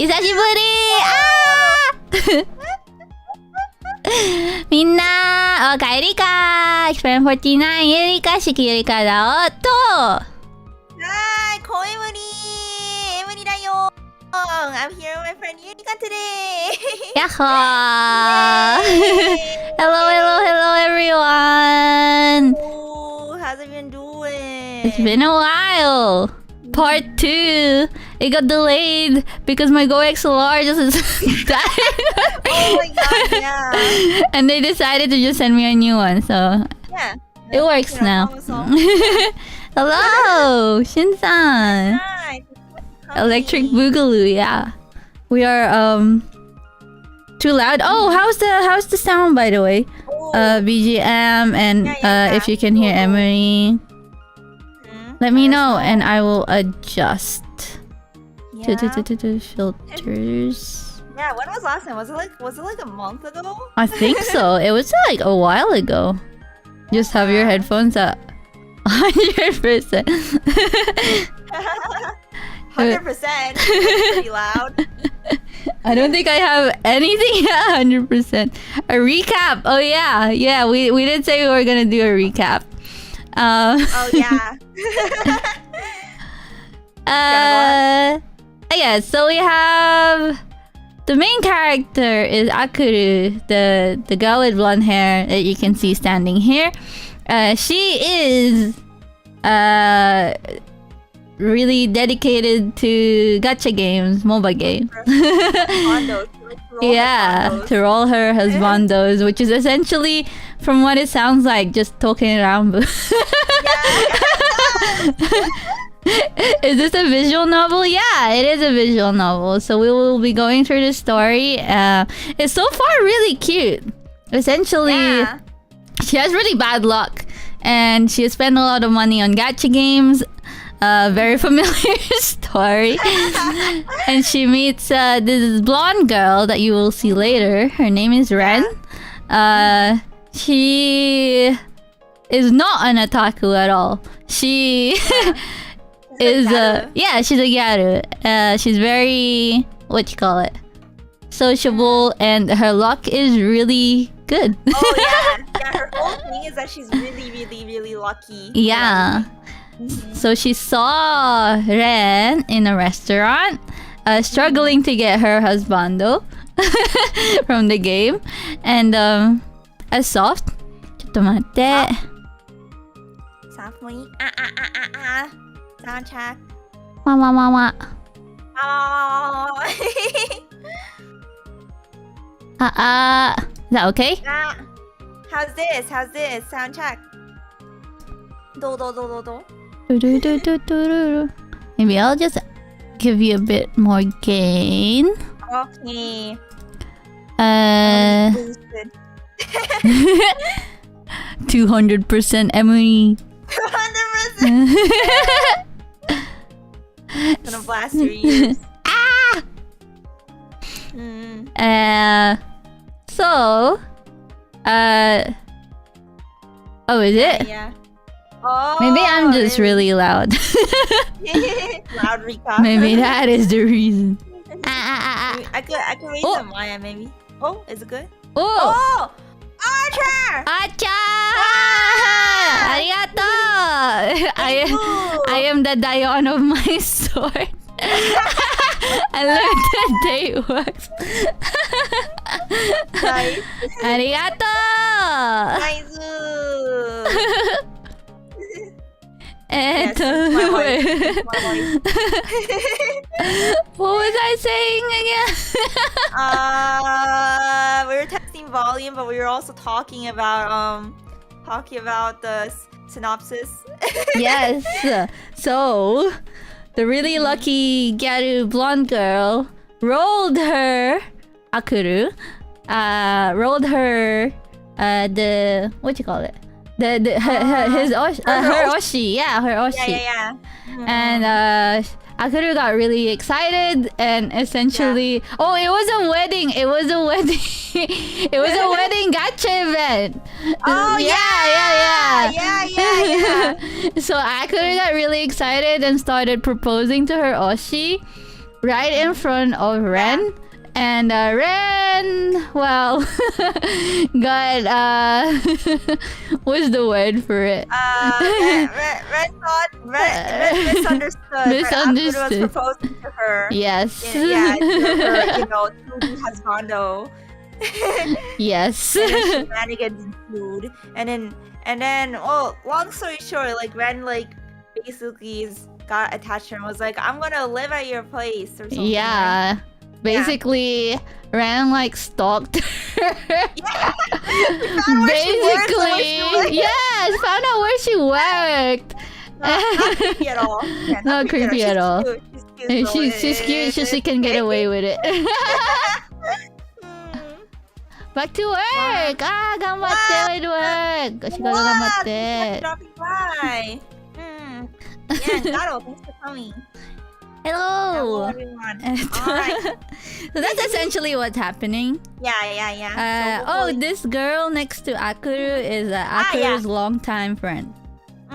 久しぶりみんなおかえりか。49ゆりかしきゆりかだおと。はい、こえむりえむりだよ。I'm here with my friend Eureka today. Yahoo! Hello everyone. Oh, how's it been doing? It's been a while. Part 2. It got delayed because my Go XLR just died. Oh my god, yeah. And they decided to just send me a new one, so Yeah. it works now. Hello, Shin-san. Hi. Electric Boogaloo, yeah. We are too loud. Oh, how's the sound, by the way? BGM and if you can hear Emuri, let me know and I will adjust to filters. Yeah, when was last time? Was it like a month ago? I think so. It was like a while ago. Just have your headphones at 100%. 100%. That's pretty loud. I don't think I have anything at 100%. A recap. Oh yeah. We did say we were gonna do a recap. Oh yeah. Yeah. So we have the main character is Akuru, the girl with blonde hair that you can see standing here. She is really dedicated to gacha games, MOBA games. Yeah, to roll her husbandos, which is essentially, from what it sounds like, just talking around. Is this a visual novel? Yeah, it is a visual novel. So we will be going through the story. It's so far really cute. Essentially, she has really bad luck. And she has spent a lot of money on gacha games. Very familiar story. And she meets this blonde girl that you will see later. Her name is Ren. She is not an otaku at all. She is she's a gyaru. She's very, what you call it, sociable, and her luck is really good. Oh yeah, her whole thing is that she's really lucky. Yeah. So she saw Ren in a restaurant, struggling to get her husbando from the game, and as soft. ちょっと待って。Softly. Soundtrack. わわわわ。Is that okay? How's this? Soundtrack. Do. Maybe I'll just give you a bit more gain. Okay. 200% Emily. 200%. Gonna blast your ears. So, oh, is it? Yeah. Oh, maybe I'm just really loud. Loud recap. Maybe that is the reason. I could raise the Maya maybe. Oh, is it good? Oh! Archer! Arigato! I am the Dion of my sword. I learned that day works. Nice. Arigato! Nice. Yes, my wife. What was I saying again? We were testing volume, but we were also talking about the synopsis. Yes. So, the really lucky Gyaru blonde girl rolled her Akuru, rolled her the, what you call it? Her oshi. Yeah, her oshi. Yeah. And Akuru got really excited and essentially it was a wedding. It was a wedding gacha event. Oh yeah. So Akuru got really excited and started proposing to her oshi. right in front of Ren. And Ren, well, got what's the word for it? Ren misunderstood. Misunderstood. Was proposing to her. Yes. Yeah, to her, to be husbando. Yes. And then shenanigans ensued. And then, well, long story short, like Ren, like basically got attached to her and was like, "I'm gonna live at your place" or something. Yeah. Right? Basically, Ren like stalked her. Yeah. Basically, yes, found out where she worked. Not creepy at all. Yeah, Not creepy at all. She's cute, so she can get away with it. Back to work! Ganbatte with work! Shigoto ganbatte. Dropping by. Yeah, Garo, thanks for coming. Hello! Everyone. Alright. So that's essentially what's happening. Yeah. So this girl next to Akuru is Akuru's longtime friend.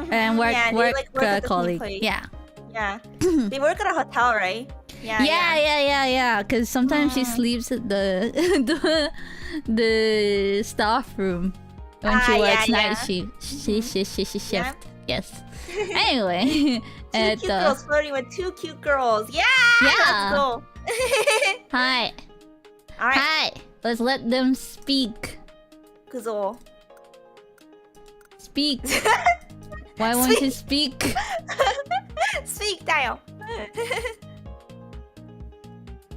And work colleague. Yeah. They work at a hotel, right? Yeah. Because sometimes she sleeps at the staff room when she works night shift. Yes. Anyway, two cute girls flirting with two cute girls. Yeah. Let's go. Hi. All right. Hi. Let's let them speak. Kuzo. Speak. Why won't you speak? Speak, Dayo.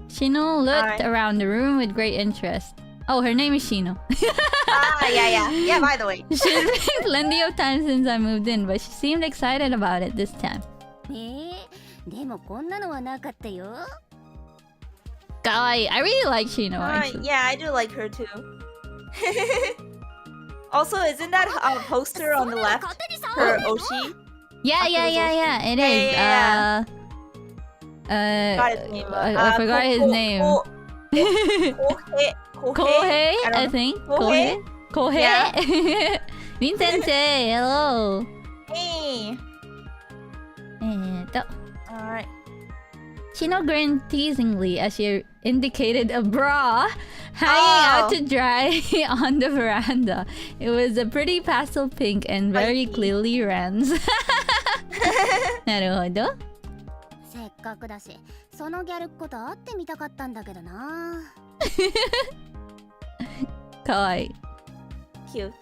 Shino looked around the room with great interest. Oh, her name is Shino. Yeah, by the way. She's been plenty of time since I moved in, but she seemed excited about it this time. Kawaii. I really like Shino, actually. Yeah, I do like her too. Also, isn't that a poster on the left for Oshi? Yeah. It is. Yeah. I forgot his name. Kohei, I think. Kohei. Yeah. Min sensei, hello. Hey. Alright. Shino grinned teasingly as she indicated a bra hanging out to dry on the veranda. It was a pretty pastel pink and very clearly Ren's. なるほど。せっかくだし、そのギャルっ子と会ってみたかったんだけどな。かわいい。Cute.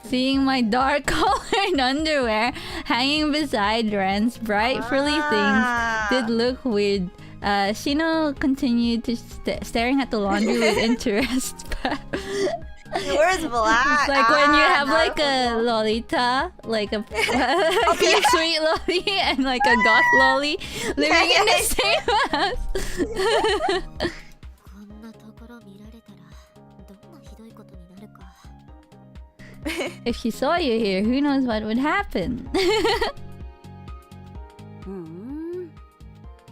Seeing my dark colored underwear hanging beside Ren's bright frilly things did look weird. Shino continued to staring at the laundry with interest. Where's black? It's like when you have like a lolita, like a pink sweet lolly and like a goth lolly living in the same house. If she saw you here, who knows what would happen?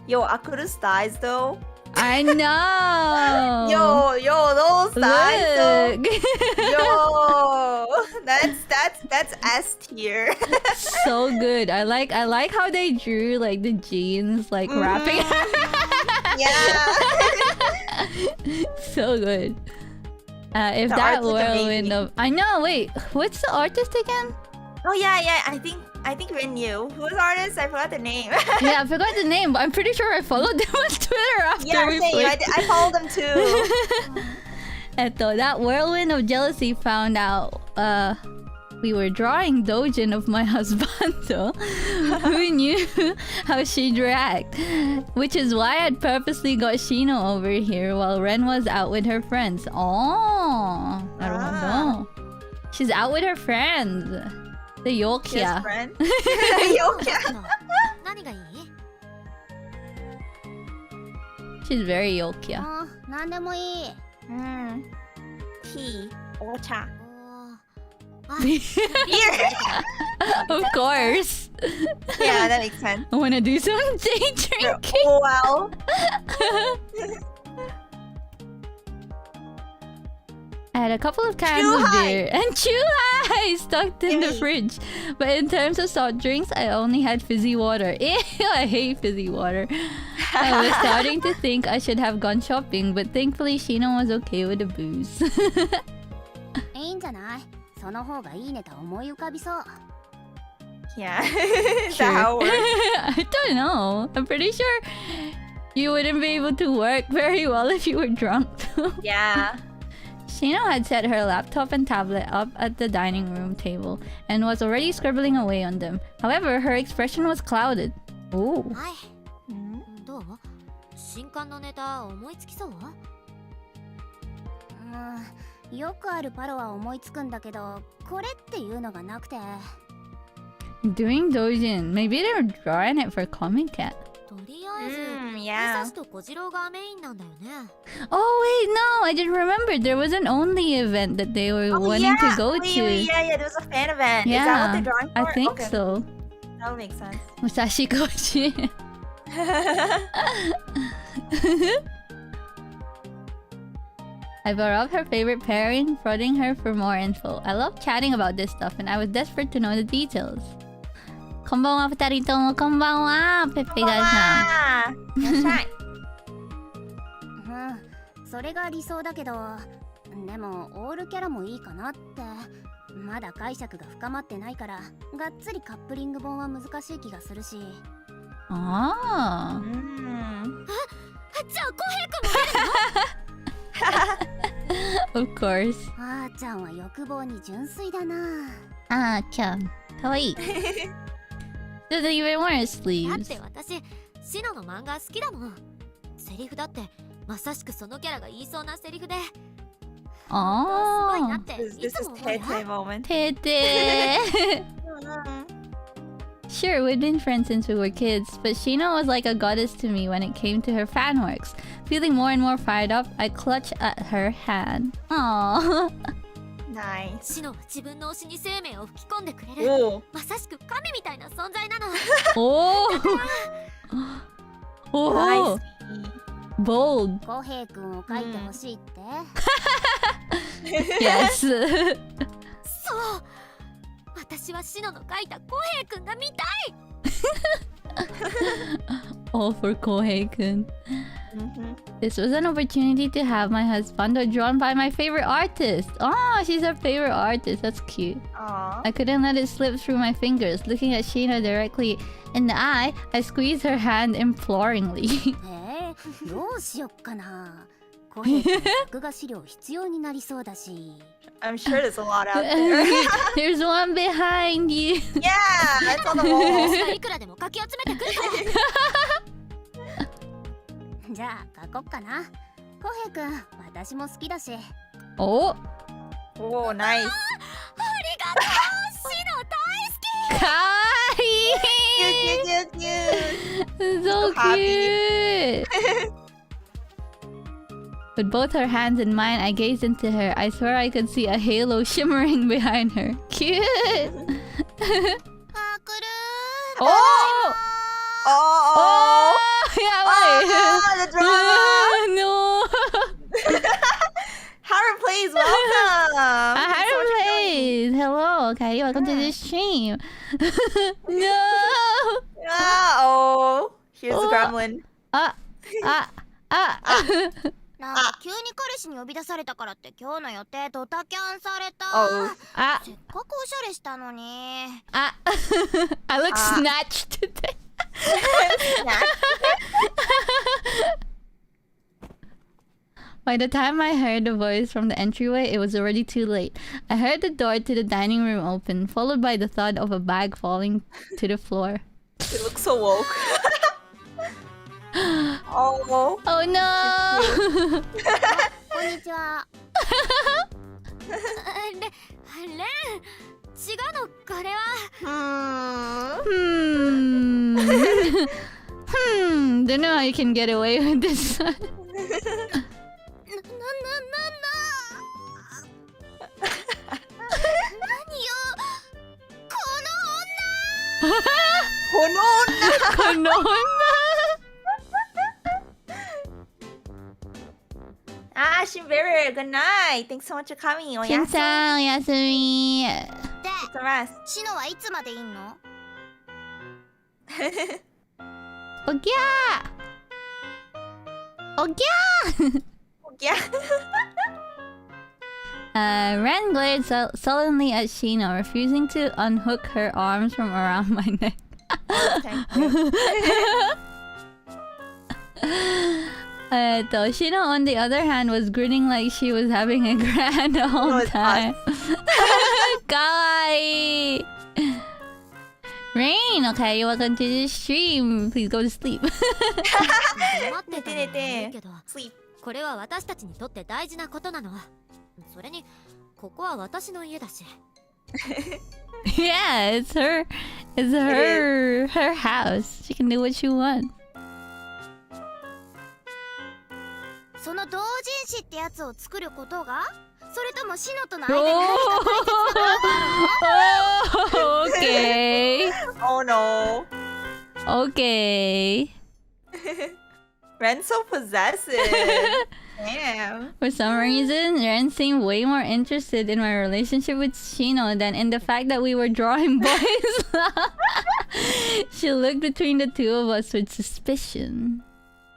Yo, Akuru's thighs though. I know. Yo, those thighs though. Look. Yo, that's S tier. So good. I like how they drew like the jeans like wrapping. Yeah. So good. If The that art is whirlwind amazing. of I know. Wait, what's the artist again? Oh yeah. I think Rin knew. Who's the artist? I forgot the name. Yeah, I forgot the name, but I'm pretty sure I followed them on Twitter after Yeah, we same. played. I followed them too. That whirlwind of jealousy found out we were drawing Dojin of my husbando. Who knew how she dragged? Which is why I'd purposely got Shino over here while Ren was out with her friends. Oh, naruhodo. She's out with her friends. The Yokia. Friend. Yokia. She's very Yokia. なんでもいい。 Tea. Ocha. Of course. Yeah, that makes sense. I wanna do some day drinking. Oh well. I had a couple of cans of beer and Chuhai stuck in the fridge. But in terms of soft drinks, I only had fizzy water. Ew, I hate fizzy water. I was starting to think I should have gone shopping, but thankfully Shino was okay with the booze. いいんじゃない？その方がいいネタ思い浮かびそう。Yeah. Is that how it works? I don't know. I'm pretty sure you wouldn't be able to work very well if you were drunk. Yeah. Shino had set her laptop and tablet up at the dining room table and was already scribbling away on them. However, her expression was clouded. Oh. はい。どう？新刊のネタ思いつきそう？よくあるパロは思いつくんだけど、これっていうのがなくて。Doing Dojin. Maybe they're drawing it for Comic Cat. とりあえず、yeah. 武蔵と小次郎がメインなんだよね。Oh wait, no, I just remembered there was an only event that they were wanting to go to. Yeah, there was a fan event. Yeah, Is that what they're drawing for? I think okay. so. That would make sense. Musashi Koshi. I brought up her favorite pairing, prodding her for more info. I love chatting about this stuff, and I was desperate to know the details. こんばんは、二人ともこんばんは、ペッペガさん。いらっしゃい。それが理想だけど、でもオールキャラもいいかなって。まだ解釈が深まってないから、がっつりカップリング本は難しい気がするし。ああ。じゃあ、浩平君も出るの？Of course. あーちゃんは欲望に純粋だな。あーちゃん、かわいい。Doesn't even wear だっ sleeves. て私、シノの漫画好きだもん。セリフだって、まさしくそのキャラが言いそうなセリフで。すごいなって、い This つ is も思うよ。 Tete moment. てて。Sure, we'd been friends since we were kids, but Shino was like a goddess to me when it came to her fan works. Feeling more and more fired up, I clutched at her hand. Aww. Nice. シノは自分の推しに生命を吹き込んでくれる。 Oh. まさしく神みたいな存在なの。Oh. Oh. Nice. Bold. 浩平くんを描いてほしいって。Yes. そう。私はシノの描いた浩平くんが見たい。All for Kohei-kun. This was an opportunity to have my husbando drawn by my favorite artist. Oh, she's her favorite artist. That's cute. Aww. I couldn't let it slip through my fingers. Looking at Shino directly in the eye, I squeezed her hand imploringly. どうしよっかな。浩平くん作画資料必要になりそうだし。I'm sure there's a lot out there. There's one behind you. Yeah, it's on the wall. いくらでもかき集めてくるから。じゃあ描こっかな。浩平くん、私も好きだし。Oh. Oh, nice. ありがとう。シノ大好き。かわいい。 Cute. So cute. With both her hands in mine, I gazed into her. I swear I could see a halo shimmering behind her. Cute! パクルー。 Oh! Oh. Yeah, The drama. no! Haru plays. Welcome. Haru plays! Hello, Kairi. Welcome to the stream. No! Oh. Here's the Oh. gremlin. なんか急に彼氏に呼び出されたからって今日の予定ドタキャンされた。Oh. せっかくおしゃれしたのに。I look snatched today. By the time I heard the voice from the entryway, it was already too late. I heard the door to the dining room open, followed by the thud of a bag falling to the floor. It looks so woke. Oh. Oh no! こんにちは。レン、違うの、これは。Don't know how you can get away with this. 何よ。この女。Shimberu, good night. Thanks so much for coming. おやすみ。 Shin-san, おやすみ。で、 It's a rest. シノはいつまでいんの？おぎゃ Oh yeah! Yeah. Ren glared sullenly at Shino, refusing to unhook her arms from around my neck. Shino, on the other hand, was grinning like she was having a grand old time. Kawaii! Rain, okay, welcome to the stream. Please go to sleep. 待ってたのもいいけど Sleep. これは私たちにとって大事なことなの。それにここは私の家だし。Yeah, it's her house. She can do what she wants. その同人誌ってやつを作ることが、それともシノとの間に何か大切なことがあるの？ Okay. Oh no. Okay. Ren's so possessive. Damn. For some reason, Ren seemed way more interested in my relationship with Shino than in the fact that we were drawing boys. She looked between the two of us with suspicion.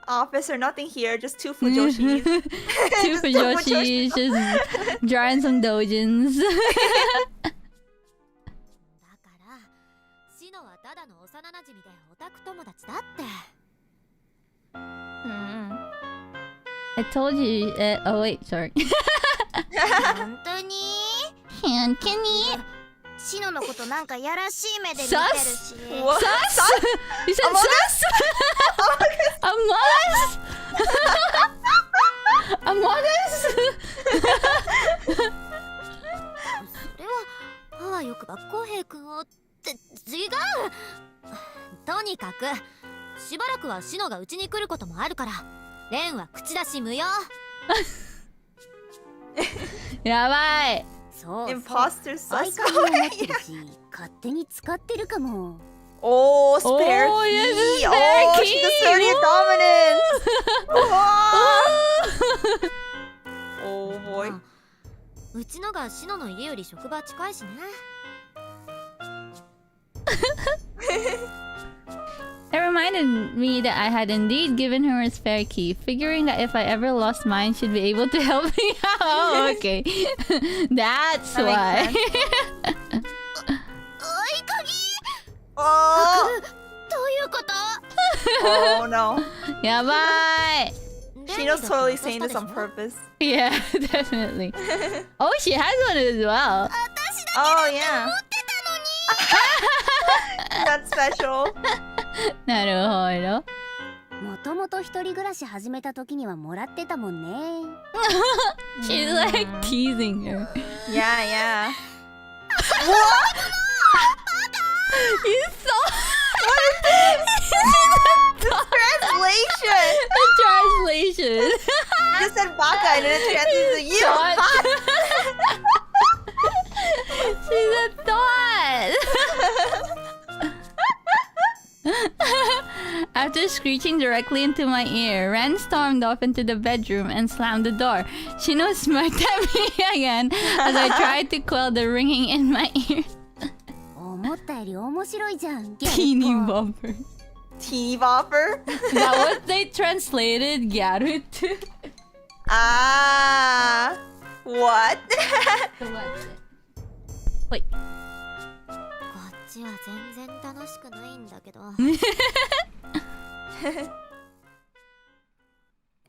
Officer, nothing here. Just two fujoshis. Two fujoshis, just drawing some dojins. だからシノはただの幼馴染でオタク友達だって。I told you. Oh wait, sorry. 本当に？ Anthony. シノのことなんかやらしい目で見てるし。What? Sus? You said sus? Among Us? Among Us? それはあわよくば公平君をって違う。とにかくしばらくはシノがうちに来ることもあるから、レンは口出し無用。やばい。そうそう。 Imposter 合 sus. 鍵を持ってるし、勝手に使ってるかも。Oh, spare Oh, key. yes, it's Oh, spare she's key. asserting dominance. Oh boy. うちのがシノの家より職場近いしね。It reminded me that I had indeed given her a spare key, figuring that if I ever lost mine, she'd be able to help me out. Oh, okay. That's That why. makes 合鍵？ Oh, どういうこと？ oh no. やばい。 Shino's totally saying this on purpose. Yeah, definitely. Oh, she has one as well. Oh yeah. That's special. なるほど。もともと一人暮らし始めた時にはもらってたもんね。She's like teasing her. Yeah, yeah. You saw Translation. the translation. You just said baka and then it translates to you. She's a thought. After screeching directly into my ear, Ren stormed off into the bedroom and slammed the door. Shino smirked at me again as I tried to quell the ringing in my ears. 思ったより面白いじゃん。 Teeny bopper. Teeny bopper. Is that what they translated Gyaru to? Ah. What? Wait. こっちは全然楽しくないんだけど。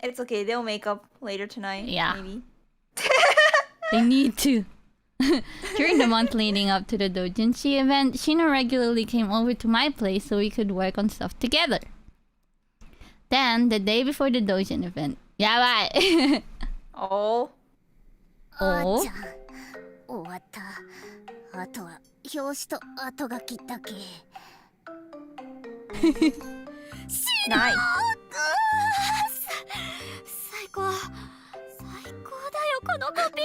It's okay. They'll make up later tonight. Yeah. Maybe. They need to. During the month leading up to the doujinshi event, Shino regularly came over to my place so we could work on stuff together. Then, the day before the doujin event, yabai! Oh. あーちゃん、終わった。あとは表紙と後書きだけ。 Nice. 最高だよこのコピ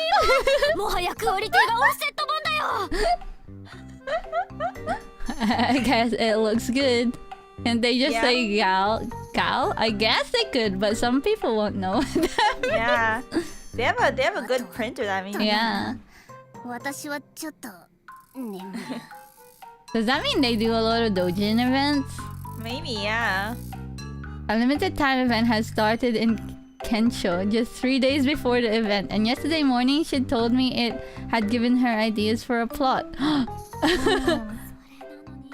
ー。もはやクオリティがオフセット本だよ。 I guess it looks good. And they just Yeah. say gal? I guess they could, but some people won't know. Yeah. They have a good printer, that means. Yeah. 私はちょっと眠い。 Does that mean they do a lot of doujin events? Maybe, yeah. A limited time event has started in Kensho just 3 days before the event, and yesterday morning she told me it had given her ideas for a plot. それなのに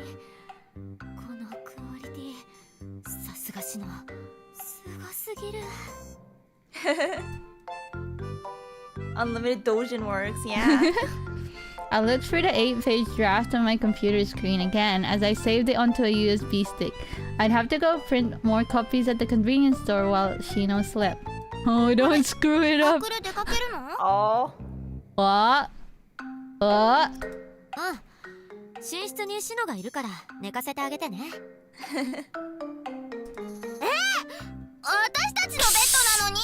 このクオリティさすがしのすごすぎる。Unlimited Dojin works, yeah. I looked through the 8-page draft on my computer screen again as I saved it onto a USB stick. I'd have to go print more copies at the convenience store while Shino slept. Oh, don't screw it up. 隠れ出かけるの？ Oh. What? What? 寝室にシノがいるから寝かせてあげてね。私たちのベッドなのに。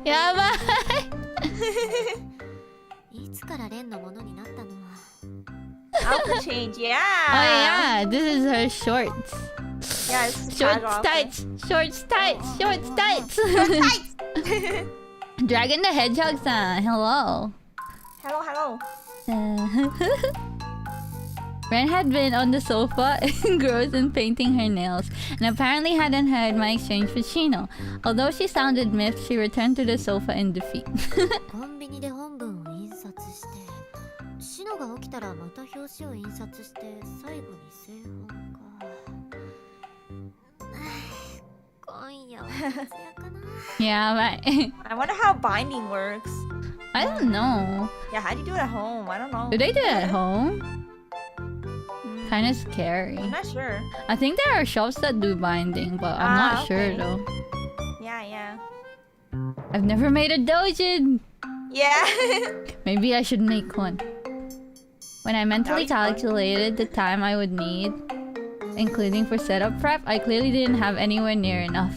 やばい。いつからレンのものになったの？ Outfit change, yeah. Oh yeah, this is her shorts. Yeah, it's Shorts casual tights, shorts tights, shorts tights. Dragon the Hedgehog-san, hello. outfit. Hello. Ren had been on the sofa engrossed in painting her nails, and apparently hadn't heard my exchange with Shino. Although she sounded miffed, she returned to the sofa in defeat. コンビニで本文を印刷してシノが起きたらまた表紙を印刷して最後に製本か。今夜は徹夜かな。Yeah, right. I wonder how binding works. I don't know. Yeah, how do you do it at home? I don't know. Do they do it at home? Kind of scary. I'm not sure. I think there are shops that do binding, but I'm not sure okay. though. Yeah. I've never made a dojin. Yeah. Maybe I should make one. When I mentally That was fun. calculated the time I would need, including for setup prep, I clearly didn't have anywhere near enough.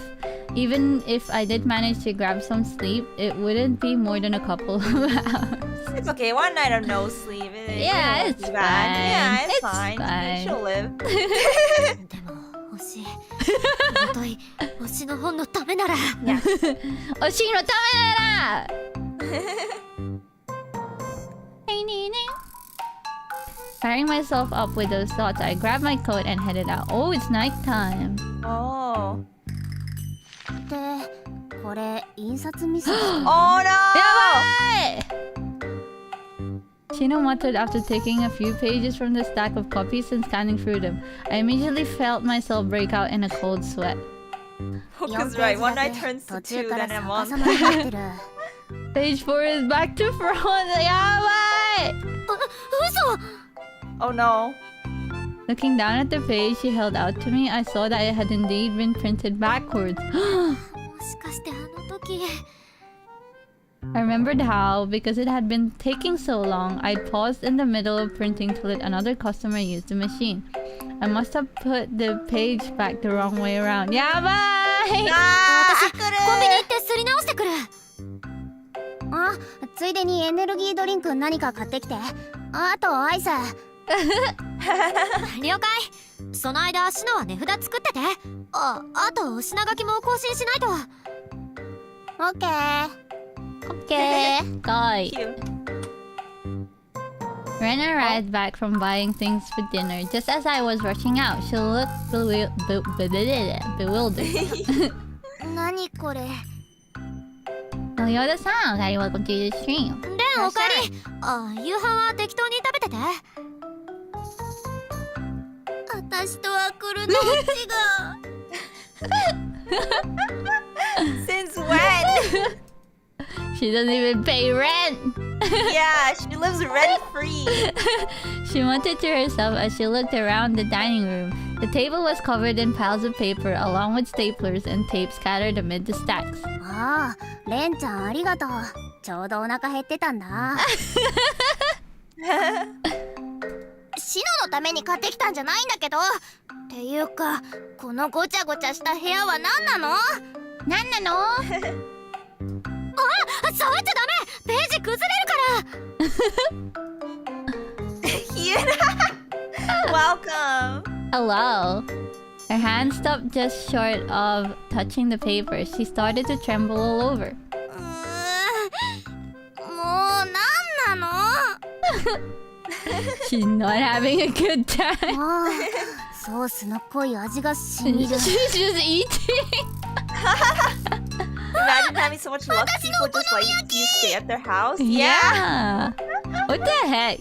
Even if I did manage to grab some sleep, it wouldn't be more than a couple of hours. It's okay. One night of no sleep. Yeah, won't it's be bad. Yeah, fine. it's It's fine. fine. She'll live. でも星もとい星の本のためなら。Oshi no tame Pairing myself up with those thoughts, I grabbed my coat and headed out. Oh, it's nighttime. Oh. で、これ印刷ミスだ。 Oh no! Shino muttered after taking a few pages from the stack of copies and scanning through them. I immediately felt myself break out in a cold sweat. Hookah's right. One night turns to 途 two, 中から then a 逆 month. さまになってる。 Page 4 is back to front. Yabai! 嘘。 Oh no. Looking down at the page she held out to me, I saw that it had indeed been printed backwards. もしかしてあの時。 I remembered how, because it had been taking so long, I'd paused in the middle of printing to let another customer use the machine. I must have put the page back the wrong way around. Yabai! 私コンビニ行ってすり直してくる。あ、ついでにエネルギードリンク何か買ってきて。あとアイス。了解。その間シノは値札作ってて。あと品書きも更新しないと。オッケー。Okay. Guy. Cute. Ren arrived back from buying things for dinner just as I was rushing out. She looked bewildered. 何これ。 Oh, Yoda-san, okay, welcome to the stream. レンおかえり。夕飯は適当に食べてて。私とは来るの違う。 Since when? She doesn't even pay rent. Yeah, she lives rent free. She muttered to herself as she looked around the dining room. The table was covered in piles of paper along with staplers and tape scattered amid the stacks. ああ、レンちゃんありがとう。ちょうどお腹減ってたんだ。シノのために買ってきたんじゃないんだけど。っていうか、このごちゃごちゃした部屋は何なの？何なの？触っちゃダメ。ページ崩れるから。Welcome. Hello. Her hand stopped just short of touching the paper. She started to tremble all over. もう何なの？ She's not having a good time. もうソースの濃い味が染みる。 She's just eating. Imagine having so much luck. People just like you stay at their house. Yeah. What the heck?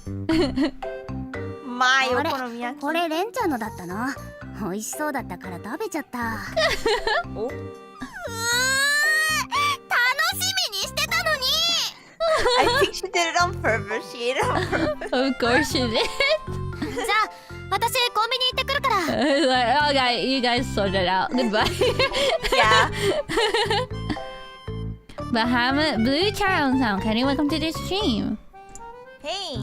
My あれ okonomiyaki. これレンちゃんのだったの。美味しそうだったから食べちゃった。Oh. 楽しみにしてたのに。 I think she did it on purpose. She ate it on purpose. Of course she did. じゃあ私コンビニ行ってくるから。 It's like, oh, guys, you guys sort it out. Goodbye. Yeah. Bahamut Blue Charm Sound. Can you welcome to the stream? Hey.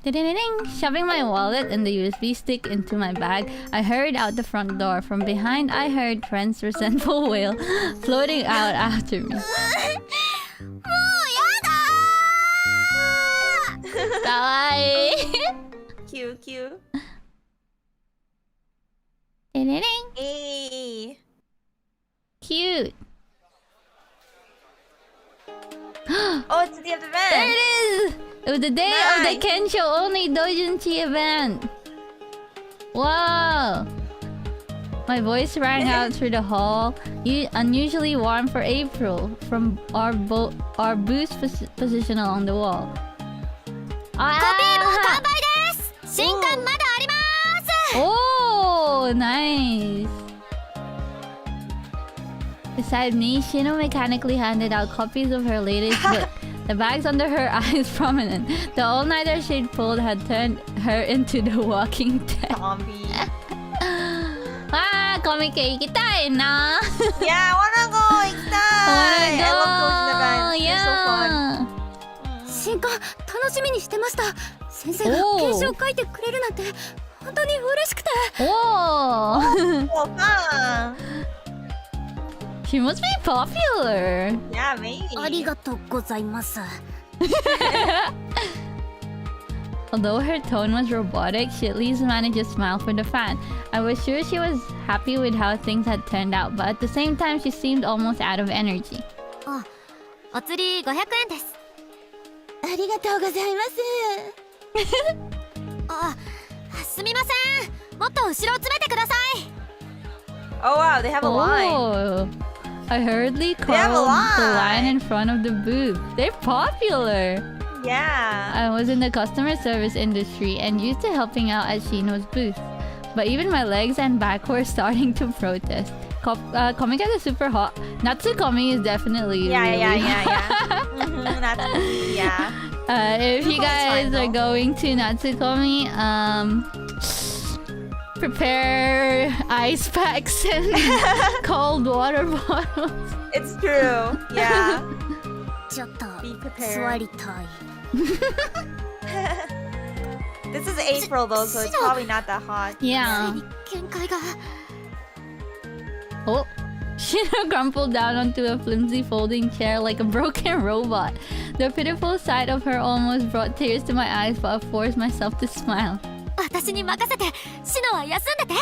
Ding-ding-ding. Shoving my wallet and the USB stick into my bag, I hurried out the front door. From behind, I heard Trent's resentful wail floating out after me. もうやだ。 Kawaii. Cute, cute. Ding-ding-ding. Hey. Cute. Oh, it's the day of the event. There it is! It was the day of the Kensho only doujinshi event. Wow! My voice rang out through the hall, unusually warm for April, from our booth position along the wall. コピーも完売です。新刊まだあります。 Oh, nice! Beside me, Shino mechanically handed out copies of her latest book. The bags under her eyes prominent. The all-nighter she'd pulled had turned her into the walking dead. Zombie. Ah, comic 行きたいな. Yeah, I wanna go. I love those events. They're so fun. 新刊楽しみにしてました。先生が検証書いてくれるなんて本当に嬉しくて。 Oh! So fun. She must be popular. Yeah, maybe. ありがとうございます。 Although her tone was robotic, she at least managed to smile for the fan. I was sure she was happy with how things had turned out, but at the same time, she seemed almost out of energy. あ、お釣り500円です。ありがとうございます。あ、すみません。もっと後ろ詰めてください。 Oh wow, they have a line. Oh! I hurriedly They have a called the line. line in front of the booth. They're popular! Yeah. I was in the customer service industry and used to helping out at Shino's booth. But even my legs and back were starting to protest. Comic is super hot. Natsukomi is definitely really hot. That's yeah. If you Natsukomi is fine, guys are though. going to Natsukomi, prepare ice packs and cold water bottles. It's true. Yeah. ちょっと Be 座 prepared. りたい。 This is April though, so it's probably not that hot. Yeah. 限界が。 Oh. Shino crumpled down onto a flimsy folding chair like a broken robot. The pitiful sight of her almost brought tears to my eyes, but I forced myself to smile. 私に任せて。シノは休んでて。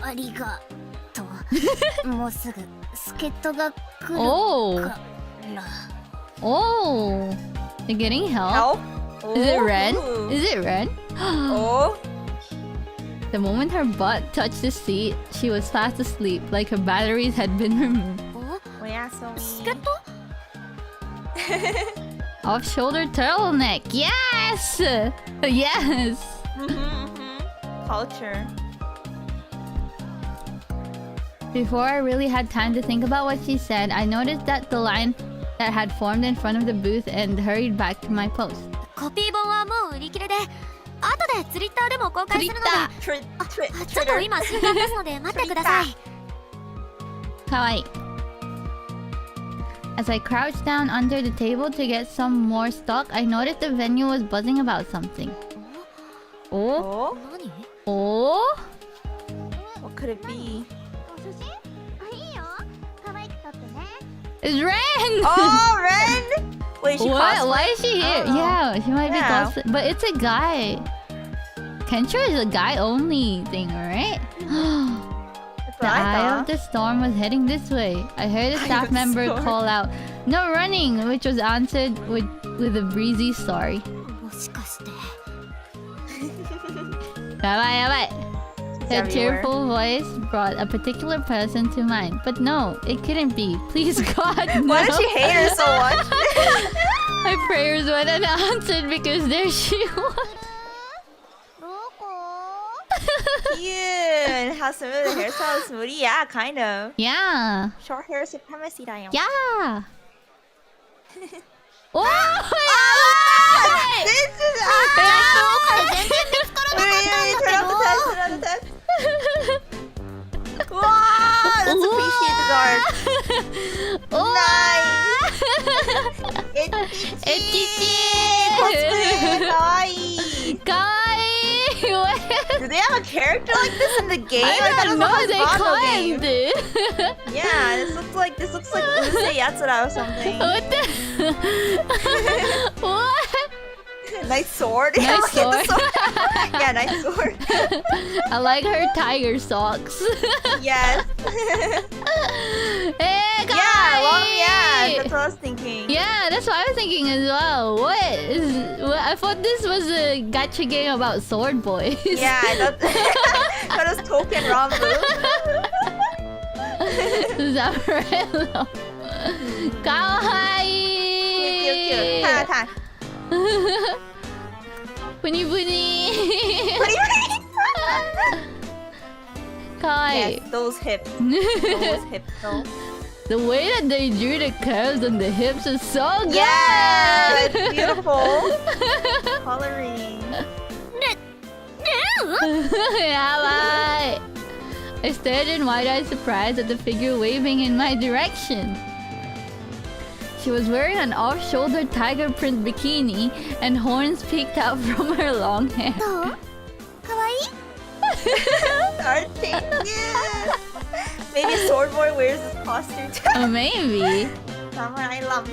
ありがとう。もうすぐ助っ人が来る Oh. から。 Oh. You're getting help? Help? Is it red? Ooh. Is it red? Oh. The moment her butt touched the seat, she was fast asleep, like her batteries had been removed. Oh yeah, so 助っ人？ Off-shoulder turtleneck. Yes! Yes! Culture. Before I really had time to think about what she said, I noticed that the line that had formed in front of the booth and hurried back to my post. コピー本はもう売り切れで、後でツリッターでも公開するので、 ちょっと今新刊出すので待ってください。 Kawaii. As I crouched down under the table to get some more stock, I noticed the venue was buzzing about something. Oh? Oh? 何？ Oh? What could it be? お写真？いいよ。可愛く撮ってね。 It's Ren! Oh, Ren! Wait, she What? cosplayed? Why is she here? Oh. Yeah, she might Yeah. be cosplay. But it's a guy. Kensho is a guy only thing, right? That's The what I eye of thought. the storm was heading this way. I heard a Eye staff of the member storm. call out, "No running!" which was answered with a breezy sorry. もしかして。やばい。Her cheerful voice brought a particular person to mind. But no, it couldn't be. Please, God, no. Why does she hate her so much? My prayers went unanswered because there she was. どこ Cute. How similar the hairstyle is Moody? Yeah, kind of. Yeah. Short hair supremacy だよ。Yeah. Oh, This is turn off the test. Wow, let's appreciate the guard. Nice. Echichi. Cosplay. Kawaii. Do they have a character like this in the game? I don't know. They claimed it. Yeah, this looks like Use Yatsura or something. What the? What? Nice sword. Nice sword. Yeah, nice sword. I like her tiger socks. Yes. Hey, Yeah, long, kawaii! yeah, that's what I was thinking. Yeah, that's what I was thinking as well. I thought this was a gacha game about sword boys. Yeah, that was Token Rambu. Zamarello. Kawaii! Cute. Bunny bunny. Kawaii. Yes, those hips. Those hips, though. The way that they drew the curves on the hips is so good. Yeah, it's beautiful. Coloring. Yabai. I stared in wide-eyed surprise at the figure waving in my direction. She was wearing an off-shoulder tiger print bikini and horns peeked out from her long hair. どうかわいい Maybe Sword Boy wears this costume too. Maybe. Samurai lamb.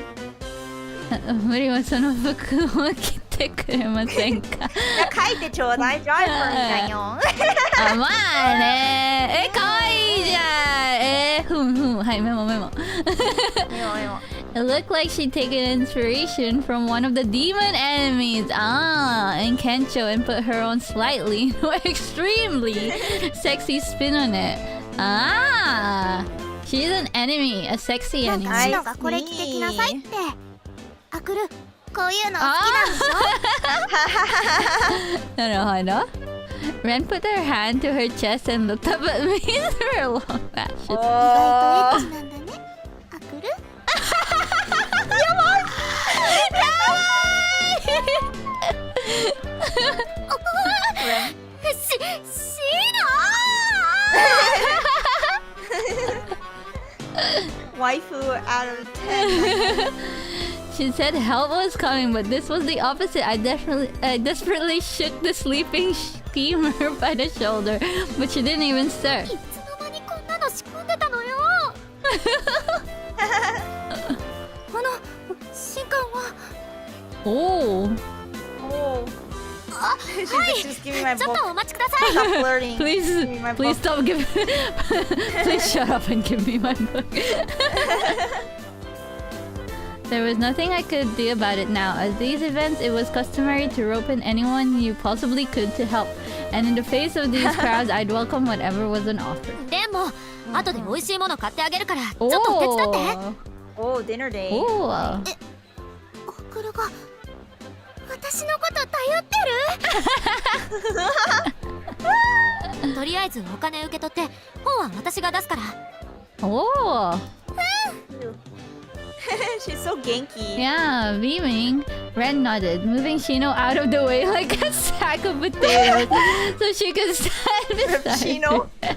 無理はその服を着てくれませんか書いてちょうだい。Draw it for me だよ。あ、まあね。かわいいじゃん。はい、メモ。It looked like she'd taken inspiration from one of the demon enemies. And Kencho and put her own slightly, extremely sexy spin on it. She's an enemy, a sexy なん enemy. かシノがこれ着てきなさいってあくるこういうの好きなんでしょなるほど。Ren put her hand to her chest and looked up at me through her long lashes. 意外とエッチなんだねあくるWaifu out of 10. She said help was coming, but this was the opposite. I desperately shook the sleeping schemer by the shoulder, but she didn't even stir. いつの間にこんなの仕込んでたのよ新刊は Oh, Oh. Just give me my ちょっ book. とお待ちください Stop flirting. please Give me my book. stop giving. Please shut up and give me my book. There was nothing I could do about it now. At these events, it was customary to rope in anyone you possibly could to help. And in the face of these crowds, I'd welcome whatever was on offer. でも後で美味しいもの買ってあげるからちょっと手伝って Oh, dinner date. Oh. あくるが私のこと頼ってるとりあえずお金受け取って本は私が出すから Oh. She's so genki. Yeah, beaming. Ren nodded, moving Shino out of the way like a sack of potatoes so she could stand beside Shino. her.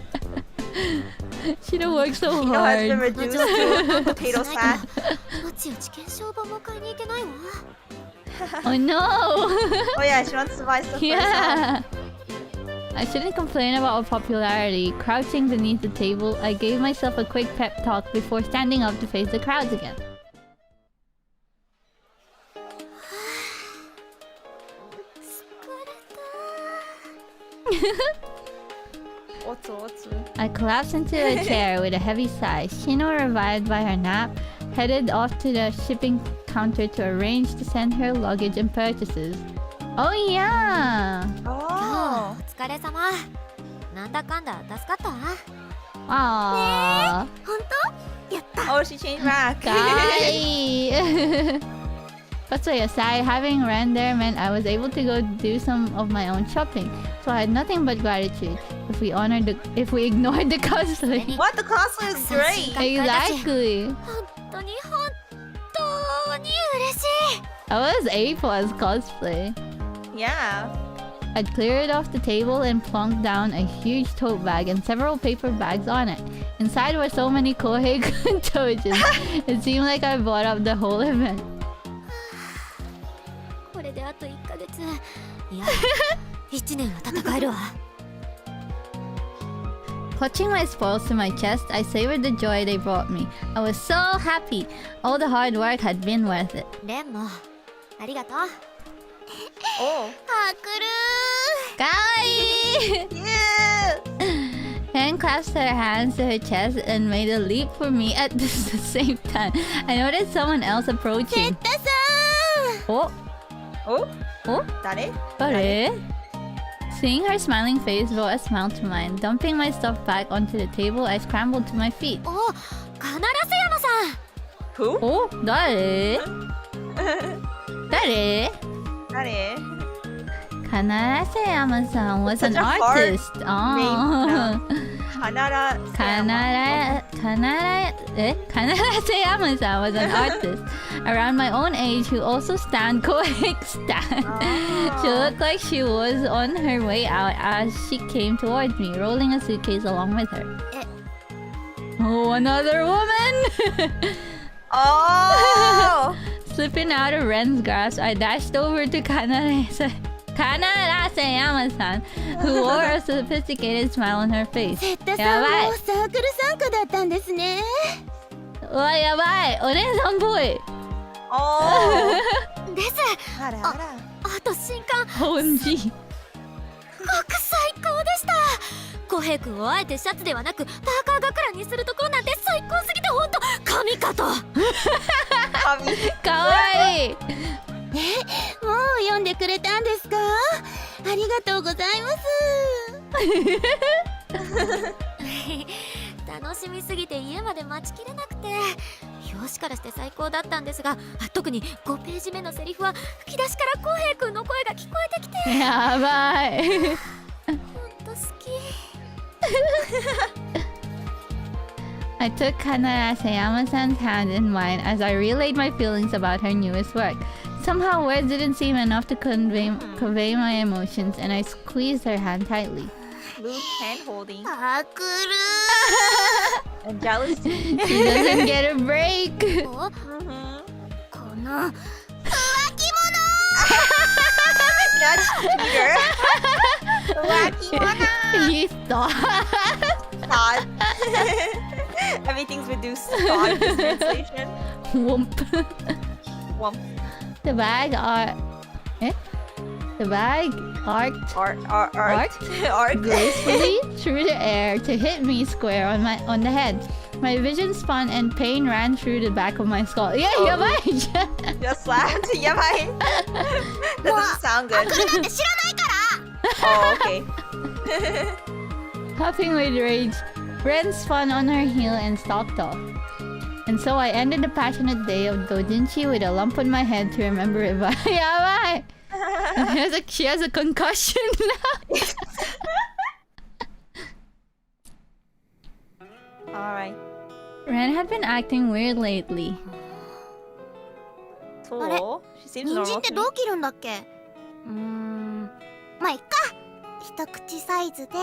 Shino worked so Shino has been hard. reduced to a potato sack. もちよち検証本も買いに行けないわ Oh no! Oh yeah, she wants to buy stuff for herself. Yeah! I shouldn't complain about our popularity. Crouching beneath the table, I gave myself a quick pep talk before standing up to face the crowds again. I collapsed into a chair with a heavy sigh. Shino, revived by her nap, headed off to the shipping counter to arrange to send her luggage and purchases. Oh yeah! Oh. Wow. お疲れ様。なんだかんだ助かったわ。Aww. 本当？やった。 Oh, she changed back. Guy. But so aside, having ran there meant I was able to go do some of my own shopping. So I had nothing but gratitude if we ignored the cosplay. What? The cosplay is great. Exactly. 本当に嬉しい。I was A plus cosplay. Yeah. I cleared off the table and plunked down a huge tote bag and several paper bags on it. Inside were so many Kohei toaches. It seemed like I bought up the whole event. これであと1ヶ月。いや、1年は戦えるわ。Clutching my spoils to my chest, I savored the joy they brought me. I was so happy. All the hard work had been worth it. レンもありがとう。Oh. パクル Guy! Yeah. Ren clasped her hands to her chest and made a leap for me at the same time. I noticed someone else approaching. ー。ださー。 Oh, Oh. oh, 誰? Pare? Seeing her smiling face brought a smile to mine. Dumping my stuff back onto the table, I scrambled to my feet. お、カナラセヤマさん。 Who? Oh,誰? 誰? 誰? Kanarase Yama-san was Such an a hard artist. Oh. Kanarase Yama-san was an artist around my own age who also stand stand. She looked like she was on her way out as she came towards me, rolling a suitcase along with her. Oh, another woman! Oh! Slipping out of Ren's grasp, I dashed over to Kanarase Yama-san, who wore a sophisticated smile on her face. セッタさんもサークル参加だったんですね。うわ、やばい、お姉さんっぽい。Oh! です。あらあら。あと新刊、本気。すごく最高でした。コヘイ君をあえてシャツではなくパーカーがにするところなんて最高すぎてほんと神かと。かわいい。もう読んでくれたんですか？ありがとうございます。楽しみすぎて家まで待ちきれなくて、表紙からして最高だったんですが、特に5ページ目のセリフは吹き出しからコヘイ君の声が聞こえてきて、やばい。ほんと好き。I took Kanarase Yama-san's hand in mine as I relayed my feelings about her newest work. Somehow words didn't seem enough to convey my emotions, and I squeezed her hand tightly. Loose hand holding パク and jealousy. She doesn't get a break. お、ルこの浮気 That's Peter. Wacky one. He thought. Thought. Everything's reduced to thought in this translation. Whoomp. Wump. The bag arced Art. gracefully through the air to hit me square on the head. My vision spun and pain ran through the back of my skull. Yeah, Oh. やばいじゃん。 Just slapped. Yabai. Doesn't sound good. なんて知らないから Oh, okay. Puffing with rage, Ren spun on her heel and stalked off. And so I ended the passionate day of doujinshi with a lump on my head to remember it by. やばい。She has a concussion now. Alright. Ren had been acting weird lately. So, she seems 人参 normal って to ど me. う切るんだっけ？まあいっか。一口サイズで。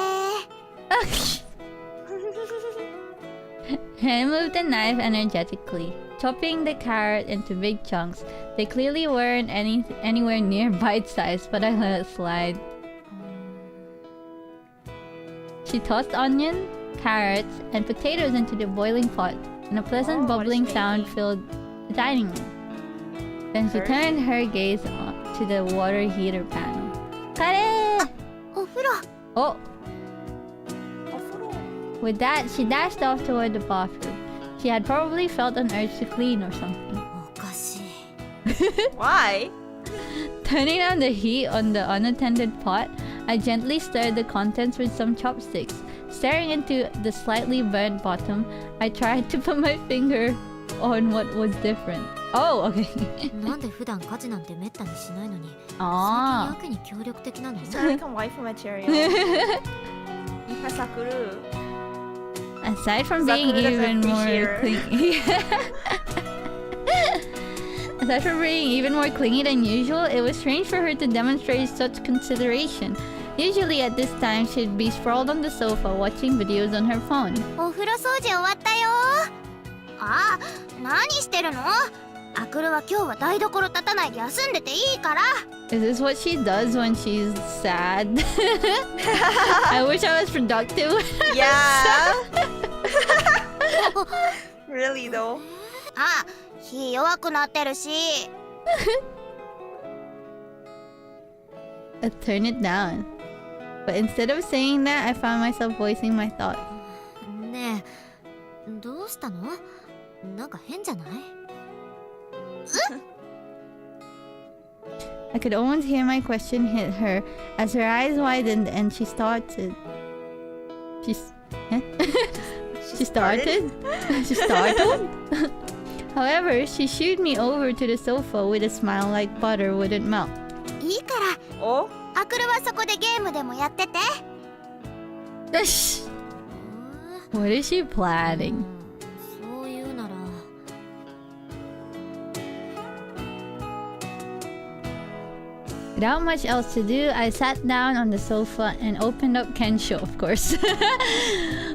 Ren moved the knife energetically, chopping the carrot into big chunks. They clearly weren't anywhere near bite-sized, but I let it slide. She tossed onion, carrots, and potatoes into the boiling pot, and a pleasant bubbling sound filled the dining room. Then she turned her gaze to the water heater panel. Kare! お風呂。 Oh! With that, she dashed off toward the bathroom. She had probably felt an urge to clean or something. おかしい。 Why? Turning on the heat on the unattended pot, I gently stirred the contents with some chopsticks. Staring into the slightly burnt bottom, I tried to put my finger on what was different. Oh, okay. なんで普段家事なんてめったにしないのに最近 Ah. やけに協力的なの？ It's like some waifu material. Sakuru. Aside from being Sakura doesn't even more appreciate clingy, aside from being even more clingy than usual, it was strange for her to demonstrate such consideration. Usually at this time, she'd be sprawled on the sofa watching videos on her phone. お風呂掃除終わったよ。あ、何してるの？アクルは今日は台所立たないで休んでていいから。 Is this what she does when she's sad? I wish I was productive. Yeah. Really though. あ、火弱くなってるし。I turn it down. But instead of saying that, I found myself voicing my thought. ねえ、どうしたの？なんか変じゃない？ I could almost hear my question hit her as her eyes widened and she started. She started? She startled? However, she shooed me over to the sofa with a smile like butter wouldn't melt. いいから。Oh? アクルはそこでゲームでもやってて。 What is she planning? そういうなら。 Without much else to do, I sat down on the sofa and opened up Kensho, of course.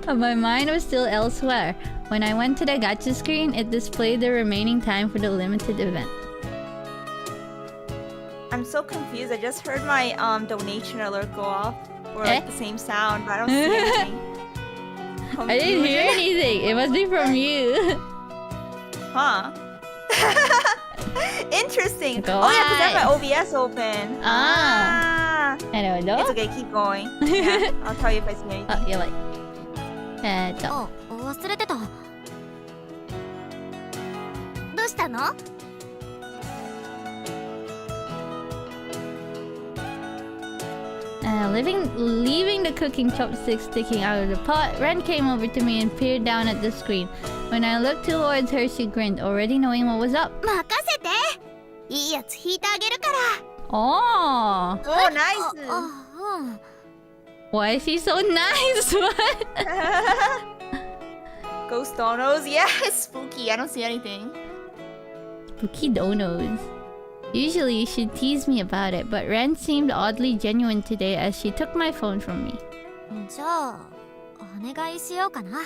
But my mind was still elsewhere. When I went to the gacha screen, it displayed the remaining time for the limited event. I'm so confused. I just heard my donation alert go off. Or like Eh? the same sound, but I don't see anything. I didn't hear anything. It must be from you. Huh? Interesting. Go Oh yeah, because I have on. my OBS open. Ah. It's なるほど。 okay. Keep going. Yeah, I'll tell you if I see anything. あ、やばい。あ、忘れてた。どうしたの？ Leaving the cooking chopsticks sticking out of the pot, Ren came over to me and peered down at the screen. When I looked towards her, she grinned, already knowing what was up. 任せて。いいやつ引いてあげるから。 Oh, Oh, nice. あ、うん。 why is she so nice? What? Ghost donos. Yeah, it's spooky. I don't see anything. Spooky donos. Usually she'd tease me about it, but Ren seemed oddly genuine today as she took my phone from me. じゃあ、お願いしようかな。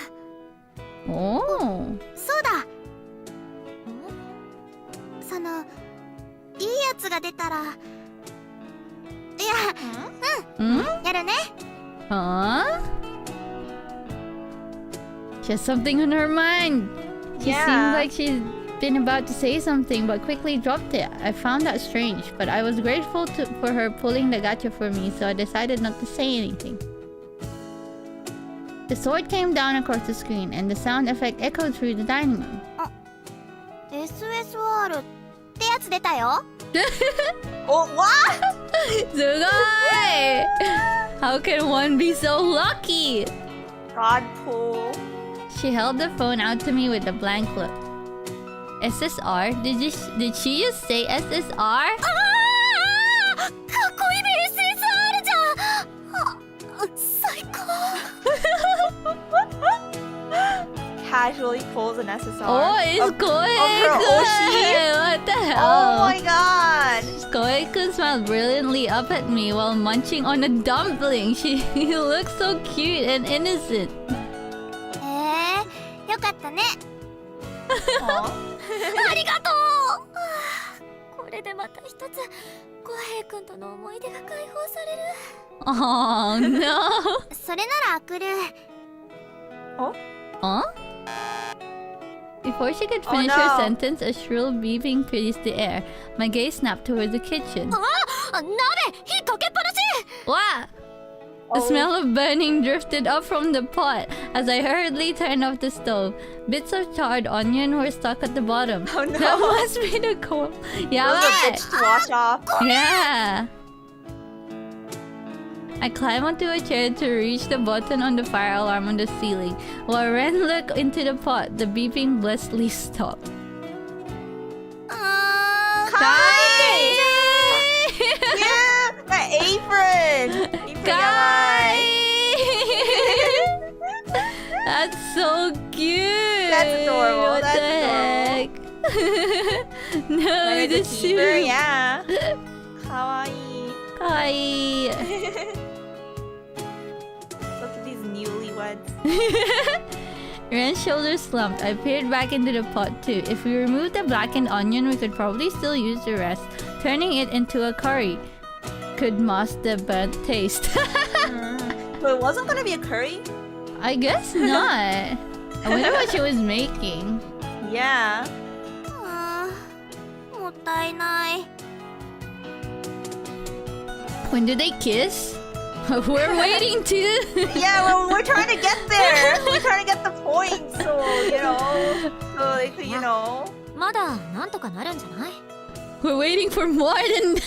Oh. そうだ。そのいいやつが出たら。いや、Hmm? やるね。 Huh? She has something on her mind. She Yeah. seemed like she'd been about to say something but quickly dropped it. I found that strange, but I was grateful for her pulling the gacha for me, so I decided not to say anything. The sword came down across the screen and the sound effect echoed through the dining room. SSR ってやつ出たよ。 Oh, what? Sugoi! How can one be so lucky? God pull. She held the phone out to me with a blank look. SSR? Did she just say SSR? かっこいいね SSR じゃん。最高。 Casually pulls an SSR. Oh, it's of Koe-kun! her Oshi? What the hell? Oh my god. Koe-kun smiled brilliantly up at me while munching on a dumpling. She looks so cute and innocent. よかったね。 Aw. ありがとう。これでまた一つ、浩平くんとの思い出が解放される。 Oh no. それならアクル。 Huh? Before she could Oh, finish no. her sentence, a shrill beeping pierced the air. My gaze snapped towards the kitchen. あ、鍋、火かけっぱなし。 What? The Oh. smell of burning drifted up from the pot as I hurriedly turned off the stove. Bits of charred onion were stuck at the bottom. Oh no. That must be the coal. Yeah, Those are bitch to wash off. yeah. I climb onto a chair to reach the button on the fire alarm on the ceiling. While Ren looked into the pot, the beeping blessedly stopped. かい Yeah! My apron! Guy! That's so cute! That's adorable. What That's the heck? No, When the it's a cheaper, shoe! yeah. Kawaii. Kawaii. Look at these newlyweds. Ren's shoulders slumped. I peered back into the pot too. If we removed the blackened onion, we could probably still use the rest, turning it into a curry. Could mask the bad taste. But it wasn't gonna be a curry? I guess not. I wonder what she was making. Yeah. もったいない。 When did they kiss? We're waiting to. Yeah, well, we're trying to get there. We're trying to get the points, so so they could, まだなんとかなるんじゃない？ We're waiting for more than that.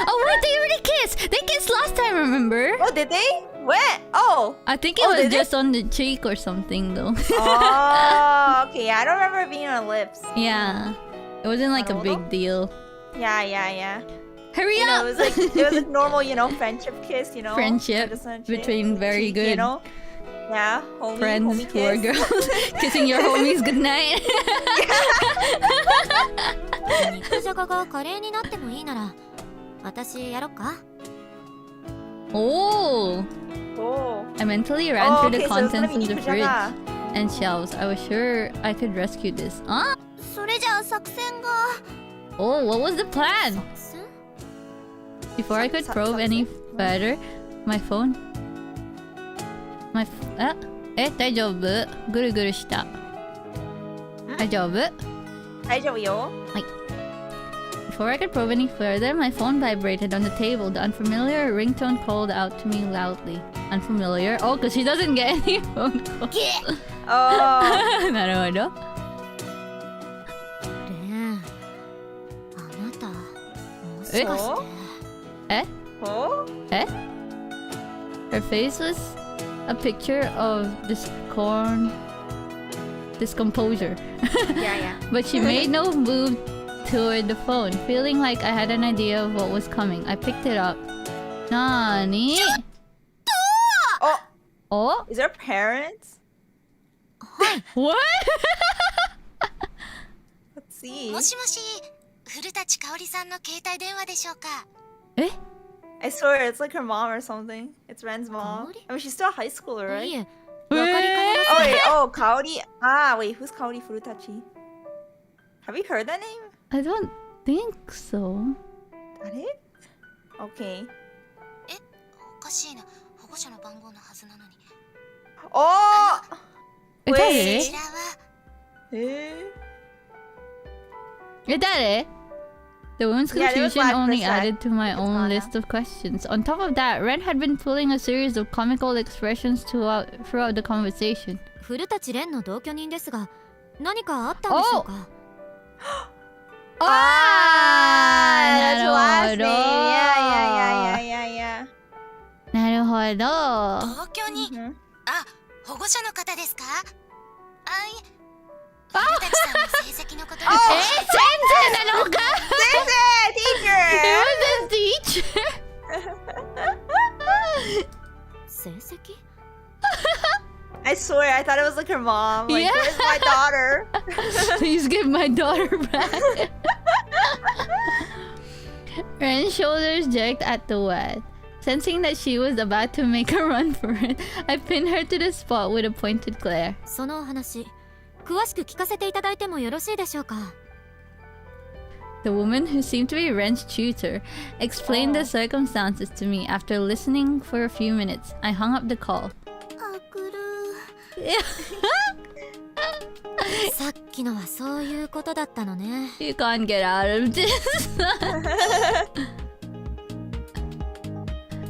Oh wait, they already kissed. They kissed last time, remember? Oh, did they? When? Oh. I think it Oh, was did they? just on the cheek or something though. Oh, okay. I don't remember it being on lips. Yeah. It wasn't like a big deal. Yeah. Hurry It up! was like normal, friendship kiss, Friendship Citizenship. between very good Yeah, homie, friends homie who are kiss. girls. Kissing your homies goodnight. 肉じゃががカレーになってもいいなら私やろっか？ Oh! Oh. I mentally ran through the okay, so it's gonna contents be of the fridge nikujaga. and shelves. I was sure I could rescue this. Huh? それじゃあ作戦が。 Oh, what was the plan? 作戦？ Before I could probe any further, my phone. Daijoubu? ぐるぐるした。大丈夫？大丈夫よ。 Before I could probe any further, my phone vibrated on the table. The unfamiliar ringtone called out to me loudly. Unfamiliar? Oh, because she doesn't get any phone calls. Oh. なるほど。レン、あなたもしかしてOh? Her face was a picture of discomposure. Yeah. But she made no move toward the phone, feeling like I had an idea of what was coming. I picked it up. Nani? Oh, Oh? is there parents? What? Let's see. もしもし、古舘香織さんの携帯電話でしょうか。 I swear it's like her mom or something. It's Ren's mom. Kaori? I mean, she's still a high schooler, いい right? え、わかりかねます。 Oh, wait. Oh, Kaori. Ah, wait. Who's Kaori Furutachi? Have you heard that name? I don't think so. That it? Okay. おかしいな。保護者の番号のはずなのに。 Oh! え、 Wait. 誰？こちらは。え、誰？ The woman's Yeah, there was confusion black only percent. added to my own Nana. list of questions. On top of that, Ren had been pulling a series of comical expressions throughout the conversation. 古舘蓮の同居人ですが、何かあったんでしょうか？ Ah, that's the last name. なるほど。 Yeah. なるほど。同居に。 Mhm. あ、保護者の方ですか。古舘さんの成績のことで。先生なのか？ Teacher! It was a teacher. 成績？ I swear, I thought it was like her mom. Like, Yeah. where's my daughter? Please give my daughter back. Ren's shoulders jerked at the wet. Sensing that she was about to make a run for it, I pinned her to the spot with a pointed glare. そのお話、詳しく聞かせていただいてもよろしいでしょうか？ The woman, who seemed to be Ren's tutor, explained the circumstances to me. After listening for a few minutes, I hung up the call. あくる。さっきのはそういうことだったのね。You can't get out of this.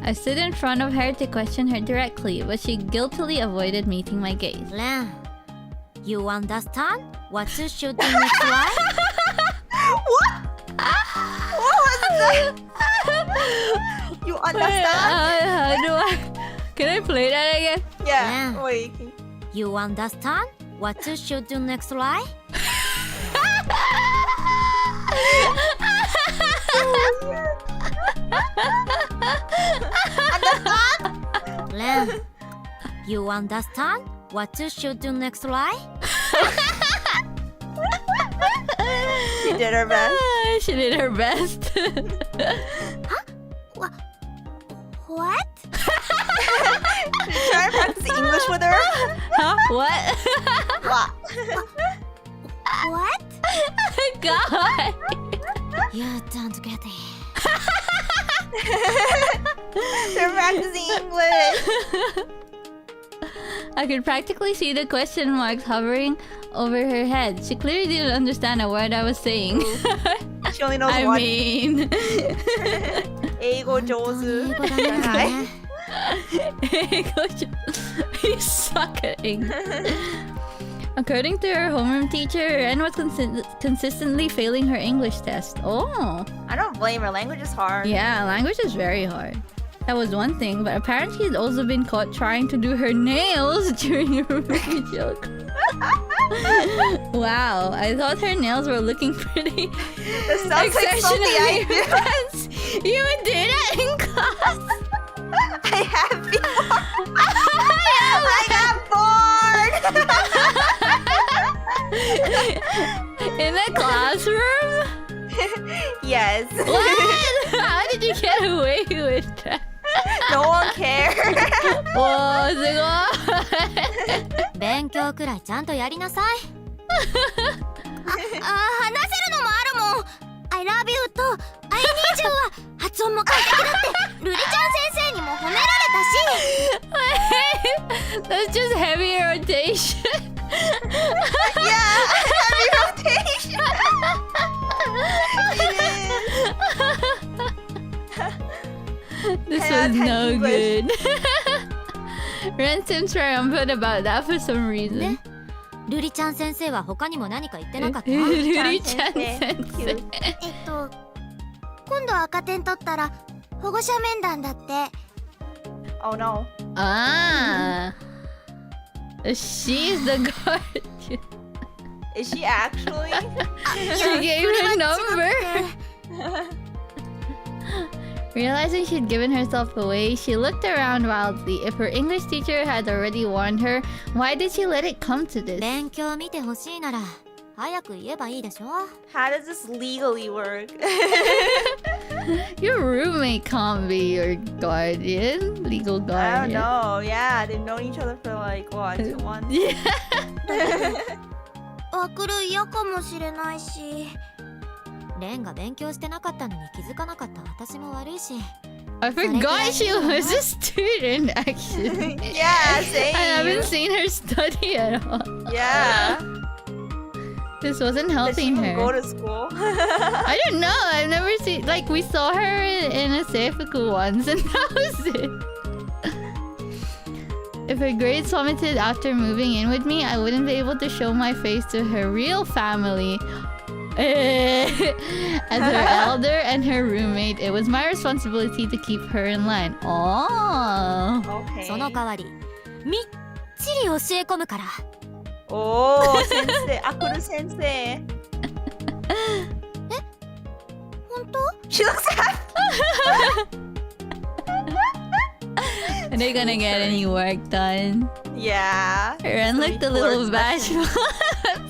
I stood in front of her to question her directly, but she guiltily avoided meeting my gaze. レン、You understand what you should do next life? What was that? You Wait, understand? how do I? Can I play that again? Yeah. Yeah. Wait. You understand what you should do next, right? Len, you understand what you should do next, right? She did her best. She did her best. What? Try to practice English with her. Huh? What? What? What? God. You don't get it. They're practicing English. I could practically see the question marks hovering over her head. She clearly didn't understand a word I was saying. She only knows I one. mean, 英語上手。英語ダメだね。you suck at English. According to her homeroom teacher, Ren was consistently failing her English test. Oh, I don't blame her. Language is hard. yeah, language is very hard. That was one thing, but apparently she'd also been caught trying to do her nails during a movie joke. Wow, I thought her nails were looking pretty That sounds like something I do. advanced. You did it in class. I have before. I got bored. In the classroom? Yes. What? How did you get away with that? No one cares. おー、すごい。勉強くらいちゃんとやりなさい。話せるのもあるもん。I love you と I need you は発音も完璧だってルリちゃん先生にも褒められたし。That's just heavy rotation. Yeah, heavy rotation. This Hey, was I can't no English. good. Ren seems triumphant about that for some reason. で、ルリちゃん先生は他にも何か言ってなかった？ルリちゃん先生。今度赤点取ったら保護者面談だって。Oh no. Ah. She's the guardian. Is she actually? She gave her number. Realizing she'd given herself away, she looked around wildly. If her English teacher had already warned her, why did she let it come to this? 勉強見てほしいなら早く言えばいいでしょ。 How does this legally work? Your roommate can't be your guardian, legal I don't guardian. know. Yeah, they've known each other for like what, 2 months? Yeah. 送る嫌かもしれないし。レンが勉強してなかったのに気づかなかった私も悪いし。 I forgot she was a student, actually. Yeah, same. I haven't seen her study at all. Yeah. This wasn't Does she helping even go her. to school? I don't know. I've never seen. Like, we saw her in a seifuku once, and that was it. If her grades plummeted after moving in with me, I wouldn't be able to show my face to her real family. As her elder and her roommate, it was my responsibility to keep her in line. Oh. Okay. その代わりみっちり教え込むから。 Oh, sensei. Akuru sensei. 本当？ She looks happy. Are they gonna get any work done? Yeah. Ren So looked a he little flirts with bashful.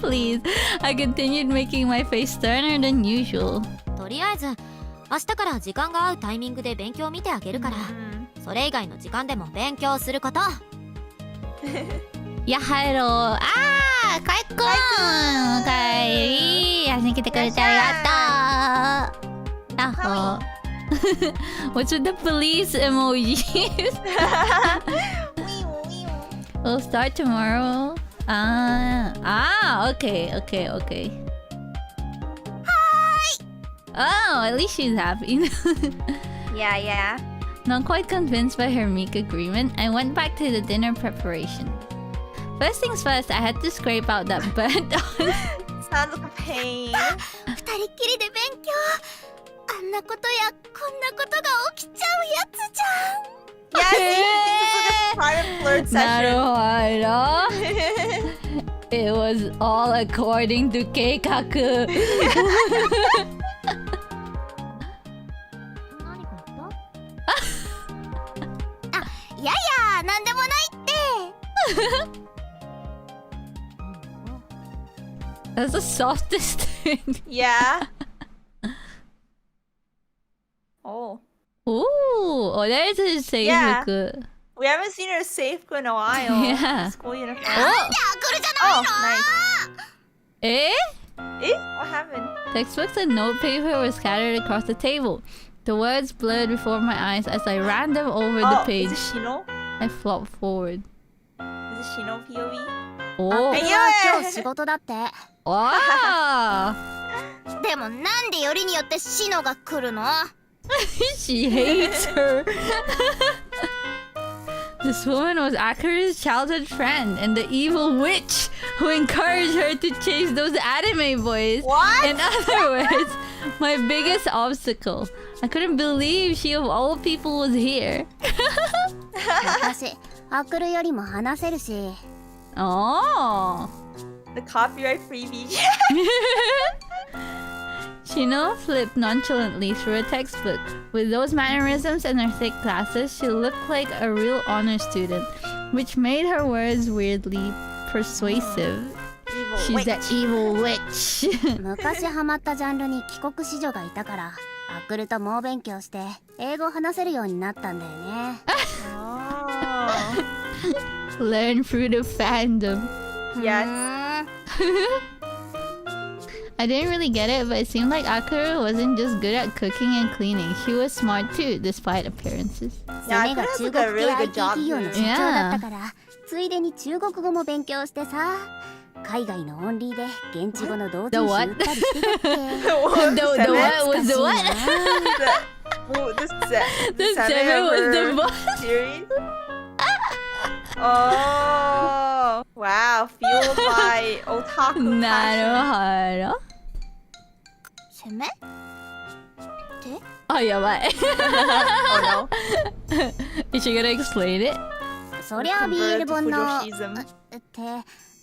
Please. I continued making my face sterner than usual. とりあえず明日から時間が合うタイミングで勉強見てあげるから、 Mm. それ以外の時間でも勉強すること。や入ろう。あー、かいくん。おかえり。遊びに来てくれてありがとう。ラッホー。What's with the police emojis? We'll start tomorrow. Okay. Oh, at least she's happy. Yeah. Not quite convinced by her meek agreement, I went back to the dinner preparation. First things first, I had to scrape out that burnt on. Sounds like a pain. 二人っきりで勉強。あんなことやこんなことが起きちゃうやつじゃん。 Yeah, see, he thinks it's like a private flirt なる session. ほど。It was all according to 計画。何か言ったあ、いやいや、なんでもないって。That's the softest thing. Yeah. Oh. Ooh, oh, there's a safe Yeah. book. We haven't seen her safe in a while. Yeah. School uniform. なんであくるじゃない Oh, の？ nice. Eh? Eh? What happened? Textbooks and notepaper were scattered across the table. The words blurred before my eyes as I ran them over the Oh, page. is it Shino? I flopped forward. Is it Shino POV? おあくるーは今日仕事だって。わあでもなんでよりによってシノが来るの？ She hates her. This woman was Akira's childhood friend and the evil witch who encouraged her to chase those anime boys. What? In other words, my biggest obstacle. I couldn't believe she of all people was here. 私、あくるよりも話せるし。 Oh. The copyright freebie. Shino flipped nonchalantly through a textbook. With those mannerisms and her thick glasses, she looked like a real honor student, which made her words weirdly persuasive. Evil She's witch. the evil witch. 昔ハマったジャンルに帰国子女がいたから、あくると猛勉強して英語話せるようになったんだよね。Oh. Learn through the fandom. Yes. I didn't really get it, but it seemed like Akira wasn't just good at cooking and cleaning. She was smart too, despite appearances. Yeah, 娘が Akira's 中 like a 国 really 系 good IT job 企業の here. 社長だったからついでに中国語も勉強してさ、海外のオンリーで現地語の同人誌売ったりしてたっけ。 The what was the what? Oh, the The seven seven was the ever what? series. Oh, wow! Fueled by otaku な passion. るほど。攻め？あ、やばい。Oh no! Is she gonna explain it? そりゃ BL Converted to 本の Fujoshism. って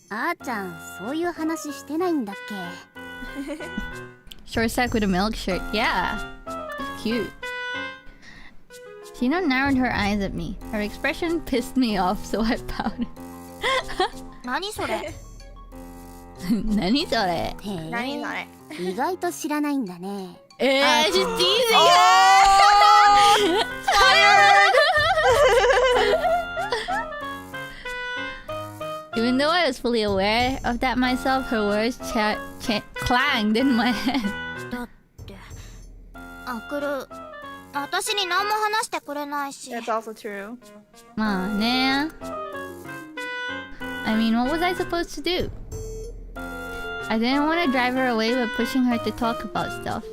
あーちゃんそういう話してないんだっけ。 Short stack with a milk shirt. Yeah. Cute. Shino narrowed her eyes at me. Her expression pissed me off, so I pouted. 何それ？何それ？へ何それ？え、意外と知らないんだね。she's teasing Oh! Even though I was fully aware of that myself, her words clanged in my head. だってあくる私に何も話してくれないし。 That's also true. まあね。I mean, what was I supposed to do? I didn't want to drive her away by pushing her to talk about stuff.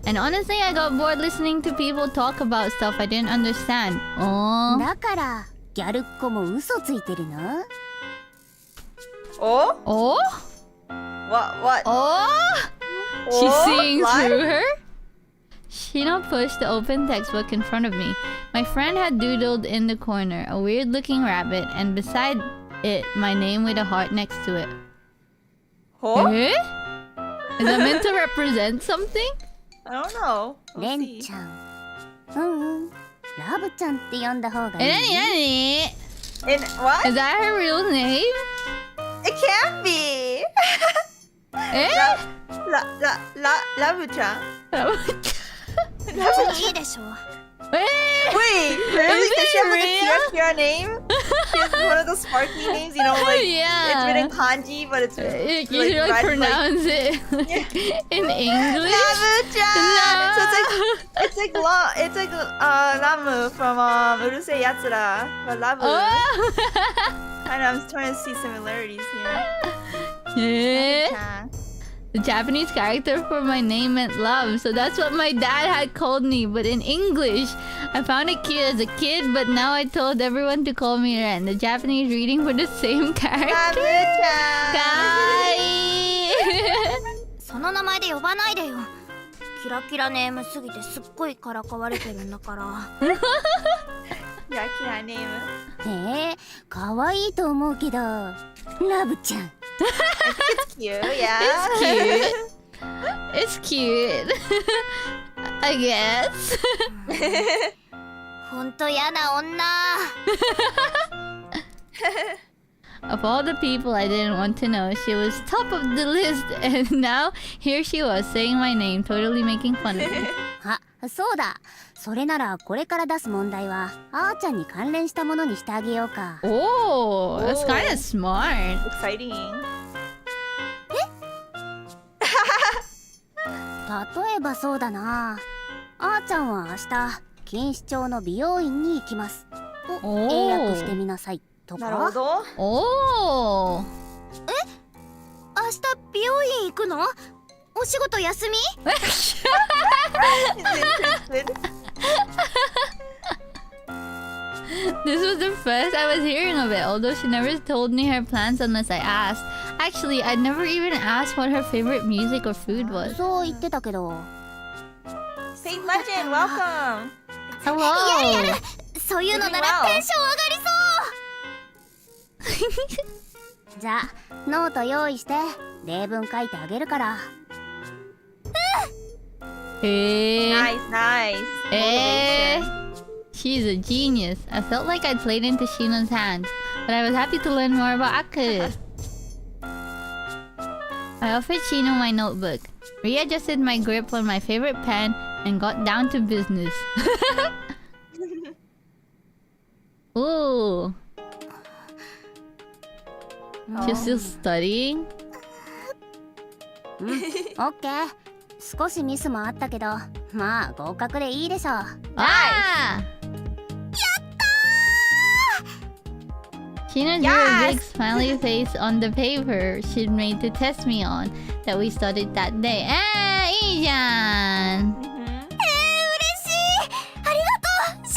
And honestly, I got bored listening to people talk about stuff I didn't understand. Oh. だからギャルっ子も嘘ついてるの？ Oh? Oh? What? Oh? She's Oh? seeing What? through her? Shino pushed the open textbook in front of me. My friend had doodled in the corner a weird-looking rabbit, and beside it, my name with a heart next to it. Oh? Eh? Is that meant to represent something? I don't know. レ We'll ン see. ちゃん。ラブちゃんって呼んだ方がいい。 In what? Is that her real name? It can't be. Eh? Labu-chan. いいでしょ。 Wait, Wait, really? Is Does she it have like real? a Kira name? She has one of those sparkly names, you know, like it's yeah. written kanji, but it's You like, should like red, pronounce it in English. Labu-chan. So it's like Lamu from Urusei Yatsura, but Labu. Oh. And I'm trying to see similarities here. Eh? Labu-chan. The Japanese character for my name meant love, so that's what my dad had called me, but in English. I found it cute as a kid, but now I told everyone to call me Ren, the Japanese reading for the same character. Labu-chan. Kai! その名前で呼ばないでよ。キラキラネームすぎてすっごいからかわれてるんだから。キラキラネーム。可愛いと思うけど、ラブちゃん。It's cute, yeah. It's cute. I guess. ほんとやな女。Of all the people I didn't want to know, she was top of the list, and now here she was saying my name, totally making fun of me. あ、そうだ。それならこれから出す問題はあーちゃんに関連したものにしてあげようか。Oh, that's kind of smart. Exciting. 例えばそうだな。あーちゃんは明日錦糸町の美容院に行きますを英訳してみなさいとか。なるほど。Oh. 明日美容院行くの？お仕事休み？ He's interested. This was the first I was hearing of it, although she never told me her plans unless I asked. Actually, I never even asked what her favorite music or food was. そう言ってたけど。Saint Legend, welcome. Hello. そういうのならテンション上がりそう。じゃあノート用意して例文書いてあげるから。Hey. Nice, nice. Eh. Motivation. She's a genius. I felt like I'd played into Shino's hands, but I was happy to learn more about Akuru. I offered Shino my notebook, readjusted my grip on my favorite pen, and got down to business. Ooh. She's still studying? オッケー。少しミスもあったけど、まあ合格でいいでしょう。Ah! Shino drew a big smiley face on the paper she'd made to test me on that we studied that day. Ah, いいじゃん。Mhm. 嬉しい。ありがとう、シ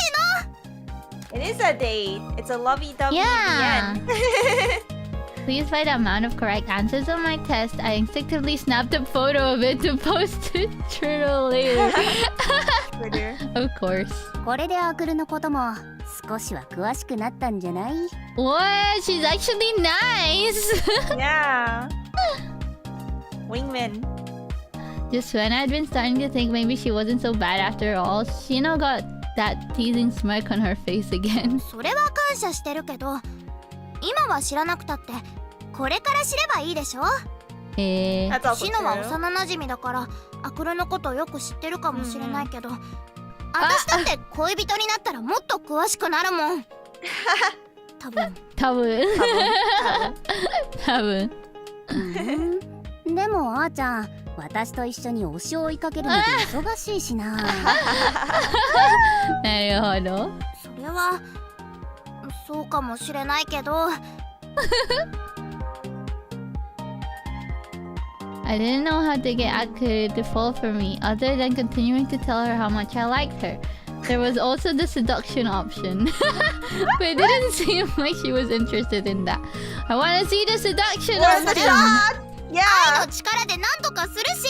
ノ。 It is a date. It's a lovey-dovey Yeah. in the end. Pleased by the amount of correct answers on my test, I instinctively snapped a photo of it to post to Turtle later. Twitter. Of course. これでアクルのことも少しは詳しくなったんじゃない？ What? She's actually nice! Yeah. Wingman. Just when I'd been starting to think maybe she wasn't so bad after all, Shino got that teasing smirk on her face again. それは感謝してるけど、今は知らなくたってこれから知ればいいでしょ。Eh. That's also シノは true. 幼馴染だからアクルのことよく知ってるかもしれないけど、私だって恋人になったらもっと詳しくなるもん。多分。多分。でもあーちゃん、私と一緒に推しを追いかけるので忙しいしな。なるほど。それはそうかもしれないけど。I didn't know how to get Akuru to fall for me other than continuing to tell her how much I liked her. There was also the seduction option. But it didn't seem like she was interested in that. I want to see the seduction What's option. that? 愛 Yeah. の力で何とかするし。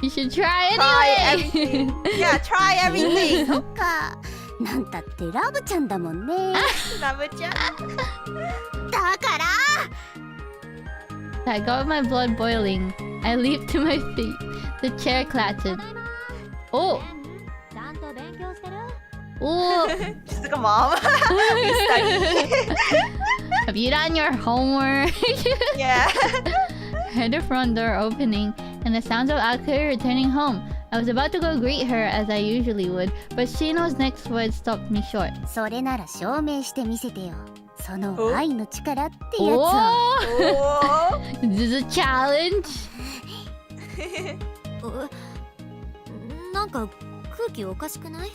You should try Try anyway. everything. Yeah, try everything. そっか。なんたってラブちゃんだもんね。ラブちゃん。だから。 I got my blood boiling. I leaped to my feet. The chair clattered. Oh! ちゃんと勉強してる？ Oh! She's like a mom. We study. Have you done your homework? Yeah. Heard the front door opening and the sounds of Akuru returning home. I was about to go greet her as I usually would, but Shino's next words stopped me short. それなら証明してみせてよ。その愛の力ってやつを。 Oh! Oh. This is a challenge. なんか空気おかしくない？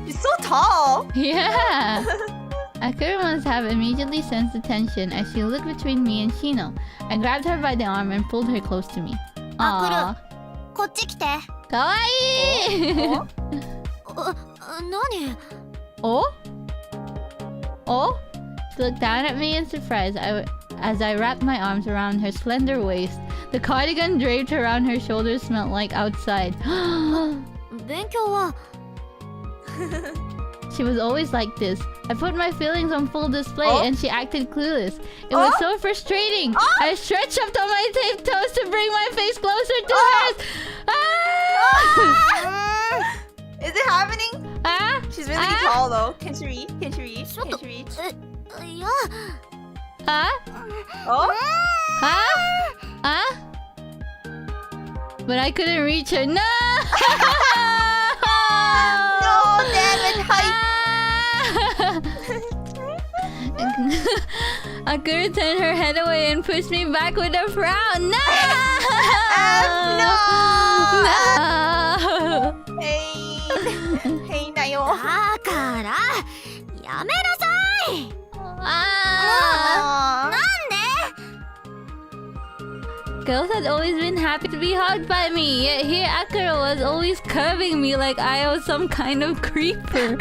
She's so tall. Yeah. Akuru must have immediately sensed the tension as she looked between me and Shino. I grabbed her by the arm and pulled her close to me. Aww. こっち来て。かわいい 何？ Oh? Oh? She looked down at me in surprise as I wrapped my arms around her slender waist. The cardigan draped around her shoulders smelled like outside. 勉強は She was always like this. I put my feelings on full display and she acted clueless. It was so frustrating. I stretched up on my tiptoes to bring my face closer to hers. Is it happening? She's really tall though. Can she reach? Can she reach? ちょっ Can と she reach? いや Oh? But I couldn't reach her. No! No, damn it, height. Akira turned her head away and pushed me back with a frown. No! No! No! Hey, Nayo. だからやめなさい Girls had always been happy to be hugged by me, yet here Akira was always curving me like I was some kind of creeper. ア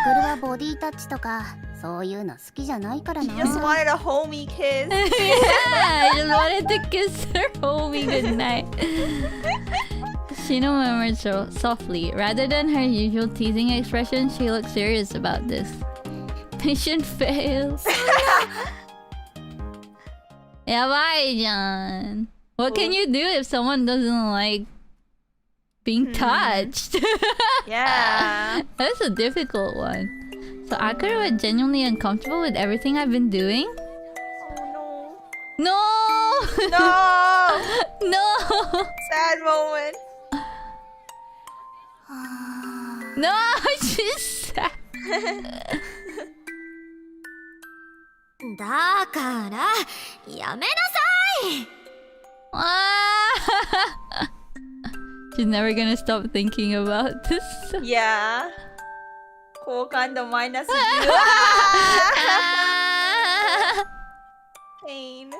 クルはボディタッチとかそういうの好きじゃないからな。 She just wanted a homie kiss. Yeah, I just wanted to kiss her homie goodnight. Shino murmured softly. Rather than her usual teasing expression, she looked serious about this. Mission fails. やばいじゃん。What can you do if someone doesn't like being touched? Yeah. That's a difficult one. So Akira was genuinely uncomfortable with everything I've been doing? Oh No! no. No. No! Sad moment. No! She's sad. だからやめなさい She's never gonna stop thinking about this. Yeah. 好感度マイナス10. Pain.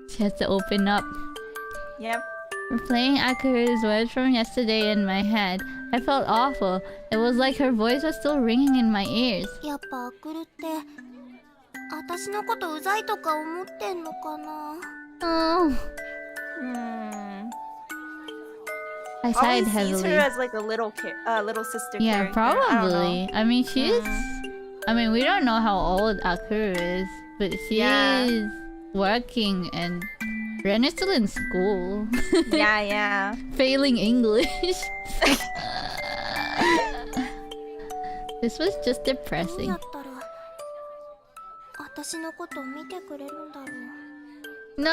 She has to open up. Yep. Replaying Akira's words from yesterday in my head, I felt awful. It was like her voice was still ringing in my ears. やっぱアクルって私のことうざいとか思ってんのかな。 Oh. I sighed Always sees her heavily. as like a little sister Yeah, character. I don't know. probably. I mean, she is. I mean, we don't know how old Akira is, but she is working and Ren is still in school. Yeah. Failing English. This was just どう depressing. やったら私のこと見てくれるんだろう。 No!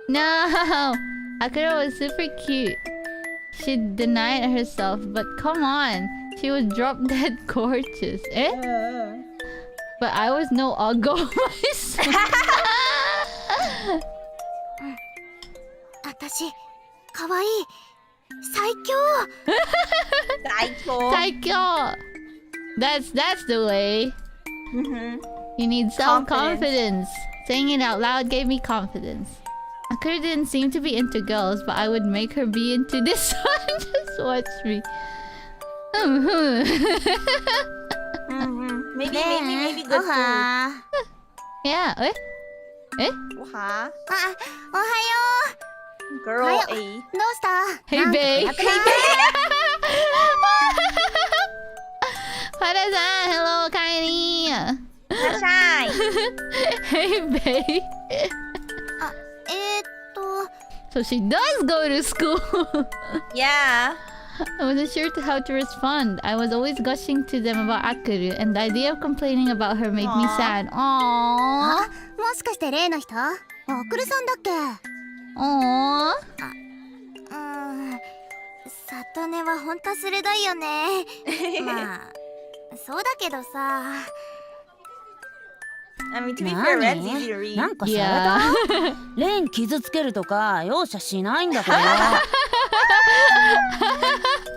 No! Akira was super cute. She denied herself, but come on. She was drop dead gorgeous. Eh? But I was no uggo myself. 私かわいい最強。 Saikyo! That's the way. You need self-confidence. Saying it out loud gave me confidence. Akira didn't seem to be into girls, but I would make her be into this one. Just watch me. Maybe good おは Yeah. Eh? Eh? food. Oha. おはよ Girl はよ A. う。どうした Hey, なんか babe. 暗くない Hara-san, hello, Kairi. Sunshine. Hey, babe. あ、So she does go to school. Yeah. I wasn't sure how to respond. I was always gushing to them about Akuru, and the idea of complaining about her made me Aw. sad. あ Aww. もしかして例の人アクルさんだっけ。 Aww. サトネはほんと鋭いよね。まあそうだけどさ。 I mean, to be fair, Red's easy to read. なんかされ Yeah. たレン傷つけるとか容赦しないんだから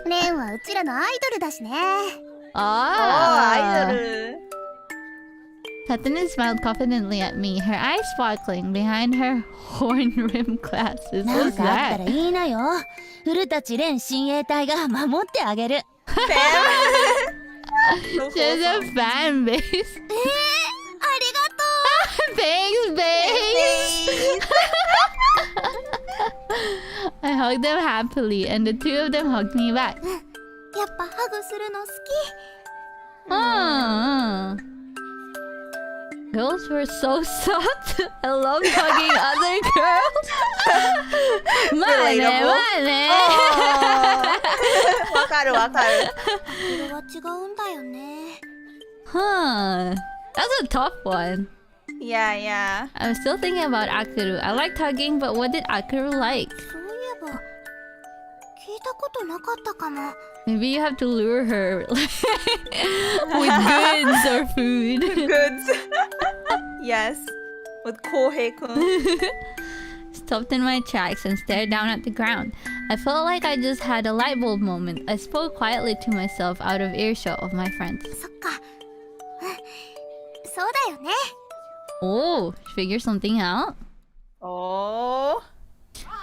レンはうちらのアイドルだしね。 Oh, Ah. idol. Tatane smiled confidently at me, her eyes sparkling behind her horn-rimmed glasses. な What's んかあったら that? いいなよ古舘レン親衛隊が守ってあげる Fam. So She has a wholesome. fan base. ありが Thanks, babe. I hugged them happily, and the two of them hugged me back. とう。やっぱハグするの好き。 Oh. Girls were so soft. I love hugging other girls. まあね、まあね。わかるわかる。それは違うんだよね。Huh. That's a tough one. Yeah, yeah. I'm still thinking about Akuru. I liked hugging, but what did Akuru like? そういえば聞いたことなかったかも。 Maybe you have to lure her with goods or food. Goods. Yes. With Kohei-kun. Stopped in my tracks and stared down at the ground. I felt like I just had a light bulb moment. I spoke quietly to myself out of earshot of my friends. そっか。そうだよね。 Oh, figure something out? Oh.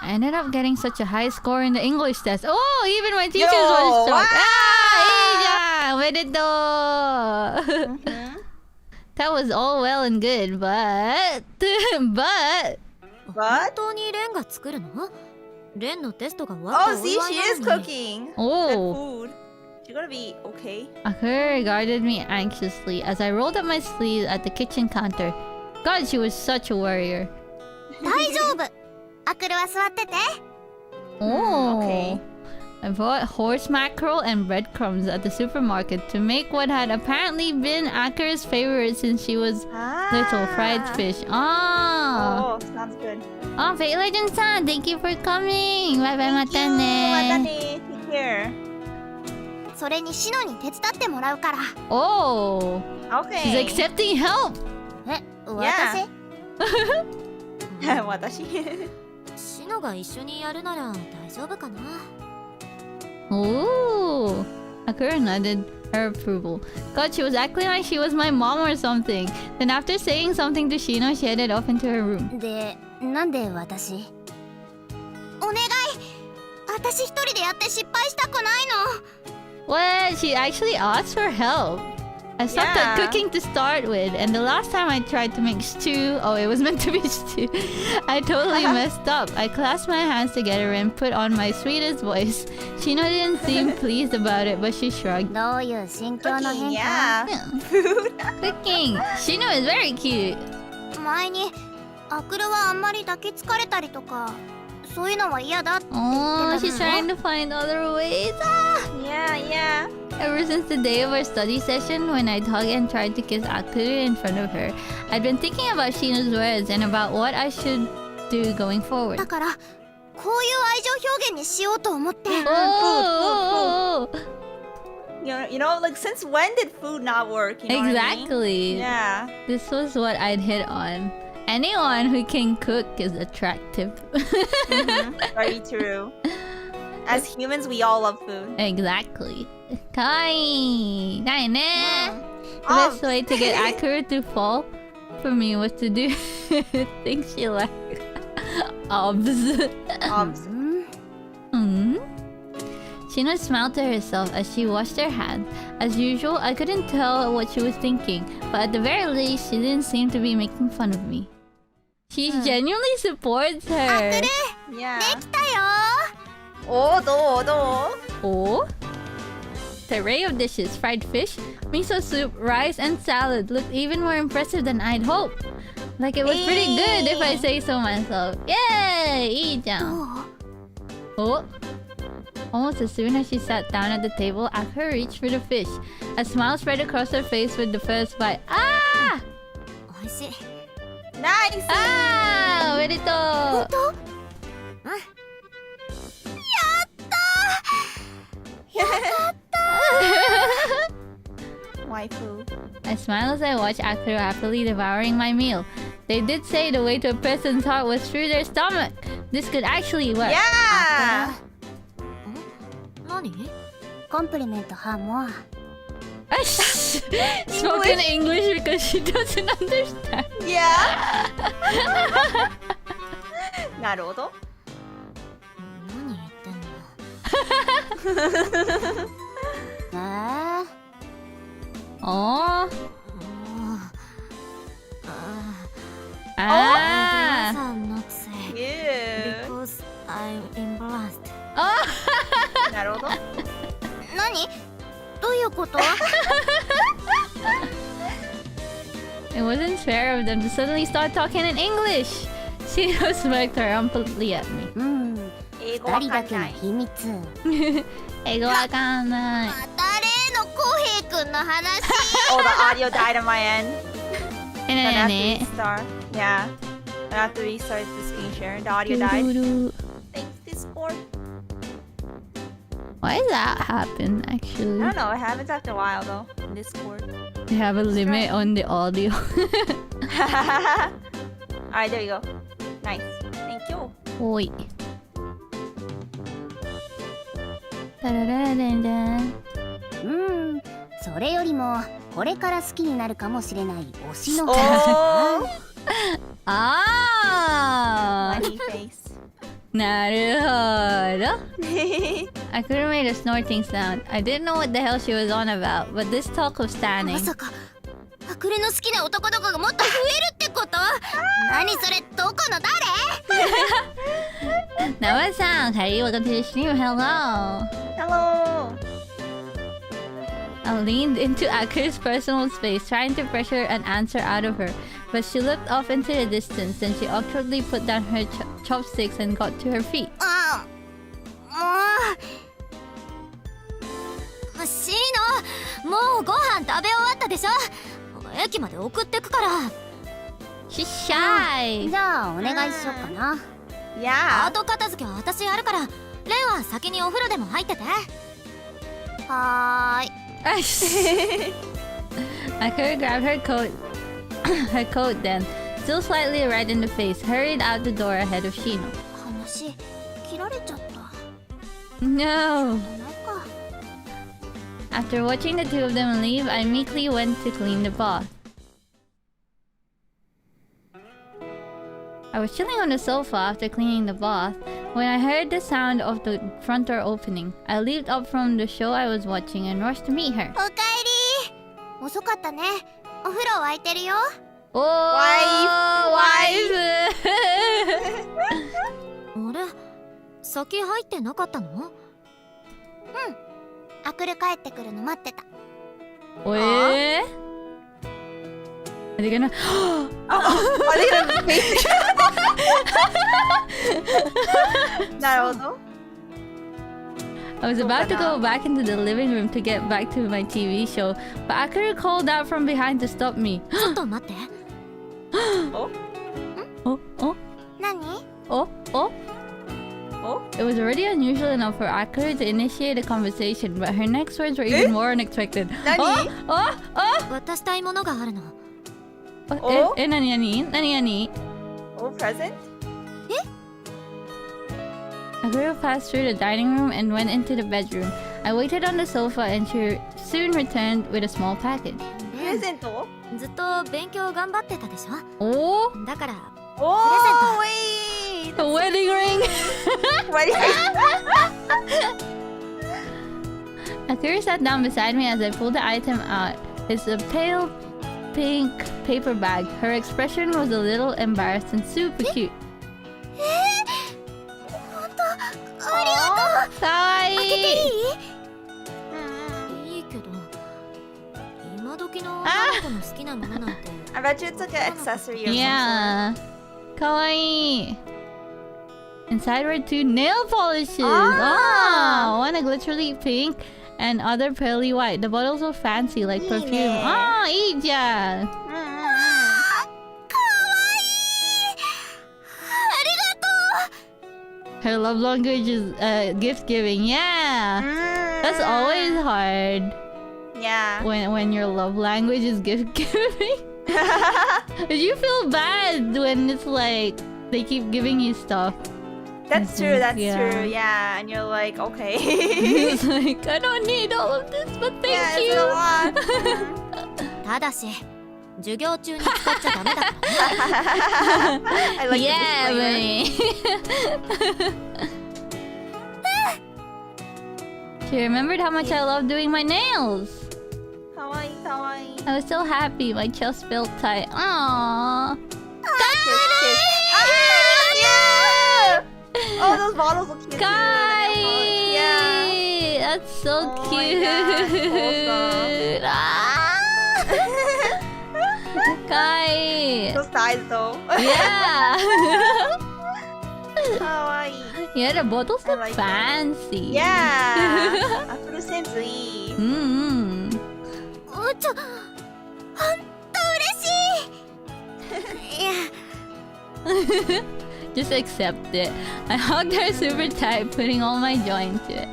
I ended up getting such a high score in the English test. Oh, even my teachers Yo, were shocked. wow. Ah, omedetou. That was all well and good, but 本当にレンが作るの？レンのテストが終わっ Oh, たお see, 祝 she い is なのに。 cooking. oh. Food. She's gonna be okay. Akira regarded me anxiously as I rolled up my sleeves at the kitchen counter. God, she was such a warrior. 大丈夫。アクルは座ってて。 Oh. okay. I bought horse mackerel and breadcrumbs at the supermarket to make what had apparently been Akira's favorite since she was little, fried fish. Ah. Oh, sounds good. Oh, Fate Legend-san, thank you for coming. Bye bye, Thank you. またね。 Take care. それにシノに手伝ってもらうから。 Oh, she's Okay. accepting help. え、Yeah. 私？私。シノが一緒にやるなら大丈夫かな。 Oh, Akira nodded her approval. God, she was acting like she was my mom or something. Then after saying something to Shino, she headed off into her room. で、なんで私？お願い。私一人でやって失敗したくないの。 What? She actually asked for help. I sucked at Yeah. cooking to start with, and the last time I tried to make stew, oh, it was meant to be stew. I totally messed up. I clasped my hands together and put on my sweetest voice. Shino didn't seem pleased about it, but she shrugged. どういう心境の Cooking, 変化？ yeah. Food. Cooking. Shino is very cute. 前にアクルはあんまり抱きつかれたりとか、そういうのは嫌だって言 Oh, って she's たの。 trying to find other ways. Ah! Yeah, yeah. Ever since the day of our study session when I'd hug and tried to kiss Akuru in front of her, I'd been thinking about Shino's words and about what I should do going forward. だからこういう愛情表現にしようと思って。 Oh! You know, like since when did food not work? You know what I mean? Exactly. Yeah. This was what I'd hit on. Anyone who can cook is attractive. Very true. As humans, we all love food. Exactly. Kawaii. Dai ne. The Oh. best way to get Akira to fall for me was to do things she liked. Obs. Hmm? Shino smiled to herself as she washed her hands. As usual, I couldn't tell what she was thinking, but at the very least, she didn't seem to be making fun of me. She genuinely supports her. Yeah. できたよ。 Oh, do. Oh? The array of dishes, fried fish, miso soup, rice, and salad looked even more impressive than I'd hoped. Like it was pretty good if I say so myself. Yay! いいじゃん. Oh. Almost as soon as she sat down at the table, Akira reached for the fish. A smile spread across her face with the first bite. Ah! 美味しい。 Nice. Ah! おめでとう。本当？Waifu. I smiled as I watched Akira happily devouring my meal. They did say the way to a person's heart was through their stomach. This could actually work. Yeah. 何？コンプリメントハーモア。 Spoken English because she doesn't understand. Yeah. なるほど。何言ってんの？ Oh. 皆 Ah. さん not say Ew. because I'm embarrassed. なるほど。何？どういうこと？ It wasn't fair of them to suddenly start talking in English. She smirked triumphantly at me. 英語わ二かんない。人だけの秘密。英語わかんない。また例のコウヘイくんの話。 Oh, the audio died on my end. え I な have に to restart. Yeah. I have to restart the screen share. The audio died. Thanks, Discord. Why does that happen I actually? don't know. It happens after a while though. In Discord. They have a limit on the audio. Alright, there you go. Nice. Thank you. おい。タラララララ。それよりもこれから好きになるかもしれない推しの Oh! 話。ああ。 Funny face. なるほど。I could have made a snorting sound. I didn't know what the hell she was on about, but this talk of ま standing. さかアクルの好きな男の子がもっと増えるってこと？何それ、どこの誰？ Nawa-san, hey, welcome to the stream. Hello. Hello. I leaned into Akira's personal space, trying to pressure an answer out of her. But she looked off into the distance, then she awkwardly put down her chopsticks and got to her feet. シーノ、もうご飯食べ終わったでしょ。駅まで送ってくから。 She's shy. じゃあお願いしようかな。Yeah. 後片付けは私やるから、レンは先にお風呂でも入ってて。はーい。Akira grabbed her coat then, still slightly red in the face, hurried out the door ahead of Shino. 話切られちゃった。 No. ないか。 After watching the two of them leave, I meekly went to clean the bath. I was chilling on the sofa after cleaning the bath when I heard the sound of the front door opening. I leaped up from the show I was watching and rushed to meet her. おかえり。遅かったね。お風呂沸いてるよ。 Oh, wife! あれ、先入ってなかったの？アクル帰ってくるの待ってた。 Wait. Are they gonna? Are they gonna face it? なるほど。 I was about to go back into the living room to get back to my TV show, but Akira called out from behind to stop me. ちょっと待って。 Oh, oh, 何？ oh, oh. Oh? It was already unusual enough for Akira to initiate a conversation, but her next words were even more unexpected. 何？ Oh, oh, 渡したいものがあるの。 oh. Nani? Oh, present? Akira passed through the dining room and went into the bedroom. I waited on the sofa and she soon returned with a small package. プレゼント？ずっと勉強頑張ってたでしょ。 Oh, だから、おー、wait! a wedding ring! Wedding Akira sat down beside me as I pulled the item out. It's a pale pink paper bag. Her expression was a little embarrassed and super cute. ありがとう。開けてい Kawaii! い？いいけど、今時の女の子の好きなものなんて。 I bet you it's like an accessory or Yeah. Kawaii. Inside were two nail polishes. Ah. One a glittery pink and other pearly white. The bottles were fancy like perfume. いいね。いいじゃん。かわいい。ありがとう。 Her love language is gift giving. Yeah. That's always hard Yeah. when your love language is gift giving. Did you feel bad when it's like they keep giving you stuff? That's true, that's Yeah. true. Yeah, and you're like, okay. It's like I don't need all of this, but thank yeah, you. it's a lot. ただし、授業中に使っちゃダメだから。 I like Yeah, the disclaimer. She remembered how much I love doing my nails. かわいいかわいい。I was so happy. My chest felt tight. Aww. Oh, those bottles look cute. Too. Kai! Yeah. That's so Oh my cute. God, Kai! Those thighs though. Yeah! Kawaii. Yeah, the bottles I look like that. fancy. Yeah. Afro sensory. Mm-hmm. ほんと嬉しい。いや Just accept it. I hugged her super tight, putting all my joy into it.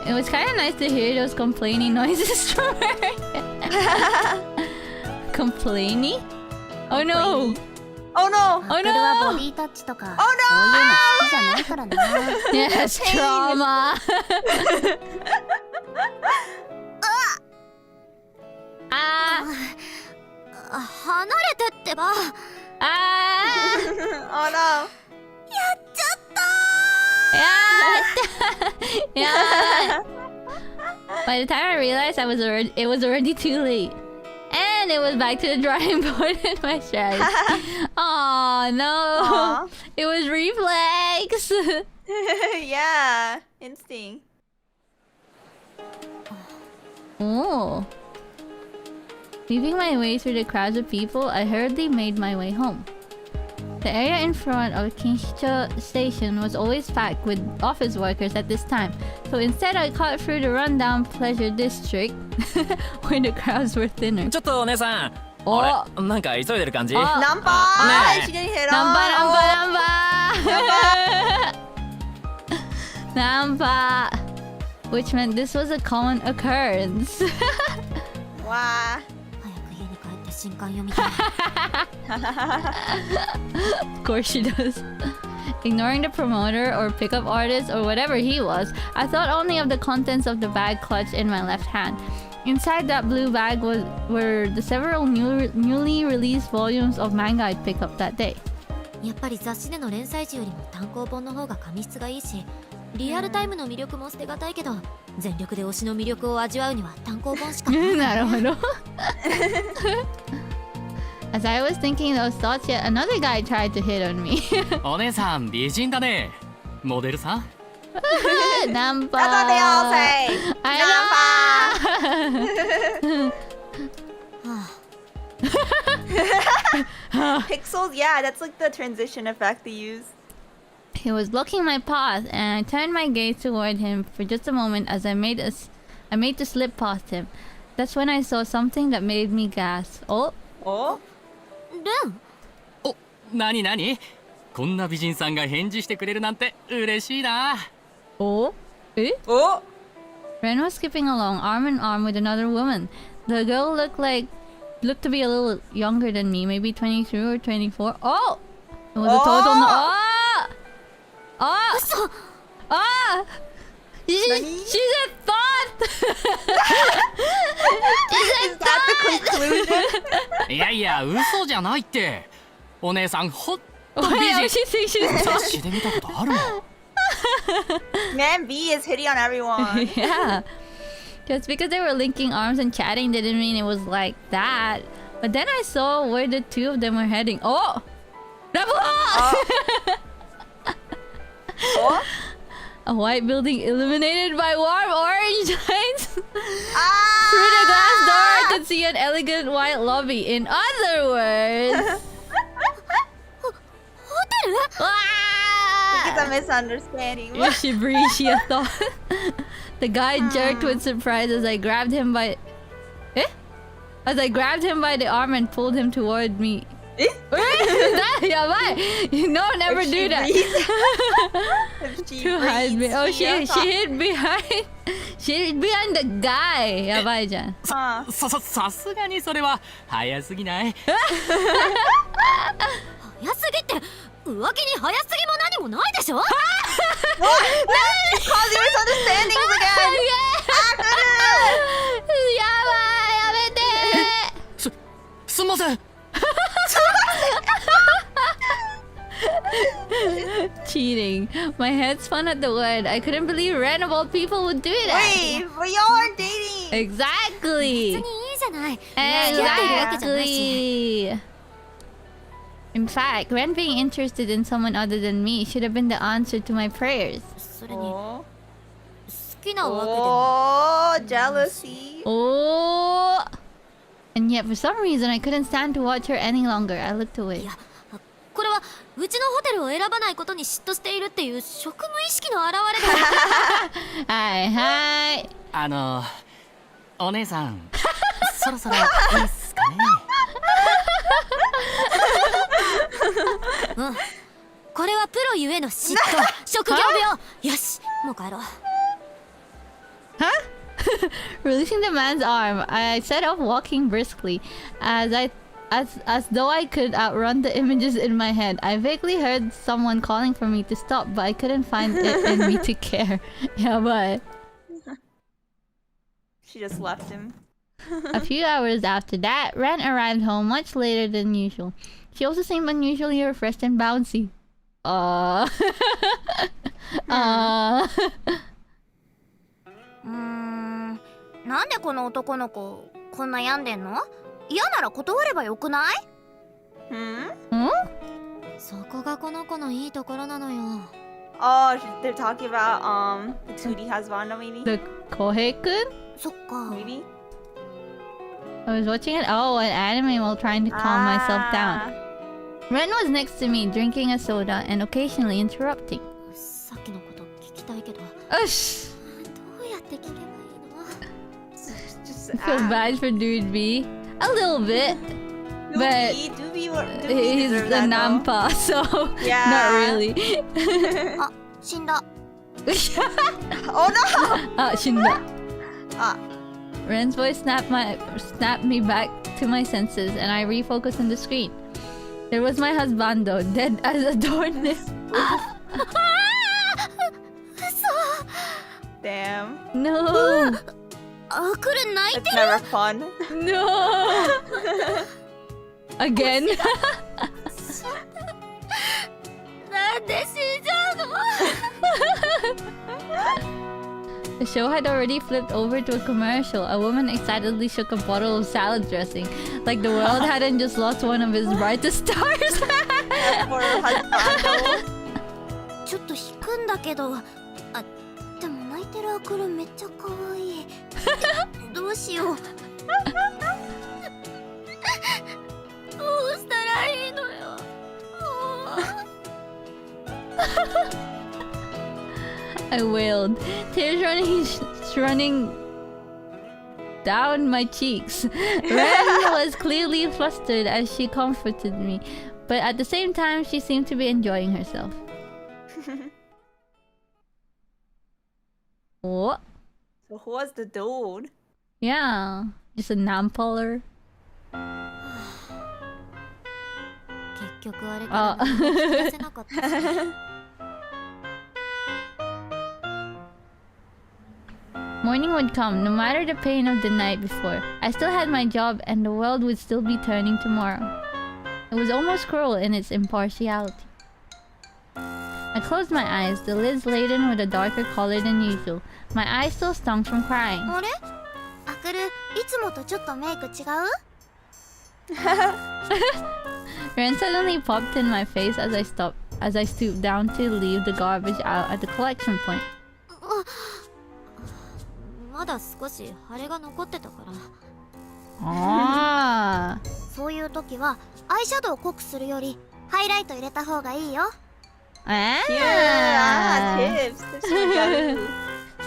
It was kind of nice to hear those complaining noises from her. Complaining? Oh no! Oh no! Oh アクルは no! ボディタッチとか Oh そういうの好きじゃないからな。 Yes, trauma! Ah! 離れてってば。 Ah! Oh no! Yeah! Yeah! By the time I realized it was already too late. And it was back to the drawing board in my stride. Oh no! Aw. It was reflex! Yeah, instinct. Oh. Weaving my way through the crowds of people, I hurriedly made my way home. The area in front of Kinshicho Station was always packed with office workers at this time, so instead I cut through the rundown pleasure district where the crowds were thinner. ちょっとお姉さん。おあれなんか急いでる感じ。あ Nampa! Nah. She didn't hit Nampa! Nampa! Which meant this was a common occurrence. Wow. 早く家に帰って新刊読みたい。 Of course she does. Ignoring the promoter or pickup artist or whatever he was, I thought only of the contents of the bag clutched in my left hand. Inside that blue bag were the several newly released volumes of manga I'd picked up that day. やっぱり雑誌での連載時よりも単行本の方が紙質がいいし、リアルタイムの魅力も捨てがたいけど、全力で推しの魅力を味わうには単行本しかない。なるほど。As I was thinking those thoughts, yet another guy tried to hit on me. お姉さん美人だね。モデルさん。ナンパ。 That's what they all say. Nampa! Pixels? Yeah, that's like the transition effect they use. He was blocking my path, and I turned my gaze toward him for just a moment as I made to slip past him. That's when I saw something that made me gasp. Oh, Oh? ルン、お、なになに？こんな美人さんが返事してくれるなんて嬉しいな。 oh, eh? Oh? Ren was skipping along, arm in arm with another woman. The girl looked to be a little younger than me, maybe 22 or 24. Oh! It was a total no. Oh! Oh! 嘘。 Ah! She's a thought! Is that the conclusion? いやいや嘘じゃないって。お姉さんほんと美 Why 人。 she think she's 雑誌で見たことあるもん。 Man, B is hitting on everyone. Yeah. Just because they were linking arms and chatting didn't mean it was like that. But then I saw where the two of them were heading. Oh! Oh? A white building illuminated by warm orange lights. Ah! Through the glass door, I could see an elegant white lobby. In other words... ホテル？ I think it's a misunderstanding. Yoshibrishi thought. The guy jerked with surprise as I grabbed him by... Eh? As I grabbed him by the arm and pulled him toward me. Eh? You know, never do that. If she To hide me. breathes, Oh, she she hid behind... She hid behind the guy. Yabai jan. Huh. さすがにそれは早すぎない？早すぎって、浮気に早すぎも何もないでしょ？ Cause you're misunderstandings again. すんません。 Cheating. My head spun at the word. I couldn't believe Ren of all people would do that. Wait, but y'all aren't dating. Exactly. 別にいいじゃない。付き合っているわけじゃないし。 Exactly. In fact, Ren being interested in someone other than me should have been the answer to my prayers. それに好 Oh, きなわけでも。 oh, jealousy. Oh! And yet, for some reason, I couldn't stand to watch her any longer. I looked away. いや、これはうちのホテルを選ばないことに嫉妬しているっていう職務意識の表れだ。はいはい。お姉さんそろそろいいっすかね。うん、これはプロゆえの嫉妬、職業病。よし、もう帰ろう。Huh? Releasing the man's arm, I set off walking briskly, as though I could outrun the images in my head. I vaguely heard someone calling for me to stop, but I couldn't find it in me to care. Yeah, but She just left him. a few hours after that, Ren arrived home much later than usual. She also seemed unusually refreshed and bouncy. Mm. なんでこの男の子こんな病んでんの？嫌なら断ればよくない？ Hmm? そこがこの子のいいところなのよ。 Oh, they're talking about the 2D husbando maybe? The Kohei-kun? そっか。 Maybe? I was watching an anime while trying to calm myself down. Ren was next to me, drinking a soda and occasionally interrupting. さっきのこと聞きたいけど、ど Ush! うやって聞けばいいの？ Just I feel bad for Dude B. A little bit. But Doobie he's deserves the that, though. Nampa, so Yeah. not really. あ、死んだ。 Oh no! Ah, shinda. Ah. Ren's voice snapped me back to my senses, and I refocused on the screen. There was my husbando, dead as a doornail. Damn. No, あ、来る泣い It's てる。 never fun. no. Again. なんで死んじゃうの？ The show had already flipped over to a commercial. A woman excitedly shook a bottle of salad dressing, like the world hadn't just lost one of its brightest stars. For husbando. ちょっと引くんだけど。あ、でも泣いてるアクルめっちゃ可愛い。どうしよう。どうしたらいいのよ。I wailed, tears running down my cheeks. Ren was clearly flustered as she comforted me, but at the same time, she seemed to be enjoying herself. What? So who was the dude? Yeah, just a nampaler. 結局あれから何も聞かせなかったし。Morning would come, no matter the pain of the night before. I still had my job, and the world would still be turning tomorrow. It was almost cruel in its impartiality. I closed my eyes, the lids laden with a darker color than usual. My eyes still stung from crying. あれ？アクル、いつもとちょっとメイク違う？ Ren suddenly popped in my face as I stooped down to leave the garbage out at the collection point. まだ少し腫れが残ってたから。Ah. そういう時はアイシャドウ濃くするよりハイライト入れた方がいいよ。Ah. Yeah, tips. They're so yummy.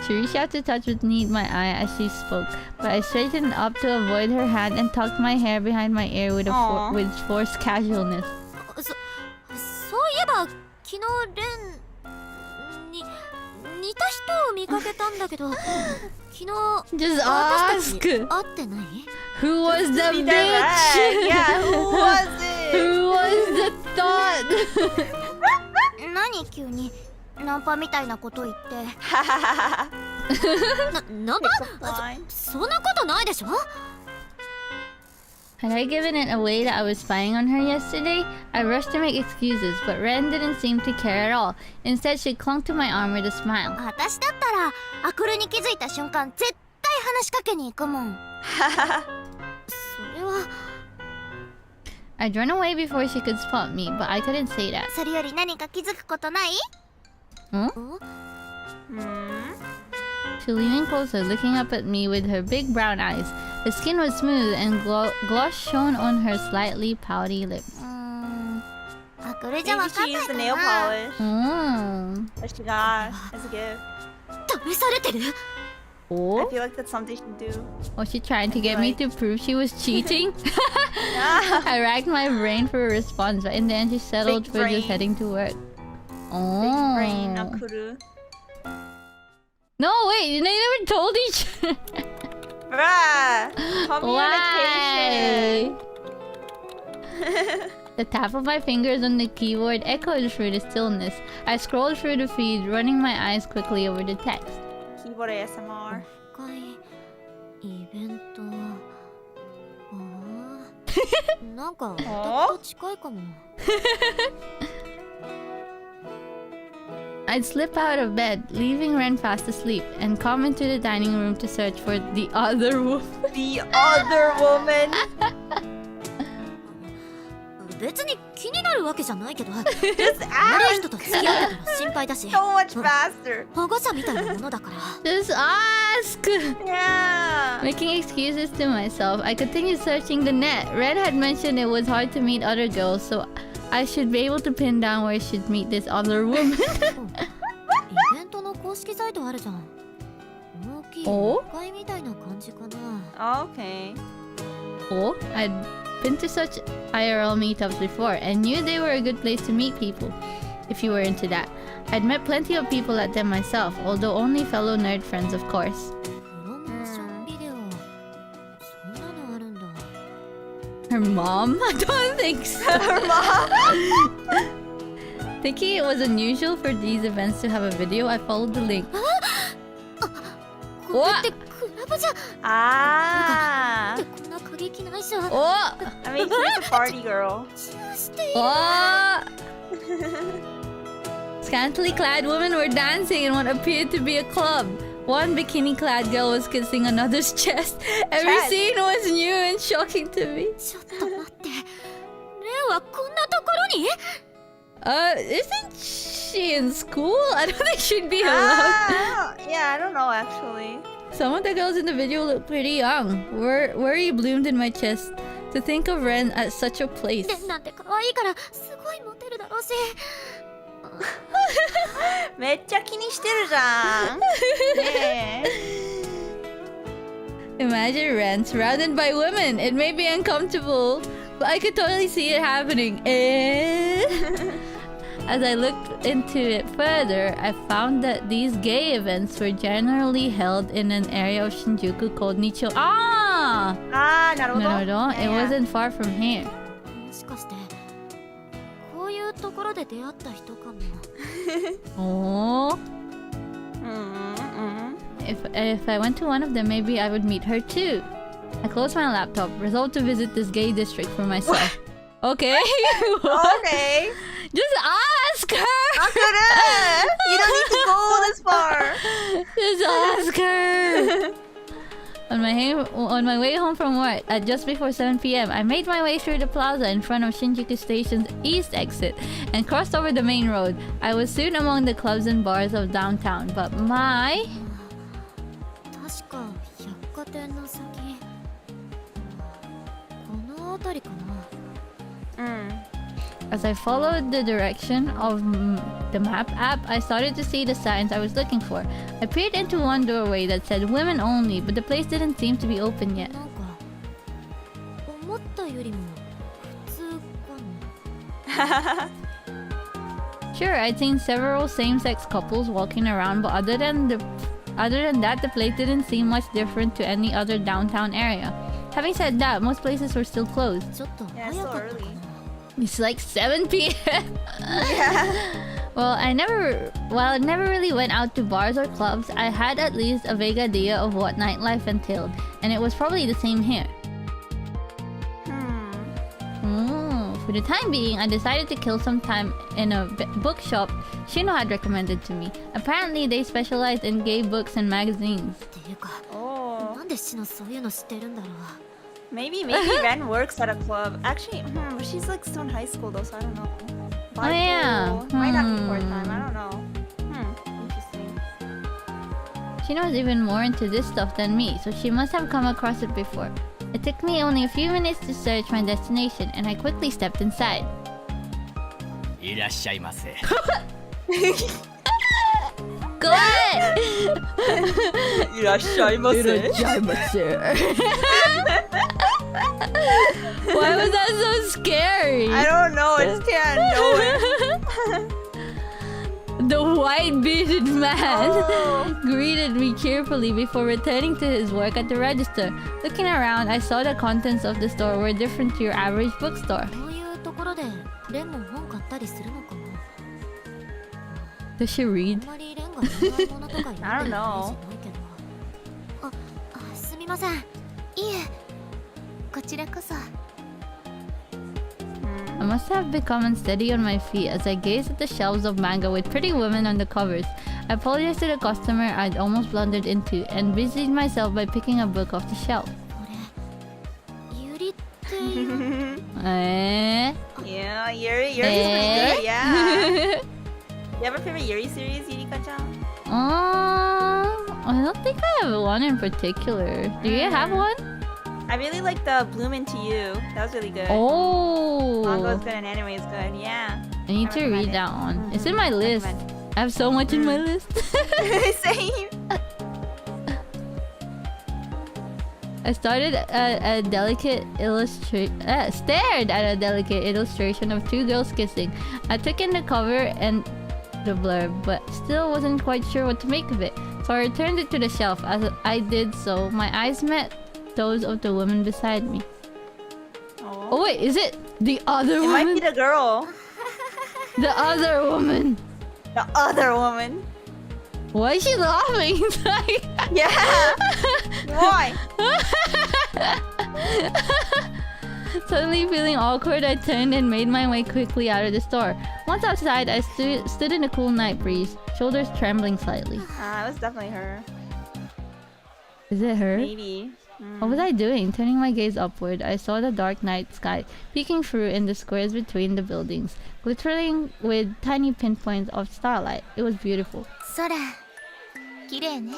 She reached out to touch with me my eye as she spoke, but I straightened up to avoid her hand and tucked my hair behind my ear with with forced casualness. そういえば昨日レンに似た人を見かけたんだけど、昨日 Just 私たち ask. 会ってない？ Who was the Be bitch? direct. Yeah, who was it? Who was the thought? 何急にナンパみたいなこと言って。なんだ？そんなことないでしょ？ Had I given it away that I was spying on her yesterday? I rushed to make excuses, but Ren didn't seem to care at all. Instead, she clung to my arm with a smile. 私だったらアクルに気づいた瞬間絶対話しかけに行くもん。は I'd run away before she could spot me, but I couldn't say that. それより何か気づくことない？ Hmm? She leaned closer, looking up at me with her big brown eyes. The skin was smooth and gloss shone on her slightly pouty lips. あ、これじゃわ Maybe かん she ない used か the nail な。 polish that she got as a gift. 試されてる I Oh? feel like that's something she'd do. Was she trying to get me to prove she was cheating? I racked my brain for a response, but in the end she settled Big for brain. just heading to work. Big brain, Oh. Nakuru. No, wait, they never told each other. Bruh! Communication! Why? The tap of my fingers on the keyboard echoed through the stillness. I scrolled through the feed, running my eyes quickly over the text. Keyboard ASMR. 深いイベントなんか私と近いかも I'd slip out of bed, leaving Ren fast asleep, and come into the dining room to search for the other woman. The other woman! 別に気になるわけじゃないけど Just 悪い ask! 人と付き合ってたら心配だし So much faster! 保護者みたいなものだから Just ask! Yeah! Making excuses to myself, I continued searching the net. Red had mentioned it was hard to meet other girls, so I should be able to pin down where she'd meet this other woman. イベントの公式サイトあるじゃん大きいお会みたいな感じかな Okay. Oh, I'd been to such IRL meetups before and knew they were a good place to meet people, if you were into that. I'd met plenty of people at them myself, although only fellow nerd friends, of course. プロモーションビデオそんなのあるんだ Her mom? I don't think so. Her mom? Thinking it was unusual for these events to have a video, I followed the link. これってクラブじゃん Ah! ってこんな過激な衣装 Oh! I mean, she's a party girl. チューしている Oh! Scantily clad women were dancing in what appeared to be a club. One bikini-clad girl was kissing another's chest. Every Chest? scene was new and shocking to me. ちょっと待ってレンはこんなところに Isn't she in school? I don't think she'd be allowed. Yeah, I don't know actually. Some of the girls in the video look pretty young. Worry bloomed in my chest to think of Ren at such a place. レンなんて可愛いからすごいモテるだろうしめっちゃ気にしてるじゃん。ねえ。 Imagine Ren surrounded by women. It may be uncomfortable, but I could totally see it happening. As I looked into it further, I found that these gay events were generally held in an area of Shinjuku called Nicho. Ah! ああ、なるほど。 No, it Yeah. wasn't far from here. もしかしてこういうところで出会った人かも Oh. うん。 If I went to one of them, maybe I would meet her too. I closed my laptop, resolved to visit this gay district for myself. Okay. Okay. Just ask her. あくる You don't need to go this far. Just ask her. On my way home from work at just before 7 p.m., I made my way through the plaza in front of Shinjuku Station's east exit and crossed over the main road. I was soon among the clubs and bars of downtown, but my... 確か百貨店の先この辺りかな As I followed the direction of the map app, I started to see the signs I was looking for. I peered into one doorway that said women only, but the place didn't seem to be open yet. なんか思ったよりも普通かも Sure, I'd seen several same-sex couples walking around, but other than that, the place didn't seem much different to any other downtown area. Having said that, most places were still closed. ちょっと Yeah, 早 so かったか early. な It's like 7 p.m. Yeah. While I never really went out to bars or clubs, I had at least a vague idea of what nightlife entailed, and it was probably the same here. For the time being, I decided to kill some time in a bookshop Shino had recommended to me. Apparently, they specialized in gay books and magazines. っていうかおーなんでシノそういうの知ってるんだろう Maybe Ren works at a club. Actually, she's like still in high school though, so I don't know. Oh, yeah. Might not be part-time, I don't know. Interesting. She knows even more into this stuff than me, so she must have come across it before. It took me only a few minutes to search my destination, and I quickly stepped inside. いらっしゃいませ。怖いいらっしゃいませ。Why was that so scary? I don't know, I just can't know it. The white bearded man greeted me cheerfully before returning to his work at the register. Looking around, I saw the contents of the store were different to your average bookstore. こういうところでレンも本買ったりするのかな。 Does she read? あんまりレンが恋愛ものとか読んでるイメージ I ない don't know. けど。すみません。いえ、こちらこそ。I must have become unsteady on my feet as I gazed at the shelves of manga with pretty women on the covers. I apologized to the customer I'd almost blundered into and busied myself by picking a book off the shelf. これ、ゆりっていう。Yeah, Yuri's pretty good, yeah. You have a favorite Yuri series, Yurika-chan? I don't think I have one in particular. Do you have one? I really like the Bloom Into You. That was really good. Manga is Oh, good and anime is good, yeah. I need to read that one. It's in my list. I have so much in my list. Same. I stared at a delicate illustration of two girls kissing. I took in the cover and the blurb, but still wasn't quite sure what to make of it. So I returned it to the shelf. As I did so, my eyes met those of the woman beside me. Oh wait, is it the other It woman? might be the girl. The other woman. The other woman. Why is she laughing? Yeah. Why? Suddenly feeling awkward, I turned and made my way quickly out of the store. Once outside, I stood in the cool night breeze, shoulders trembling slightly. It was definitely her. Is it her? Maybe. What was I doing? Turning my gaze upward, I saw the dark night sky peeking through in the squares between the buildings, glittering with tiny pinpoints of starlight. It was beautiful. 空綺麗ね。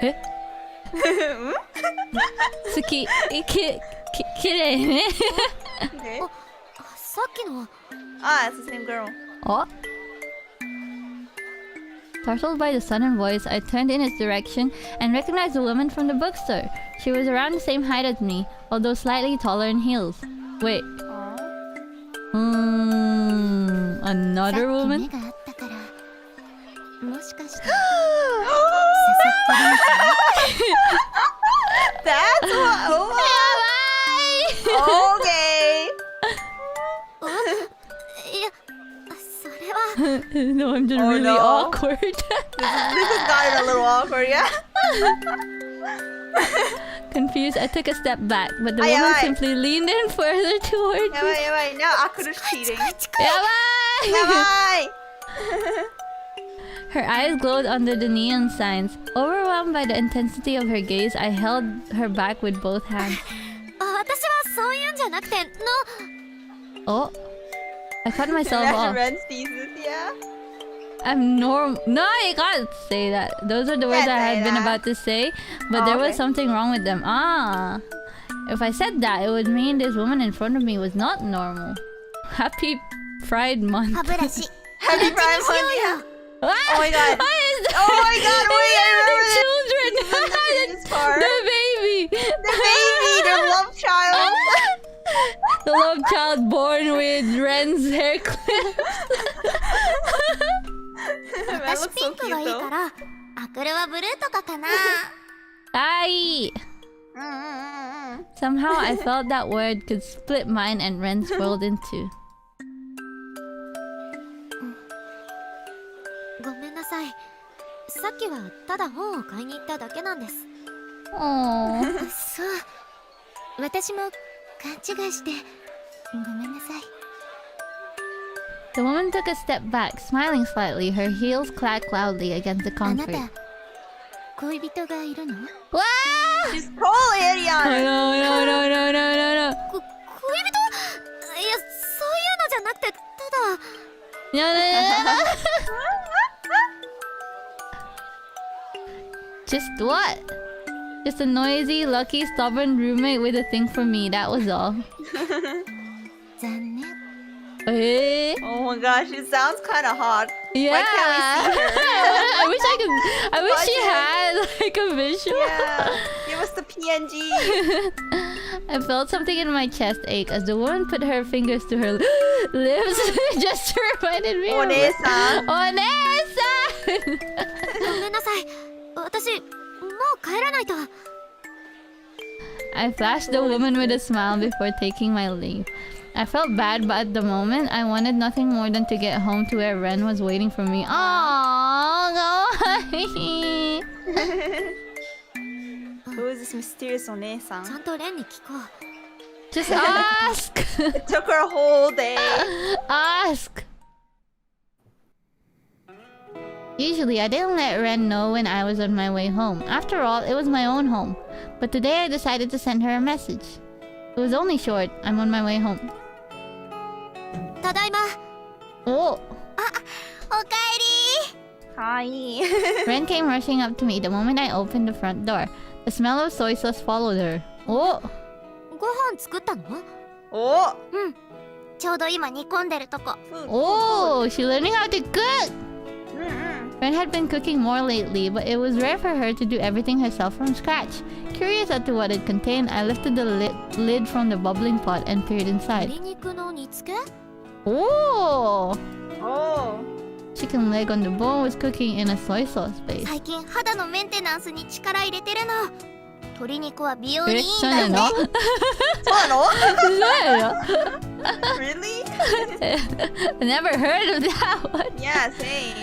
え好ききれいね Okay. さっきの。Ah, it's the same girl. Oh. Startled by the sudden voice, I turned in its direction and recognized the woman from the bookstore. She was around the same height as me, although slightly taller in heels. Wait. Another さっき woman? 目があったから。もしかして。 That's what. Oh, okay. いや、それは。 No, I'm just Oh, really no. awkward. This has gotten a little awkward, yeah. Confused, I took a step back, but the Ay, woman ay. simply leaned in further towards me. Yabai. Now Akuru's cheating. Yabai! Yabai. Her eyes glowed under the neon signs. Overwhelmed by the intensity of her gaze, I held her back with both hands. 私はそういうんじゃなくて、Oh, I cut myself Imagine off. Ren's thesis, yeah. I'm normal. No, I can't say that. Those are the words Can't I had say been that. about to say, but Oh, there was okay. something wrong with them. Ah, if I said that, it would mean this woman in front of me was not normal. Happy Pride Month. 歯ブラシ。 Happy Pride Month, yeah. Ah, Oh my god. what is that? Oh my god, wait, I remember the children. this part. The baby. The baby, their love child. The love child born with Ren's hair clip. That 私 looks ピ so ンク cute がいい though. から。アクルはブルーとかかな。 Ai. Somehow I felt that word could split mine and Ren's world in two. ごめんなさい。さっきはただ本を買いに行っただけなんです。 Oh. そう。私も勘違いして。ごめんなさい。 The woman took a step back, smiling slightly. Her heels clacked loudly against the あなた、 concrete. 恋人がいるの？ Wow! She's totally No, Ariana. no, no, no, no, no. 恋人？いや、そういうのじゃなくて、ただ No, no, no, no. Just what? Just a noisy, lucky, stubborn roommate with a thing for me. That was all. 残念。 Eh? Oh my gosh, it sounds kind of hot. Yeah. Why can't we see her? I wish I could. I wish she had like a visual. Yeah, give us the PNG. I felt something in my chest ache as the woman put her fingers to her lips. Just reminded me. of it. One-san. お姉さん。ごめんなさい。私、もう帰らないと。I flashed the woman with a smile before taking my leave. I felt bad, but at the moment, I wanted nothing more than to get home to where Ren was waiting for me. Aww, kawaii. Who is this mysterious ちゃ One-san? んとレンに聞こう。 Just ask. It took her a whole day. Ask. Usually, I didn't let Ren know when I was on my way home. After all, it was my own home. But today, I decided to send her a message. It was only short. I'm on my way home. ただいま。 Oh. おかえり。 Hi. Ren came rushing up to me the moment I opened the front door. The smell of soy sauce followed her. Oh. ご飯作ったの？ Oh, ちょうど今煮込んでるとこ。 food. Oh, she's learning how to cook. Mm-mm. Ren had been cooking more lately, but it was rare for her to do everything herself from scratch. Curious as to what it contained, I lifted the lid from the bubbling pot and peered inside. 鶏肉の煮付け？ Oh! Oh. Chicken leg on the bone was cooking in a soy sauce base. 最近肌のメンテナンスに力入れてるの。鶏肉は美容にいいんそうなの？だよね。そうなの？そうなの？ Really? I never heard of that one. Yeah, same.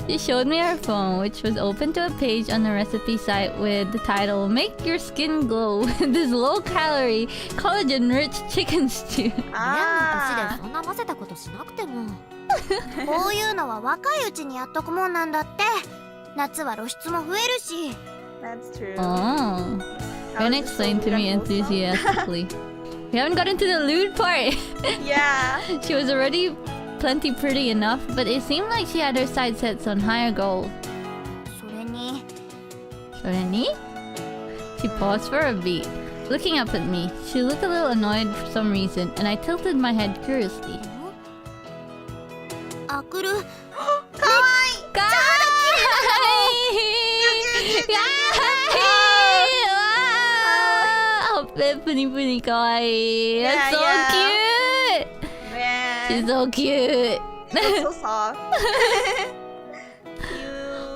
She showed me her phone, which was open to a page on the recipe site with the title, Make Your Skin Glow with this low-calorie, collagen-rich chicken stew. レンの年で Ah. そんな混ぜたことしなくても。こういうのは若いうちにやっとくもんなんだって。夏は露出も増えるし。 That's true. Oh. How Ren is this so explained to me beautiful? enthusiastically. We haven't gotten to the lewd part. Yeah. She was already plenty pretty enough, but it seemed like she had her sights set on higher goals. それに Shoreni? She paused for a beat. Looking up at me, she looked a little annoyed for some reason, and I tilted my head curiously. あくる。 Puni kawaii. Yeah, That's so yeah. cute. Man. She's so cute. That's so soft.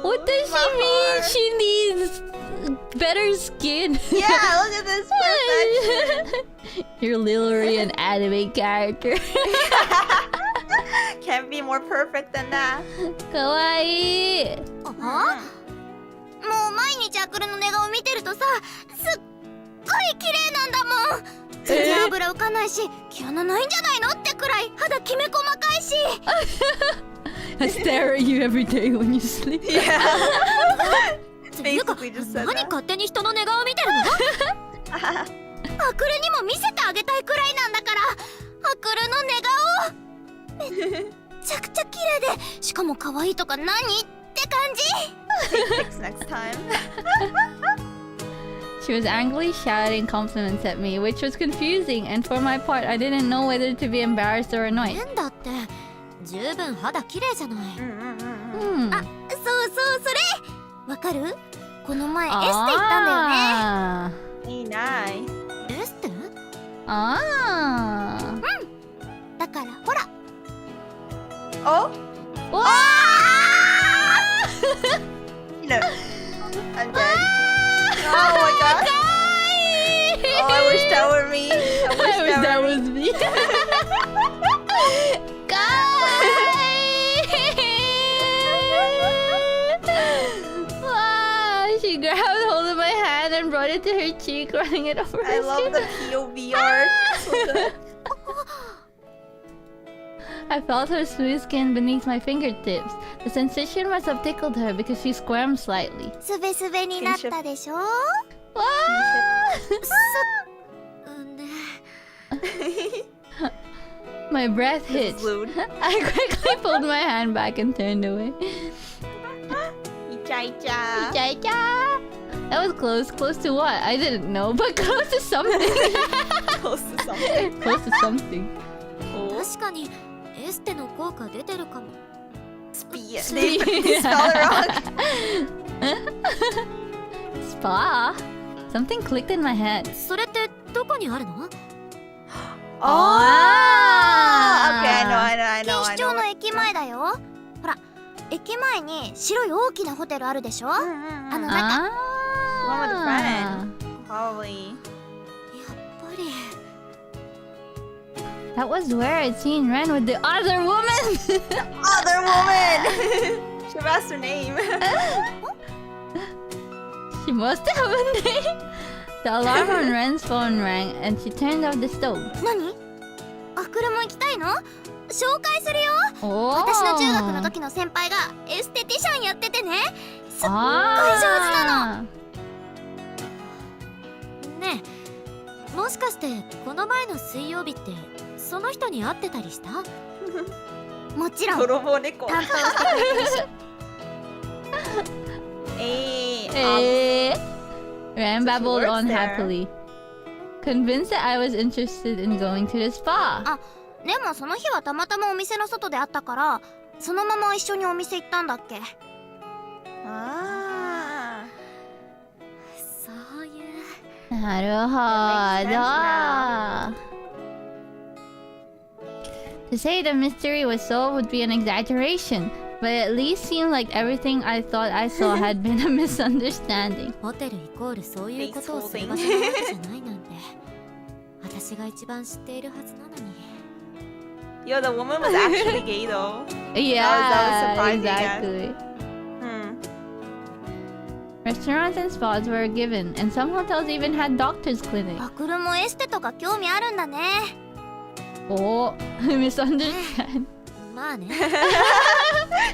What does she mean? She needs better skin. Yeah, look at this perfection. You're literally an anime character. Can't be more perfect than that. Kawaii. あ？もう毎日あくるの寝顔見てるとさ、すっごい綺麗なんだもん。全然油浮かないし、毛穴ないんじゃないのってくらい肌きめ細かいし。I stare at you every day when you sleep. Yeah. ていうか、 Basically just said 何 that. 勝手に人の寝顔見てるの？あくるにも見せてあげたいくらいなんだから。あくるの寝顔。めっちゃくちゃ綺麗で、しかも可愛いとか何って感じ。 Fix next time. She was angrily shouting compliments at me, which was confusing, and for my part, I didn't know whether to be embarrassed or annoyed. レンだって十分肌綺麗じゃない。Hmm. あ、そうそうそれ。わかる？この前エステ行ったんだよね。 Hey, nice. エステ？ Ah. だからほら。 Oh? Wow! No. I'm dead. Oh my god. Oh, I wish that were me. I wish that were me. me. Wow, she grabbed hold of my hand and brought it to her cheek, running it over I her love skin. the POV art. So good. I felt her smooth skin beneath my fingertips. The sensation must have tickled her because she squirmed slightly. すべすべになったでしょ。 What? ね My breath This is hitched. lewd. I quickly pulled my hand back and turned away. Icha-icha. Cha-cha. That was close. Close to what? I didn't know, but close to something. Close to something. Close to something. 確かにエステの効果出てるかも。 They spell it wrong. Spa? Something clicked in my head. それってどこにあるの？ Oh, okay, I know. 錦糸町の駅前だよ。ほら、駅前に白い大きなホテルあるでしょ。あの中。 One with a friend. Probably. やっぱり。 That was where I'd seen Ren with the other woman. Other woman. Should have asked her name. She must have a name. The alarm on Ren's phone rang and she turned off the stove. 何？アクルも行きたいの？紹介するよ。 Oh. 私の中学の時の先輩がエステティシャンやっててね。すっごい上手なの。ねえ、もしかしてこの前の水曜日ってその人に会ってたりした？もちろん。泥棒猫。担当してくれてるし。Ren babbled on works there. happily, convinced that I was interested in going to the spa. あ、でもその日はたまたまお店の外で会ったから、そのまま一緒にお店行ったんだっけ。Ah. そういう。なるほど。To say the mystery was solved would be an exaggeration, but it at least seemed like everything I thought I saw had been a misunderstanding. ホテルイコールそういうことをする場所なわけじゃないなんて私が一番知っているはずなのに。 Yo, the woman was actually gay though. Yeah, that was surprising, exactly. Restaurants and spas were given, and some hotels even had doctor's clinics. アクルもエステとか興味あるんだね。 Oh, misunderstand. まあね。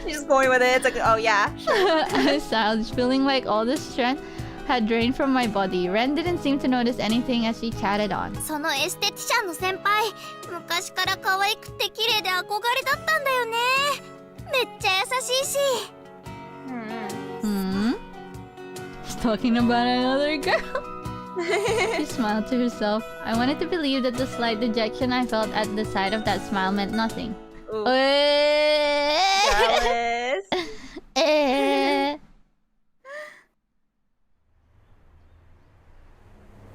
She's going with it. It's like, oh yeah. I sighed, feeling like all the strength had drained from my body. Ren didn't seem to notice anything as she chatted on. そのエステティシャンの先輩、昔から可愛くて綺麗で憧れだったんだよね。めっちゃ優しいし。She's talking about another girl. She smiled to herself. I wanted to believe that the slight dejection I felt at the sight of that smile meant nothing. Jealous.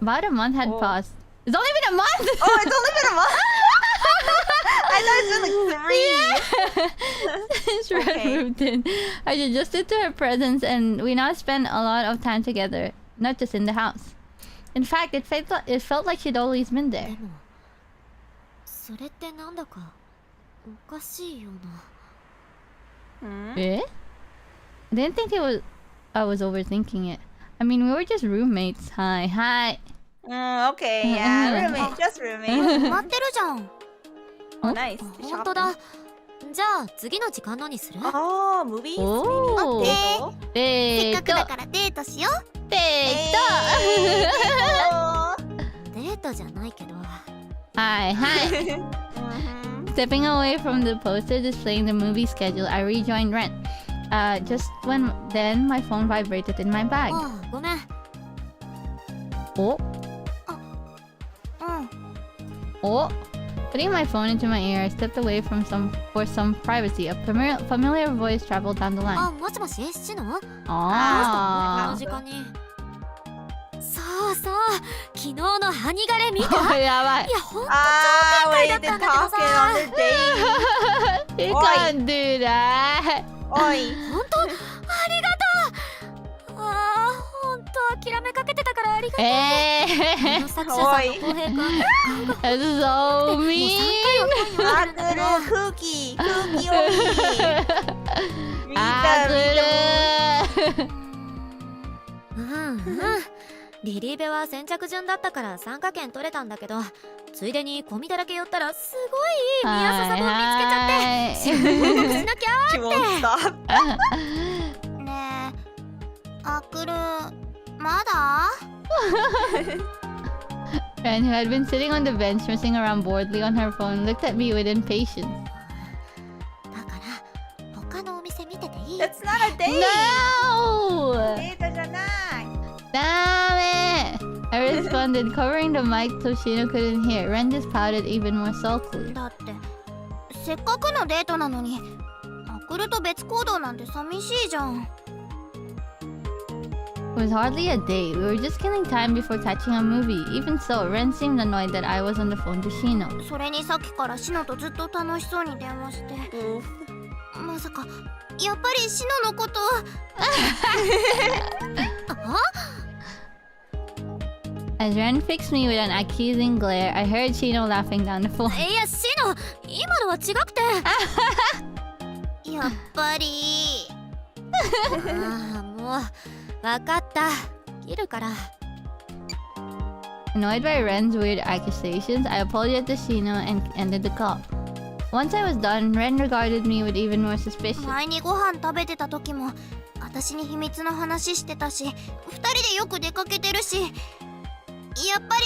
About a month had passed. It's only been a month! Oh, it's only been a month? I thought it's been like 3. Since Red moved in, I adjusted to her presence and we now spent a lot of time together, not just in the house. In fact, it felt like she'd always been で there. もそれってなんだかおかしいような。Eh? I didn't think I was overthinking it. I mean, we were just roommates. Hi. Okay, yeah. Roommate, just roommate. 待ってるじゃん。Oh, nice. 本当だ。じゃあ次の時間何する？ Oh, movies? Oh. Maybe? せっかくだ Date. からデートしよう。 Date. Oh. デートじゃないけど。Hi. Stepping away from the poster displaying the movie schedule, I rejoined Ren. Just then my phone vibrated in my bag. ああ、ごめん。 Oh. うん。 Oh. Putting my phone into my ear, I stepped away for some privacy. A familiar voice traveled down the line. あ、もしもし、シノ？この Ah. 時間に。そうそう、昨日のハニガレ見た？ Oh, やばい。いや、ほんと Ah, 超展開 wait, だっ they're たんだけど talking さ。 on their date. You can't do that. Oi. 本当？ありがとう。ああ、ほんと諦めかけてたからありがとう。この作者さんの浩平くん、顔が That's so もう3 mean. 回は本読んでるんだけど。 Cookie only. あ見た。うんうん。リリーベは先着順だったから参加券取れたんだけど、ついでにゴミだらけ寄ったらすごいいい見やすさ本見つけちゃって、報告しなきゃ She won't stop. ねえアクルまだ Ren, who had been sitting on the bench messing around boredly on her phone, looked at me with impatience. だから他のお店見てていい？ That's not a date. No! デートじゃない。Damn it! I responded, covering the mic so Shino couldn't hear. Ren just pouted even more sulkily. だってせっかくのデートなのにアクルと別行動なんて寂しいじゃん。 It was hardly a date. We were just killing time before catching a movie. Even so, Ren seemed annoyed that I was on the phone to Shino. それにさっきからシノとずっと楽しそうに電話して、まさかやっぱりシノのことAs Ren fixed me with an accusing glare, I heard Shino laughing down the phone. いやシノ、今のは違くてやっぱりああもう分かった、切るから。 Annoyed by Ren's weird accusations, I apologized to Shino and ended the call. Once I was done, Ren regarded me with even more suspicion. 前にご飯食べてた時も私に秘密の話してたし、2人でよく出かけてるし、やっぱり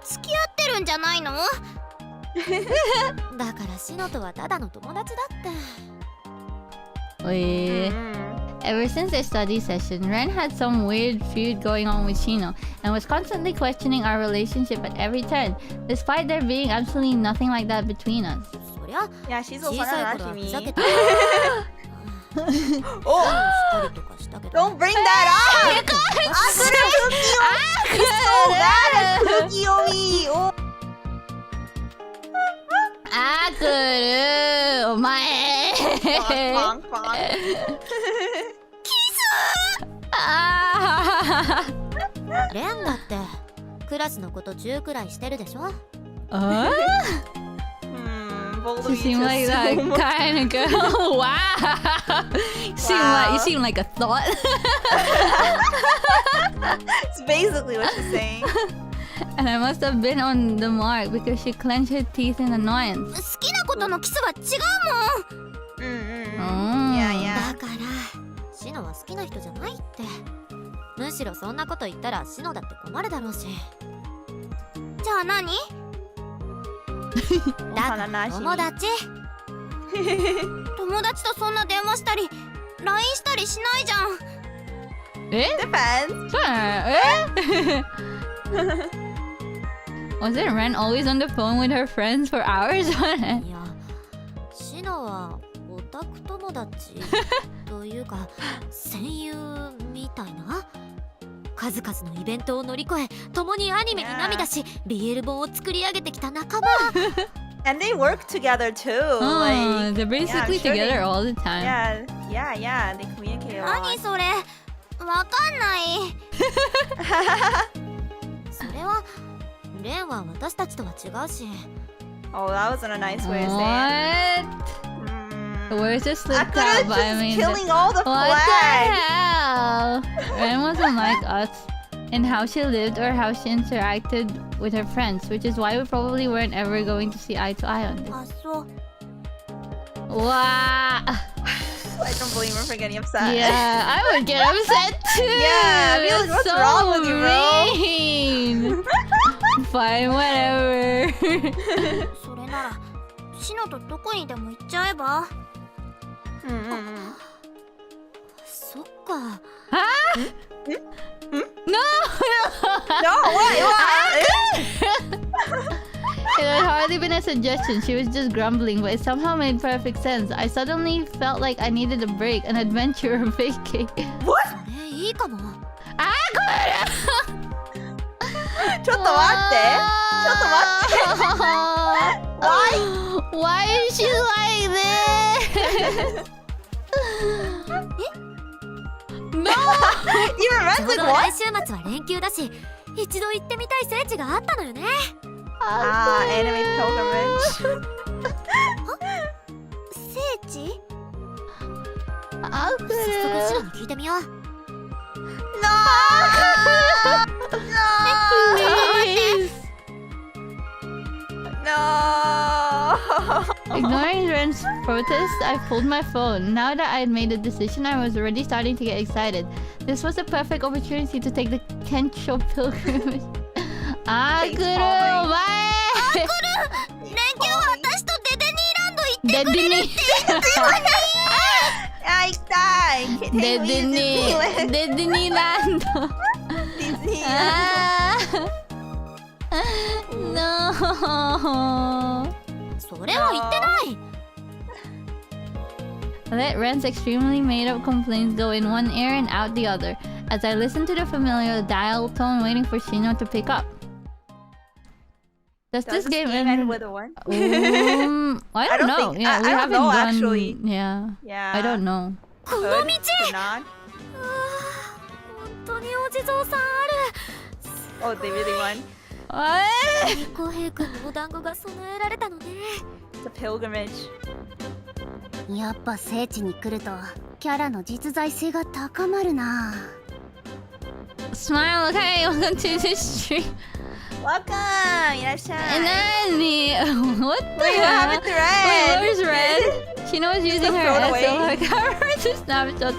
付き合ってるんじゃないの？だからシノとはただの友達だって。Ever since their study session, Ren had some weird feud going on with Shino and was constantly questioning our relationship at every turn, despite there being absolutely nothing like that between us. そりゃ Yeah, she's 小 also さい not 頃は asking ふざ me. けた Oh, したりとかしたけど。 don't bring that up! Akure, It's so bad at cookie on me! Oh. あくるお前 Bonk, bonk, bonk. あレンだってクラスのこと10くらいしてるでしょ。あ Both of You you seem just like so that much. kind of girl. Wow. You seem like a thought. It's basically what she's saying. And I must have been on the mark because she clenched her teeth in annoyance. 好きなことのキスは違うもん。Yeah, yeah. だからシノは好きな人じゃないって。むしろそんなこと言ったらシノだって困るだろうし。じゃあ何？だから友達。友達とそんな電話したり LINE したりしないじゃん。Eh? Depends. Wasn't Ren always on the phone with her friends for hours on い end? やシノはオタク友達というか戦友みたいな。数々のイベントを乗り越え共にアニメに涙し BL 本を作り上げてきた仲間。 And they work together too. Oh, Like, they're basically sure together they- all the time. yeah. They communicate a lot. 何それ？わかんない。それはレンは私たちとは違うし。 Oh, that wasn't a nice way to say it. What? The words just slipped Akura's out, but I just mean, killing all the what the flags. hell? Ren wasn't like us in how she lived or how she interacted with her friends, which is why we probably weren't ever going to see eye to eye on this. あ、そう。 Wow. I don't blame her for getting upset. Yeah, I would get upset too. Yeah, I'd be like, It's what's so wrong with you, bro? mean. Fine, whatever. それならシノとどこにでも行っちゃえば。そっか。 No. No, what? It had hardly been a suggestion. She was just grumbling, but it somehow made perfect sense. I suddenly felt like I needed a break, an adventure, or a vacay. それいいかも。ちょっと待って。ちょっと待って。Why is she like this? No! Even Red's ちょう like, ど what? 来週末は連休だし一度行ってみたい聖地があったのよね。Anime pilgrimage. 聖地？早速シノに聞いてみよう。 No! No! No. Ignoring Ren's protest, I pulled my phone. Now that I had made a decision, I was already starting to get excited. This was the perfect opportunity to take the Kensho pilgrimage. Akuru, omae! 連休私とデデニーランド行ってくれるって言ってよね。あ、行きたい。デデニーランド。ディズニーあー。No. それは言ってない。I let Ren's extremely made-up complaints go in one ear and out the other, as I listened to the familiar dial tone waiting for Shino to pick up. Does this game end with a one? I don't know. think- Yeah, we I don't haven't know, done. actually. Yeah, Yeah. I don't know. この道。Could not. 本当にお地蔵さんあ Oh, they really won. る。浩平君のお団子が備えられたのね。 The pilgrimage. やっぱ聖地に来るとキャラの実在性が高まるな。 Smile, okay, welcome to the stream. Welcome. いらっしゃい。 Nani? What the Wait, what hell? happened to Wait, Red? where's Red? She knows using her throw it away. SLR camera to snapshots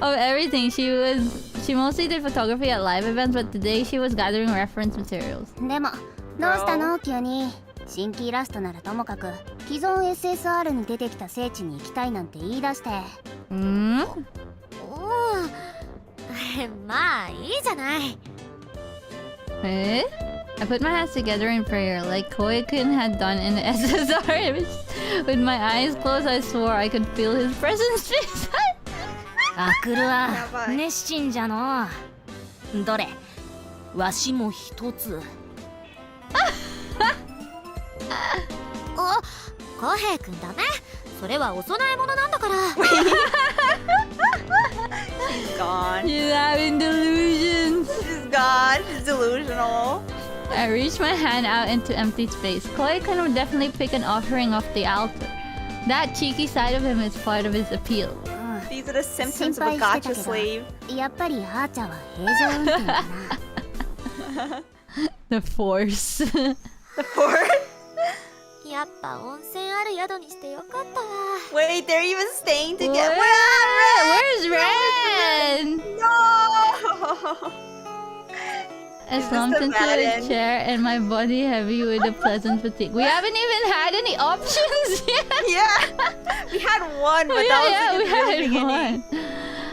of everything. She mostly did photography at live events, but today she was gathering reference materials. でもどうしたの急に。新規イラストならともかく既存 SSR に出てきた聖地に行きたいなんて言い出して。Hmm? まあいいじゃない。 Eh? I put my hands together in prayer, like Koi-kun had done in the SSR image. With my eyes closed, I swore I could feel his presence. アクルはやばい熱心じゃの。どれわしも一つ。あ、浩平君だね。それはお供え物なんだから。 She's gone. She's having delusions. She's gone. She's delusional. I reached my hand out into empty space. Koi-kun would definitely pick an offering off the altar. That cheeky side of him is part of his appeal. These are the symptoms of a gotcha slave. やっぱりハーチャーは平常運転だな。The force. The fourth? やっぱ温泉ある宿にしてよかったわ。 Wait, they're even staying What? together. Where's Ren? No! I Is this slumped the into bad a end? chair and my body heavy with a pleasant fatigue. We haven't even had any options yet. Yeah! We had one, but Yeah, that was we like at the very had beginning. one.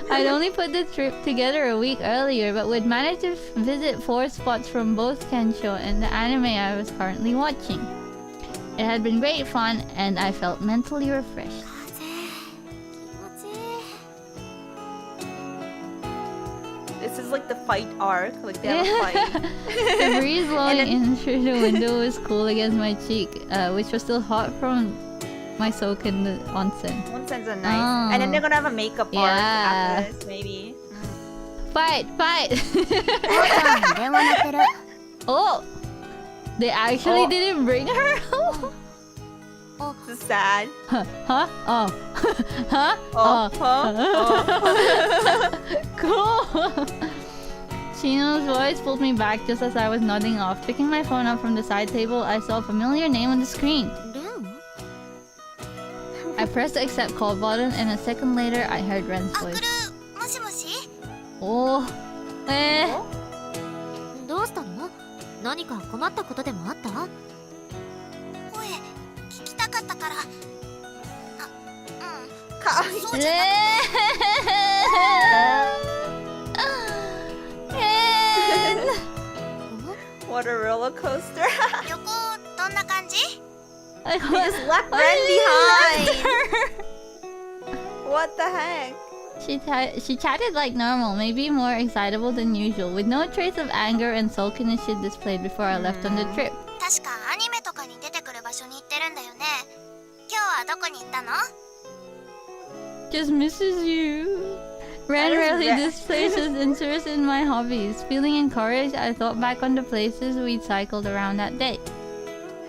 I'd only put the trip together a week earlier, but would manage to visit 4 spots from both Kensho and the anime I was currently watching. It had been great fun, and I felt mentally refreshed. 風気持ちいい。 This is like the fight arc. Like they have a fight. The breeze blowing then- in through the window was cool against my cheek, which was still hot from my soak in the onsen. One sense are nice. And then they're gonna have a makeup arc Yeah. after this, maybe. Fight! Fight! 電話鳴ってる。 Oh! They actually Oh. didn't bring her home? This is sad. Huh? Oh. Huh? Oh, Cool! Shino's voice pulled me back just as I was nodding off. Picking my phone up from the side table, I saw a familiar name on the screen. レン I pressed the accept call button, and a second later, I heard Ren's アクル voice. もしもし。 Oh. Eh. どうしたの？何か困ったことでもあった？声聞きたかったから。そうじゃな Ren. What a roller coaster. く旅行どんな感じ？ I They just left Oh, Ren you behind. left her. What the heck? She chatted like normal, maybe more excitable than usual, with no trace of anger and sulkiness she'd displayed before I left on the trip. 確かアニメとかに出てくる場所に行ってるんだよね。今日はどこに行ったの？ Just misses you. Ren That is rarely Ren. displays his interest in my hobbies. Feeling encouraged, I thought back on the places we'd cycled around that day.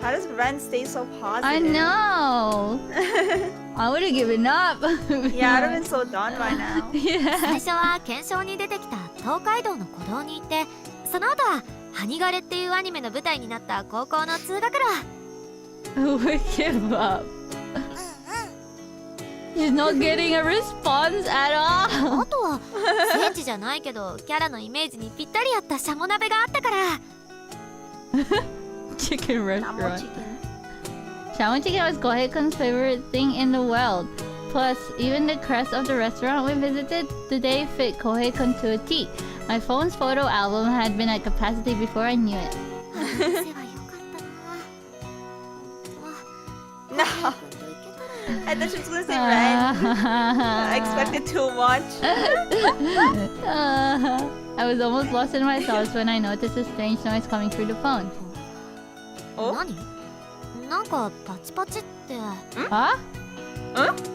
How does Ren stay so positive? I know. I would have given up. Yeah, I'd have been so done by now. 最 Yeah. 初は検証に出てきた東海道の古道に行って、その後はハニガレっていうアニメの舞台になった高校の通学路。We give up. She's not getting a response at all. あとは聖地じゃないけどキャラのイメージにぴったり合ったシャモ鍋があったから。Chicken Namo restaurant. chicken. Shamu chicken was Kohekun's favorite thing in the world. Plus, even the crest of the restaurant we visited today fit Kohei-kun to a T. My phone's photo album had been at capacity before I knew it. あの店は良かったな。 No. I thought she was gonna say red. I expected too much. I was almost lost in my thoughts when I noticed a strange noise coming through the phone. お何？なんかパチパチって。Huh?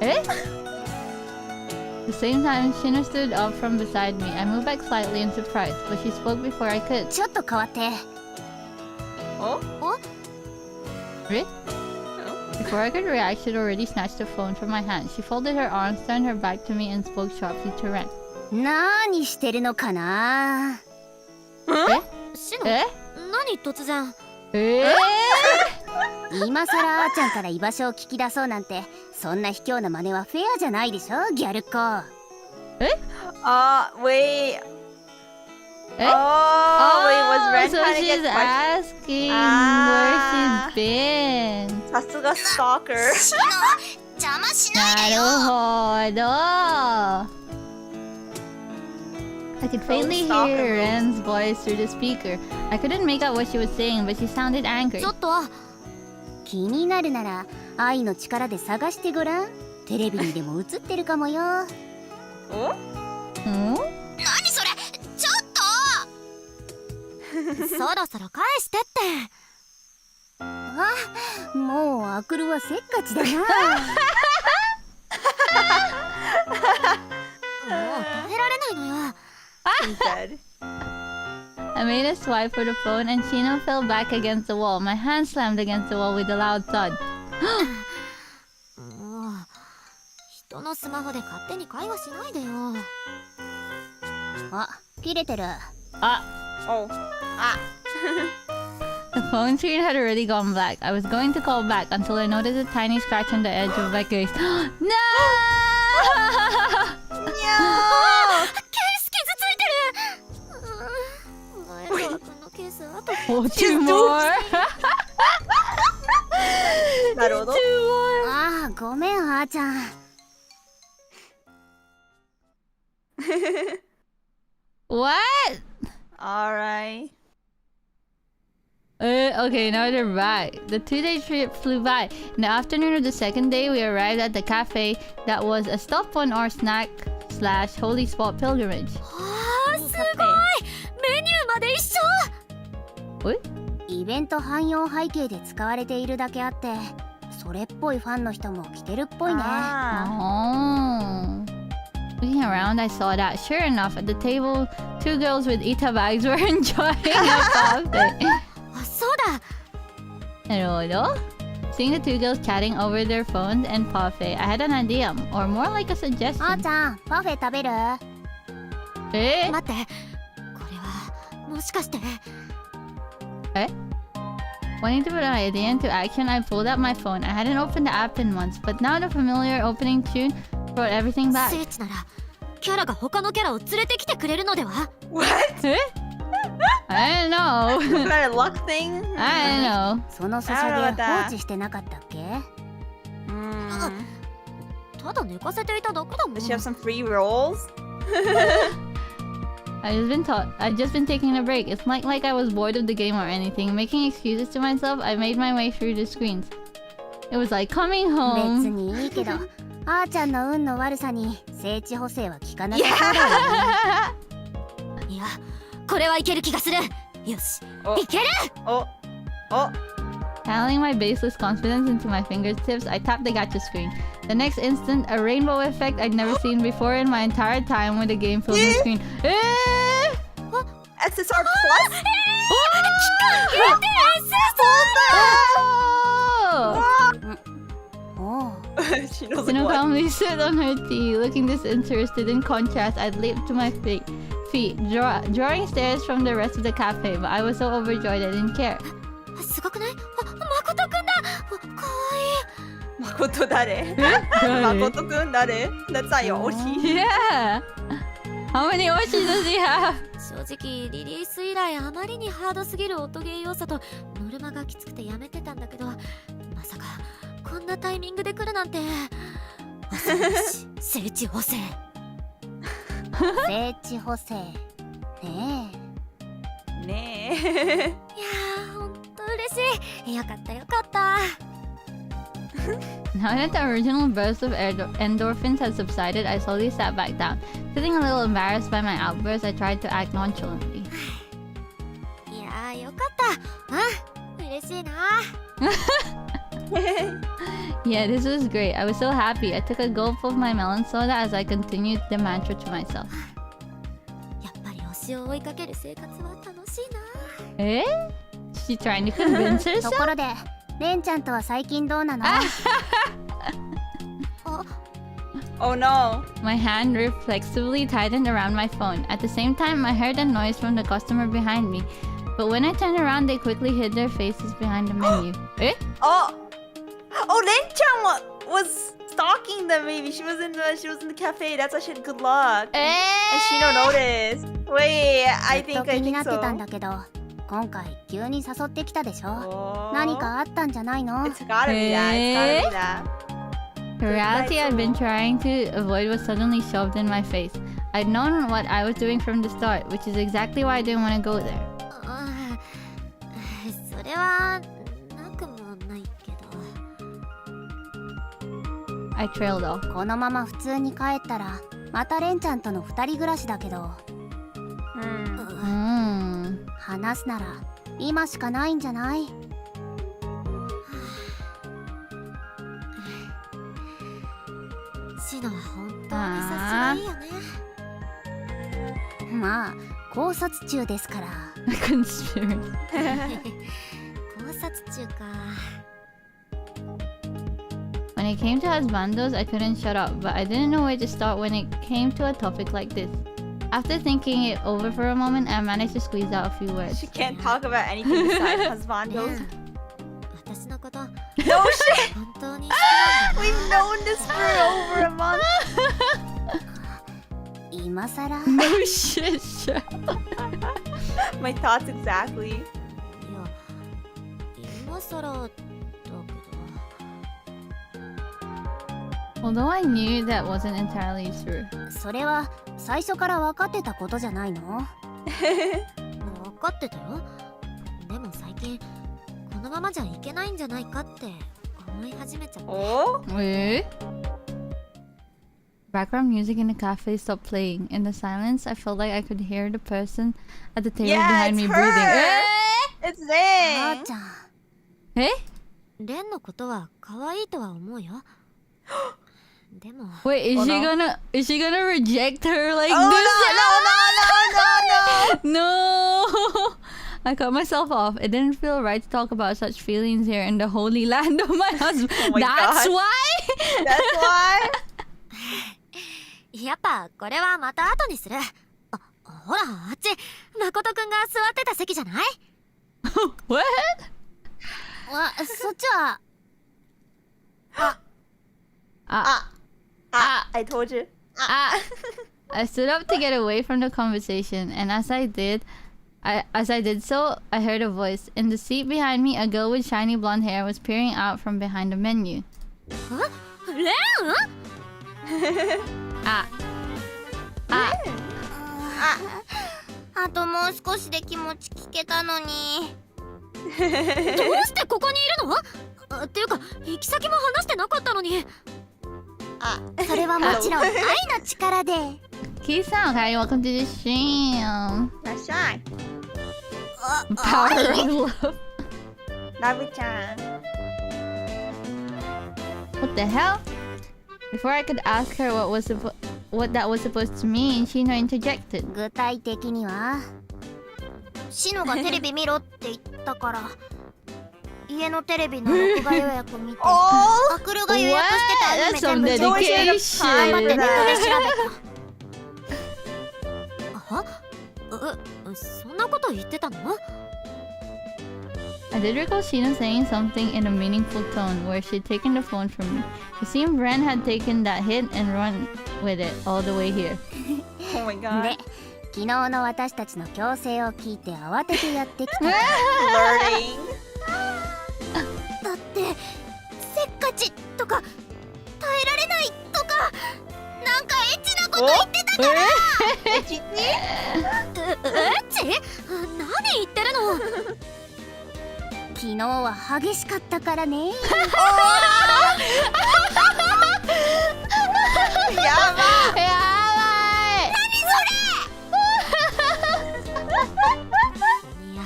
Eh? At the same time, Shino stood up from beside me. I moved back slightly in surprise, but she spoke before I could. ちょっと変わって。お Really? Before I could react, she'd already snatched the phone from my hand. She folded her arms, turned her back to me, and spoke sharply to Ren. 何してるのかな。シノ？え？何突然？今さらあーちゃんから居場所を聞き出そうなんて、そんな卑怯な真似はフェアじゃないでしょ、ギャル子。wait. Eh? Oh, wait, was Ren so trying to she's get asking Ah. where she's been. Sasuga stalker. シノ、邪魔しないでよ。なるほど。I could faintly stalker hear moves. Ren's voice through the speaker. I couldn't make out what she was saying, but she sounded angry. ちょっと。気になるなら愛の力で探してごらん。テレビにでも映ってるかもよ。おHmm? 何それ、ちょっと。そろそろ返してって。あ、もうアクルはせっかちだな。もう耐えられないのよ。He's dead. I made a swipe for the phone and Shino fell back against the wall. My hand slammed against the wall with a loud thud. もう人のスマホで勝手に会話しないでよ。あ、切れてる。Oh. Ah. The phone screen had already gone black. I was going to call back until I noticed a tiny scratch on the edge of my face. No! ケース傷ついてる。前川君のケースあと。Oh, two more! なるほど。Two more! ああ、ごめんあーちゃん。What? Alright. Okay, now they're back. The 2-day trip flew by. In the afternoon of the second day, we arrived at the cafe that was a stop on our snack/holy spot pilgrimage. あーすごい。メニューまで一緒。イベント汎用背景で使われているだけあって、それっぽいファンの人も来てるっぽいね。Ah. Oh. Looking around, I saw that. Sure enough, at the table, two girls with Ita bags were enjoying a parfait. あ、そうだ。なるほど. Seeing the two girls chatting over their phones and parfait, I had an idea, or more like a あー suggestion. ちゃん、パフェ食べる？Eh? 待って。これはもしかして。Wanting to put an idea into action, I pulled out my phone. I hadn't opened the app in months, but now the familiar opening tune brought everything back. 聖地ならキャラが他のキャラを連れてきてくれるのでは？ What? I don't know. Is that a luck thing? I don't know. そのソシャゲ放置してなかったっけ？ Mm. ただ寝かせていただけだもん。 Does she have some free rolls? I've just been taking a break. It's not like I was bored of the game or anything. Making excuses to myself, I made my way through the screens. It was like coming 別 home. にいいけど、あーちゃんの運の悪さに聖地補正は効かなさそうだよね。いや、これはいける気がする。よし、おいける。 Oh. Oh. Channeling my baseless confidence into my fingertips, I tapped the gacha screen. The next instant, a rainbow effect I'd never seen before in my entire time with the game filled the screen. SSR Plus? Oh! おう。She knows Sino like what? calmly sit on her tea, looking disinterested. In contrast, I'd leaped to my feet, drawing stares from the rest of the cafe, but I was so overjoyed I didn't care. すごくない？あ、誠くんだ。こ誠誰？誠くん誰？ That's not your Oshi. Yeah. How many Oshi does he have? 正直リリース以来あまりにハードすぎる音ゲー要素とノルマがきつくてやめてたんだけど、まさかこんなタイミングで来るなんて。遅いし聖地補正。聖地補正ねねえ。いやーほんと嬉しい。よかったよかった。Now that the original burst of endorphins had subsided, I slowly sat back down. Feeling a little embarrassed by my outburst, I tried to act nonchalantly. いやーよかった。嬉しいな。Yeah, this was great. I was so happy. I took a gulp of my melon soda as I continued the mantra to myself. やっぱり推しを追いかける生活は楽しいな。Eh? She trying to convince と herself? ころでレンちゃんとは最近どうなの？ Oh no. My hand reflexively tightened around my phone. At the same time, I heard a noise from the customer behind me. But when I turned around, they quickly hid their faces behind the menu. Eh? Oh, Ren-chan was stalking them. Maybe she was in the cafe. That's why she had good luck. And she don't notice. Wait, I ずっ think と I 気にな think ってたん so. だけど、今回急に誘ってきたでしょ。 Oh. 何かあったんじゃないの？ It's gotta be that. It's gotta be that. The reality I'd been trying to avoid was suddenly shoved in my face. I'd known what I was doing from the start, which is exactly why I didn't want to go there. それはなくもないけど。I trailed off. このまま普通に帰ったらまたレンちゃんとの二人暮らしだけど、話すなら今しかないんじゃない？シノは本当にさすがいいよね。まあ考察中ですから。Conspiracy. 考察中か。When it came to husbandos, I couldn't shut up, but I didn't know where to start when it came to a topic like this. After thinking it over for a moment, I managed to squeeze out a few words. She can't talk about anything besides husbandos. 私のこと No shit. 本当に好きなんだな。 We've known this for over a month. 今さら No shit, shut My thoughts exactly. いや、今更だけど。 Although I knew that wasn't entirely true. それは最初から分かってたことじゃないの？分かってたよ。でも最近このままじゃいけないんじゃないかって思い始めちゃった。 Oh? Wait. Background music in the cafe stopped playing. In the silence, I felt like I could hear the person at the table Yeah, behind it's me her. breathing. It's あ Ren. ーちゃん Eh? レンのことは可愛いとは思うよ。でも Wait, Oh, no. is she gonna reject her like Oh this? no, no, no, no, no, no. No! I cut myself off. It didn't feel right to talk about such feelings here in the holy land of my husband. Oh my That's God. why? That's why. やっぱこれはまた後にする。ほらあっち誠くんが座ってた席じゃない？ What? わそっちは I told you. I stood up to get away from the conversation, and as I did so, I heard a voice. In the seat behind me, a girl with shiny blonde hair was peering out from behind the menu. レン？あともう少しで気持ち聞けたのに。どうしてここにいるの？っていうか行き先も話してなかったのに。それはもちろん愛の力で。 Key-san, hi, welcome to the stream. That's shy. Power of love. Nabu-chan. What the hell? Before I could ask her what that was supposed to mean, Shino interjected. 具体的にはシノがテレビ見ろって言ったから家のテレビの録画予約見てアクルが予約してたアニメ全部 That's 上 some 映してる dedication. 頑張ってネットで調べた。そんなこと言ってたの？ I did recall Sheena saying something in a meaningful tone where she'd taken the phone from me. It seemed Ren had taken that hint and run with it all the way here. Oh my god. で昨日の私たちの強制を聞いて慌ててやってきた。 Learning. だってせっかちとか耐えられないとかなんかエッチなこと言ってたから。エッチエッチ？何言ってるの？昨日は激しかったからね。やばい。いや、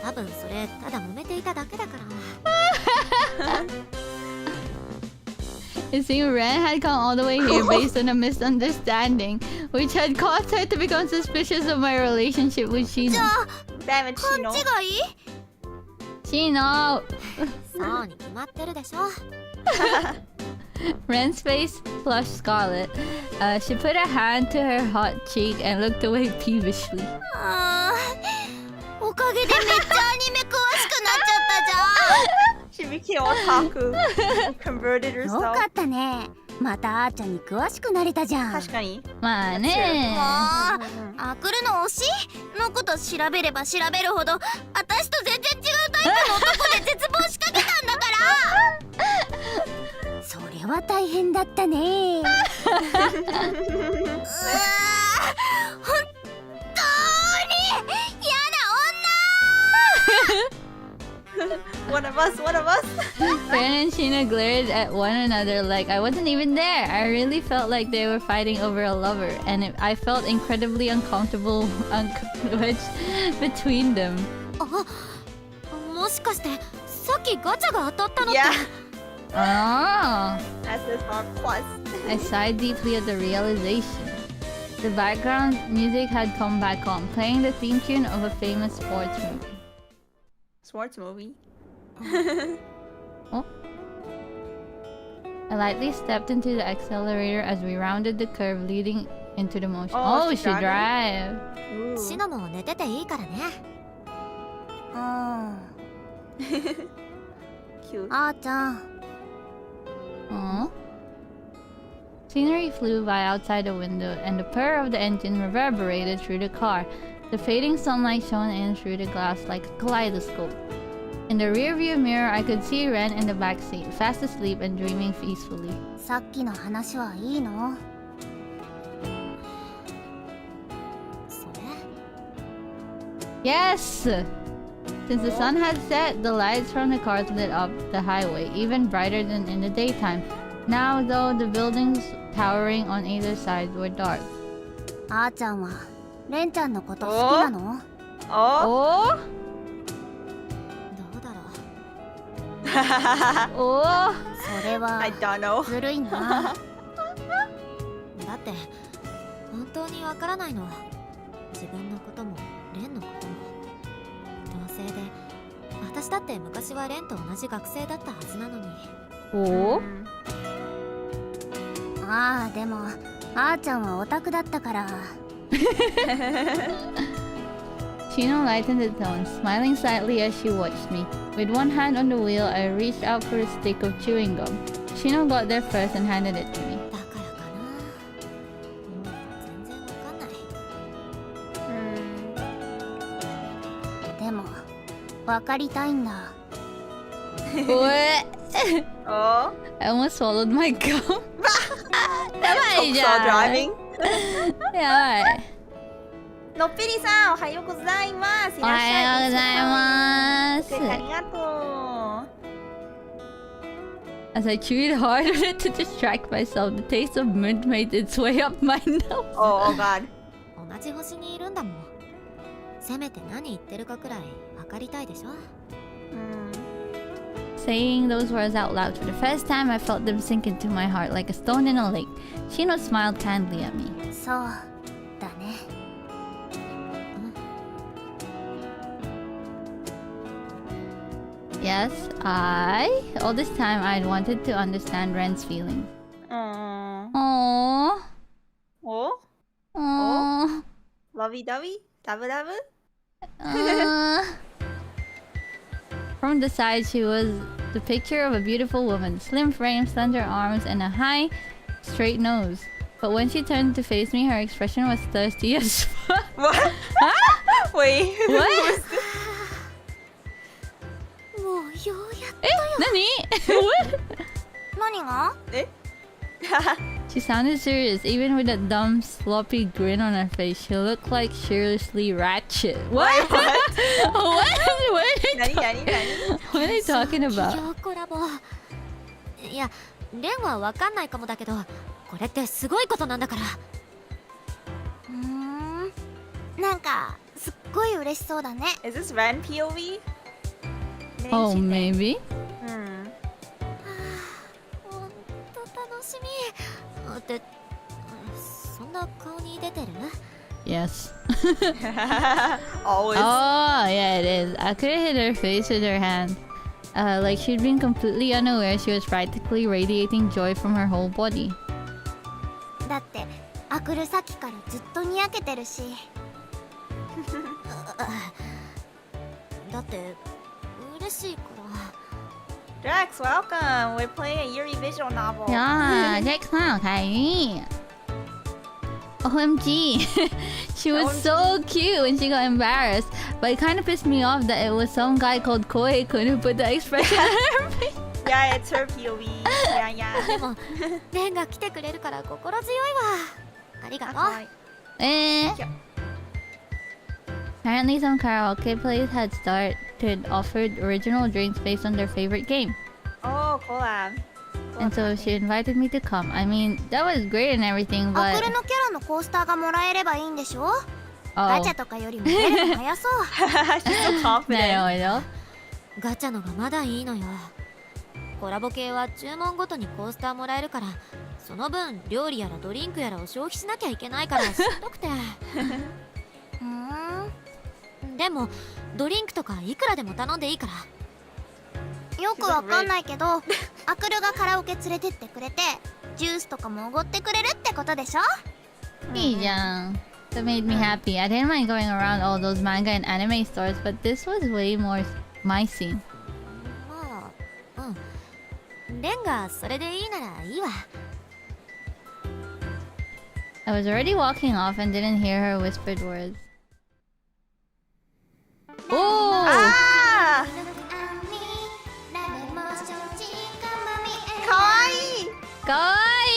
多分それただ揉めていただけだから。It seemed Ren had come all the way here based on a misunderstanding, which had caused her to become suspicious of my relationship with じゃ Sheena. あ Damn it, 勘 Shino. 違い？ Sheena! そうに決まってるでしょ。Ren's face flushed scarlet. She put her hand to her hot cheek and looked away peevishly. あーおかげでめっちゃアニメ詳しくなっちゃったじゃん。 She became otaku. Converted よ herself. かったね。またあーちゃんに詳しくなれたじゃん。確かに。まあね。あくるの推しのこと調べれば調べるほど私と全然違うタイプの男で絶望しかけたんだからそれは大変だったねうわー本当に嫌な One of us, one of us. Ren and Sheena glared at one another like I wasn't even there. I really felt like they were fighting over a lover, and I felt incredibly uncomfortable wedged between them. もしかしてさっきガチャが当たったのって。 Yeah. Ah! SSR plus. I sighed deeply at the realization. The background music had come back on, playing the theme tune of a famous sports movie. Sports movie. Oh. I lightly stepped into the accelerator as we rounded the curve leading into the motion. Oh, Oh, she she drive. Ooh. シノも寝てていいからね。うん Cute. あーちゃん Aw. Scenery flew by outside the window, and the purr of the engine reverberated through the car. The fading sunlight shone in through the glass like a kaleidoscope. In the rearview mirror, I could see Ren in the back seat, fast asleep and dreaming peacefully. さっきの話はいいのそれ Yes! Since the sun had set, the lights from the cars lit up the highway, even brighter than in the daytime. Now, though, the buildings towering on either side were dark. あーちゃんはレンちゃんのこと好きなの Oh. Oh! どうだろう。 Oh! それは I don't know. ずるいなだって本当にわからないの。自分のこともレンのことも。同性で私だって昔はレンと同じ学生だったはずなのに。 Oh! ああでもあーちゃんはオタクだったから Shino lightened the tone, smiling slightly as she watched me. With one hand on the wheel, I reached out for a stick of chewing gum. Shino got there first and handed it to me. だからかな。もう全然わかんない。でも分かりたいんだ What? Oh. I almost swallowed my gum. Stop driving. Yeah. のっぺりさん、おはようございます。いらっしゃい。おはようございます。ありがとう。 As I chewed hard on it to distract myself, the taste of mint made its way up my nose. Oh, God. 同じ星にいるんだもん。せめて何言ってるかくらいわかりたいでしょ。Saying those words out loud for the first time, I felt them sink into my heart like a stone in a lake. Shino smiled kindly at me. そうだね Yes, all this time I'd wanted to understand Ren's feelings. Aww. Oh? Aww. Lovey dovey? Dabu dabu? From the side, she was the picture of a beautiful woman. Slim frame, slender arms, and a high, straight nose. But when she turned to face me, her expression was thirsty as fuck. What? Wait. What? もうようやっ何What? 何が？ She sounded serious, even with that dumb, sloppy grin on her face. She looked like seriously ratchet. What? What? What are they talking 企 about? 業コラボ。いや、レンはわかんないかもだけど、これってすごいことなんだから。なんかすっごい嬉しそうだね。 Is this Ren POV? Oh, maybe? ほんと楽しみ。ってそんな顔に出てる？ Yes. Always. Oh, yeah, it is. Akira hit her face with her hand. Like she'd been completely unaware she was practically radiating joy from her whole body. だってアクルさっきからずっとにやけてるし。だって嬉しいから。 Drax, welcome. We're playing a Yuri visual novel. Yeah, Jack's not okay. OMG. She was so cute when she got embarrassed. But it kind of pissed me off that it was some guy called Koei-kun who put the expression on her face. Yeah, it's her POV. Yeah. でもレンが来てくれるから心強いわ。ありがとう。 Eh. Apparently some karaoke place had started offered original drinks based on their favorite game. Oh, collab. And so she invited me to come. I mean, that was great and everything, ア but... クルのキャラのコースターがもらえればいいんでしょ？ ガ Oh, チャとかよりも出るの早そう。 She's so confident. なるほど。ガチャのがまだいいのよ。コラボ系は注文ごとにコースターもらえるから、その分料理やらドリンクやらを消費しなきゃいけないからしんどくて。でもドリンクとかいくらでも頼んでいいから。よくわかんないけど、アクルがカラオケ連れてってくれて、ジュースとかもおごってくれるってことでしょ？いいじゃん。That made me happy. I didn't mind going around all those manga and anime stores, but this was way more my scene. まあ、レンがそれでいいならいいわ。I was already walking off and didn't hear her whispered words. Oh! Ah! かわいい! かわい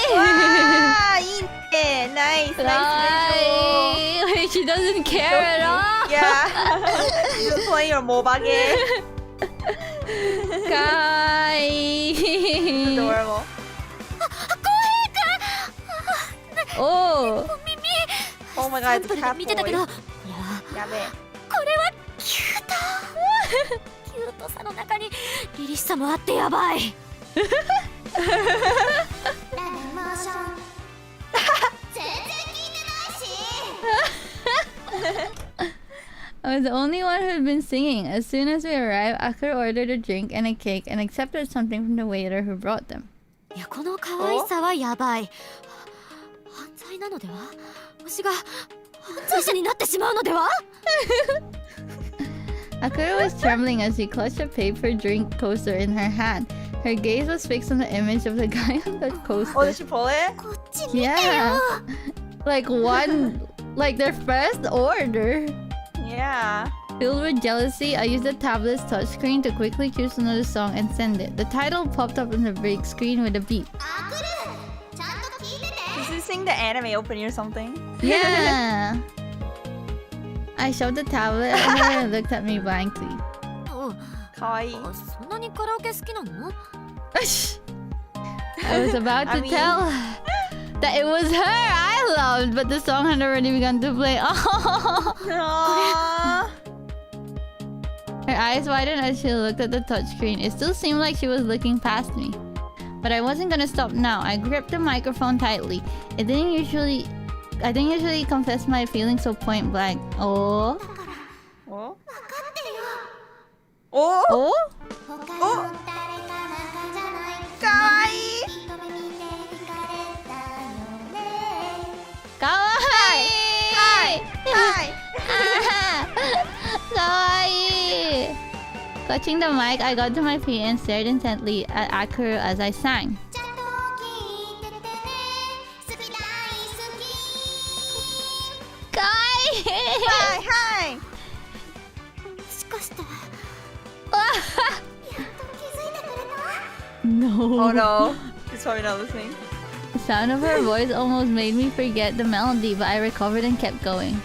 い! Ah, いいね. Nice, かわ nice いい! Wait, she doesn't care at all! visual. Yeah. You're playing your MOBA game. かわいい! Adorable. Oh! Oh my サ god, ン the プルで cat 見てたけど、い boy. ややべえ。これはキュート。キュートさの中に凛々しさもあってやばい。I was the only one who had been singing. As soon as we arrived, Akira ordered a drink and a cake and accepted something from the waiter who brought them. いやこの可愛さはやばい。犯罪なのでは？私が犯罪者になってしまうのでは？ Akira was trembling as she clutched a paper drink coaster in her hand. Her gaze was fixed on the image of the guy on the Oh, did coaster. she pull it? こっち見てよ。 Yeah. Like their first order. Yeah. Filled with jealousy, I used the tablet's touchscreen to quickly choose another song and send it. The title popped up on the big screen with a beep. アクル、ちゃんと聞いてて。 Did she sing the anime opening or something? Yeah. I shoved the tablet at her and looked at me blankly. かわいい。そんなにカラオケ好きなの？ I was about to I mean- tell her that it was her I loved, but the song had already begun to play. Oh. Aww. Her eyes widened as she looked at the touchscreen. It still seemed like she was looking past me. But I wasn't gonna stop now. I gripped the microphone tightly. I didn't usually confess my feelings so point blank. Oh. お分かってるよ。お Oh? 他の誰かなんかじゃない。かわいい。一目見て惹かれたよね。かわいい! はい。かわいい! Clutching the mic, I got to my feet and stared intently at Akuru as I sang. ちゃんと聞いててね好き大好き Hi, hi. しかしてやっと気づいてくれた No. Oh no. She's probably not listening. The sound of her voice almost made me forget the melody, but I recovered and kept going.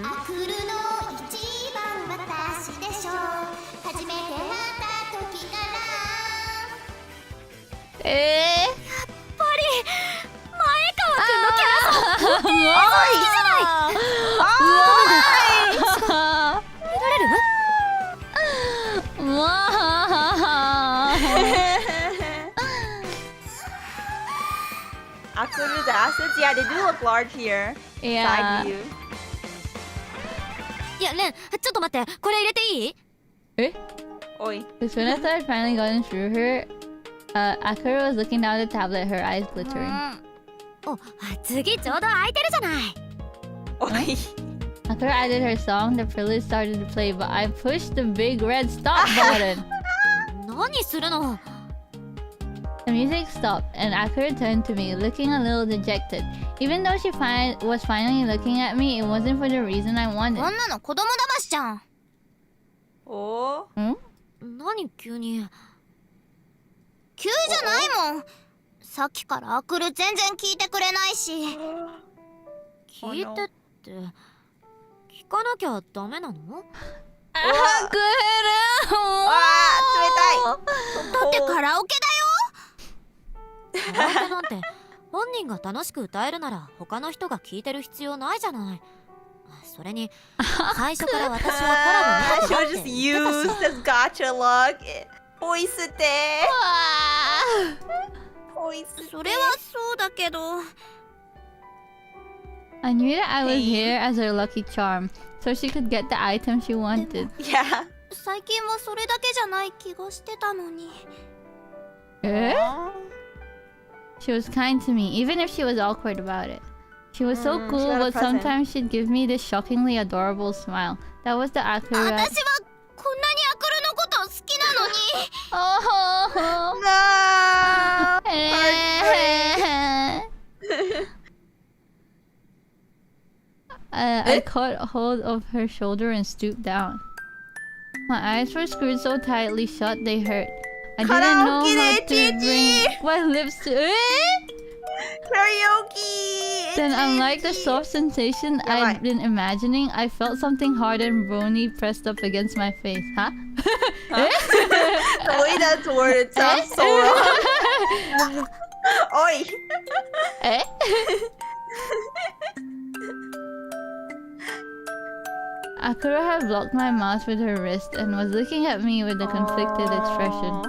あくるの一番私でしょ初めて会った時から Eh? やっぱり前川くんのキャラ好きじゃない見られる Akuru's assets, yeah, they do look large here. Yeah. Side view. いやレンちょっと待ってこれ入れていい Eh? Oi. As soon as I had finally gotten through her, Akuru was looking down at the tablet, her eyes glittering. お次ちょうど空いてるじゃない Oi. Akuru added her song, the prelude started to play, but I pushed the big red stop button. 何するの The music stopped, and Akuru turned to me, looking a little dejected. Even though she was finally looking at me, it wasn't for the reason I こ wanted. んなの子供騙しじゃん Oh. 何急に急じゃないもんさっきからあくる全然聞いてくれないし聞いてって聞かなきゃダメなの Akuru! だってカラオケカラオケなんて本人が楽しく歌えるなら他の人が聞いてる必要ないじゃないそれに最初から私はコラボ She 見 was たくないっ just て言ってた used し as gotcha luck. Voice-te. Voice-te. それはそうだけど I knew that I was here as her lucky charm, so she could get the item she wanted. Yeah. 最近はそれだけじゃない気がしてたのに Eh? She was kind to me, even if she was awkward about it. She was so she cool, had a but present. sometimes she'd give me this shockingly adorable smile. That was the Akuru. 私はこんなにあくるのこと好きなのに Oh. No. I caught hold of her shoulder and stooped down. My eyes were screwed so tightly shut they hurt. I didn't know how to bring my lips to Karaoke. Then, unlike the soft sensation I'd been imagining, I felt something hard and bony pressed up against my face. Huh? The way that's worded sounds so wrong. Oi. Eh? Akura had blocked my mouth with her wrist and was looking at me with a conflicted expression.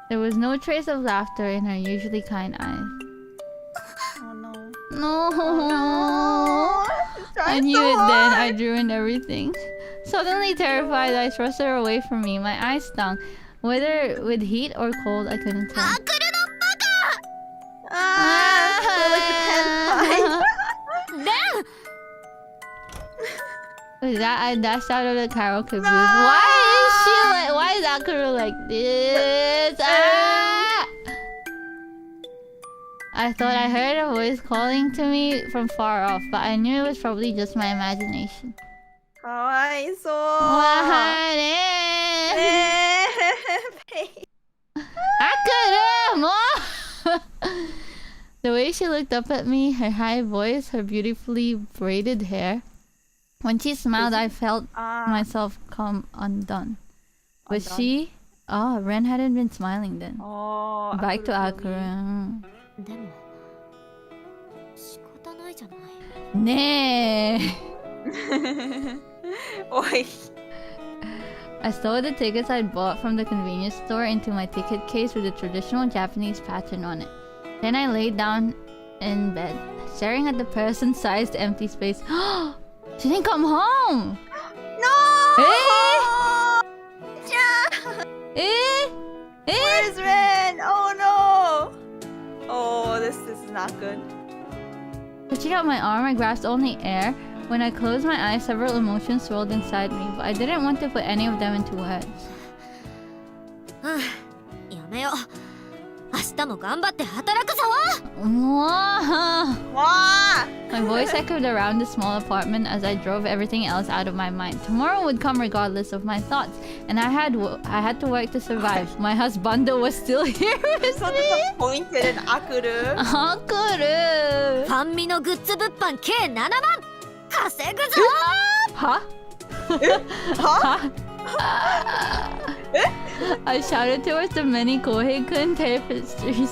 There was no trace of laughter in her usually kind eyes. Oh no. No. I knew it then. I'd ruined everything. Suddenly terrified, I thrust her away from me. My eyes stung. Whether with heat or cold, I couldn't tell. あくるのバカ Ah, With that, I dashed out of the karaoke booth. No! Why is Akuru like this? Ah! I thought I heard a voice calling to me from far off, but I knew it was probably just my imagination. Kawaiso. Akuru! More! The way she looked up at me, her high voice, her beautifully braided hair. When she smiled, I felt myself come undone. But she... Oh, Ren hadn't been smiling then. Oh, Back to Akura. でも仕方ないじゃない Nee. Oi. I stowed the tickets I'd bought from the convenience store into my ticket case with a traditional Japanese pattern on it. Then I laid down in bed, staring at the person-sized empty space. She didn't come home! No! Eh? Where's Ren? Oh no! Oh, this is not good. Stretching out my arm, I grasped only air. When I closed my eyes, several emotions swirled inside me, but I didn't want to put any of them into words. やめよう。明日も頑張って働くぞ。 Mwah! Wah! My voice echoed around the small apartment as I drove everything else out of my mind. Tomorrow would come regardless of my thoughts, and I had to work to survive. My husbando was still here with So me. disappointed in Akuru. あくるファンミのグッズ物販計7万稼ぐぞ。は Huh? I shouted towards the many Kohei-kun tapestries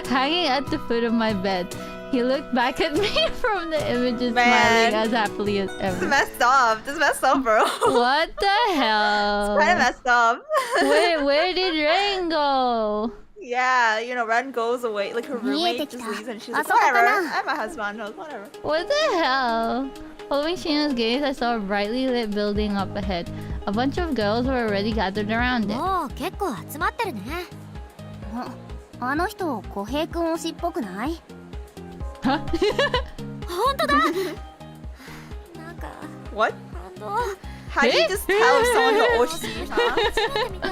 hanging at the foot of my bed. He looked back at me from the images, Man. smiling as happily as This is ever. messed up. This is messed up, bro. What the hell? Kind of messed up. Where did Rain go? Yeah, you know, Ren goes away. Like her roommate just leaves and she's like, whatever. I'm a husband. Whatever. What the hell? Following Sheena's gaze, I saw a brightly lit building up ahead. A bunch of girls were already gathered around it. もう結構集まってるね。あの人小平くん推しっぽくない？は本当だ。なんか What? 感動。 How do you just tell if someone who oshi, 初 huh? めて見た。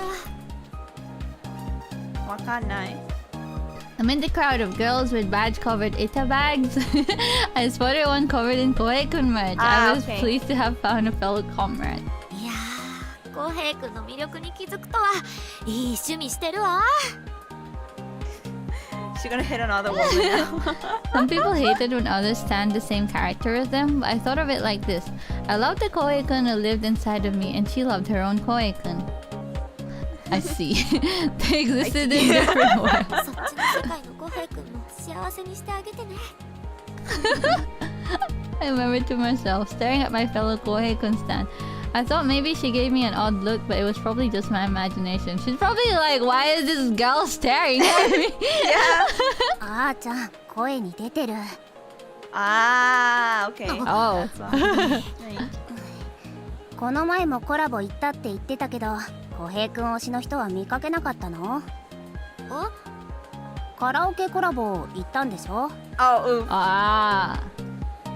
Wakanai. Amid the crowd of girls with badge-covered Ita bags, I spotted one covered in Kohei-kun merch. I was okay. pleased to have found a fellow comrade. いやー、浩平くんの魅力に気づくとはいい趣味してるわ。 She's gonna hit another woman now. Some people hated when others stand the same character as them, but I thought of it like this. I loved the Kohei-kun who lived inside of me, and she loved her own Kohei-kun. I see. They existed in different ways. そっちの世界の浩平くんも幸せにしてあげてね。 I remembered to myself, staring at my fellow Kohei-kun stand. I thought maybe she gave me an odd look, but it was probably just my imagination. She's probably like, why is this girl staring at me? Yeah. あーちゃん声に出てる。 Ah, okay. Oh. That's why. この前もコラボ行ったって言ってたけど小平くん推しの人は見かけなかったの？カラオケコラボ行ったんでしょ？ Oh, ooh. Ah.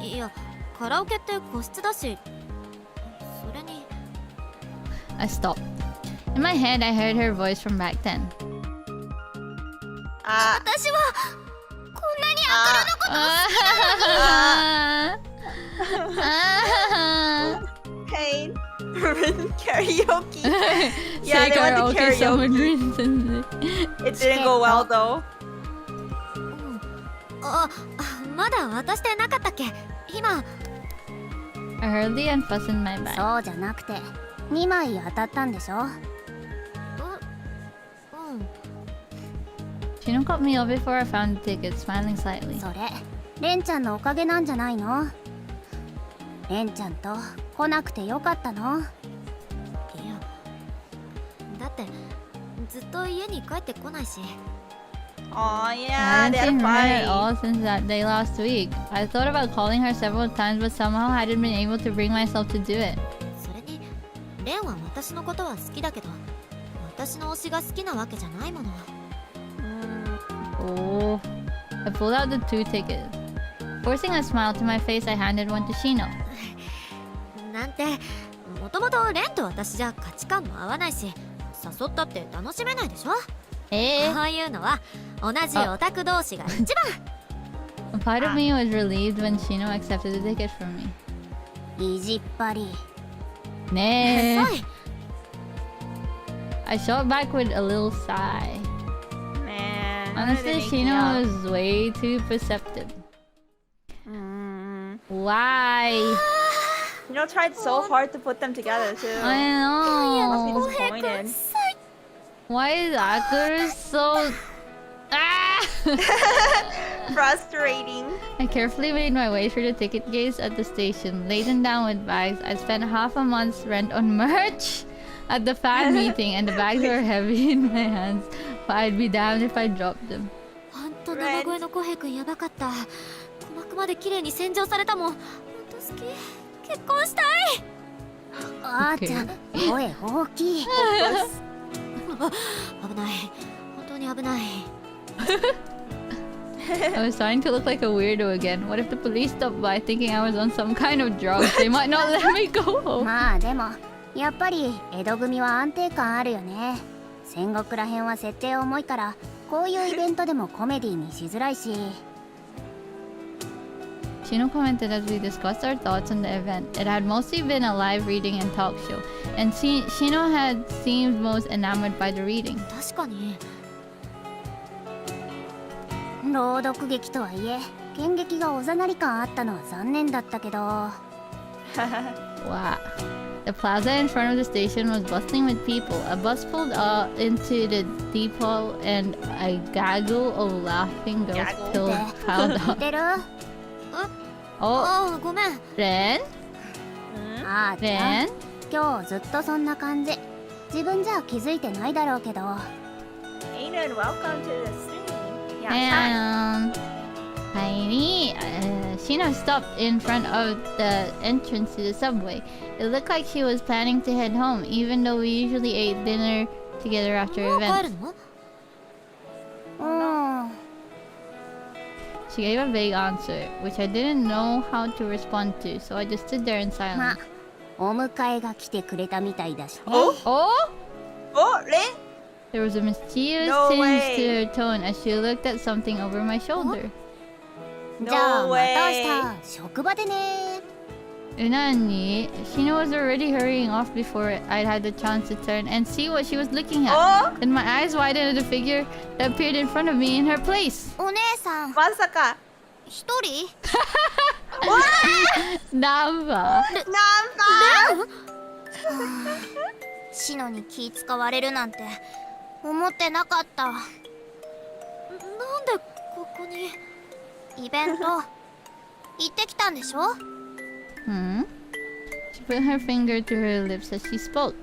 いや、カラオケって個室だし、それに。 I stopped. In my head, I heard her voice from back then. Ah, 私はこんなにアクルのこと pain. Karaoke. Yeah, Say they went to karaoke, someone karaoke. reasons It didn't go well though. あ、まだ渡してなかったっけ？今。 I hurriedly unfastened my bag. そうじゃなくて2枚当たったんでしょ？ Shino cut me off before I found the ticket, smiling slightly. それレンちゃんのおかげなんじゃないの？レンちゃんと来なくてよかったの？いや、だってずっと家に帰ってこないし。 Oh I yeah, haven't they had a seen Ren at fight. all since that day last week. I thought about calling her several times, but somehow I hadn't been able to bring myself to do it. それに、レンは私のことは好きだけど、私の推しが好きなわけじゃないもの。 Oh. I pulled out the 2 tickets. Forcing a smile to my face, I handed one to Shino. なんて、もともとレンと私じゃ価値観も合わないし、誘ったって楽しめないでしょ？こういうのは同じオタク同士が一番。 A part of me was relieved when Shino accepted the ticket from me. 意地っ張り。 Nay. 遅い。 I shot back with a little sigh. Man. why did Honestly, they make me Shino up? was way too perceptive. Mm. Why? You know, tried so hard to put them together too. I Must be know. disappointed. Why is Akuru so... Ah! Frustrating. I carefully made my way through the ticket gates at the station. Laden down with bags, I spent half a month's rent on merch at the fan meeting, and the bags were heavy in my hands. But I'd be damned if I dropped them. ほんと生声の浩平くんやばかった。鼓膜まで綺麗に洗浄されたもん。ほんと好き。結婚したい。あーちゃん声大きい。危ない。本当に危ない。I was starting to look like a weirdo again. What if the police stopped by thinking I was on some kind of drugs? They might not let me go home. まあでもやっぱり江戸組は安定感あるよね。戦国らへんは設定重いからこういうイベントでもコメディにしづらいし。Shino commented as we discussed our thoughts on the event. It had mostly been a live reading and talk show, and Shino had seemed most enamored by the reading. 確かに。朗読劇とはいえ剣劇がおざなり感あったのは残念だったけど。Wow. The plaza in front of the station was bustling with people. A bus pulled into the depot and a gaggle of laughing girls piled up. 出る？Oh, ああ、ごめん。Ren? あーちゃん Ren? 今日ずっとそんな感じ。自分じゃ気づいてないだろうけど。Aiden, welcome to the scene. Yeah, And Heidi, Shino stopped in front of the entrance to the subway. It looked like she was planning to head home, even though we usually ate dinner together after もう帰 events. るの？うん。 She gave a vague answer, which I didn't know how to respond to, so I just stood there in ま silence. お迎えが来てくれたみたいだしね。 Oh! Oh, Ren? There was a mischievous No tinge way. to her tone as she looked at something over my shoulder. じゃあ No また way. 明日職場でね。 Unani, Shino was already hurrying off before I'd had the chance to turn and see what she was looking at. Oh, Then my eyes widened at the figure that appeared in front of me in her place. お姉さんまさか。一人？ Nava. シノに気使われるなんて思ってなかった。なんでここに？イベント行ってきたんでしょ？ Hmm? She put her finger to her lips as she spoke.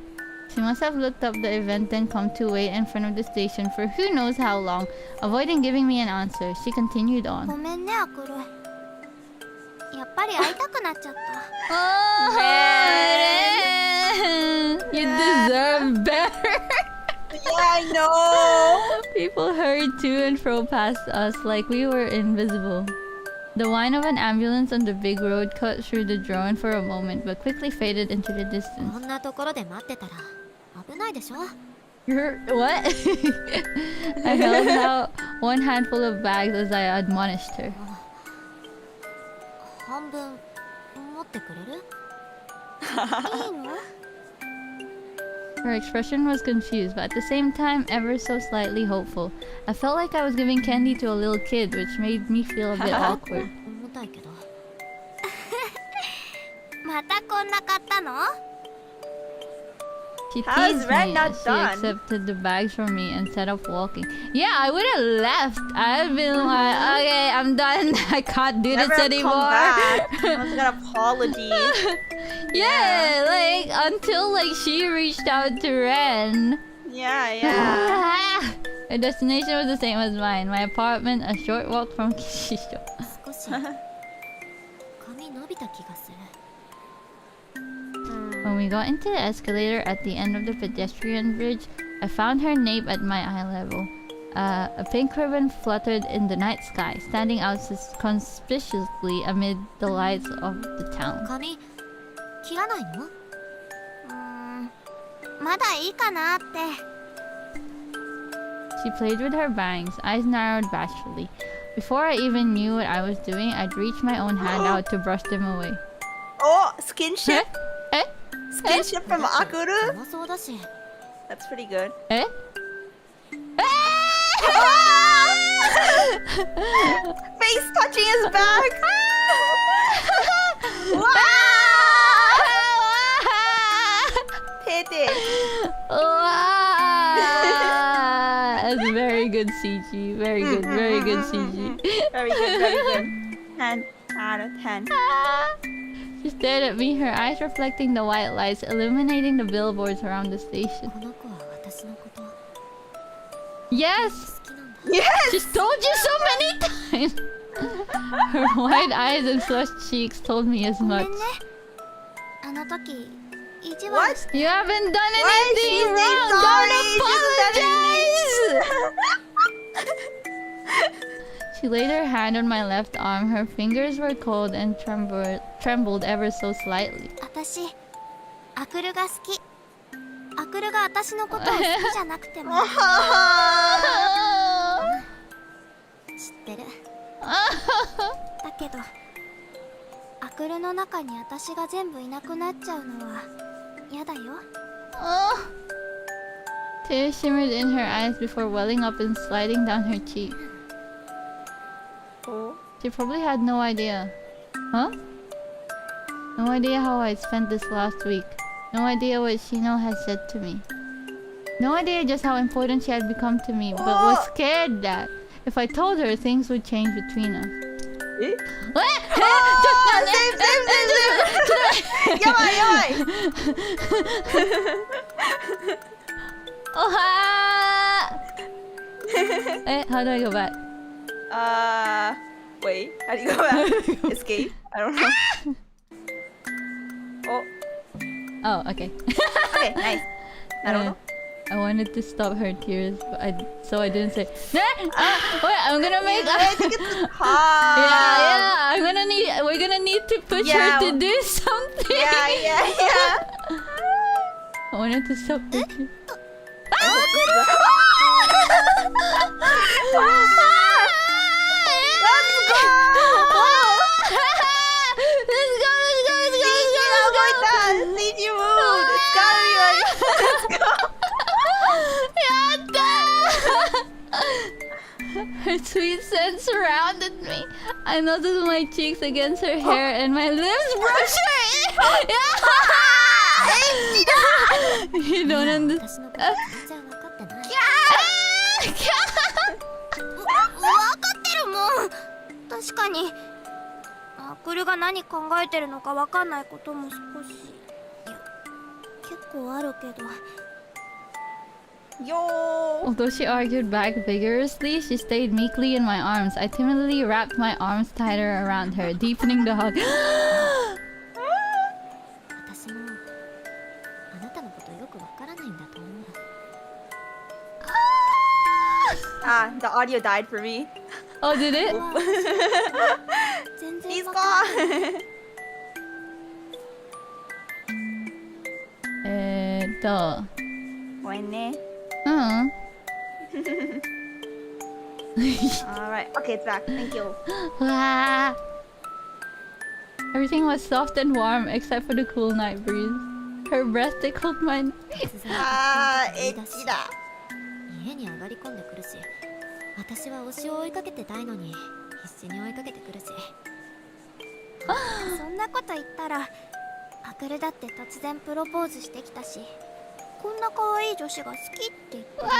She must have looked up the event and come to wait in front of the station for who knows how long. Avoiding giving me an answer, she continued ご on. めんねアクル。やっぱり会いたくなっちゃった。 Oh, Ren! You deserve better! Yeah, I know. People hurried to and fro past us like we were invisible. The whine of an ambulance on the big road cut through the drone for a moment, but quickly faded into the こ distance. んなところで待ってたら危ないでしょ？ What? I held out one handful of bags as I admonished her. 半分持ってくれる？いいの？ Her expression was confused, but at the same time, ever so slightly hopeful. I felt like I was giving candy to a little kid, which made me feel a bit awkward. 重たいけど。またこんな買ったの？ She How is teased Ren me not as she done? accepted the bags from me and set off walking. Yeah, I would have left. I'd been like, okay, I'm done. I can't do Never this come anymore. back. I was gonna apology. Yeah, like until like she reached out to Ren. Yeah, yeah. Her destination was the same as mine. My apartment, a short walk from Kishisho. 少し髪伸びた気がする。 When we got into the escalator at the end of the pedestrian bridge, I found her nape at my eye level. A pink ribbon fluttered in the night sky, standing out conspicuously amid the lights of the town. 髪切らないの？まだいいかなって。 She played with her bangs, eyes narrowed bashfully. Before I even knew what I was doing, I'd reach my own hand out to brush them away. Oh, skinship? Eh? Skinship from Akuru? 甘そうだし。 That's pretty good. Eh? Face touching his back! Pity. That's very good CG. Very good, very good CG. Very good, very good. 10 out of 10. She stared at me, her eyes reflecting the white lights illuminating the billboards around the station. この子は私のこと好 Yes! きなんだ。 Yes! She's told you so many times! Her wide eyes and flushed cheeks told me as ごめ much. んね。あの時意地悪 What? して。 You haven't done Why is she anything saying wrong! sorry? Don't apologize! She She laid her hand on my left arm. Her fingers were cold and trembled ever so slightly. 私アクルが好き。アクルが私のことを好きじゃなくても知ってる。だけどアクルの中に私が全部いなくなっちゃうのは嫌だよ。Tears shimmered in her eyes before welling up and sliding down her cheek. She probably had no idea. Huh? No idea how I spent this last week. No idea what Shino had said to me. No idea just how important she had become to me, but was scared that if I told her, things would change between us. ええやばいやばいおはーhow do I go back? Wait, how do you go back? Escape? I don't know. Oh, okay. Okay, nice. なるほど。I wanted to stop her tears, but so I didn't say. Wait, I'm gonna make. Yeah, We're gonna need to push Yeah. her to do something. Yeah. I wanted to stop her tears. Her sweet scent surrounded me. I noticed my cheeks against her hair and my lips brushed her. You don't understand. 私のこと全然分かってない。分かってるもん。確かにアクルが何考えてるのか分かんないことも少し、いや結構あるけど。Although she argued back vigorously, she stayed meekly in my arms. I timidly wrapped my arms tighter around her, deepening the hug. 私もあなたのことよくわからないんだと思う。The audio died for me. Oh, did it? 全然 He's 分かんない。 gone. ごめんね。Hmm. Alright, okay, it's back. Thank you. Wow. Everything was soft and warm except for the cool night breeze. Her breath tickled my neck. 突然エッチだ。家に上がり込んでくるし、私は推しを追いかけてたいのに必死に追いかけてくるし。そんなこと言ったらアクルだって突然プロポーズしてきたし、こんな可愛い女子が好きって言ってるのに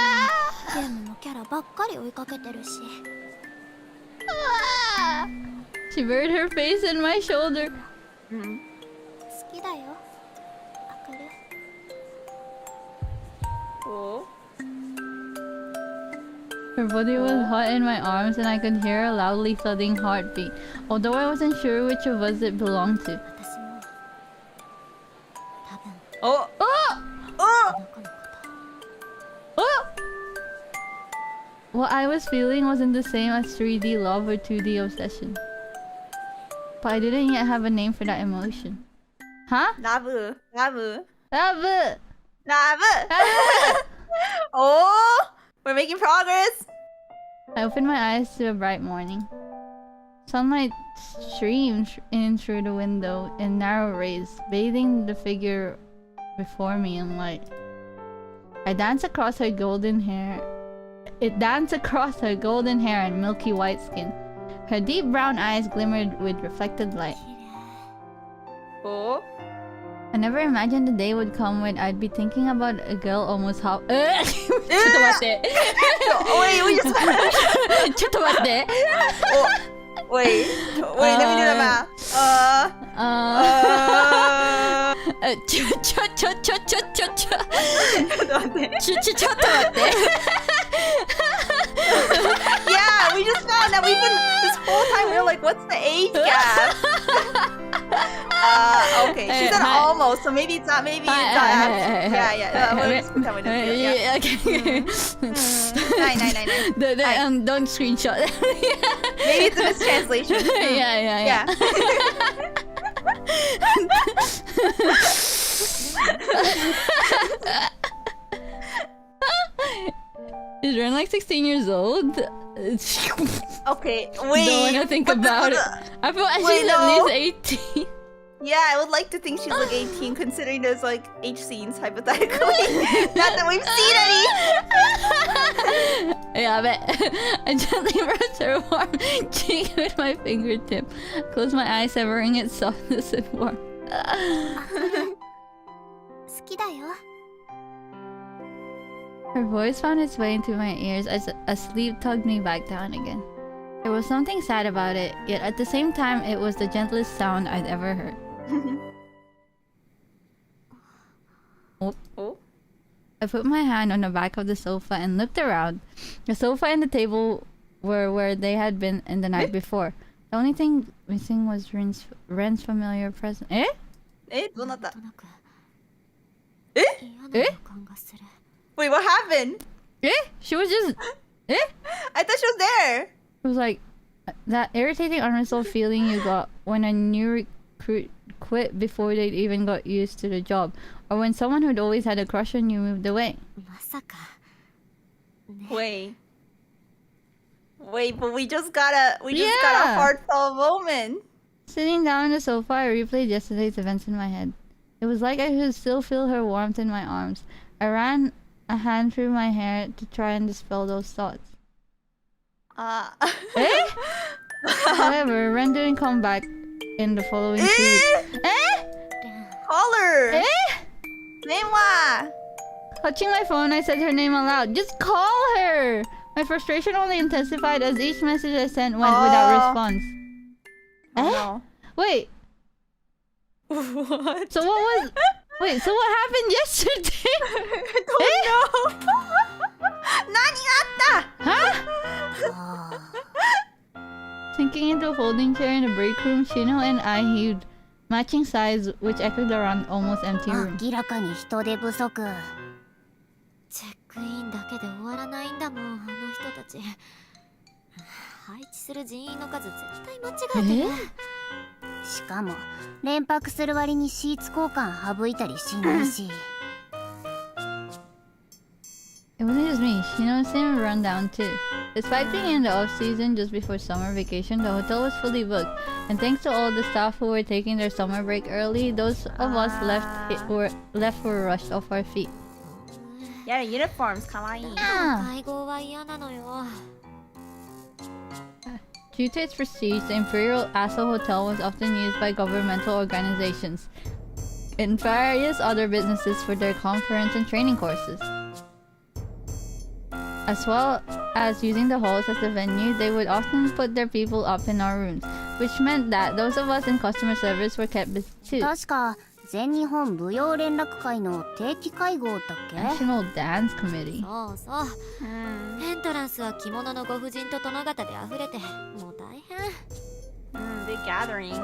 ゲームのキャラばっかり追いかけてるし。She buried her face in my shoulder. 好きだよアクル。 Her body was hot in my arms and I could hear a loudly thudding heartbeat, although I wasn't sure which of us it belonged to. 私も多分おこの子のこと。 What I was feeling wasn't the same as 3D love or 2D obsession. But I didn't yet have a name for that emotion. Huh? ラブ Love! Oh, we're making progress. I opened my eyes to a bright morning. Sunlight streamed in through the window in narrow rays, bathing the figure before me in light. It danced across her golden hair and milky white skin. Her deep brown eyes glimmered with reflected light. Oh. I never imagined the day would come when I'd be thinking about a girl almost half. ちょっと待って。Wait, we just. ちょっと待って。 Wait, let me do the math. ちょっと待って。Yeah, we just found that we've been this whole time. We were like, what's the age gap? Okay, she said almost, so maybe it's not. Maybe it's not. Yeah. We'll just pretend we didn't see it. Yeah. Okay. Nice. Don't screenshot. Maybe it's a mistranslation. Yeah. Is Ren like 16 years old? Okay, Don't wait. wanna think about it. I feel like Wait, she's no. at least 18. Yeah, I would like to think she's like 18, considering there's like H scenes hypothetically. Not that we've seen any. Yeah, I bet. I gently brushed her warm cheek with my fingertip. Closed my eyes, severing its softness and warmth. 好きだよ。 Her voice found its way into my ears as a sleep tugged me back down again. There was something sad about it, yet at the same time, it was the gentlest sound I'd ever heard. Oh. I put my hand on the back of the sofa and looked around. The sofa and the table were where they had been in the night before. The only thing missing was Ren's familiar presence. Eh? どうなった? なんとなくえ嫌な予感がする。 Wait, what happened? Eh? She was just... Eh? I thought she was there. It was like that irritating unresolved feeling you got when a new recruit quit before they'd even got used to the job, or when someone who'd always had a crush on you moved away. まさか。ね Wait, but we just got a heartfelt moment. Sitting down on the sofa, I replayed yesterday's events in my head. It was like I could still feel her warmth in my arms. I ran a hand through my hair to try and dispel those thoughts. Eh? However, Ren didn't come back in the following 2 weeks. Eh? Call her. Eh? Name wa. Touching my phone, I said her name aloud. Just call her! My frustration only intensified as each message I sent went without response. Oh, Wait, no. What? so what was... Wait, so what happened yesterday? I don't know. 何があった? Huh? Sinking into a folding chair in the break room, Shino and I heaved matching sighs which echoed around almost empty room. 明らかに人手不足。チェックインだけで終わらないんだもん、あの人たち。配置する人員の数絶対間違えてる。しかも連泊する割にシーツ交換省いたりしないし。 It wasn't just me, Shino seemed run down too. Despite being in the off-season just before summer vacation, the hotel was fully booked, and thanks to all the staff who were taking their summer break early, those of us left were rushed off our feet. Yeah, the uniforms, kawaii. Ah. 会合は嫌なのよ。 Due to its prestige, the Imperial Aso Hotel was often used by governmental organizations and various other businesses for their conference and training courses. As well as using the halls as the venue, they would often put their people up in our rooms, which meant that those of us in customer service were kept busy too. 確か全日本舞踊連絡会の定期会合だっけ？ National Dance Committee. そうそう。エントランスは着物のご婦人と殿方で溢れて、もう大変。Big gathering.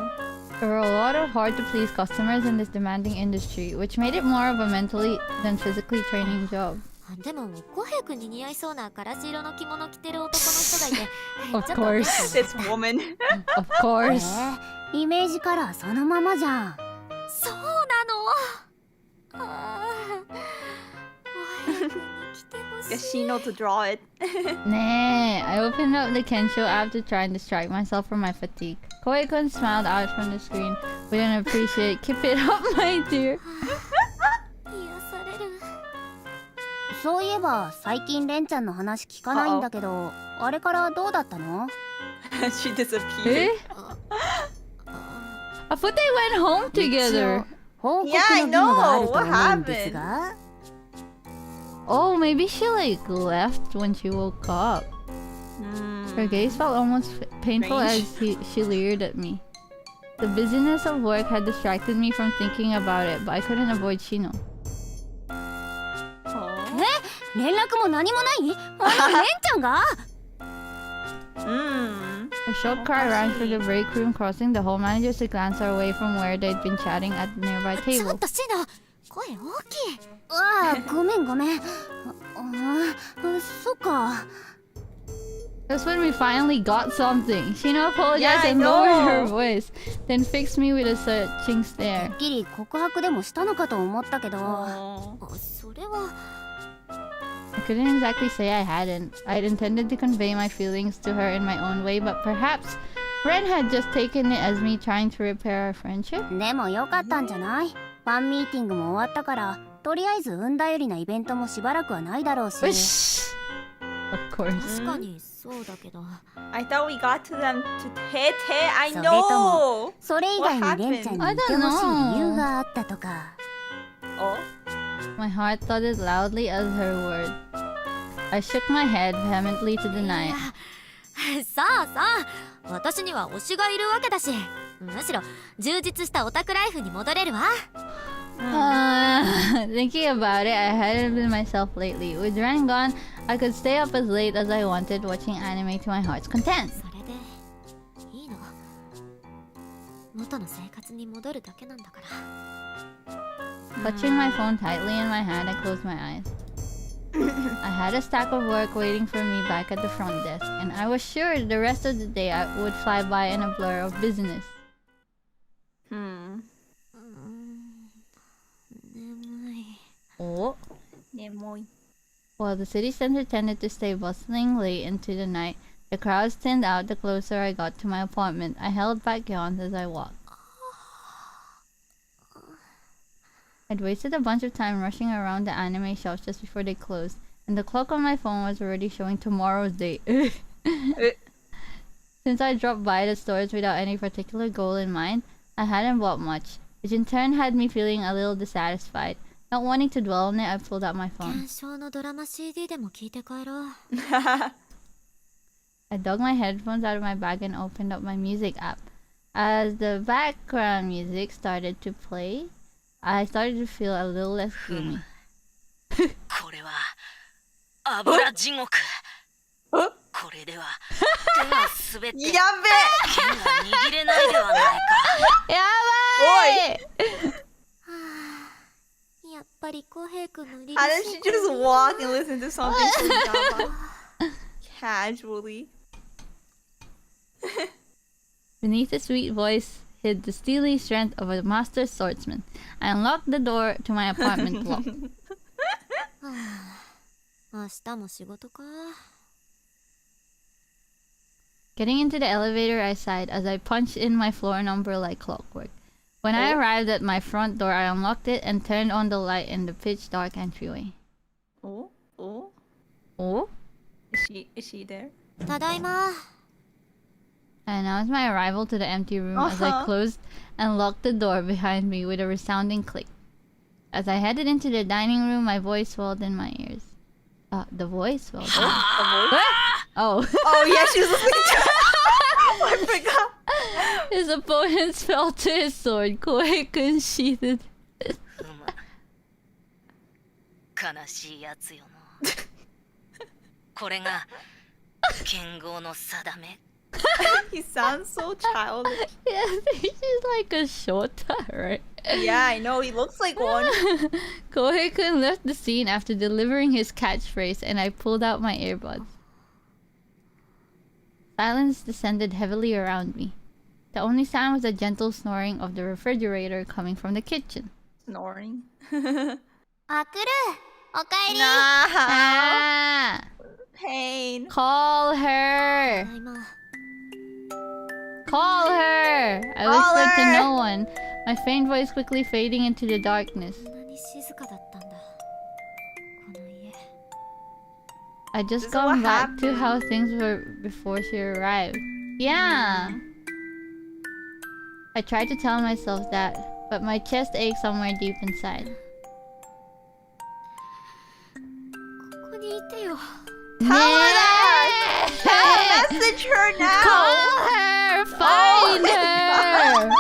There were a lot of hard-to-please customers in this demanding industry, which made it more of a mentally than physically training job. でも、コヘイ君に似合いそうなからし色の着物着てる男の人がいて、 Of ちょっと course. This woman. Of course. イメージカラーそのままじゃん。そうなの。ああ、コヘイ君に着てほしい。 Guess she know to draw it. Nah, I opened up the Kensho app to try and distract myself from my fatigue. Koei-kun smiled out from the screen with an appreciate, keep it up, my dear. 癒される。そういえば最近レンちゃんの話聞かないんだけど、あれからどうだったの？ She disappeared. Eh? I thought they went home together. 報告の義務があると思うんですが。Oh, maybe she like left when she woke up. Her gaze felt almost painful as she leered at me. The busyness of work had distracted me from thinking about it, but I couldn't avoid Shino. 連絡も何もない？あのレンちゃんが？ A short cry rang through the break room, causing the hall managers to glance our way from where they'd been chatting at the nearby ちょ table. っとシノ、声大きい。ああ、ごめんごめん。そっか。That's when we finally got something. Shino apologized Yeah, I and lowered her know. voice, then fixed me with a searching て stare. っきり告白でもしたのかと思ったけど。それは I couldn't exactly say I hadn't. I'd intended to convey my feelings to her in my own way, but perhaps Ren had just taken it as me trying to repair our friendship. でもよかったんじゃない？ファンミーティングも終わったから、とりあえず運だよりなイベントもしばらくはないだろうし。Whoosh! Of course. 確かにそうだけど。I thought we got to them to Te. I それとも know. それ以外にレンちゃんに言ってほしい理由があったとか。Oh. My heart thudded loudly as her word. I shook my head vehemently to deny it. さあさあ、私には推しがいるわけだし、むしろ充実したオタクライフに戻れるわ。Thinking about it, I hadn't been myself lately. With Ren gone, I could stay up as late as I wanted, watching anime to my heart's content. それでいいの。元の生活に戻るだけなんだから。Clutching my phone tightly in my hand, I closed my eyes. I had a stack of work waiting for me back at the front desk, and I was sure the rest of the day would fly by in a blur of business. 眠い。 Oh. Nemoy. While the city center tended to stay bustling late into the night, the crowds thinned out the closer I got to my apartment. I held back yawns as I walked. I'd wasted a bunch of time rushing around the anime shops just before they closed, and the clock on my phone was already showing tomorrow's date. Since I dropped by the stores without any particular goal in mind, I hadn't bought much, which in turn had me feeling a little dissatisfied. Not wanting to dwell on it, I pulled out my phone. 検証のドラマ CD でも聞いて帰ろう。I dug my headphones out of my bag and opened up my music app. As the background music started to play, I started to feel a little less gloomy. これは油地獄。これでは手が滑って剣が握れないではないか。やっぱり浩平君のリリ How did she just walk and listen to something so Java? Casually. Beneath the sweet voice hid the steely strength of a master swordsman. I unlocked the door to my apartment block. 明日も仕事か。 Getting into the elevator, I sighed as I punched in my floor number like clockwork. When I arrived at my front door, I unlocked it and turned on the light in the pitch dark entryway. Oh, oh. Oh? Is she there? ただいま。 I announced my arrival to the empty room as I closed and locked the door behind me with a resounding click. As I headed into the dining room, my voice swelled in my ears. The voice swelled. Oh. Oh yeah, she was listening to I forgot. His opponents fell to his sword. Kohei-kun sheathed. 悲しいやつよな。これが剣豪の定め。He sounds so childish. Yeah, he's like a shota, right? Yeah, I know. He looks like one. Kohei-kun left the scene after delivering his catchphrase, and I pulled out my earbuds. Silence descended heavily around me. The only sound was the gentle snoring of the refrigerator coming from the kitchen. Snoring. あくる、おかえり。 Nah. Ah! Pain. Call her! ただいま。 Call her! I Call whispered to her! no one, my faint voice quickly fading into the darkness. こんなに静かだったんだ。この家。 I'd just This is gone what back to how things were before she arrived. Yeah! I tried to tell myself that, but my chest ached somewhere deep inside. ここにいてよ。 Tell her that! Message her now! Call her! Find her!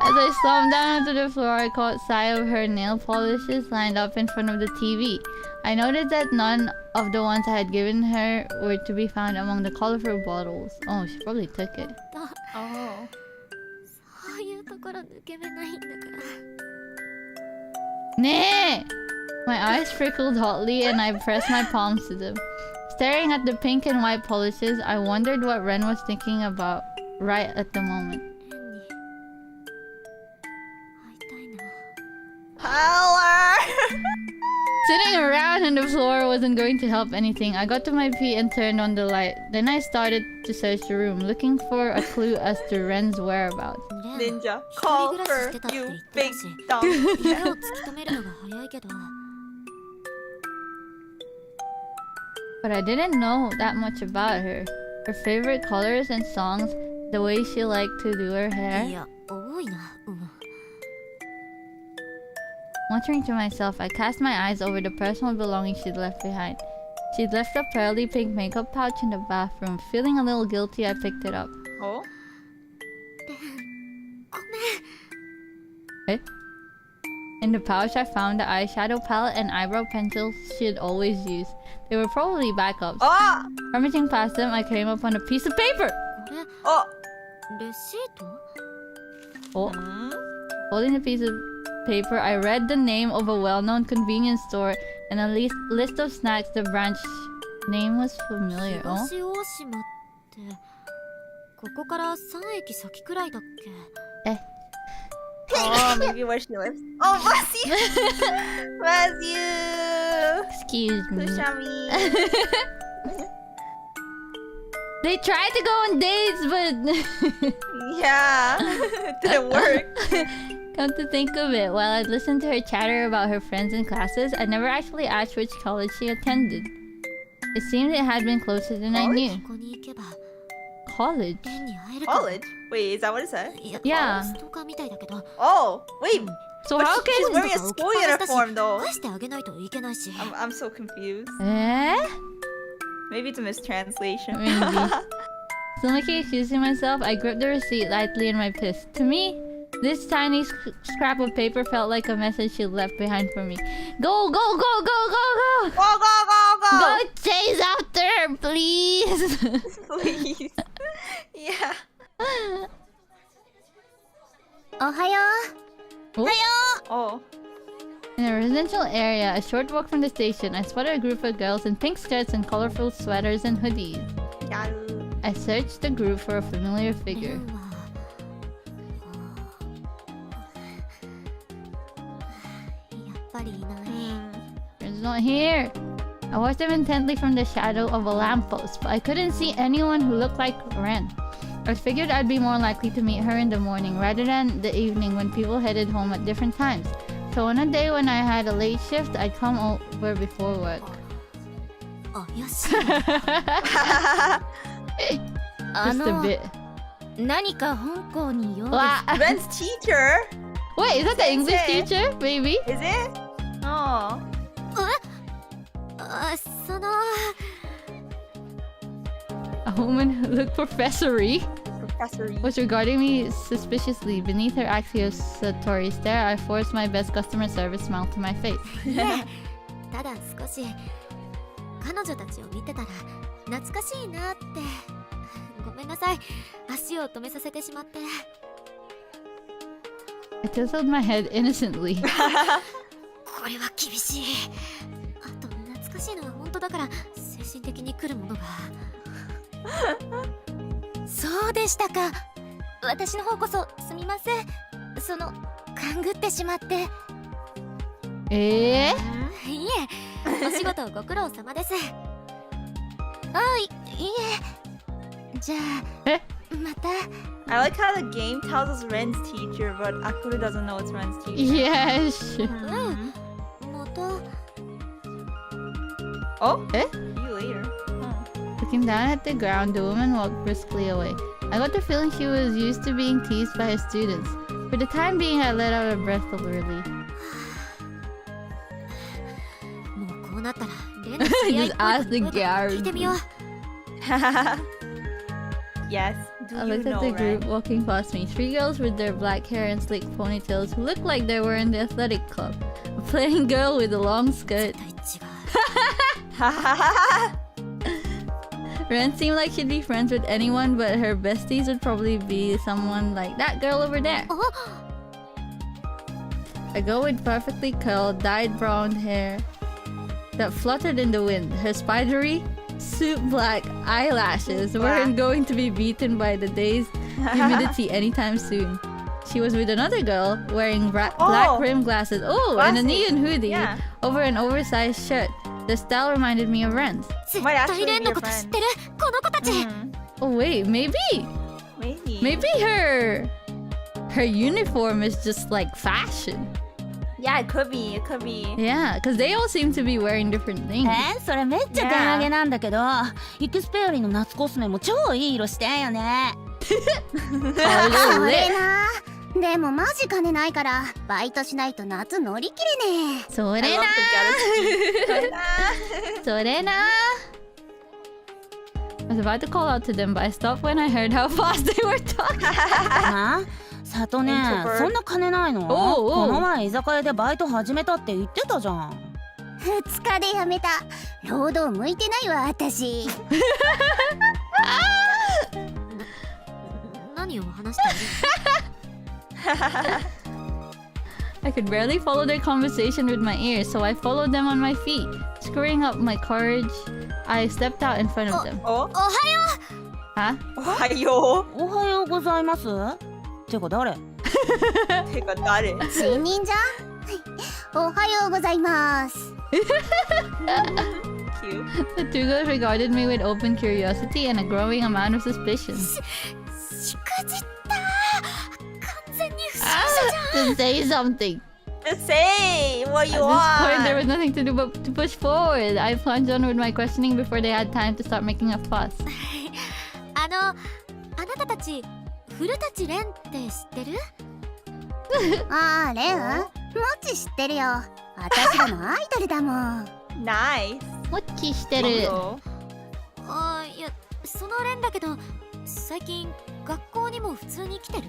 As I slumped down onto the floor, I caught sight of her nail polishes lined up in front of the TV. I noted that none of the ones I had given her were to be found among the colorful bottles. Oh, she probably took it. だ Oh. そういうところ抜け目ないんだから。Nah! My eyes flickered hotly and I pressed my palms to them. Staring at the pink and white polishes, I wondered what Ren was thinking about right at the moment. レンに会いたいな。 Holler! Sitting around on the floor wasn't going to help anything. I got to my feet and turned on the light. Then I started to search the room, looking for a clue as to Ren's whereabouts. レン Ninja, 一 call 人暮らしし for てたって you 言って big たし dumb. 家を突き止めるのが早いけど But I didn't know that much about her. Her favorite colors and songs, the way she liked to do her い hair. や多いな。うん Muttering to myself, I cast my eyes over the personal belongings she'd left behind. She'd left a pearly pink makeup pouch in the bathroom. Feeling a little guilty, I picked it up. Oh? ごめん Eh? In the pouch, I found the eyeshadow palette and eyebrow pencils she'd always use. They were probably backups. Oh! Rummaging past them, I came upon a piece of paper! これ Oh! レシート Oh. Hmm? Holding the piece of paper, I read the name of a well-known convenience store and a list of snacks. The branch name was familiar. Oh? 東大島ってここから3駅先くらいだっけ Eh. Oh, maybe where she lives. Oh, bless you! Bless you! Excuse me. Kushami. They tried to go on dates, but Yeah. It didn't work. come to think of it, while I'd listened to her chatter about her friends and classes, I never actually asked which college she attended. It seemed it had been closer than I knew. ここに行けば College? レンに会えるかも College? Wait, is that what it said? いや Yeah. ストーカーみたいだけど Oh, wait. So But how she's can... wearing a school uniform though. 返してあげないといけないし I'm so confused. Eh? Maybe it's a mistranslation. Maybe. Stomaching excusing myself, I gripped the receipt lightly in my fist. To me, this tiny scrap of paper felt like a message she left behind for me. Go, go, go, go, go, go! Go, go, go, Go chase after her, please! Please. Yeah. おはよ Oh. In a residential area, a short walk from the station, I spotted a group of girls in pink skirts and colorful sweaters and hoodies. Yaru. I searched the group for a familiar レ figure. ンはやっぱりいない It's not here. I watched them intently from the shadow of a lamppost, but I couldn't see anyone who looked like Ren. I figured I'd be more likely to meet her in the morning rather than the evening when people headed home at different times. So on a day when I had a late shift, I'd come over before work. 怪しい Just a bit. 何か香港に用です Wow. Ren's teacher? Wait, is that the English Sensei. teacher? Maybe? Is it? Oh. あその A woman who looked professory Professor. was regarding me suspiciously. Beneath her accusatory stare, I forced my best customer service smile to my face. ただ少し彼女たちを見てたら懐かしいなってごめんなさい足を止めさせてしまって I tilted my head innocently. これは厳しいあと懐かしいのは本当だから精神的に来るものがそうでしたか私の方こそすみませんその勘ぐってしまって Eh? いいえお仕事ご苦労様ですいいえじゃあえまた I like how the game tells us Ren's teacher, but Akuru doesn't know it's Ren's teacher. Yes. うんまた Oh? Eh? See you later. Oh. Looking down at the ground, the woman walked briskly away. I got the feeling she was used to being teased by her students. For the time being, I let out a breath of relief. もうこうなったらレンの知り合いっ Just ask the ぽいこと聞いてみよう Yes. Do I you looked at know the Ren? group walking past me. 3 girls with their black hair and slick ponytails who looked like they were in the athletic club. A plain girl with a long skirt. 絶対違う Ren seemed like she'd be friends with anyone, but her besties would probably be someone like that girl over there. A girl with perfectly curled, dyed brown hair that fluttered in the wind. Her spidery, suit black eyelashes weren't going to be beaten by the day's humidity anytime soon. She was with another girl wearing black rim glasses. Oh, and a neon hoodie over an oversized shirt. The style reminded me of Ren's. 絶対レンのこと知ってるこの子たち。Oh wait, maybe her uniform is just like fashion. Yeah, it could be. Yeah, because they all seem to be wearing different things. それめっちゃ手上げなんだけど、イクスペアリの夏コスメも超いい色してんよね。それな。でもマジ金ないからバイトしないと夏乗り切れねえ。それな。それな。I was about to call out to them, but I stopped when I heard how fast they were talking. は？佐藤ね、そんな金ないの？この前居酒屋でバイト始めたって言ってたじゃん。2日で辞めた。労働向いてないわ私。何を話してるI could barely follow their conversation with my ears, so I followed them on my feet. Screwing up my courage, I stepped out in front of them. おはよう。は？おはよう。おはようございます。てか誰？てか誰？新任じゃん。おはようございます。The two girls regarded me with open curiosity and a growing amount of suspicion. しくじった。完全に不審者じゃん。Just say something. Just say what you At this point, there want. was nothing to do but to push forward. I plunged on with my questioning before they had time to start making a fuss. あなたたち古舘蓮って知ってる？ああ、レン？もち知ってるよ。私らのアイドルだもん。Nice. もっちしてる。あ、いや、その蓮だけど、最近学校にも普通に来てる？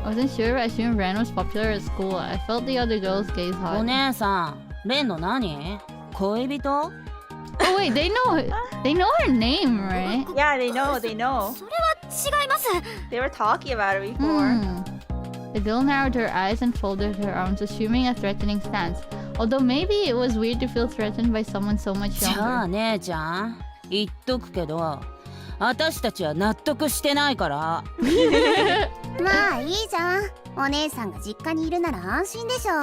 I wasn't sure, but I assumed Ren was popular at school. I felt the other girls gaze お hard. 姉さん、レンの何？恋人？ Oh wait, they know her name, right? Yeah, they know. それは違います。 They were talking about it before. The girl narrowed her eyes and folded her arms, assuming a threatening stance. Although maybe it was weird to feel threatened by someone so much じゃあ younger. 姉ちゃん、言っとくけど、私たちは納得してないから。まあいいじゃん。お姉さんが実家にいるなら安心でしょ。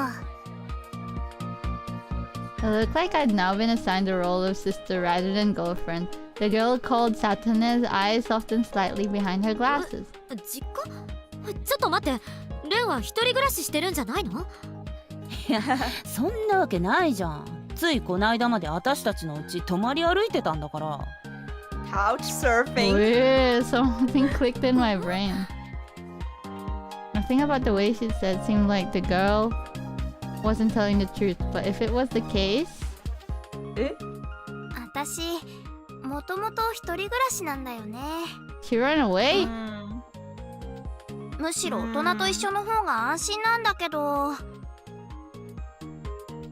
It looked like I'd now been assigned the role of sister rather than girlfriend. The girl called Satane's eyes softened slightly behind her glasses. 実家？ちょっと待って、蓮は一人暮らししてるんじゃないの？いや、そんなわけないじゃん。ついこないだまで私たちのうち泊まり歩いてたんだから。Couch surfing. Weird, something clicked in my brain. Nothing about the way she said seemed like the girl wasn't telling the truth, but if it was the case... 私、もともと一人暮らしなんだよね。 She ran away? むしろ大人と一緒の方が安心なんだけど。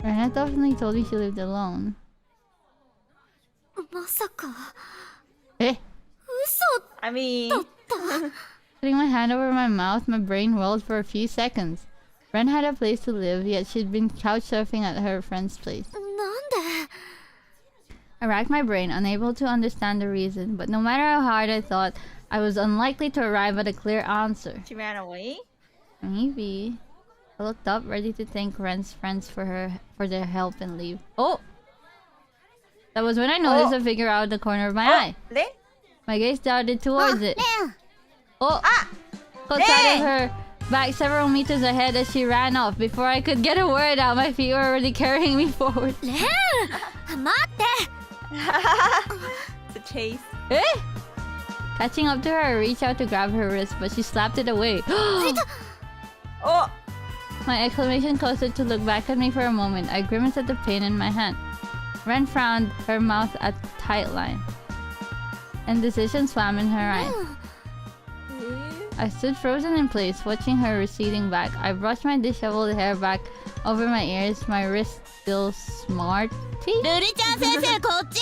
Rana definitely told me she lived alone. まさか。Eh? 嘘 I mean, Putting my hand over my mouth, my brain whirled for a few seconds. Ren had a place to live, yet she'd been couch surfing at her friend's place. なんで？ I racked my brain, unable to understand the reason, but no matter how hard I thought, I was unlikely to arrive at a clear answer. she ran away. Maybe. I looked up, ready to thank Ren's friends for their help and leave. Oh! That was when I noticed a figure out of the corner of my eye. Ren? My gaze darted towards it. レン。 Oh! Caught sight of her back several meters ahead as she ran off. Before I could get a word out, my feet were already carrying me forward. 蓮！待って！ It's a chase. Eh? Catching up to her, I reached out to grab her wrist, but she slapped it away. Oh! My exclamation caused her to look back at me for a moment. I grimaced at the pain in my hand. Ren frowned, her mouth a tight line. Indecision swam in her eyes. I stood frozen in place, watching her receding back. I brushed my disheveled hair back over my ears, my wrist still smarty. ルリちゃん先生こっち。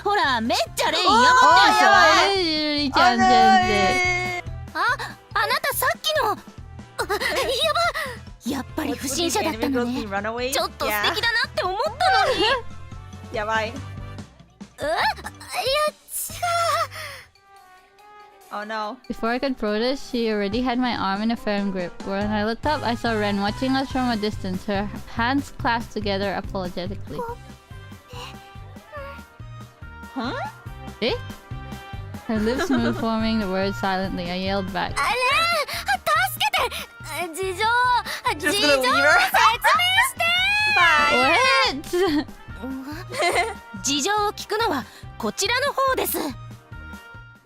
ほら、めっちゃレン嫌がってるでしょ。ちゃん先生。あなたさっきの。やば。やっぱり不審者だったのね。 Runaways? ちょっと素 Yeah. 敵だなって思ったのに。やばい。いや、違う。 Oh no. Before I could protest, she already had my arm in a firm grip. When I looked up, I saw Ren watching us from a distance, her hands clasped together apologetically. Huh? Eh? Her lips moved, forming the words silently. I yelled back. あれ助けて。事情 Just 説 gonna 明 leave her? して。 Bye. What? 事情を聞くのはこちらの方です。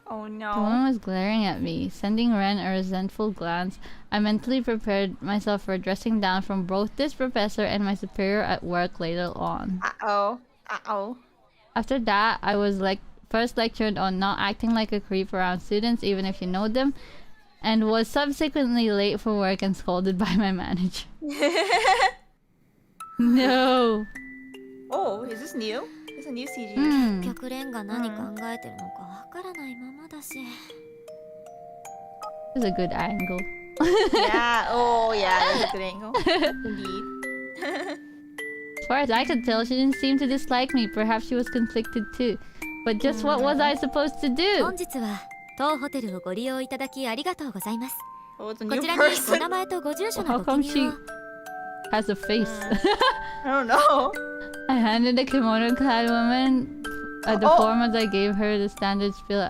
Oh The no. woman was glaring at me, sending Ren a resentful glance. I mentally prepared myself for dressing down from both this professor and my superior at work later on. Uh-oh. Uh-oh. After that, I was first lectured on not acting like a creep around students even if you know them, and was subsequently late for work and scolded by my manager. No. Oh, is this new? It's a new CG. うん。結局レンが何考えてるのかわからないままだし。 It's a good angle. Yeah. Oh, yeah. That's a good angle. Indeed. As far as I could tell, she didn't seem to dislike me. Perhaps she was conflicted too. But just what was I supposed to do? 本日は当ホテルをご利用いただきありがとうございます。 Oh, it's a こ new ちらにお person. 名前とご住所 How のご come 記 she 入を。 has a face? I don't know. I handed the kimono-clad woman the Oh. form as I gave her the standard spiel.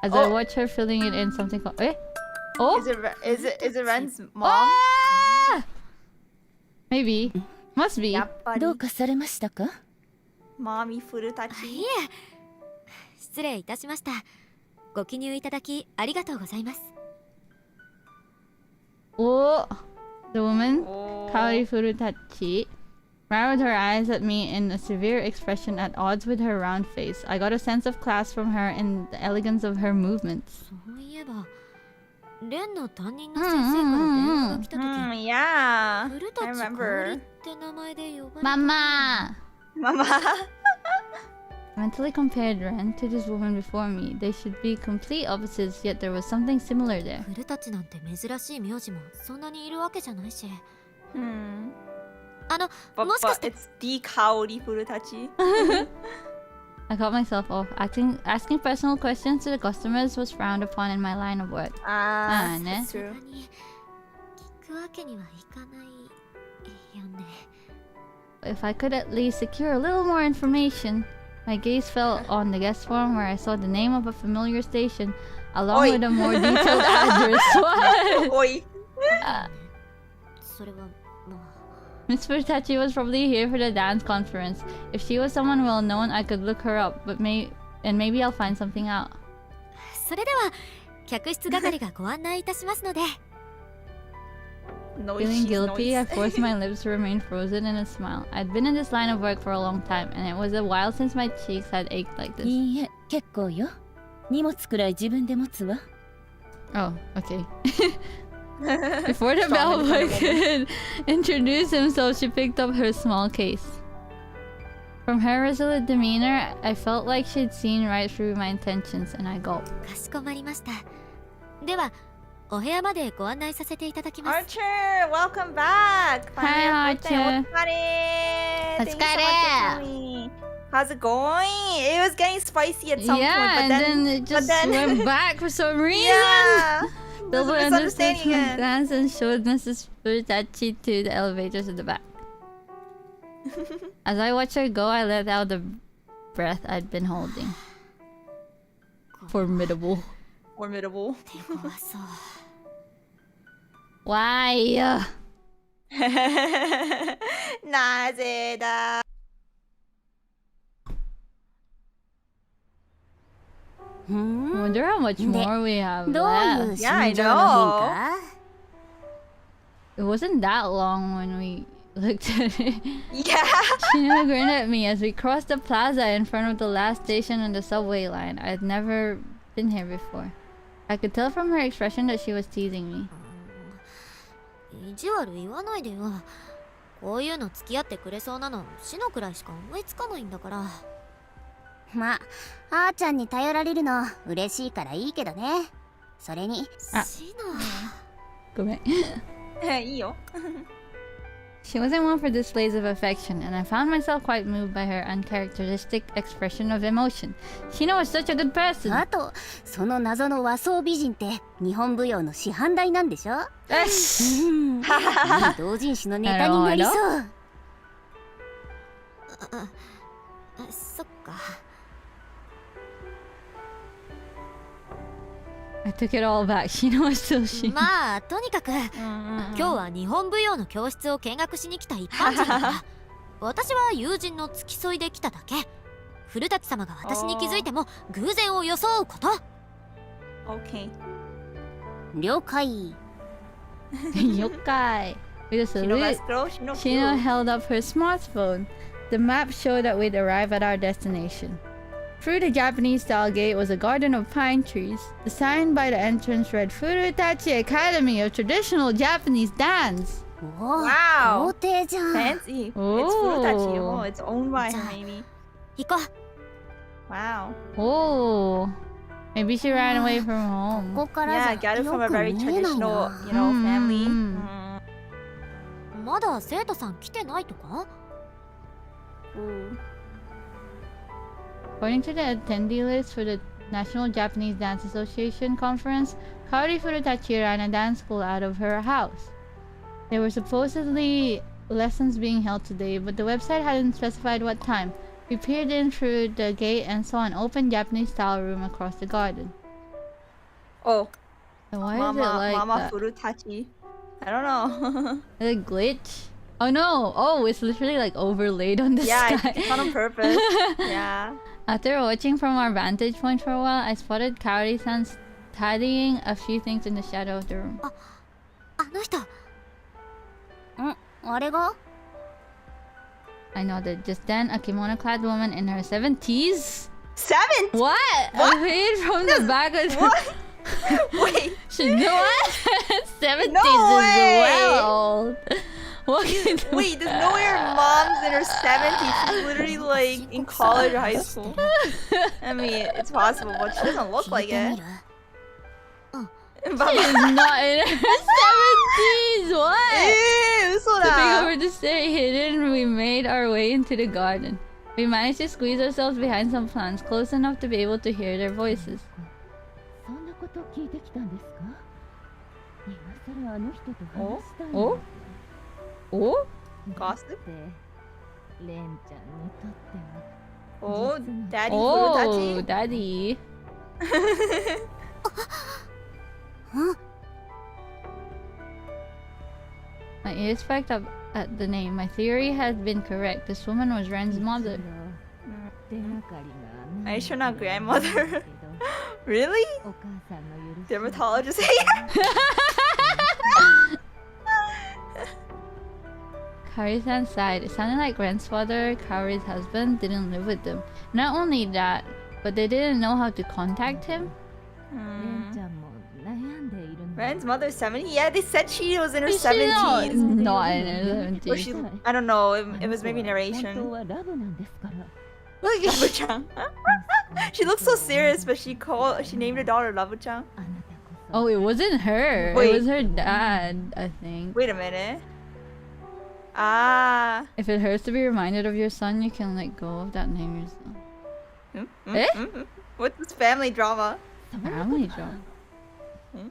As I Oh. watched her filling it in, something called... Eh? Oh? Is it Ren's mom? Ah! Maybe. Must be. やっぱりどうかされましたか？マミフルタチ。いえ、失礼いたしました。ご記入いただきありがとうございます。 Oh! The woman, Oh. Kaori Furutachi, narrowed her eyes at me in a severe expression at odds with her round face. I got a sense of class from her and the elegance of her movements. そういえば、レンの担任の先生から電話が来た時、 Yeah. 古田 I ち香 remember. 織って名前で呼ばれて。 Mama! Mama. I mentally compared Ren to this woman before me. They should be complete opposites, yet there was something similar there. 古田ちなんて珍しい名字もそんなにいるわけじゃないし。 Hmm. もしかして It's the Kaori Furutachi. I caught myself off. Asking personal questions to the customers was frowned upon in my line of work. Ah, ne. that's さ true. すがに聞くわけにはいかないよね。 If I could at least secure a little more information. My gaze fell on the guest form where I saw the name of a familiar station, along Oi. with a more detailed address. What? Oi. それはまあ。 Miss Furtachi was probably here for the dance conference. If she was someone well known, I could look her up, but maybe I'll find something out. それでは客室係がご案内いたしますので。 No, Feeling she's guilty, I noise. forced my lips to remain frozen in a smile. I'd been in this line of work for a long time, and it was a while since my cheeks had ached like this. いいえ、結構よ。荷物くらい自分で持つわ。 Oh, okay. Before the bellboy could introduce himself, she picked up her small case. From her resolute demeanor, I felt like she'd seen right through my intentions, and I gulped. かしこまりました。では、お部屋までご案内させていただきます。 Archer, welcome back. Hi, Finally, your birthday. Archer. Thank you so much Otsukare. for coming. How's it going? It was getting spicy at some Yeah, point, but and then, then it just then- went back for some reason. yeah, there's a Bellboy understood misunderstanding my again. glance and showed Mrs. Furtachi to the elevators at the back. As I watched her go, I let out the breath I'd been holding. Formidable. Formidable. 怖そう。 Why? なぜだ? I wonder how much more we have どういう left. や心情の変化？ It wasn't that long when we looked at it. Yeah. Shino grinned at me as we crossed the plaza in front of the last station on the subway line. I'd never been here before. I could tell from her expression that she was teasing me. 意地悪言わないでよ。こういうの付き合ってくれそうなのシノくらいしか思いつかないんだから。まあ、あーちゃんに頼られるの嬉しいからいいけどね。それに、あシノ。ごめん。いいよ。She wasn't one for displays of affection, and I found myself quite moved by her uncharacteristic expression of emotion. Shino was such a good person. あとその謎の和装美人って日本舞踊の師範代なんでしょ。うんいい同人誌のネタになりそう。そっか。I took it all back. Shino was still Shino. まあとにかく今日は日本舞踊の教室を見学しに来た一般人だから私は友人の付き添いで来ただけ。古舘様が私に気づいても偶然を装うこと。Okay. 了解。Yokai. With a Shino salute, Maskuro, Shino Shino Kuro. held up her smartphone. The map showed that we'd arrive at our destination. Through the Japanese-style gate was a garden of pine trees. The sign by the entrance read Furutachi Academy of Traditional Japanese Dance. おお、 Wow. 皇帝じゃん。 Fancy. It's Oh. Furutachi. Oh, it's owned by her, maybe. 行こう。 Wow. Oh. Maybe she ran away from home. ここから Yeah, じゃ got it よ from a く very 見えない traditional, な。 you know, family. Mm. まだ生徒さん来てないとか？ Ooh. According to the attendee list for the National Japanese Dance Association conference, Kaori Furutachi ran a dance school out of her house. There were supposedly lessons being held today, but the website hadn't specified what time. We peered in through the gate and saw an open Japanese-style room across the garden. Oh, So why Mama, is it like Mama that? Furutachi. I don't know. Is it a glitch? Oh no! Oh, it's literally like overlaid on the Yeah, sky. it's done on purpose. Yeah. After watching from our vantage point for a while, I spotted Kaori-san tidying a few things in the shadow of the room. あの人。あれが I nodded. Just then, a kimono-clad woman in her 70s. 7? What? Appeared from the back of the... What? Wait. She knew what? 70s No is way! well old. What can Wait, there's no way her mom's in her 70s. She's literally like in college or high school. I mean, it's possible, but she doesn't look 聞い like てみ it. る She's not in her 70s. What? Stepping Usoda. over to stay hidden, we made our way into the garden. We managed to squeeze ourselves behind some plants close enough to be able to hear their voices. そんなこと聞いてきたんですか。今更あの人と話したいおお Gossip? ってレンちゃんにとっては Oh, Daddy Oh, Furutachi. Daddy. My ears perked up at the name. My theory had been correct. This woman was Ren's mother. 手がかりが Are you sure not grandmother? Really? お母さんの許し Dermatologist? Kaori-san sighed. It sounded like Ren's father, Kaori's husband, didn't live with them. Not only that, but they didn't know how to contact him. レンちゃんも悩んでいるんだ Ren's mother 70? Yeah, they said she was in her Is she not 70s. in her Or 70s. she, I don't know, it was maybe 本当 narration. はラブなんですから Look at Labu-chan. She looks so serious, but she named her daughter Labu-chan. あなたこそ Oh, it wasn't her. Wait. It was her dad, I think. Wait a minute. Ah. If it hurts to be reminded of your son, you can let go of that name yourself. Eh? What's this family drama? Family drama. Hmm?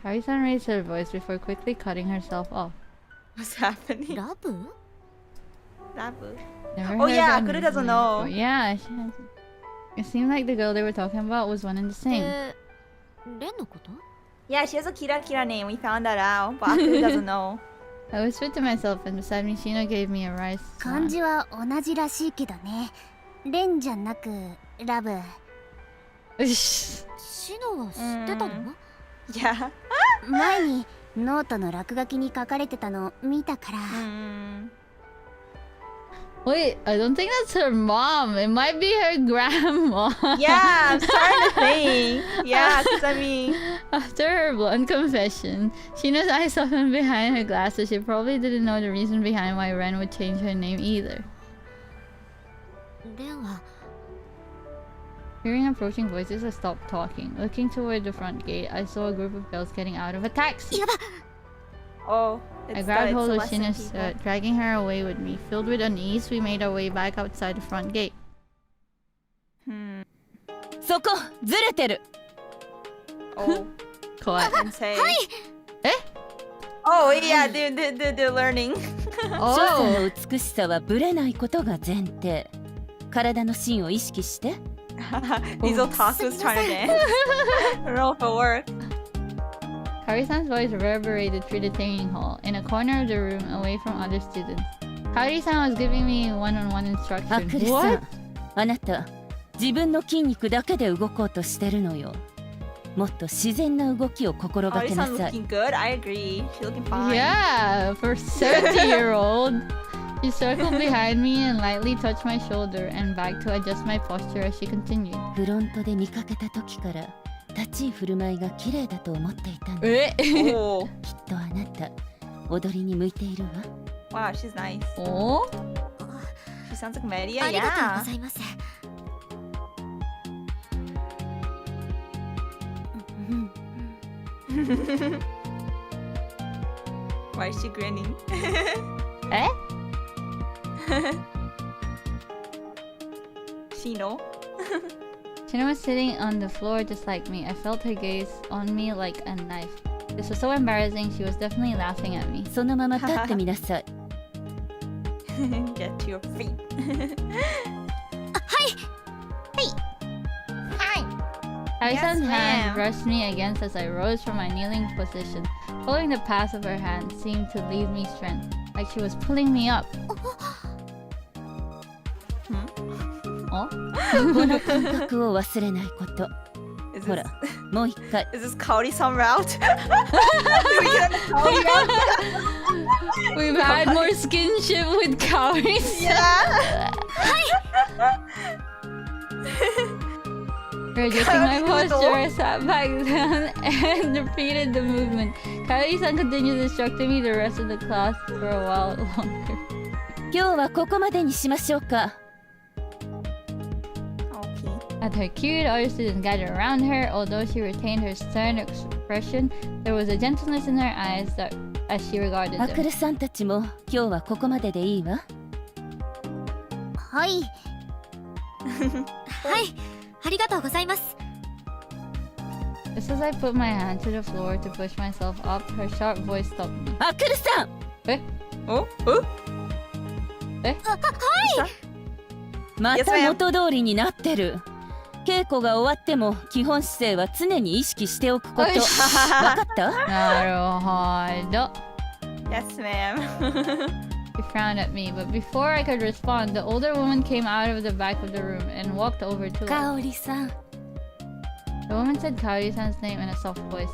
Kaori-san raised her voice before quickly cutting herself off. What's happening? ラブ？ Labu. Never Oh, heard yeah, that Akure name doesn't know. before. Yeah, she has. It seemed like the girl they were talking about was one and the same. レンのこと？ Yeah, she has a Kira Kira name. We found that out, but Akure doesn't know. I whispered to myself, and beside me, Shino gave me a rice. 漢字は同じらしいけどねレンじゃなくラブ Ush. シノは知ってたの？ Yeah. 前にノートの落書きに書かれてたの見たから Wait, I don't think that's her mom. It might be her grandma. Yeah, I'm starting to think. Yeah, because I mean, After her blunt confession, Shino's eyes softened behind her glasses. She probably didn't know the reason behind why Ren would change her name either. レンは Hearing approaching voices, I stopped talking. Looking toward the front gate, I saw a group of girls getting out of a taxi. やば。 oh, I grabbed hold of Shina's skirt, dragging her away with me. Filled with unease, we made our way back outside the front gate. そこずれてる。Oh, What? sensei. はい。 Oh yeah, they're learning. 少女の美しさはブレないことが前提。体の芯を意識して。These otakus trying to dance. I don't know if it'll work. Kaori-san's voice reverberated through the training hall, in a corner of the room, away from other students. Kaori-san was giving me one-on-one あ instruction. くるさん、あなた自分の筋肉だけで動こうとしてるのよ。もっと自然な動きを心がけな Kaori-san さい。 looking good. I agree. She's looking fine. Yeah, for 70-year-old. She circled behind me and lightly touched my shoulder and back to adjust my posture as she continued. フロントで見かけた時から立ち居振る舞いが綺麗だと思っていたんだ。 Oh, きっとあなた踊りに向いているわ。 wow, she's nice. Oh? She sounds like Maria. ありがとう Yeah. ございます。 Why is she grinning? Eh? Shino. Shina was sitting on the floor just like me. I felt her gaze on me like a knife. This was so embarrassing. She was definitely laughing at me. そのまま立ってみなさい。 Get to your feet. Harry-san's Yes, hand ma'am. brushed me against as I rose from my kneeling position. Following the path of her hand seemed to leave me strength, like she was pulling me up. Oh? この感覚を忘れないこと。 Is ほ this, ら、もう一回。 is this Kaori-san route? Did we get on the Kaori route? We've had more skinship with Kaori's. Yeah. Adjusting my Kaori-san. posture, I sat back down and repeated the movement. Kaori-san continued instructing me the rest of the class for a while longer. 今日はここまでにしましょうか。 Okay. At her cue, the other students gathered around her. Although she retained her stern expression, there was a gentleness in her eyes that, as she regarded あく them. るさんたちも今日はここまででいいわ。はい。はい、ありがとうございます。 Just as I put my hand to the floor to push myself up, her sharp voice stopped me. あくるさん、 Oh, oh. ま Yes, た ma'am. 元通りになってる。稽古が終わっても基本姿勢は常に意識しておくこと。わかった？ Naruhodo. Yes, ma'am. She frowned at me, but before I could respond, the older woman came out of the back of the room and walked over to us. かおりさん。 The woman said Kaori-san's name in a soft voice.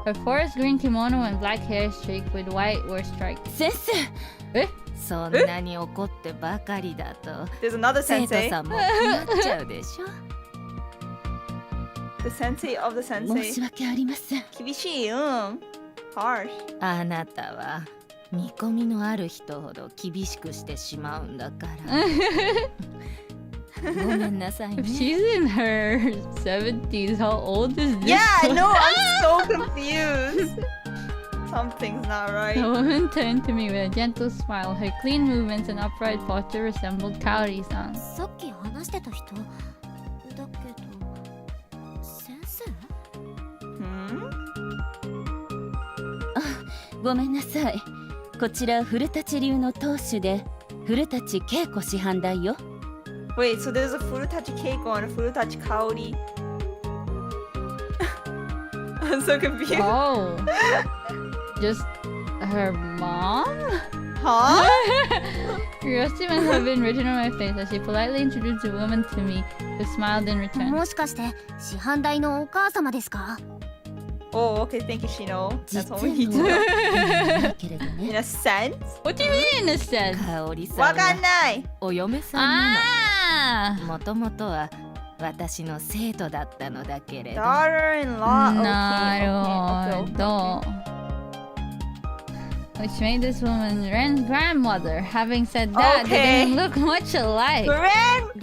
Her forest green kimono and black hair streaked with white were striped. 先生。そんなに怒ってばかりだと There's another 生徒 sensei. さんも困っちゃうでしょ The sensei of the 申 sensei. し訳ありません。 Kibishi, harsh. あなたは見込みのある人ほど厳しくしてしまうんだからごめんなさい If ね she's in her 70s, how old is this? Yeah, no, I'm so confused. Something's not The right. woman turned to me with a gentle smile. Her clean movements and upright posture resembled Kaori-san. さっき話してた人だけど、先生？ Hmm? ごめんなさい。こちら古舘流の当主で古舘恵子師範代よ。 Wait, so there's a Furutachi Keiko and a Furutachi Kaori. I'm so confused. Oh. Just her mom? Huh? Curiosity must have been written on my face as she politely introduced the woman to me, who smiled in return. もしかして師範代のお母様ですか？ Oh, okay, thank you, Shino. That's 実 all we need to は know. ないけれど In ね。 a sense? What do you mean in a sense? かおりさんは Wakanai! お嫁さんな Ah! のもともとは私の生徒だったのだけれど Daughter-in-law. Okay, okay, okay. Naruhodo. Which made this woman Ren's grandmother. Having said that, they Okay. didn't look much alike.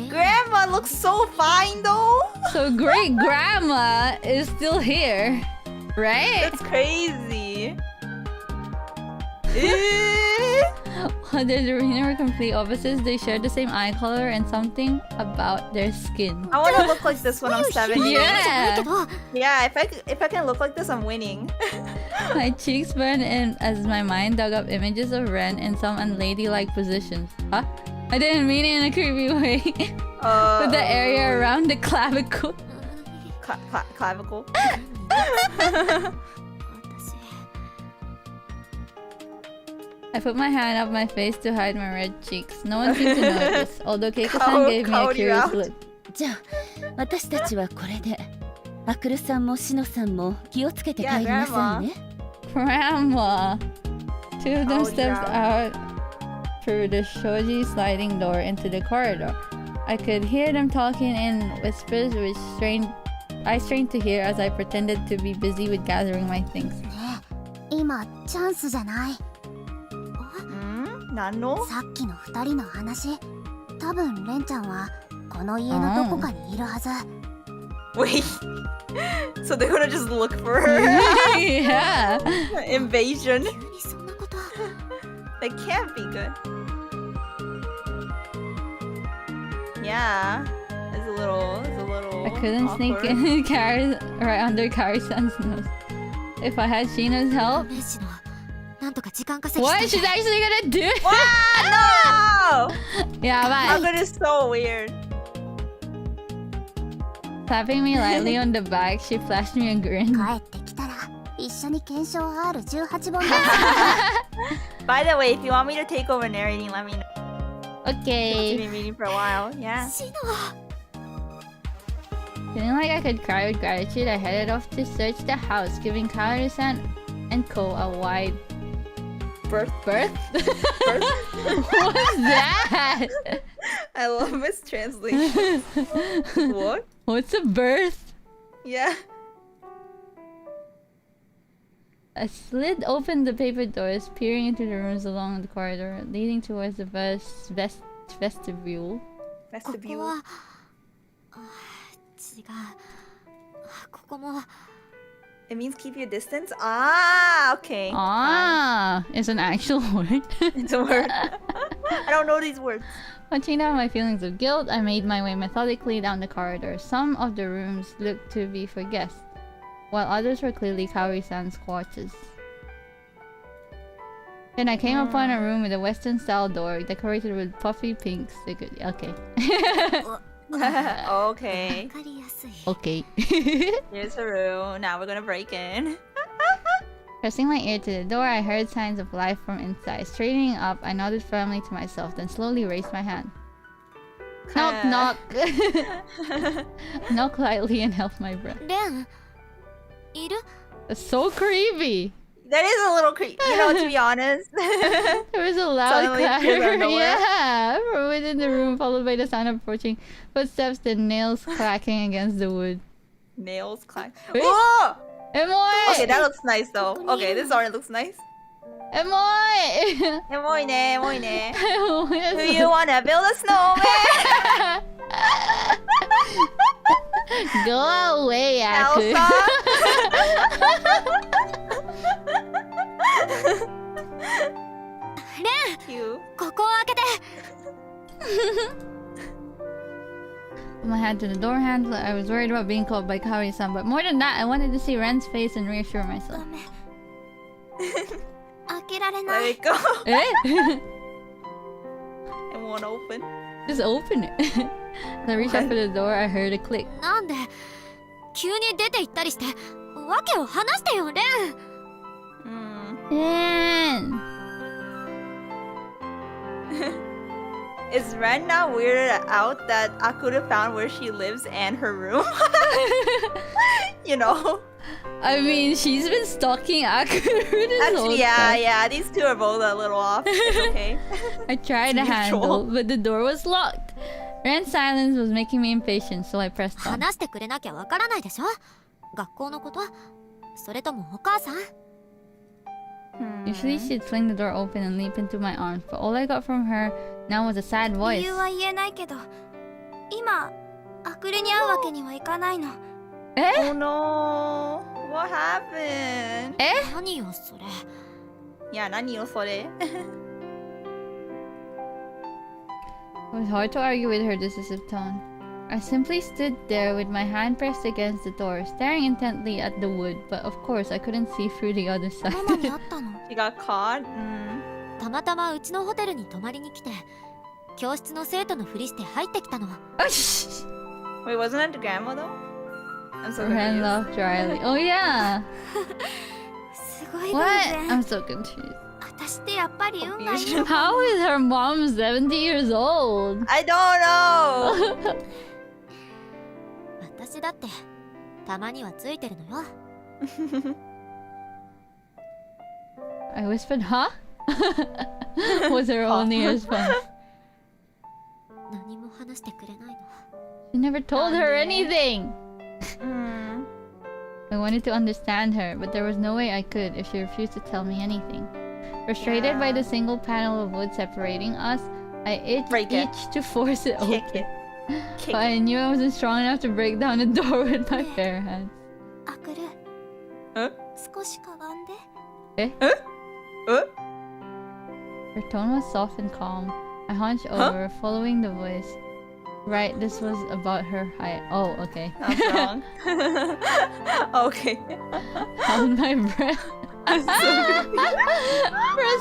Grandma looks so fine though. So great grandma is still here, right? That's crazy. Their demeanor were complete opposites. They shared the same eye color and something about their skin. I want to look like this when I'm 70. Yeah. Yeah, if I can look like this, I'm winning. My cheeks burned and as my mind dug up images of Ren in some unladylike positions. Huh? I didn't mean it in a creepy way. With the area around the clavicle. Clavicle. I put my hand up my face to hide my red cheeks. No one seemed to notice, although Keiko-san gave me a curious look. じゃあ私たちはこれでアクルさんもシノさんも気をつけて帰りなさいね。Grandma! Two of them stepped out through the shoji sliding door into the corridor. I could hear them talking in whispers, which I strained to hear as I pretended to be busy with gathering my things. 今チャンスじゃない。何の？さっきの2人の話、多分レンちゃんはこの家のどこかにいるはず。Wait. So they're gonna just look for her? Yeah. Invasion. 急にそんなこと。That can't be good. Yeah. It's a little I couldn't sneak awkward. in right under Kari-san's nose. If I had Sheena's help. なんとか時間稼ぎ What? して She's actually gonna do it? Wow! No! Yeah, How bye. good is so weird. Tapping me lightly on the back, she flashed me a grin. 帰ってきたら一緒に検証 R18 本だ。By the way, if you want me to take over narrating, let me know. I've Okay. been meeting for a while. Yeah. シノ Feeling like I could cry with gratitude, I headed off to search the house, giving Kaoru-san and Co a wide Birth. berth. What was that? I love mistranslation. What? What's a berth? Yeah. I slid open the paper doors, peering into the rooms along the corridor, leading towards the vestibule. ここ Vestibule. は違うここも It means keep your distance? Ah, okay. Ah, it's an actual word. It's a word. I don't know these words. Watching down my feelings of guilt, I made my way methodically down the corridor. Some of the rooms looked to be for guests, while others were clearly Kaori-san's quarters. Then I came upon a room with a Western-style door decorated with puffy pinks. Okay. Okay. わかりやすい Okay. Here's the room. Now we're gonna break in. Pressing my ear to the door, I heard signs of life from inside. Straightening up, I nodded firmly to myself, then slowly raised my hand. Knock, knock. Knock lightly and held my breath. レンいる That's so creepy. That is a little creepy. You know, to be honest. There was a loud Suddenly appeared out clatter. of nowhere. Yeah, from within the room, followed by the sound of approaching footsteps and nails clacking against the wood. Nails clack. Wait. Whoa! Emoy! Okay, that looks nice though. Okay, this already looks nice. Emoy! Emoy ne, emoy ne. Do Emoy! you wanna build a snowman? Go away, Aku. Elsa? Cute. ここを開けて Put my hand to the door handle. I was worried about being caught by Kaori-san, but more than that, I wanted to see Ren's face and reassure ご myself. めん。開けられな Let い。 it go. Eh? It won't open. Just open it. As I reached out for the door, I heard a click. なんで急に出て行ったりしてわけを話してよレン Ren! Is Ren now weirded out that Akura found where she lives and her room? You know? I mean, she's been stalking Akuru this whole Actually, yeah, time. yeah. These two are both a little off. It's okay. I tried the It's handle, mutual. but the door was locked. Ren's silence was making me impatient, so I pressed on. 話してくれなきゃわからないでしょ学校のことそれともお母さん Usually she'd fling the door open and leap into my arms, but all I got from her now was a sad 理 voice. 由は言えないけど、今アクルに会うわけにはいかないの。 Oh no. What happened? 何よそれいや、何よそれ。It was hard to argue with her decisive tone. I simply stood there with my hand pressed against the door, staring intently at the wood, but of course I couldn't see through the other side. ママに会ったの。 She got caught? たまたまうちのホテルに泊まりに来て、教室の生徒のふりして入ってきたの。Wait, wasn't it the grandma though? I'm so Her hand confused. laughed dryly. Oh yeah! すごい偶 What? 然。 I'm so confused. 私ってやっぱり運がいい Confusion. How is her mom 70 years old? I don't know! 私だってたまにはついてるのよ。I whispered, huh? Was her only response. 何も話してくれないの。 She never told her anything! Mm. I wanted to understand her, but there was no way I could if she refused to tell me anything. Frustrated by the single panel of wood separating us, I Break it. itched to force it Kick open. it. Kick But I knew I wasn't strong enough to break down the door with my bare hands. アクルえ少しかがんで Huh? Her tone was soft and calm. I hunched over, following the voice. Right, this was about her height. Oh, okay. That's wrong. Okay. Held my breath. Pressed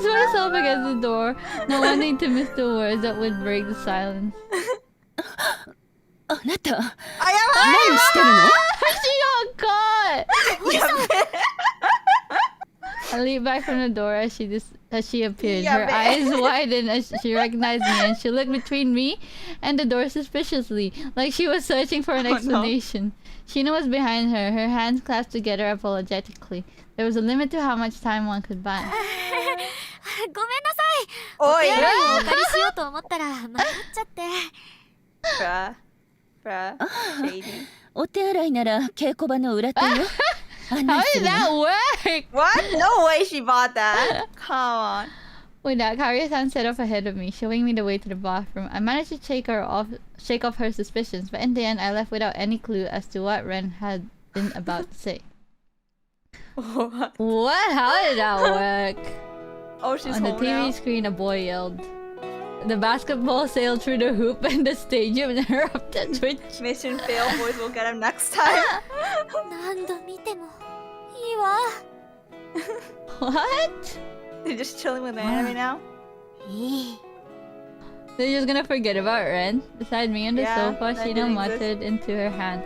myself against the door, not wanting to miss the words that would break the silence. あなた I 何してるの？ She got caught! I leaped back from the door as she appeared. Her eyes widened as she recognized me, and she looked between me and the door suspiciously, like she was searching for an explanation. Shino was behind her, her hands clasped together apologetically. There was a limit to how much time one could buy. ごめんなさい。 Oi! 手洗いをお借りしようと思ったら迷っちゃって。 Bruh. Shady. お手洗いなら稽古場の裏手よ。案 How 内す did るわ。 that work? What? No way she bought that. Come on. With that, Karia-san set off ahead of me, showing me the way to the bathroom. I managed to shake off her suspicions, but in the end, I left without any clue as to what Ren had been about to say. What? How did that work? Oh, she's On the home TV now. screen, a boy yelled. The basketball sailed through the hoop and the stadium and erupted with Mission fail. Boys will get him next time. 何度見てもいいわ。 What? They're just chilling with the anime now. いい。 They're just gonna forget about Ren. Beside me on the Yeah, sofa, that Shino didn't muttered into her hand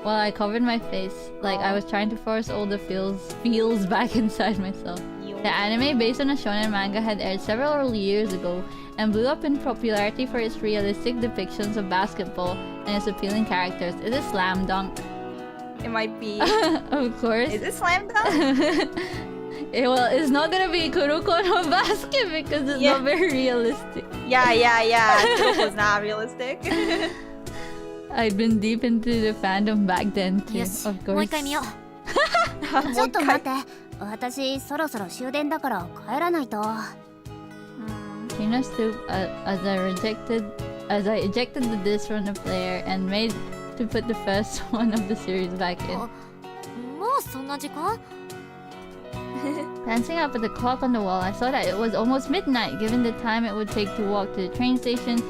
while I covered my face, like I was trying to force all the feels back inside myself. The anime, based on a shonen manga, had aired several years ago and blew up in popularity for its realistic depictions of basketball and its appealing characters. Is it slam dunk? It might be. Of course. Is it slam dunk? Well, it's not gonna be Kuroko no basket because it's not very realistic. Yeah. It was not realistic. I'd been deep into the fandom back then too, よし、 of もう course. 一回見よう。ちょっと待って。私そろそろ終電だから帰らないと。 Shino stooped as I ejected the disc from the player and made to put the first one of the series back in. もうそんな時間？ Glancing up at the clock on the wall, I saw that it was almost midnight. Given the time it would take to walk to the train station,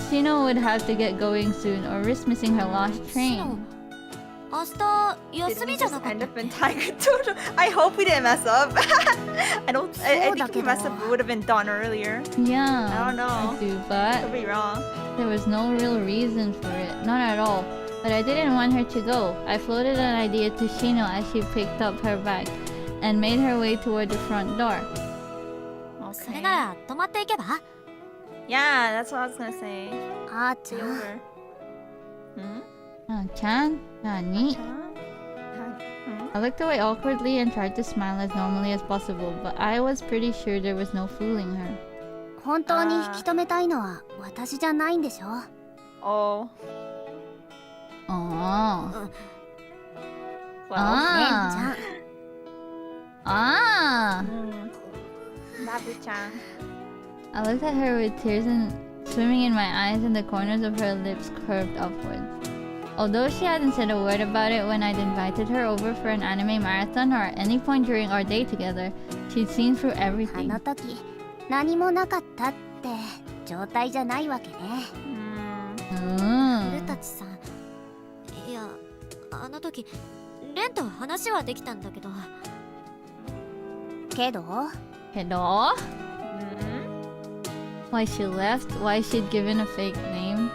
Shino would have to get going soon or risk missing her last train. 明日 Did 休 we みじゃ just なかっ end た up in Tiger Dojo? I hope we didn't mess up. I think if we messed up, it would have been done earlier. Yeah, I don't know. I do, but Could be wrong. there was no real reason for it, none at all. But I didn't want her to go. I floated an idea to Shino as she picked up her bag and made her way toward the front door. それなら泊まっていけば？ Yeah, that's what I was gonna say. あーち See ゃん。 over. Hmm? Chan? Nani? I looked away awkwardly and tried to smile as normally as possible, but I was pretty sure there was no fooling her. 本当に引き止めたいのは私じゃないんでしょ。 Oh. Oh. Well. ねんちゃ Ah. ん。 Ah. Babu-chan. I looked at her with tears swimming in my eyes and the corners of her lips curved upwards. Although she hadn't said a word about it when I'd invited her over for an anime marathon or at any point during our day together, She'd seen through あ everything. の時何もなかったって状態じゃないわけね。古舘さん、いや、あの時レンと話はできたんだけど。けど Hello? Why she left, why she'd given a fake name,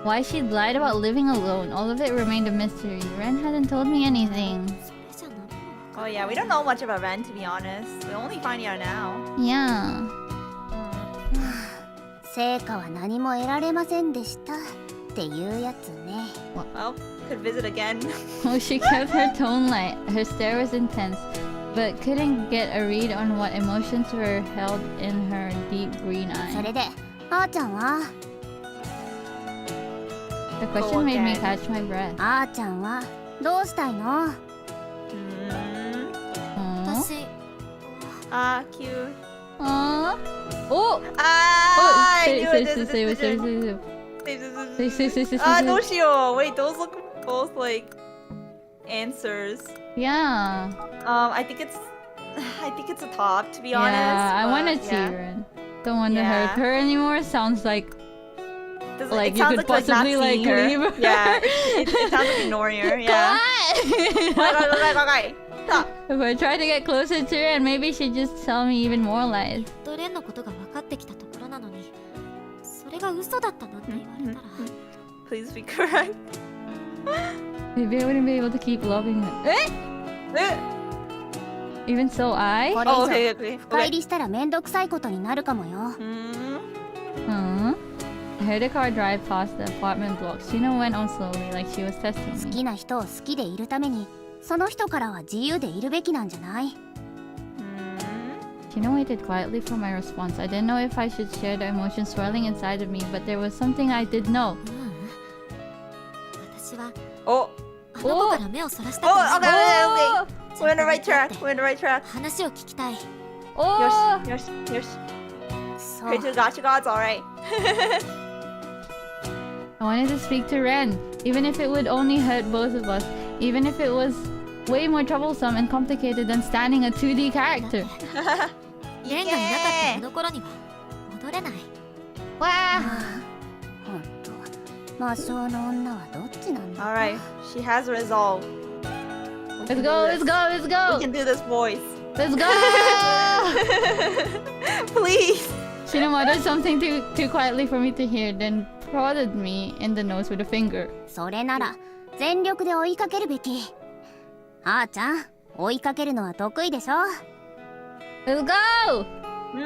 why she'd lied about living alone, all of it remained a mystery. Ren hadn't told me anything. それじゃ何も。 Oh yeah, we don't know much about Ren, to be honest. We're only finding out now. Yeah. 成果は何も得られませんでしたっていうやつね。 Well, could visit again. Oh, she kept her tone light. Her stare was intense, but couldn't get a read on what emotions were held in her deep green そ eye. れであーちゃんは The question made me again. catch my breath. あーちゃんはどうしたいの？ Aww. 私、 Ah, cute. Aww. Oh! Ah, I Say, knew say, it. say, This say, is say, decision. say, say, say, say, Ah, say. Doshio. Wait, those look both like answers. Yeah. I think it's a top, to be honest. Yeah, I but want to see yeah. Ren. Don't want to Yeah. hurt her anymore. Sounds like It you sounds could like not possibly like seeing her. leave. Yeah, it sounds like ignoring her. Yeah. Okay. Stop. If I try to get closer to her, and maybe she'd just tell me even more lies. とレンのことが分かってきたところなのに、それが嘘だったなんて言われたら。 Please be correct. Maybe I wouldn't be able to keep loving him. Even so, I. これ以 Oh, 上 okay, okay. 深入りしたらめんどくさいことになるかもよ。 Huh? I heard a car drive past the apartment block. Shino went on slowly, like she was testing 好 me. きな人を好きでいるためにその人からは自由でいるべきなんじゃない？ Shino waited quietly for my response. I didn't know if I should share the emotion swirling inside of me, but there was something I did know. 私は Oh, あの子から目をそらしたく oh, ない。 okay, okay, okay. We're on the right track. We're on the right track. 話を聞きたい。 Oh! Yosh. そう Creative gotcha gods, alright. I wanted to speak to Ren, even if it would only hurt both of us, even if it was way more troublesome and complicated than standing a 2D character. レンがいなかったあの頃には戻れない。 Wow! ほんと魔性の女はどっちなんだ？ Alright, she has resolve. Let's go, let's go, let's We go! can do this, boys. Let's go! Please. Shino muttered something too quietly for me to hear, then prodded me in the nose with a finger. それなら全力で追いかけるべき。あーちゃん追いかけるのは得意でしょ？ Let's go!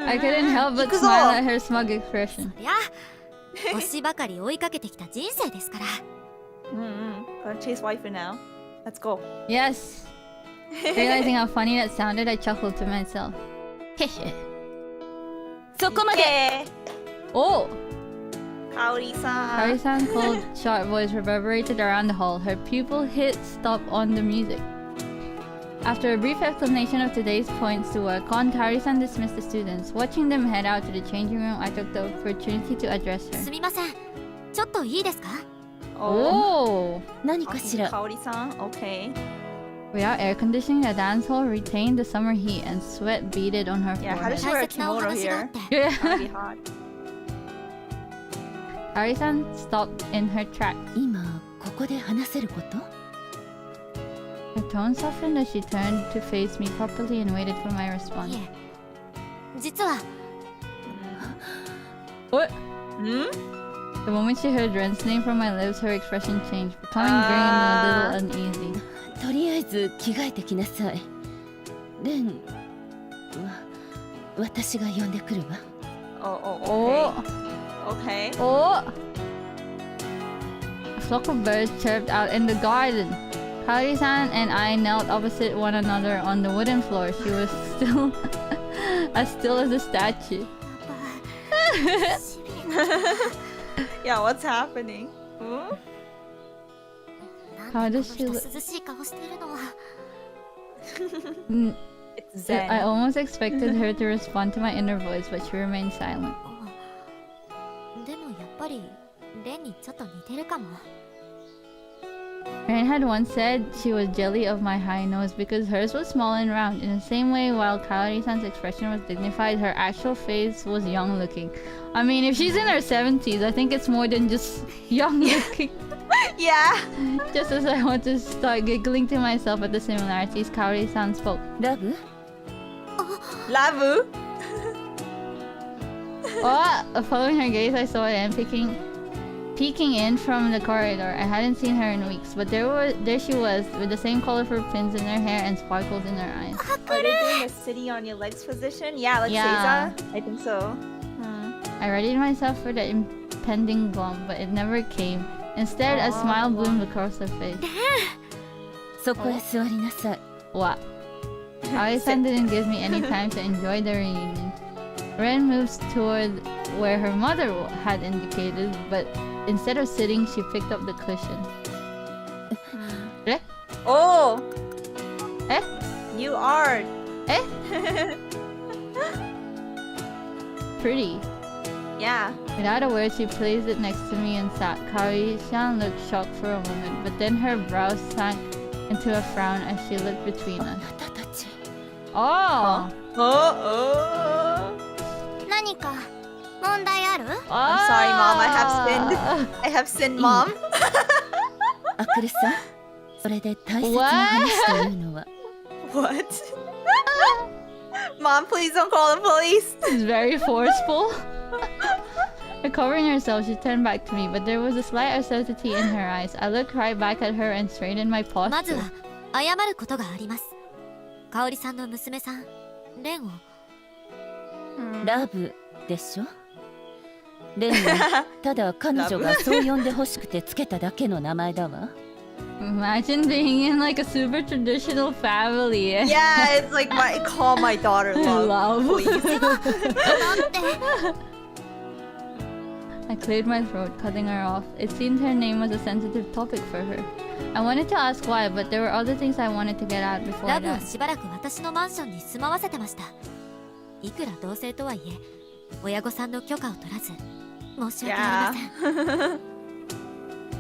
I couldn't help but smile at her smug expression. そりゃ、推しばかり追いかけてきた人生ですから。 Gonna chase waifu now. Let's go. Yes! Realizing how funny that sounded, I chuckled to myself. そこまで。 Yeah. Oh! Kaori-san. Kari-san's cold, sharp voice reverberated around the hall. Her pupil hit stop on the music. After a brief explanation of today's points to work on, Kari-san dismissed the students. Watching them head out to the changing room, I took the opportunity to address す her. みません。ちょっといいですか？ Oh! 何かしら？ Kaori-san. Okay. Without air conditioning, the dance hall retained the summer heat and sweat beaded on her Yeah, how does she forehead. wear a 大切なお kimono 話があっ here? て。 That'd be hot. Kari-san stopped in her tracks. 今ここで話せること？ Her tone softened as she turned to face me properly and waited for my い response. え、実は What? Hmm? The moment she heard Ren's name from my lips, her expression changed, becoming grim and a little uneasy. とりあえず着替えてきなさい。レン私が呼んでくるわ。 Oh, okay. Okay. Oh! A flock of birds chirped out in the garden. Kari-san and I knelt opposite one another on the wooden floor. She was still as a statue. しびれた。 Yeah, what's happening? Hmm? なんで How こ does の she 人 look? 涼しい顔してるのは。 It's I Zen. almost expected her to respond to my inner voice, but she remained silent. でもやっぱりレンにちょっと似てるかも。 Ren Ren had once said she was jelly of my high nose because hers was small and round. In the same way, while Kaori-san's expression was dignified, her actual face was young looking. I mean, if she's in her 70s, I think it's more than just young looking. Yeah. Just as I want to start giggling to myself at the similarities, Kaori-san spoke. ラブ Lavu. Oh, following her gaze, I saw Anne peeking in from the corridor. I hadn't seen her in weeks, but there she was, with the same colorful pins in her hair and sparkles in her eyes. Are they doing the city on your legs position? Yeah, like Yeah. Seiza? I think so. I readied myself for the impending bump, but it never came. Instead, a smile bloomed across her face. そこへ座りなさい。 What? Aoi-san didn't give me any time to enjoy the reunion. Ren moves toward where her mother had indicated, but instead of sitting, she picked up the cushion. Eh? Oh! Eh? New art! Eh? Pretty. Yeah. Without a word, she placed it next to me and sat. Kaori-san looked shocked for a moment, but then her brows sank into a frown as she looked between us. あなたたち。 Oh! Oh! 何か問題ある？ I'm sorry, Mom. I have sinned, Mom. あくるさん、それで大切な話というのは。What? Mom, please don't call the police. She's very forceful. Recovering herself, she turned back to me, but there was a slight uncertainty in her eyes. I looked right back at her and straightened my まず posture. は謝ることがあります。香織さんの娘さんレンをラブでしょ。レンはただ彼女がそう呼んで欲しくてつけただけの名前だわ。Imagine being in like a super traditional family. Yeah, it's like call my daughter Love. Love. Please. だって。 I cleared my throat, cutting her off. It seemed her name was a sensitive topic for her. I wanted to ask why, but there were other things I wanted to get out before ラブは that. しばらく私のマンションに住まわせてました。いくら同性とはいえ親御さんの許可を取らず申し訳ありません。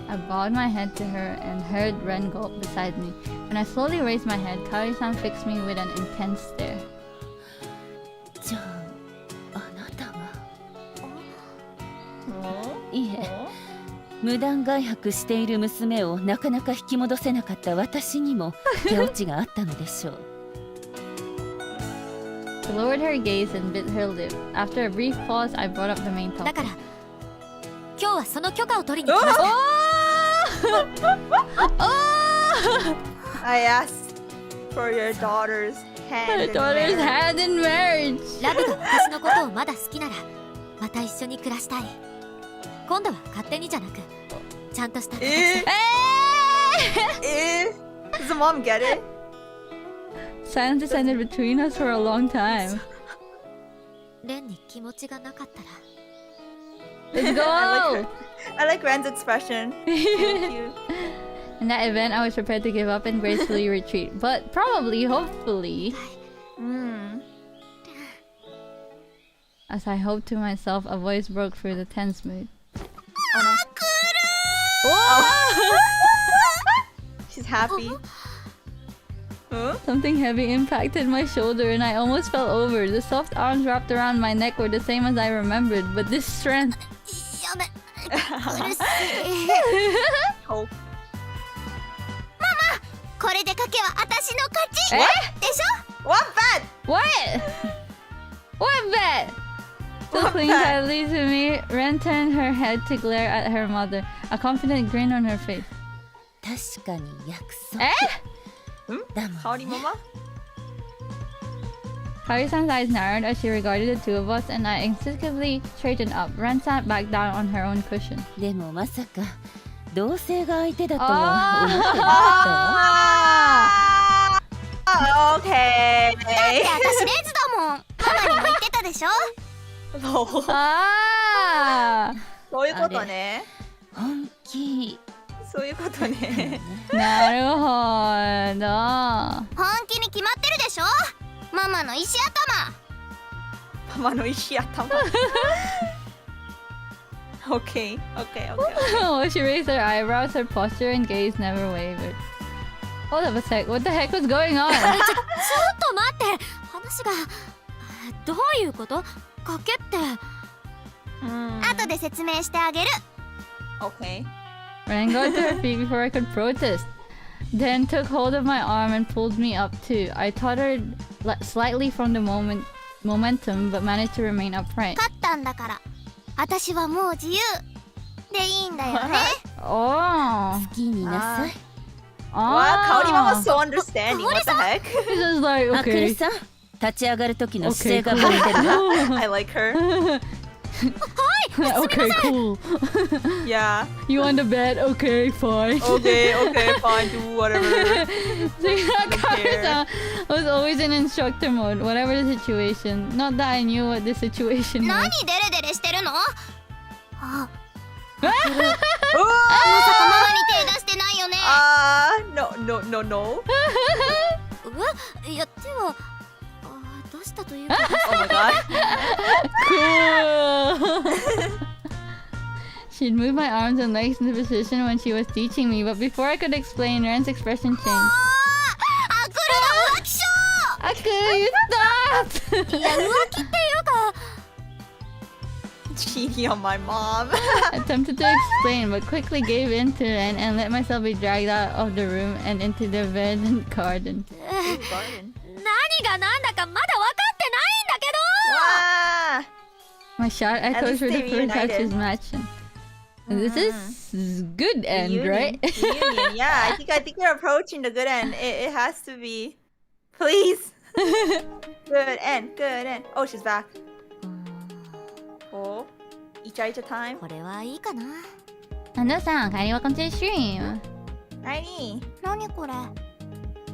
I bowed my head to her and heard Ren gulp beside me. When I slowly raised my head, Kaori-san fixed me with an intense stare. じゃあ、あなたは。いえ、無断外泊している娘をなかなか引き戻せなかった私にも手落ちがあったのでしょう。 She lowered her gaze and bit her lip. After a brief pause, I brought up the main だ topic. から今日はその許可を取りに来ました。 I asked for your daughter's hand. My in daughter's marriage. hand in marriage. ラブが私のことをまだ好きならまた一緒に暮らしたい。今度は勝手にじゃなくちゃんとした形で。Does the mom get it? Silence descended between us for a long time. レンに気持ちがなかったら Let's go! I like Ren's expression. Thank you. In that event, I was prepared to give up and gracefully retreat. But probably, hopefully, as I hoped to myself, a voice broke through the tense mood. She's happy. Huh? Something heavy impacted my shoulder and I almost fell over. The soft arms wrapped around my neck were the same as I remembered, but this strength... やべ苦しい。 Oh. これで賭けは私の勝ち。えでしょ？ What bet? What? What bet? Still What clinging bet? tightly to me, Ren turned her head to glare at her mother, a confident grin on her face. 確かに約束。Eh? だもん Howdy, mama. Kaori-san's eyes narrowed as she regarded the two of us, and I instinctively straightened up. Ren sat back down on her own cushion. でもまさか同性が相手だとは思ってなかったわ。 Okay. だって私レズだもん。ママにも言ってたでしょ？ Ah! そういうことね。本気。そういうことね。なるほど。本気に決まってるでしょ？ママの石頭。ママの石頭。Okay. While she raised her eyebrows, her posture and gaze never wavered. Hold up a sec. What the heck was going on? ちょっと待って、話がどういうこと？賭けって。後で説明してあげる。Okay. Ran got to her feet before I could protest. Then took hold of my arm and pulled me up too. I tottered slightly from the momentum, but managed to remain upright. 勝ったんだから、私はもう自由でいいんだよね。Oh. 好きになさい。Wow, Kaori Mama's so understanding. What the heck? It's just like, あくる okay. さん、立ち上がる時の姿勢がブレてるわ。I like her. Okay, cool. Yeah. You want the bed? Okay, fine. Okay, fine, do whatever. So Kara-san was always in instructor mode, whatever the situation. Not that I knew what the situation 何 was. デレデレしてるの？あ、Oh! まさかママに手出してないよね。No. いや手は出したというか。Oh my god. Cool. She'd moved my arms and legs into position when she was teaching me, but before I could explain, Ren's expression changed. あくるの浮気症。Aku, you stopped! いや浮気っていうか。Cheating on my mom. Attempted to explain, but quickly gave in to Ren and let myself be dragged out of the room and into the verdant garden. Garden. 何がなんだかまだ分かってないんだけど。Wow. My shot echoes least through the they fruit couch's reunited. mansion. This is good end, Reunion. right? Reunion. Yeah, I think you're approaching the good end. It has to be. Please. Good end. Oh, she's back. Oh. Icha time. これはいいかな。Ando-san, welcome to the stream. Tiny. 何これ？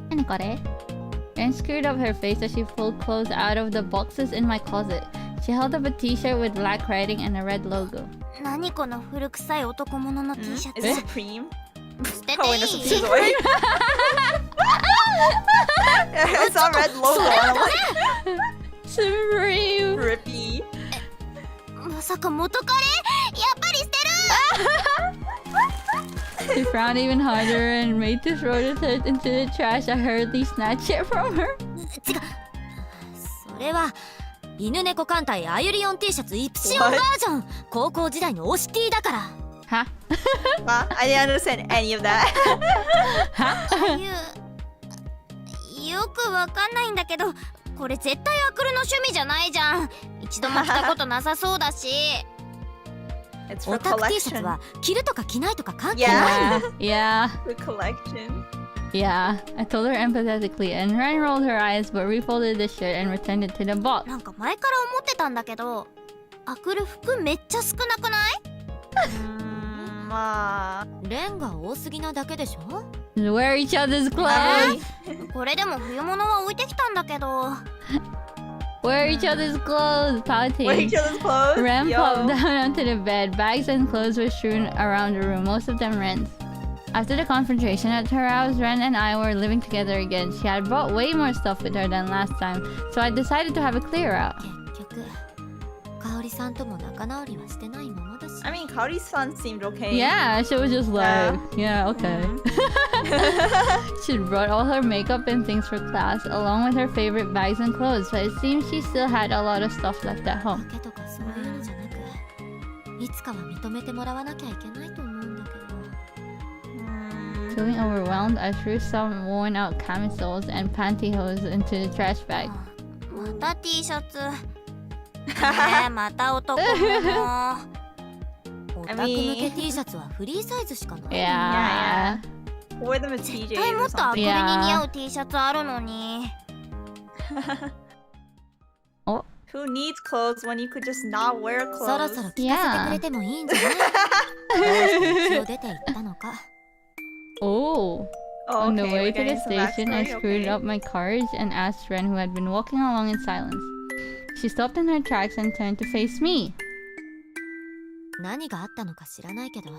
何これ? Ren screwed up her face as she pulled clothes out of the boxes in my closet. She held up a t-shirt with black writing and a red logo. 何この古臭い男物の T シャツ。 Is it Supreme? 捨てて Oh, い wait, no, い？ Supreme's away. I saw red logo and I'm like, Supreme! Rippy. まさか元カレ？やっぱり捨てる。 She frowned even harder and made to throw the shirt into the trash. I hurriedly snatched it from her. 違う。それは犬猫艦隊アユリオン T シャツイプシオンバージョン。高校時代の推し T だから。Huh? I didn't understand any of that. よくわかんないんだけど、これ絶対アクルの趣味じゃないじゃん。一度も着たことなさそうだし。It's オ for タク T シャツ collection. は着るとか着ないとか関係ない。 Yeah. For collection. Yeah. I told her empathetically, and Ren rolled her eyes but refolded the shirt and returned it to the box. なんか前から思ってたんだけど、アクル服めっちゃ少なくない？まあ。レンが多すぎなだけでしょ。 Wear each other's clothes. これでも冬物は置いてきたんだけど。Wear each other's clothes, pouting. Wear each other's clothes? Ren Yo. plopped down onto the bed. Bags and clothes were strewn around the room, most of them Ren's. After the confrontation at her house, Ren and I were living together again. She had brought way more stuff with her than last time, so I decided to have a clear out. 結局香織さんとも仲直りはしてないままだし。 I mean, Kaori's son seemed okay. Yeah, she was just like, yeah, okay. She brought all her makeup and things for class, along with her favorite bags and clothes, but it seems she still had a lot of stuff left at home. 賭けとかそういうのじゃなく、いつかは認めてもらわなきゃいけないと思うんだけど。 Feeling overwhelmed, I threw some worn out camisoles and pantyhose into the trash bag. また T シャツ。ねえ、また男物。オタク向け T シャツはフリーサイズしかない。 Yeah. Wear them as 絶 PJs 対も or っとアク something. ルに似合う T シャツあるのに。 Oh, Who needs clothes when you could just not wear そろ clothes? そろ聞かせてくれてもいいんじゃない？どうして一応出て行ったのか。 oh. Oh, On the okay, way we're to the getting some station, I backstory, screwed okay. up my courage and asked Ren, who had been walking along in silence. She stopped in her tracks and turned to face me. 何があったのか知らないけど、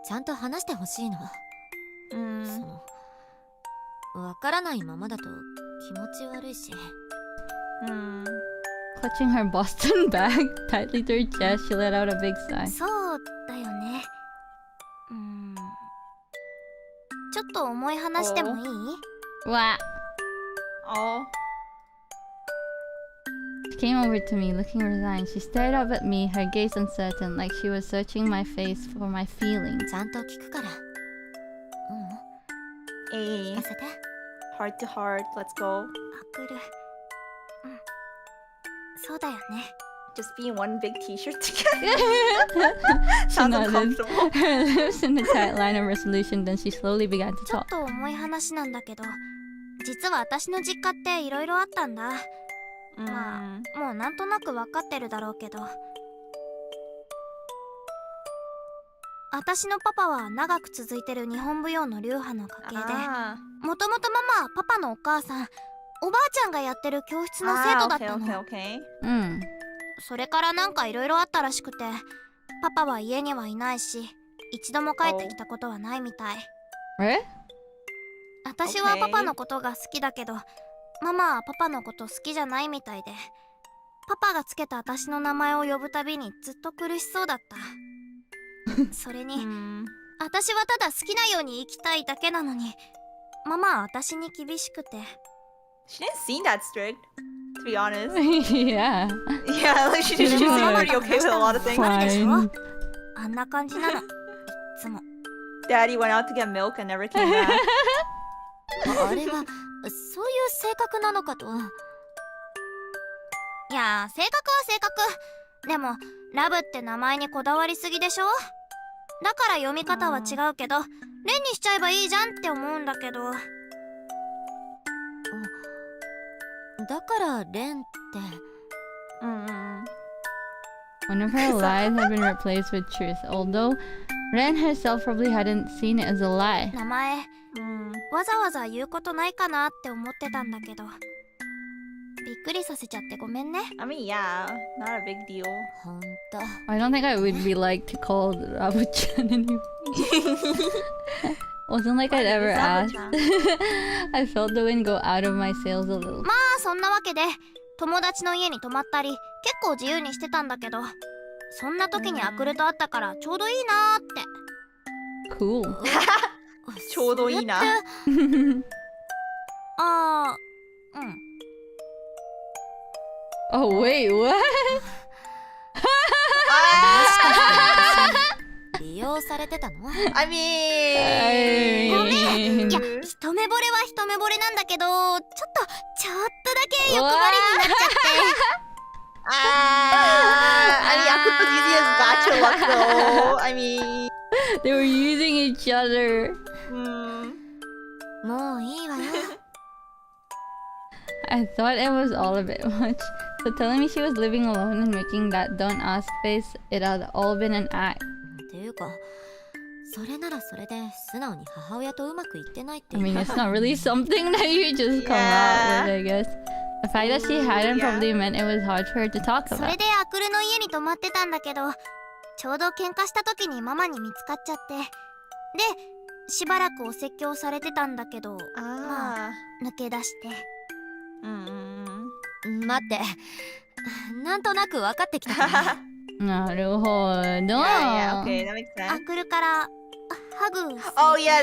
ちゃんと話してほしいの。そのわからないままだと気持ち悪いし。Clutching her Boston bag tightly to her chest, she let out a big sigh. そうだよね。ちょっと重い話でもいい？ What? Oh. She came over to me, looking resigned. She stared up at me, her gaze uncertain, like she was searching my face for my feelings. ちゃんと聞くから。Hey. 聞かせて。Heart to heart. Let's go. アクル。そうだよね。 Just be in one big t-shirt together. She Sounds nodded, uncomfortable. her lips in a tight line of resolution. Then she slowly began to ちょっ talk. と重い話なんだけど、実は私の実家っていろいろあったんだ。まあ、もうなんとなく分かってるだろうけど。私のパパは長く続いてる日本舞踊の流派の家系で、もともとママはパパのお母さん、おばあちゃんがやってる教室の生徒だったの。それからなんかいろいろあったらしくて、パパは家にはいないし、一度も帰ってきたことはないみたい。え？私はパパのことが好きだけど、ママはパパのこと好きじゃないみたいで、パパがつけた私の名前を呼ぶたびにずっと苦しそうだった。それに、私はただ好きなように生きたいだけなのに、ママは私に厳しくて。She didn't seem that strict, to be honest. Yeah. Yeah, like she seemed pretty okay with a lot of things. Fine. あんな感じなの、いっつも。Daddy went out to get milk and never came back. あれはそういう性格なのかと。いや、性格は性格。でもラブって名前にこだわりすぎでしょ。だから読み方は違うけど、レンにしちゃえばいいじゃんって思うんだけど。だからレンって。One of her lies had been replaced with truth, although Ren herself probably hadn't seen it as a lie. 名前、わざわざ言うことないかなって思ってたんだけど、びっくりさせちゃってごめんね。I mean, yeah, not a big deal. ほんと。 I don't think I would be like to call Rabu-chan anymore. Wasn't like I'd ever asked. I felt the wind go out of my sails a little. まあそんなわけで友達の家に泊まったり結構自由にしてたんだけど、そんな時にアクルと会ったからちょうどいいなーって。Cool. ちょうどいいな。あー、Oh wait, what? 利用されてたの？ I mean... ごめん。いや、一目惚れは一目惚れなんだけど、ちょっとだけ欲張りになっちゃって。I mean, I could use it as gotcha luck though. I mean... They were using each other. もういいわよ。I thought it was all a bit much. So telling me she was living alone and making that don't ask face, it had all been an act. っていうか、それならそれで素直に母親とうまくいってないって I mean, it's not really something that you just come out with, I guess. The fact that she hadn't probably meant it was hard for her to talk そ about. れでアクルの家に泊まってたんだけど、ちょうど喧嘩した時にママに見つかっちゃって、で、しばらくお説教されてたんだけど、まあ抜け出して。待って、なんとなく分かってきたから。なるほど。Yeah, okay, that makes ア sense. クルからハグ。Oh yeah,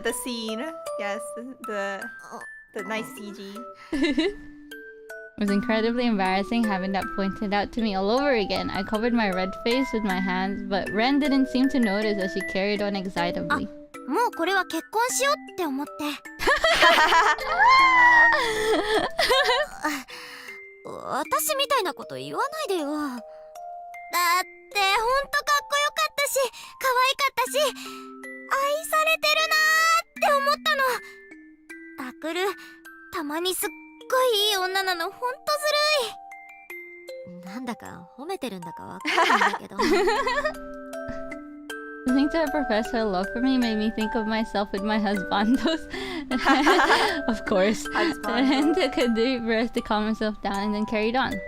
the scene. Yes, the nice CG. It was incredibly embarrassing having that pointed out to me all over again. I covered my red face with my hands, but Ren didn't seem to notice as she carried on excitably. もうこれは結婚しようって思って。私みたいなこと言わないでよ。だってほんとかっこよかったし、可愛かったし、愛されてるなーって思ったの。アクル、たまにすっごいいい女なの、ほんとずるい。なんだか褒めてるんだかわかんないんだけど。Listening to her profess her love for me made me think of myself with my husbandos. Of course. Ren took a deep breath to calm herself down and then carried on. で、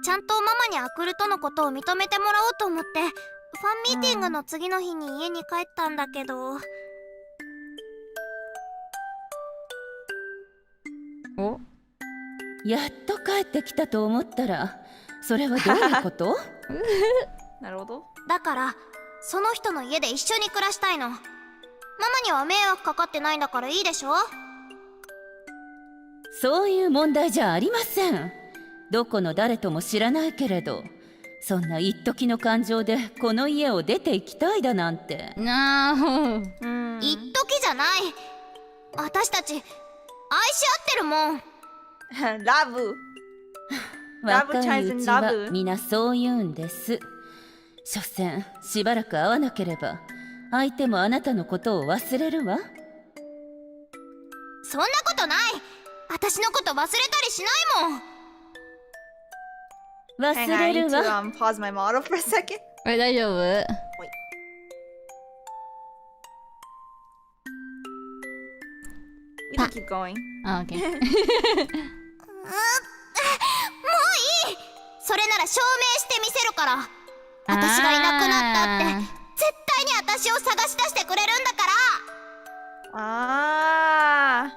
ちゃんとママにアクルとのことを認めてもらおうと思って、ファンミーティングの次の日に家に帰ったんだけど。お、やっと帰ってきたと思ったら、それはどういうこと？なるほど。だからその人の家で一緒に暮らしたいの。ママには迷惑かかってないんだからいいでしょ。そういう問題じゃありません。どこの誰とも知らないけれど、そんな一時の感情でこの家を出て行きたいだなんて。No. 一時じゃない。私たち愛し合ってるもん。ラブ。若いうちは皆そう言うんです。所詮しばらく会わなければ相手もあなたのことを忘れるわ。そんなことない。私のこと忘れたりしないもん。忘れるわ。 pause my model for a second. 大丈夫？ You can keep going. Oh, okay. もういい。それなら証明してみせるから。私がいなくなったって絶対に私を探し出してくれるんだから。あ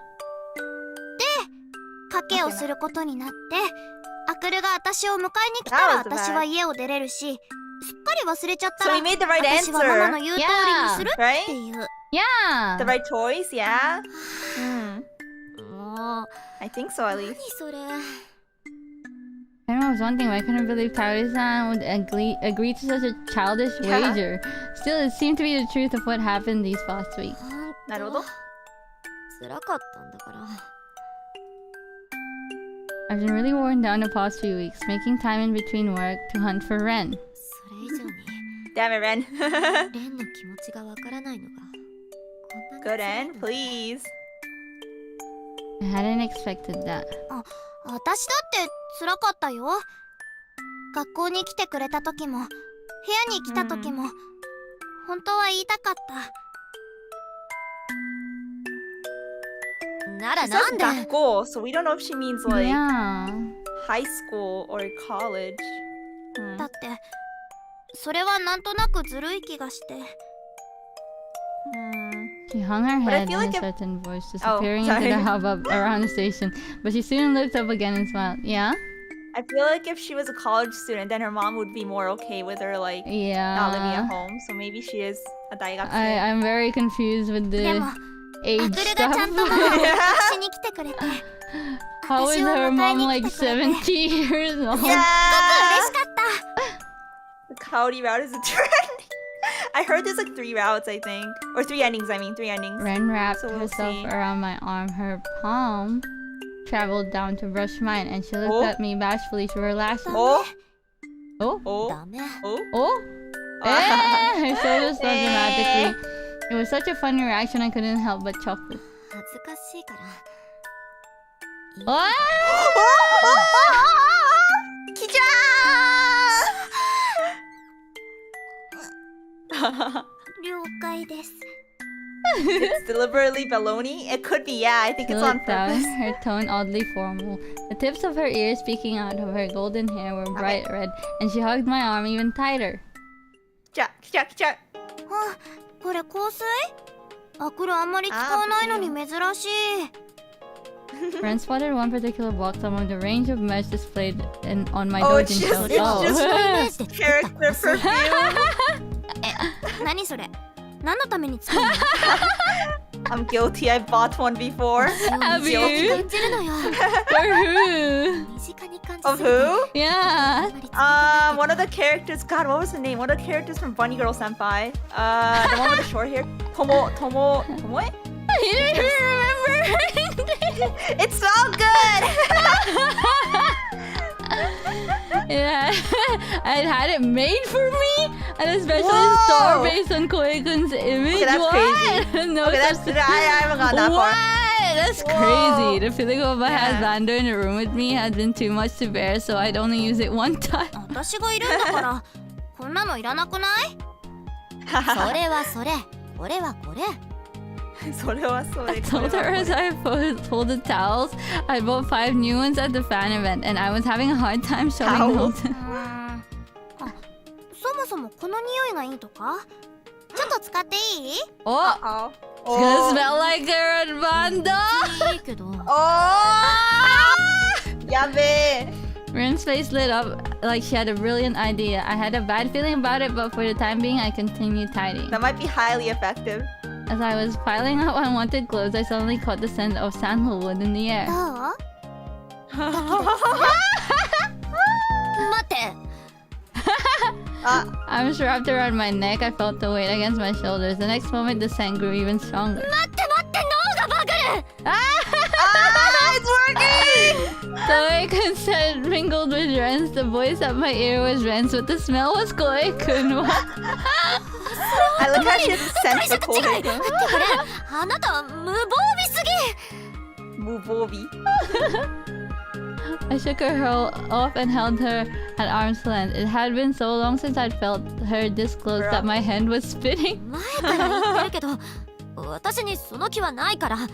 賭けをすることになって、アクルが私を迎えに来たら私は家を出れるし、すっかり忘れちゃったら So we made the right 私はママの answer. 言う通りにするっていう。 Yeah. The right choice, yeah. もう I think so, at 何 least. それ。 I know, I was wondering why I couldn't believe Kaori-san would agree to such a childish wager. Still, it seemed to be the truth of what happened these past weeks. なるほど。辛かったんだから。 I've been really worn down the past few weeks, making time in between work to hunt for Ren. それ以上に Damn it, Ren. レンの気持ちがわからないのがこんなに Good 辛い end, の。 please. I hadn't expected that. 私だって辛かったよ。学校に来てくれた時も部屋に来た時も、本当は言いたかった。なら She な says んで。 学校, so we don't know if she means like Yeah. high school or college. だってそれはなんとなくずるい気がして。 She hung her But I head feel in like a if- certain voice, disappearing into sorry. the hubbub around the station. But she soon looked up again and smiled. Yeah? I feel like if she was a college student, then her mom would be more okay with her like not living Yeah. at home. So maybe she is a 大学生. I'm very confused with で the もア age クルがちゃん stuff. とママを迎えしに来てくれて How is 私を her 迎え mom に like 来てくれて 70 years old? 嬉し Yeah. かった。 The Cloudy route is a trend. I heard there's like 3 routes, I think, or 3 endings. I mean 3 endings. Ren wrapped So we'll herself see. around my arm. Her palm traveled down to brush mine, and she looked Oh. at me bashfully through her lashes. Oh, Oh? oh, ダメ。 oh. Oh? Eh! Her shoulders fell dramatically. It was such a funny reaction, I couldn't help but chuckle. 恥ずかしいから。 What? Kicha! 了解です。 It's deliberately baloney. It could be, yeah. I think She it's on looked down, purpose. her tone oddly formal. The tips of her ears peeking out of her golden hair were bright red, and she hugged my arm even tighter. Kicha. あ、これ香水？アクルあんまり使わないのに珍しい。 Ren spotted one particular box among the range of mesh displayed on my Oh, doujin it's just- shelf. it's Oh. just 私のイメージで作った Character 香水。 perfume. 何それ？何のために使うの？ I'm guilty. I bought one before. Have 身近に you? 感じるのよ。 For who? 身近に感じ Of すぎて who? Yeah. あんまり使ってないけど One of the characters. God, what was the name? One of the characters from Bunny Girl Senpai. The one with the short hair. Tomoe? You didn't even remember. It smelled good. Yeah, I had it made for me, and a special Whoa. store based on Koe-kun's image. Okay, that's What? crazy. No Okay, that's. such- I haven't gone that What? far. That's Whoa. crazy. The feeling of a Yeah. husbando in the room with me has been too much to bear, so I'd only use it one time. 私がいるんだからこんなのいらなくない？それはそれ。俺はこれ。 I told her as I folded towels. I bought 5 new ones at the fan event, and I was having a hard time showing them. あ、そもそもこの匂いがいいとか？ちょっと使っていい？ Oh, Oh. it's gonna smell like a red bando. いいけど。 Oh. Yikes. Yabe. Rin's face lit up like she had a brilliant idea. I had a bad feeling about it, but for the time being, I continued tidying. That might be highly effective. As I was piling out unwanted clothes, I suddenly caught the scent of sandalwood in the air. どう？待って I'm strapped around my neck. I felt the weight against my shoulders. The next moment, the scent grew even stronger. 待って脳がバグる It's working! The awakened scent mingled with Ren's. The voice at my ear was Ren's, but the smell was Koe-kun. I look how she has a sense of 違い cold. ってこれあなた無防備すぎ Mubobi. I shook her off and held her at arm's length. It had been so long since I'd felt her this close that my hand was spinning. 前から言ってるけど私にその気はないから Hand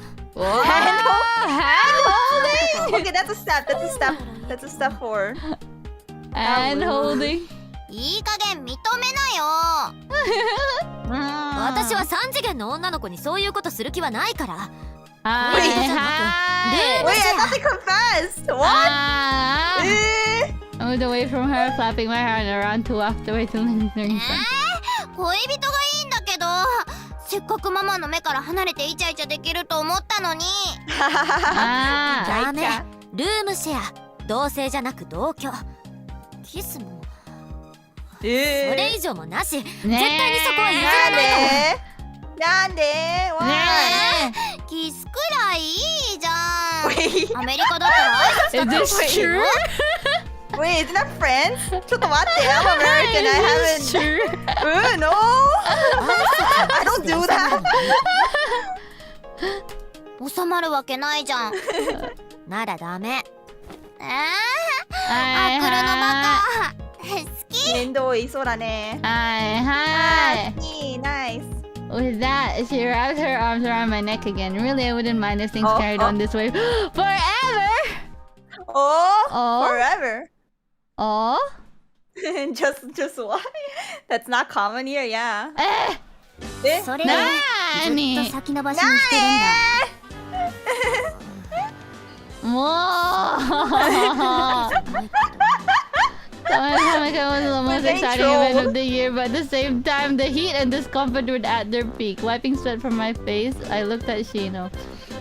holding! Okay, that's a step. That's a step forward. And holding. いい加減認めなよ。私は3次元の女の子にそういうことする気はないから Hi. Wait, I thought they confessed! What? I moved away from her, flapping my hand around to walk away to lingering sun. 恋人がいいんだけど、せっかくママの目から離れてイチャイチャできると思ったのに。ダメルームシェア同棲じゃなく同居キスもそれ以上もなし絶対にそこは譲らないのなんで Why? キスくらいいいじゃん。 Wait. アメリカだったら挨拶 Is this true? Wait, isn't that friends? ちょっと待って I'm American, I haven't... No! I don't do that! 収まるわけないじゃん。ならダメアクルのバカ好き。めんどい、そうだね。Hi. いい、nice. With that, she wrapped her arms around my neck again. Really, I wouldn't mind if things carried on this way forever. Oh, forever. Oh? just why? That's not common here, yeah. それをずっと先延ばしにしてるんだ。もうSummer was the most exciting event of the year, but at the same time, the heat and discomfort were at their peak. Wiping sweat from my face, I looked at Shino.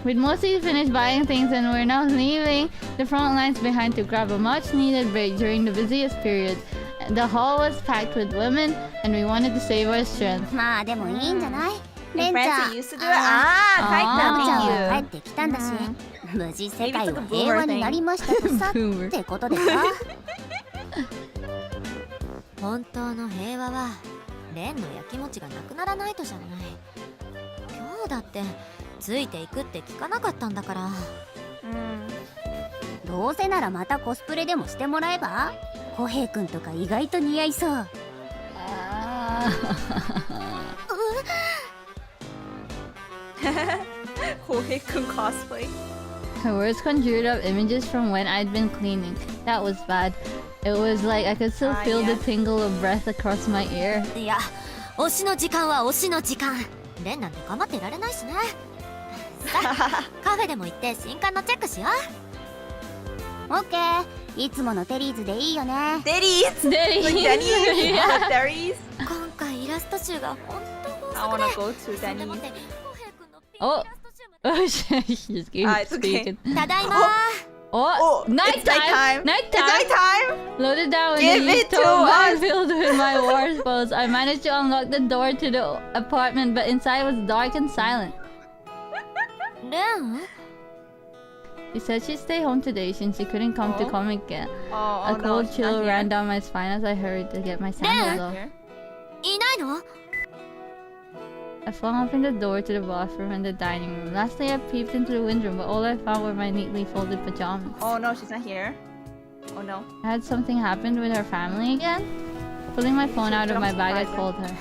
We'd mostly finished buying things and we're now leaving the front lines behind to grab a much-needed break during the busiest period. The hall was packed with women, and we wanted to save our strength. まあでもいいんじゃない？レンち Friends ゃ who ん。 used to do it? Ah, ラ type ブちゃんは that, 帰 thank ってきたんだし、無事世界 Maybe it's like a は boomer 平和になりましたとさ Boomer ってことでさ。本当の平和はレンのやきもちがなくならないとじゃない今日だってついていくって聞かなかったんだからどうせならまたコスプレでもしてもらえば？コヘイくんとか意外と似合いそう。Kohei-kun cosplay. Her words conjured up images from when I'd been cleaning. That was bad. It was like I could still feel the tingle of breath across my ear. いや推しの時間は推しの時間レンなんて構ってられないしねさあカフェでも行って新刊のチェックしよオッケー。いつものテリーズでいいよね。Daddies! Daddy! Like Denny's? Daddies? う今回イラスト集が本当豊 I 作 wanna で go to そんで Denny's. もってコヘイ君のピンクイ Oh. ラスト集まで Oh shit, she just gave It's okay. speaking. ただいま Oh, Oh, it's nighttime. Nighttime! It's nighttime! Loaded down with Give a it to stove bag us. filled with my war spells. I managed to unlock the door to the apartment, but inside was dark and silent. レン She said she'd stay home today since she couldn't come to comic yet. Oh, A no, cold she's chill not ran here. down my spine as I hurried to get my sandals off. Here. いないの I flung open the door to the bathroom and the dining room. Lastly, I peeped into the wind room, but all I found were my neatly folded pajamas. Oh no, she's not here. Oh no. Had something happened with her family again? Pulling my phone out of my bag, I called her.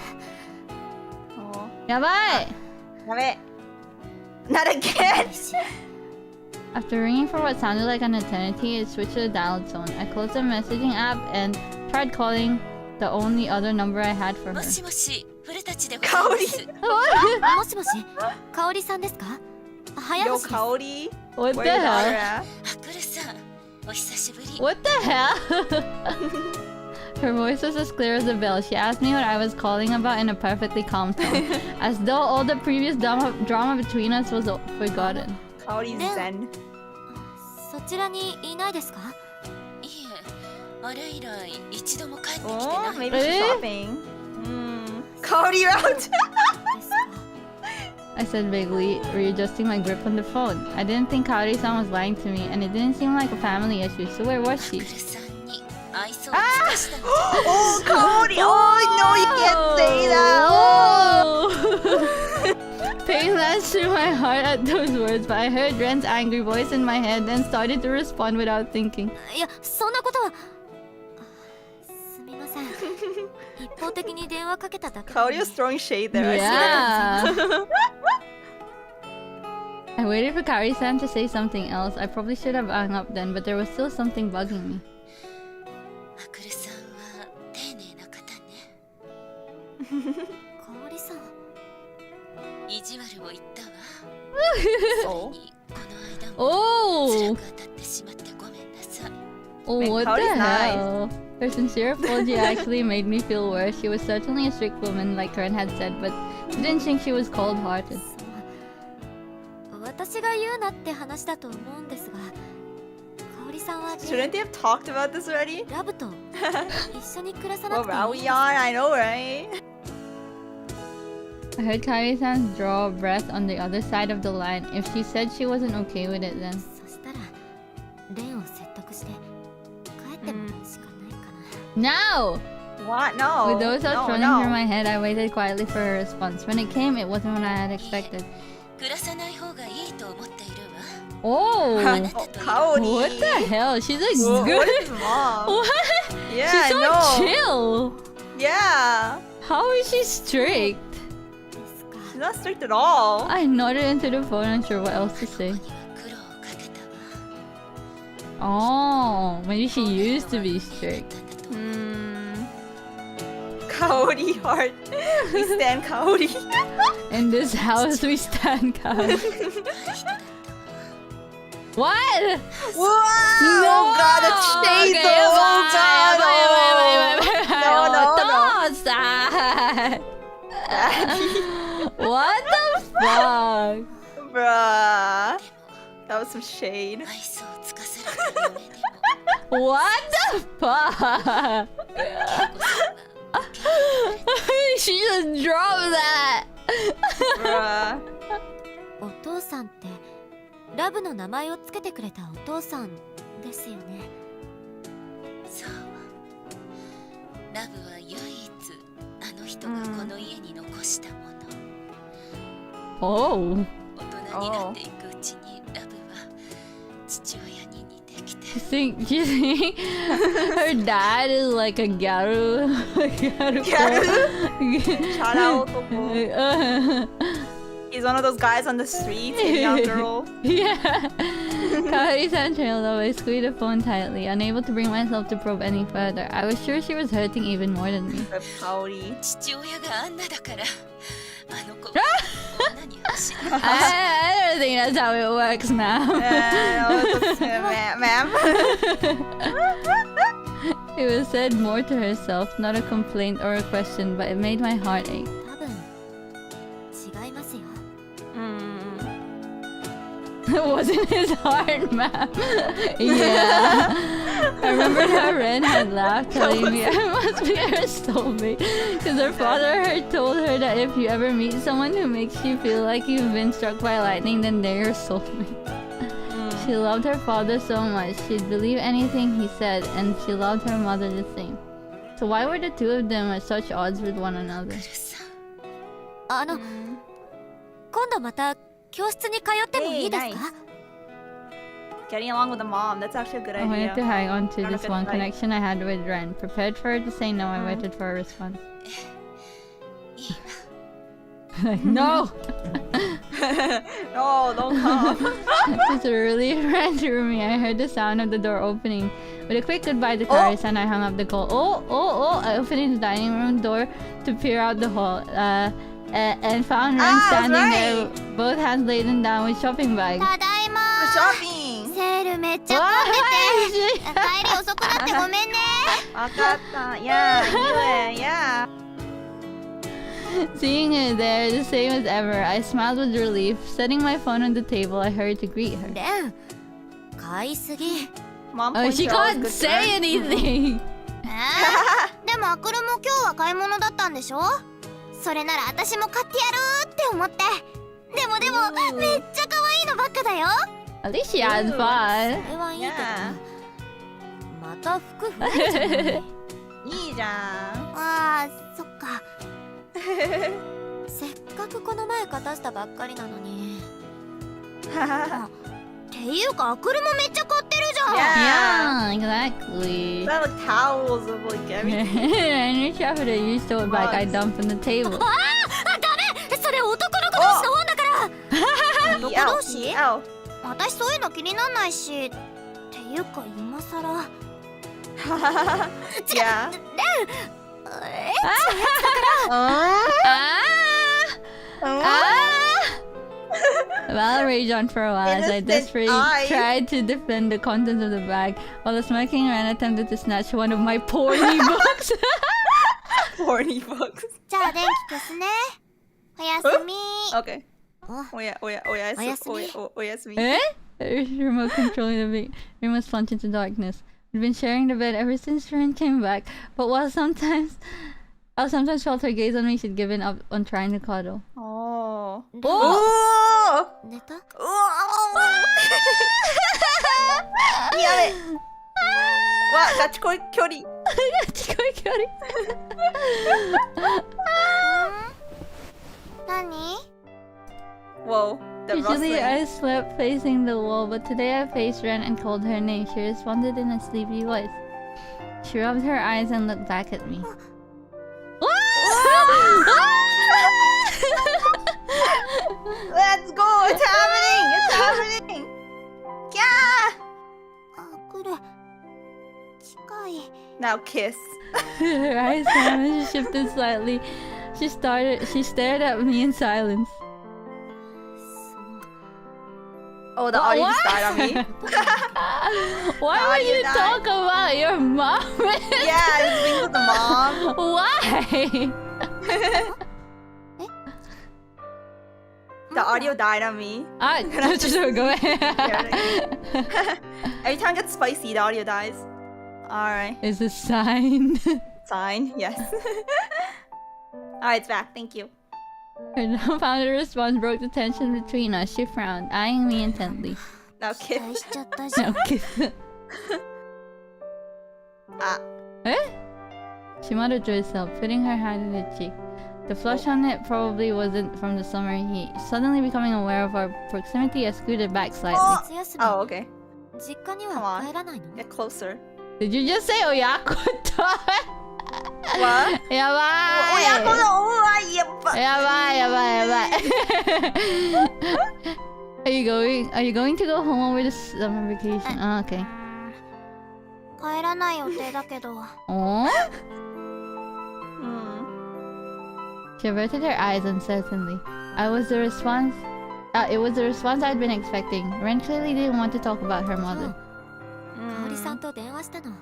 Oh. Yabai! Yabe. Not again! After ringing for what sounded like an eternity, it switched to the dial tone. I closed the messaging app and tried calling the only other number I had for her. もしもし、古舘でございます。もしもし香織さんですか早 Yo, 橋です Kaori? What the Where's hell? Aura? アクルさん、お久しぶり。 What the hell? Her voice was as clear as a bell. She asked me what I was calling about in a perfectly calm tone, as though all the previous drama between us was forgotten. Kaori's zen. そちらにいないですか？いえ、あれ以来一度も帰ってきて Oh, ない。 maybe she's shopping. Kaori out. ですか。 I said vaguely, readjusting my grip on the phone. I didn't think Kaori-san was lying to me, and it didn't seem like a family issue, so where was she? さんに愛想を尽かしたの。 Oh, Kaori. Oh, no, you can't say that. Oh. Pain lashed through my heart at those words, but I heard Ren's angry voice in my head, then started to respond without thinking. いや、そんなことは。すみません。一方的に電話かけただけ。 Kaori was throwing shade there. I Yeah. I waited for Kaori-san to say something else. I probably should have hung up then, but there was still something bugging me. あくるさんは丁寧な方ね。かおりさん。意地悪を言ったわ。 Oh. この間も Oh! 辛く当たってしまってごめんなさい。 Oh, Man, what Kaori's the nice. hell? Her sincere apology actually made me feel worse. She was certainly a strict woman, like Ren had said, but I didn't think she was cold-hearted. 私が言うなって話だと思うんですが、かおりさんは Shouldn't they have talked about this already? ラブと一緒に暮らさな What くて route いい we on? I know, right? I heard Kaori-san draw a breath on the other side of the line. If she said she wasn't okay with it, then... そしたらレンを説得して帰ってもらうしかないか No! What? No. With those thoughts no, running no. through my head, I waited quietly for her response. When it came, it wasn't what I had expected. 暮らさない方がいいと思っているわ。 Oh! Ah, Oh, Kaori. What the hell? She's like What good. is mom? What? Yeah, She's I so know. chill. Yeah. How is she strict? な。ですか。 She's not strict at all. I nodded into the phone, unsure what else to say. ここには苦労をかけたわ。 Oh, maybe she used to be strict. Kaori heart. We stand Kaori. In this house, we stand Kaori. What? Whoa! No! Oh god, the shades! Okay, Oh fine. god! No. What the fuck? Bruh. That was some shade. 愛想を尽かされた夢でも What the fuck? She just dropped that. Bruh. お父さんってラブの名前をつけてくれたお父さんですよね。そう。ラブは唯一あの人がこの家に残したもの。 Oh. 大人になっていくうちにラブは父親に似てきて。Do you think her dad is like a gyaru? Shout He's one of those guys on the streets hitting on girls. Yeah. Kaori-san trailed off. I squeezed the phone tightly, unable to bring myself to probe any further. I was sure she was hurting even more than me. The Kaori. 父親があんなだからあの子女に走る。 I don't think that's how it works now. Ma'am. It was said more to herself, not a complaint or a question, but it made my heart ache. 多分違いますよ。 It wasn't his heart, ma'am. Yeah. I remembered how Ren had laughed, telling me I must be her soulmate. Because her father had told her that if you ever meet someone who makes you feel like you've been struck by lightning, then they're your soulmate. She loved her father so much, she'd believe anything he said, and she loved her mother the same. So why were the two of them at such odds with one another? 今度また教室に通ってもいいですか？ Getting along with the mom. That's actually a good I wanted to idea. hang on to Not a this good one fight. connection I had with Ren. Prepared for her to say no, I waited for a response. Like, no! No, don't come. Just a relief ran through me. I heard the sound of the door opening. With a quick goodbye to Kaori-san, I hung up the call. I opened the dining room door to peer out the hall. And found Ren standing there, both hands laden down with shopping bags. ただいま For shopping. セールめっちゃ混んでて帰り遅くなってごめんね。わかった。Yeah, I knew it. Yeah. Seeing her there, the same as ever, I smiled with relief. Setting my phone on the table, I hurried to greet her. レン買いすぎ。 Mom Oh, points she are always can't good say for her. anything. でもアクルも今日は買い物だったんでしょ。それなら私も買ってやるって思って。でもめっちゃ可愛いのばっかだよ。 At least she has そ fun. れはいいけど Yeah. また服増えるじゃない。いいじゃん。あーそっか。せっかくこの前片したばっかりなのに。っていうかアクルもめっちゃ買ってるじゃん。 Yeah, exactly. That like towels of like everything. And your chapter used to bag I dumped on the table. ダメ。それ男の子同士の本だから。男同士？ Ow. 私そういうの気になんないし。っていうか今さら。 Yeah. Val raged on for a while as I Innocent desperately eyes. tried to defend the contents of the bag while the smirking man attempted to snatch one of my porny books. Horny books. じゃあ電気消すね。おやすみ。 Okay. あ Oh yeah, oh yeah, oh yeah. Oh yes, me. Eh? Remote controlling the room was plunged into darkness. We'd been sharing the bed ever since Ren came back, but while sometimes felt her gaze on me, she'd given up on trying to cuddle. Oh. Oh! Oh! 寝た？ やべ。わ、ガチ恋距離。何？ Whoa, the Usually rustling. I slept facing the wall, but today I faced Ren and called her name. She responded in a sleepy voice. She rubbed her eyes and looked back at me. Let's go! It's happening! It's happening! Yeah! アクル近い。 Now kiss. Her eyes suddenly shifted slightly. She stared at me in silence. Oh, the audio just died on me. Why The would audio you died. talk about your mom? Yeah, it's linked with the mom. Why? The audio died on me. Ah, go ahead. Every time it gets spicy, the audio dies. Alright. It's a sign. Sign, yes. Alright, it's back. Thank you. Her dumbfounded response broke the tension between us. She frowned, eyeing me intently. Now 期 kiss. 待しちゃったじゃん。 No kiss. Ah. Eh? She muttered to herself, putting her hand in her cheek. The flush on it probably wasn't from the summer heat. Suddenly becoming aware of our proximity, I scooted back slightly. 夏休み Oh, okay. 実家には Come on. 帰らないの？ Get closer. Did you just say Oyakuto? What? Yabai! Yabai. Are you going to go home over the summer vacation? Oh, okay. 帰らない予定だけど。 Oh? Hmm. She averted her eyes uncertainly. It was the response I'd been expecting. Ren clearly didn't want to talk about her mother. 香織さんと電話したの。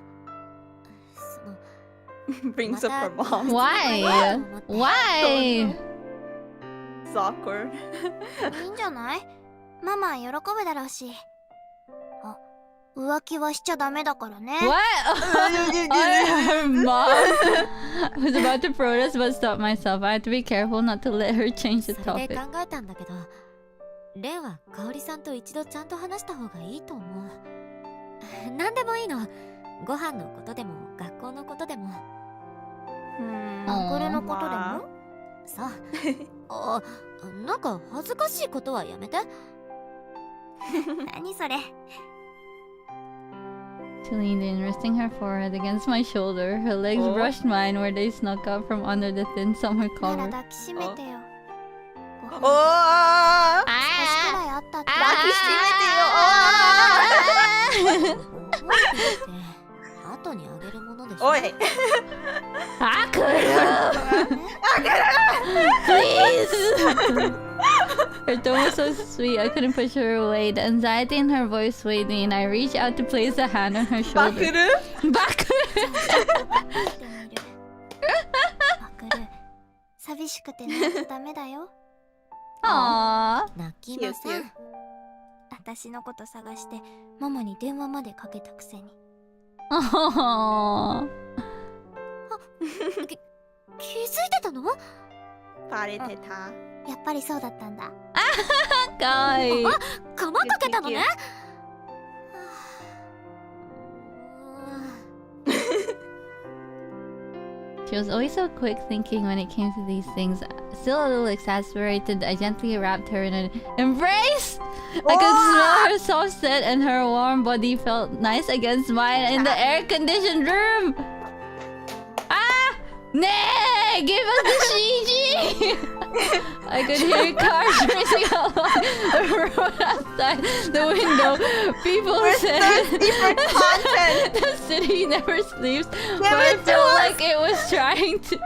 Brings up her mom. Why? Why? It's awkward. いいんじゃない？ママ喜ぶだろうし。あ、浮気はしちゃダメだからね。 What? Her mom was about to protest but stopped myself. I had to be careful not to let her change the それで topic. 考えたんだけど、レンは香織さんと一度ちゃんと話した方がいいと思う。何でもいいの。ご飯のことでも学校のことでも。アクルのことでも？さあ、なんか恥ずかしいことはやめて。何それ？ She leaned in, resting her forehead against my shoulder. Her legs brushed mine where they snuck out from under the thin summer なら cover. 抱きしめてよ。ご飯 Oh! 少しくらいあったって。後にあげるものでしょ。おい。Akuru! Please! Her tone was so sweet, I couldn't push her away. The anxiety in her voice swayed me, and I reached out to place a hand on her shoulder. わかる。寂しくて泣いちゃダメだよ。Aww. 泣きません。私のこと探してママに電話までかけたくせに。Aww. 気づいてたの？バレてた。やっぱりそうだったんだ。かわいい。かまかけたのね。She was always so quick thinking when it came to these things. Still a little exasperated, I gently wrapped her in an embrace. I could smell her soft scent, and her warm body felt nice against mine in the air-conditioned room. Ah! Nee! Give us the CG! I could hear cars racing along the road outside the window. People said content. the city never sleeps, but I felt like it was trying to.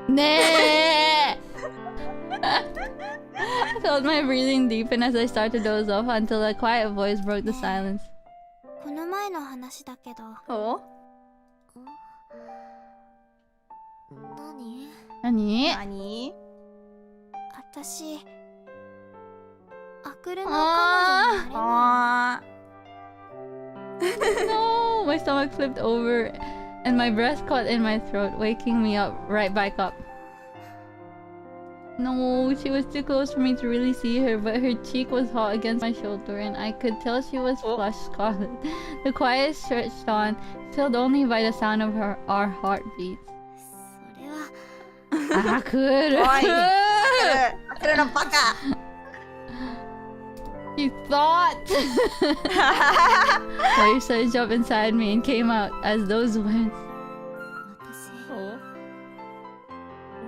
Nah. I felt my breathing deepen as I started to doze off until a quiet voice broke the silence. この前の話だけど。お？何？何？私アクルの彼女になれない。No, my stomach flipped over and my breath caught in my throat, waking me up right back up. No, she was too close for me to really see her, but her cheek was hot against my shoulder and I could tell she was flushed scarlet. The quiet stretched on, filled only by the sound of our heartbeats. それは。アクル。アクルのバカ。You thought. Wave surged up inside me and came out as those words.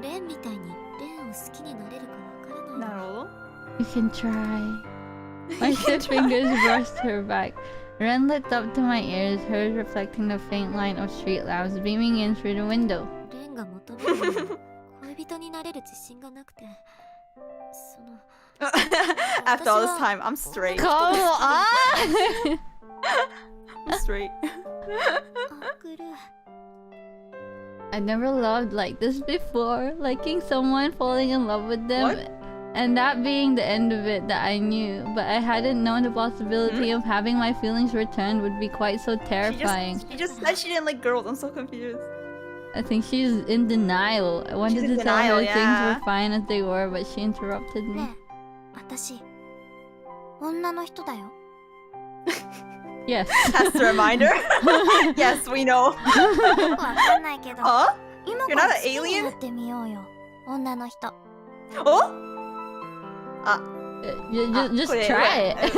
レンみたいにレンを好きになれるかわからない。なるほど。 You can try. My stiff fingers brushed her back. Ren looked up to my ears, hers reflecting the faint light of street lamps beaming in through the window. レンが求めるのは恋人になれる自信がなくて、その。After all this time, I'm straight. Come on! I'm straight. アクル。I never loved like this before. Liking someone, falling in love with them, What? and that being the end of it that I knew. But I hadn't known the possibility of having my feelings returned would be quite so terrifying. She just said she didn't like girls. I'm so confused. I think she's in denial. I wanted She's in to tell her denial, things yeah. were fine as they were, but she interrupted me. ねえ、私女の人だよ。Yes. That's the reminder. Yes, we know. わかんないけど。 Huh? 今 You're か not ら an 好きに alien? なってみようよ。女の人。Oh? Just wait, try wait. it.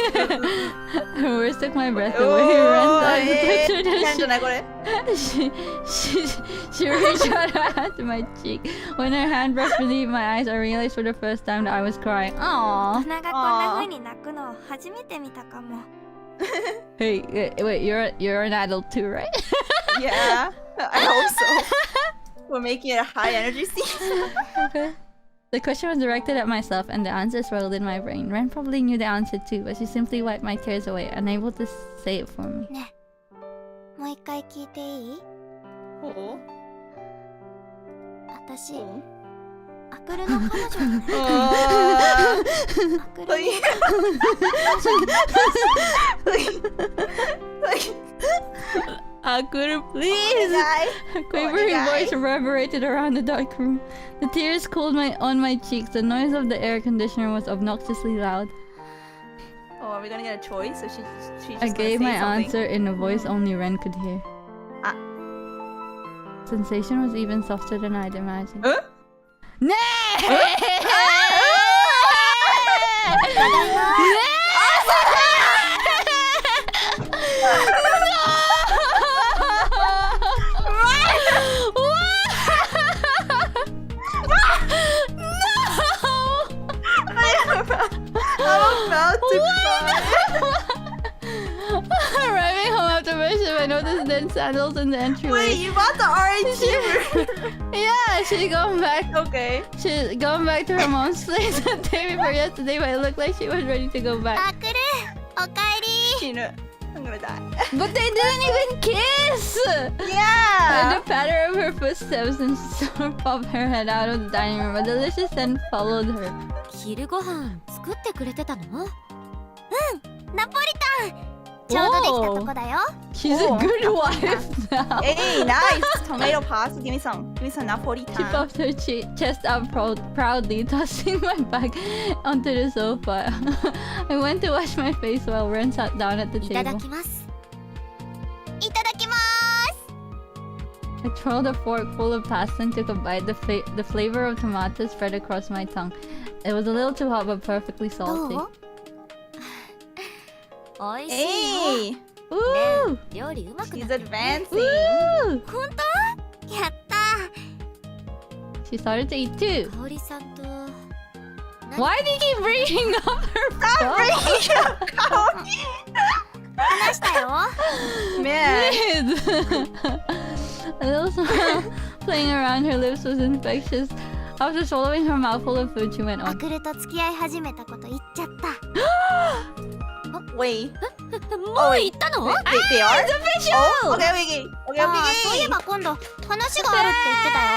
Her words took my breath away. Ren pictured she reached out her hand to my cheek. When her hand brushed beneath my eyes, I realized for the first time that I was crying. Aww. 大人がこんな風に泣くの初めて見たかも。Hey, wait, you're an adult too, right? Yeah, I hope so. We're making it a high energy scene. Okay. The question was directed at myself, and the answer swirled in my brain. Ren probably knew the answer too, but she simply wiped my tears away, unable to say it for me. ねえ、もう一回聞いていい？私、アクルの彼女になる。アクルに。Akura, please! Her quavering voice reverberated around the dark room. The tears cooled on my cheeks. The noise of the air conditioner was obnoxiously loud. Oh, are we gonna get a choice? Or she just I gave my something? answer in a voice only Ren could hear. Sensation was even softer than I'd imagined. Nee! I'm about to cry. Arriving home after brushing my noticed then sandals in the entryway. Wait, you bought the orange Uber? Yeah, she's going back. Okay. She's going back to her mom's place the day before yesterday, but it looked like she was ready to go back. あくるおかえり Sheena, I'm gonna die. But they didn't even kiss! I Yeah. had to pat her of her footsteps and saw her pop her head out of the dining room. A delicious scent followed her. 昼ご飯作ってくれてたの？ナポリタンちょうどできたとこだよ She's a good wife now. Hey, nice. Tomato pasta. Give me some. Give me some She Napolitan. puffed her chest out proudly, tossing my bag onto the sofa. I went to wash my face while Ren sat down at the いただ table. きます。いただきます I twirled a fork full of pasta and took a bite. The flavor of tomato spread across my tongue. It was a little too hot, but perfectly ど salty. うおいしいよ。 Hey, Woo! 料理うまくな she's ってる。 advancing. Woo! 本当やった She started to eat too. 香織さんと。 Why do you keep bringing up her phone? 話したよ Man. A little smile playing around her lips was infectious. After swallowing her mouthful of food, she went ア on. クルと付き合い始めたこと言っちゃった Wait. もう行ったの？ Wait, they are? official! Oh, okay, okay. Okay, ああそういえ okay. ば今度話があるって言ってたよ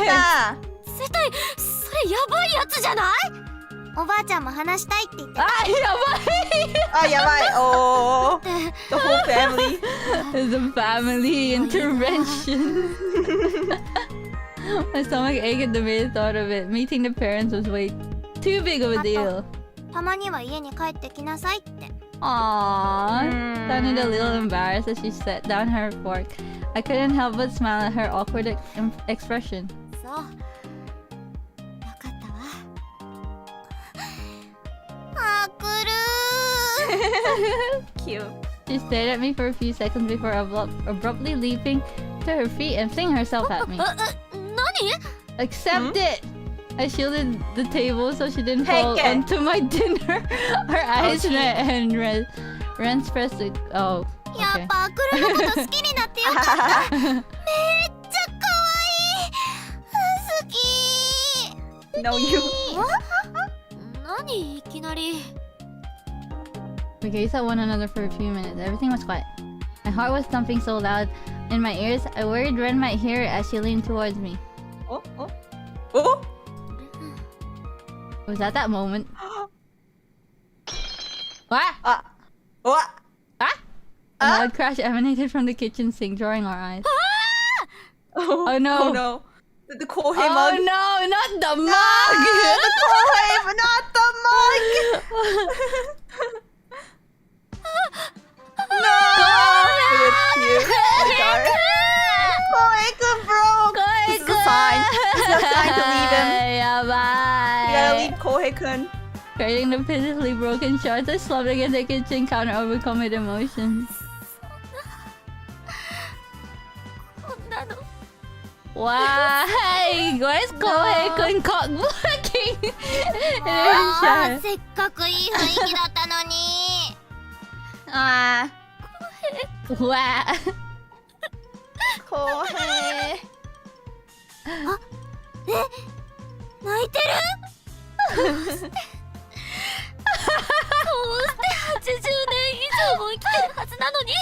Yeah. 絶対それやばいやつじゃない？おばあちゃんも話したいって言ってた Oh, yeah, bye. Oh, the whole family. It's a family intervention. My stomach ached at the mere thought of it. Meeting the parents was way too big of a deal. たまには家に帰ってきなさいって Aww. Sounded a little embarrassed as she set down her fork. I couldn't help but smile at her awkward expression. そう。よかったわ。あくる Cute. She stared at me for a few seconds before abruptly leaping to her feet and flinging herself at me. 何？ Accept it! I shielded the table so she didn't fall Take it. onto my dinner. Her eyes met and Ren's pressed it. Oh, や okay. っぱあくるのこと好きになってよかっためっちゃかわいい好き No, you. 何いきなり。 We gazed at one another for a few minutes. Everything was quiet. My heart was thumping so loud in my ears, I worried Ren might hear it as she leaned towards me. Oh, oh. Oh. It was at that moment. What? What? A loud crash emanated from the kitchen sink, drawing our eyes. Oh no. Oh no. The Kohei Oh mug. no, not the mug! The Kohei, but not the mug. No. It's cute. I'm sorry. Kohei-kun broke. This is a sign. This is a sign to leave him. Yeah, bye. You gotta leave Kohei-kun. Carrying the pitifully broken shards, I slumped against the kitchen counter, overcome with emotions. こんなの。 Why? Why is Kohei-kun caught looking? It あ is ーせっかくいい雰囲気だったのに Ah. What? Kohei. 泣いてるどうして80年以上も生きてるはずなのに。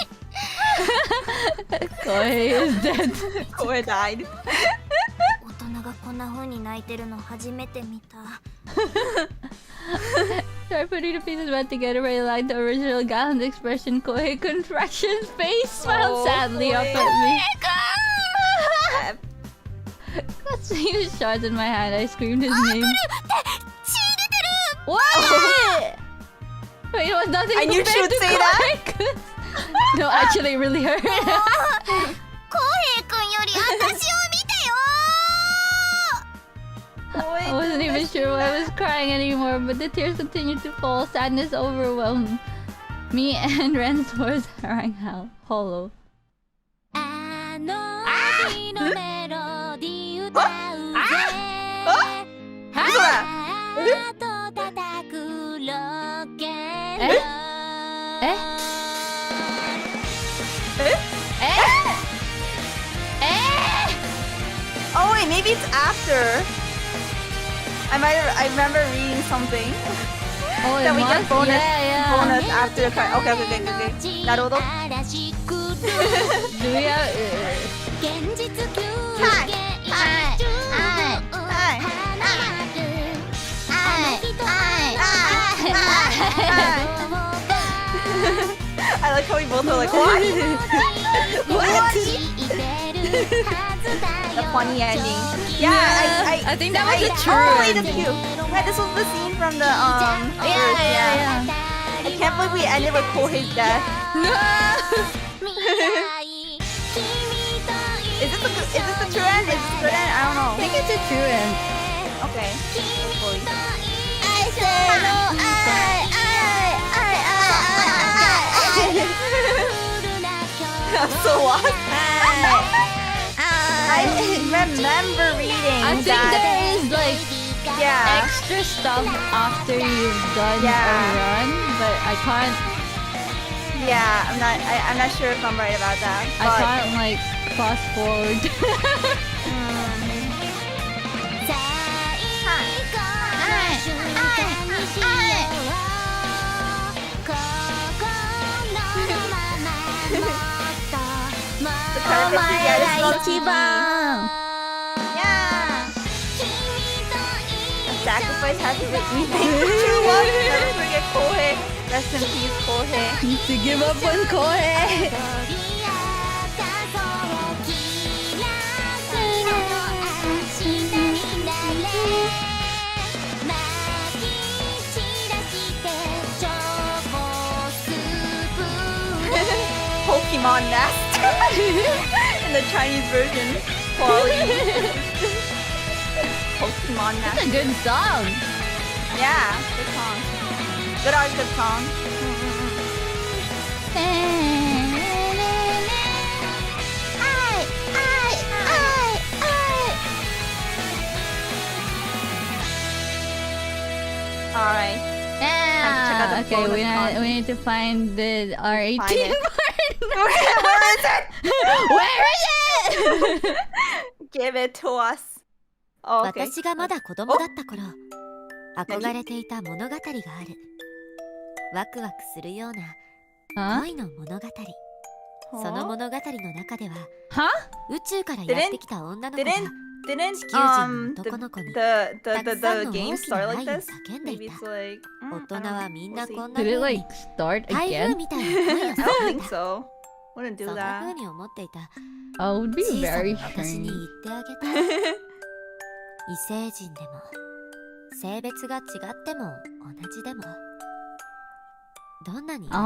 Kohei is dead. Kohei died. 大人がこんな風に泣いてるの初めて見た Tried putting the pieces back together, but I liked the original gallant expression. Kohei-kun's fractioned face smiled sadly up at me. Got huge shards in my hand. I screamed his name. What? Wait, it was nothing And you compared should to say that? Kohei-kun. No, actually, it really hurt. 浩平くんより私を見てよ I wasn't even sure why I was crying anymore, but the tears continued to fall. Sadness overwhelmed me, and Ren's voice rang hollow. あの日のメロディー歌うぜ。嘘だ。ハート叩くロケット。maybe it's after. I remember reading something. Oh, that it we get must? bonus, Yeah. bonus after the card. Okay. なるほど。Do we have... 現実急激I like how we both are like, what? What? The funny ending. Yeah, I think that was the true Oh, wait, that's ending. cute. Yeah, this was the scene from the Yeah. I can't believe we ended with Kohei's death. Is this the true end? Is this the good end? I don't know. I think it's a true end. Okay. Hopefully. I'm so lost. I remember reading I think that. there is like Yeah. extra stuff after you've done Yeah. a run, but I can't Yeah, I'm not sure if I'm right about that. I But can't like fast forward. the choreography, yeah, this is all TV. Yeah. Sacrifice has to be anything for true love. Never forget Kohei. Rest in peace, Kohei. To give up on Kohei. Pokemon Nest in the Chinese version. Quality. Pokemon That's Nest. a good song. Yeah, good song. Good art, good song. Alright. Yeah. out the Okay, bonus we need to find the R18 Find it. part. Where is it? Where is it? Give it to us. Oh, okay. 私がまだ子供だった頃、憧れていた物語がある。ワクワクするような Huh? 恋の物語。その物語の中では Huh? 宇宙からやってきた女の子が Didn't 地球人の男の子に the たくさんの game 大き start な like 愛を this? 叫んでい Maybe た。 it's like 大人はみんなこんな Did it 風 like に start 台風 again? みたいな恋を I さ don't せ think た。 so. Wouldn't そ do んな that. 風に思っていた Oh, it would be 小さ very な私に strange. 言ってあげた。異星人でも性別が違っても同じでもどんなに Oh, あ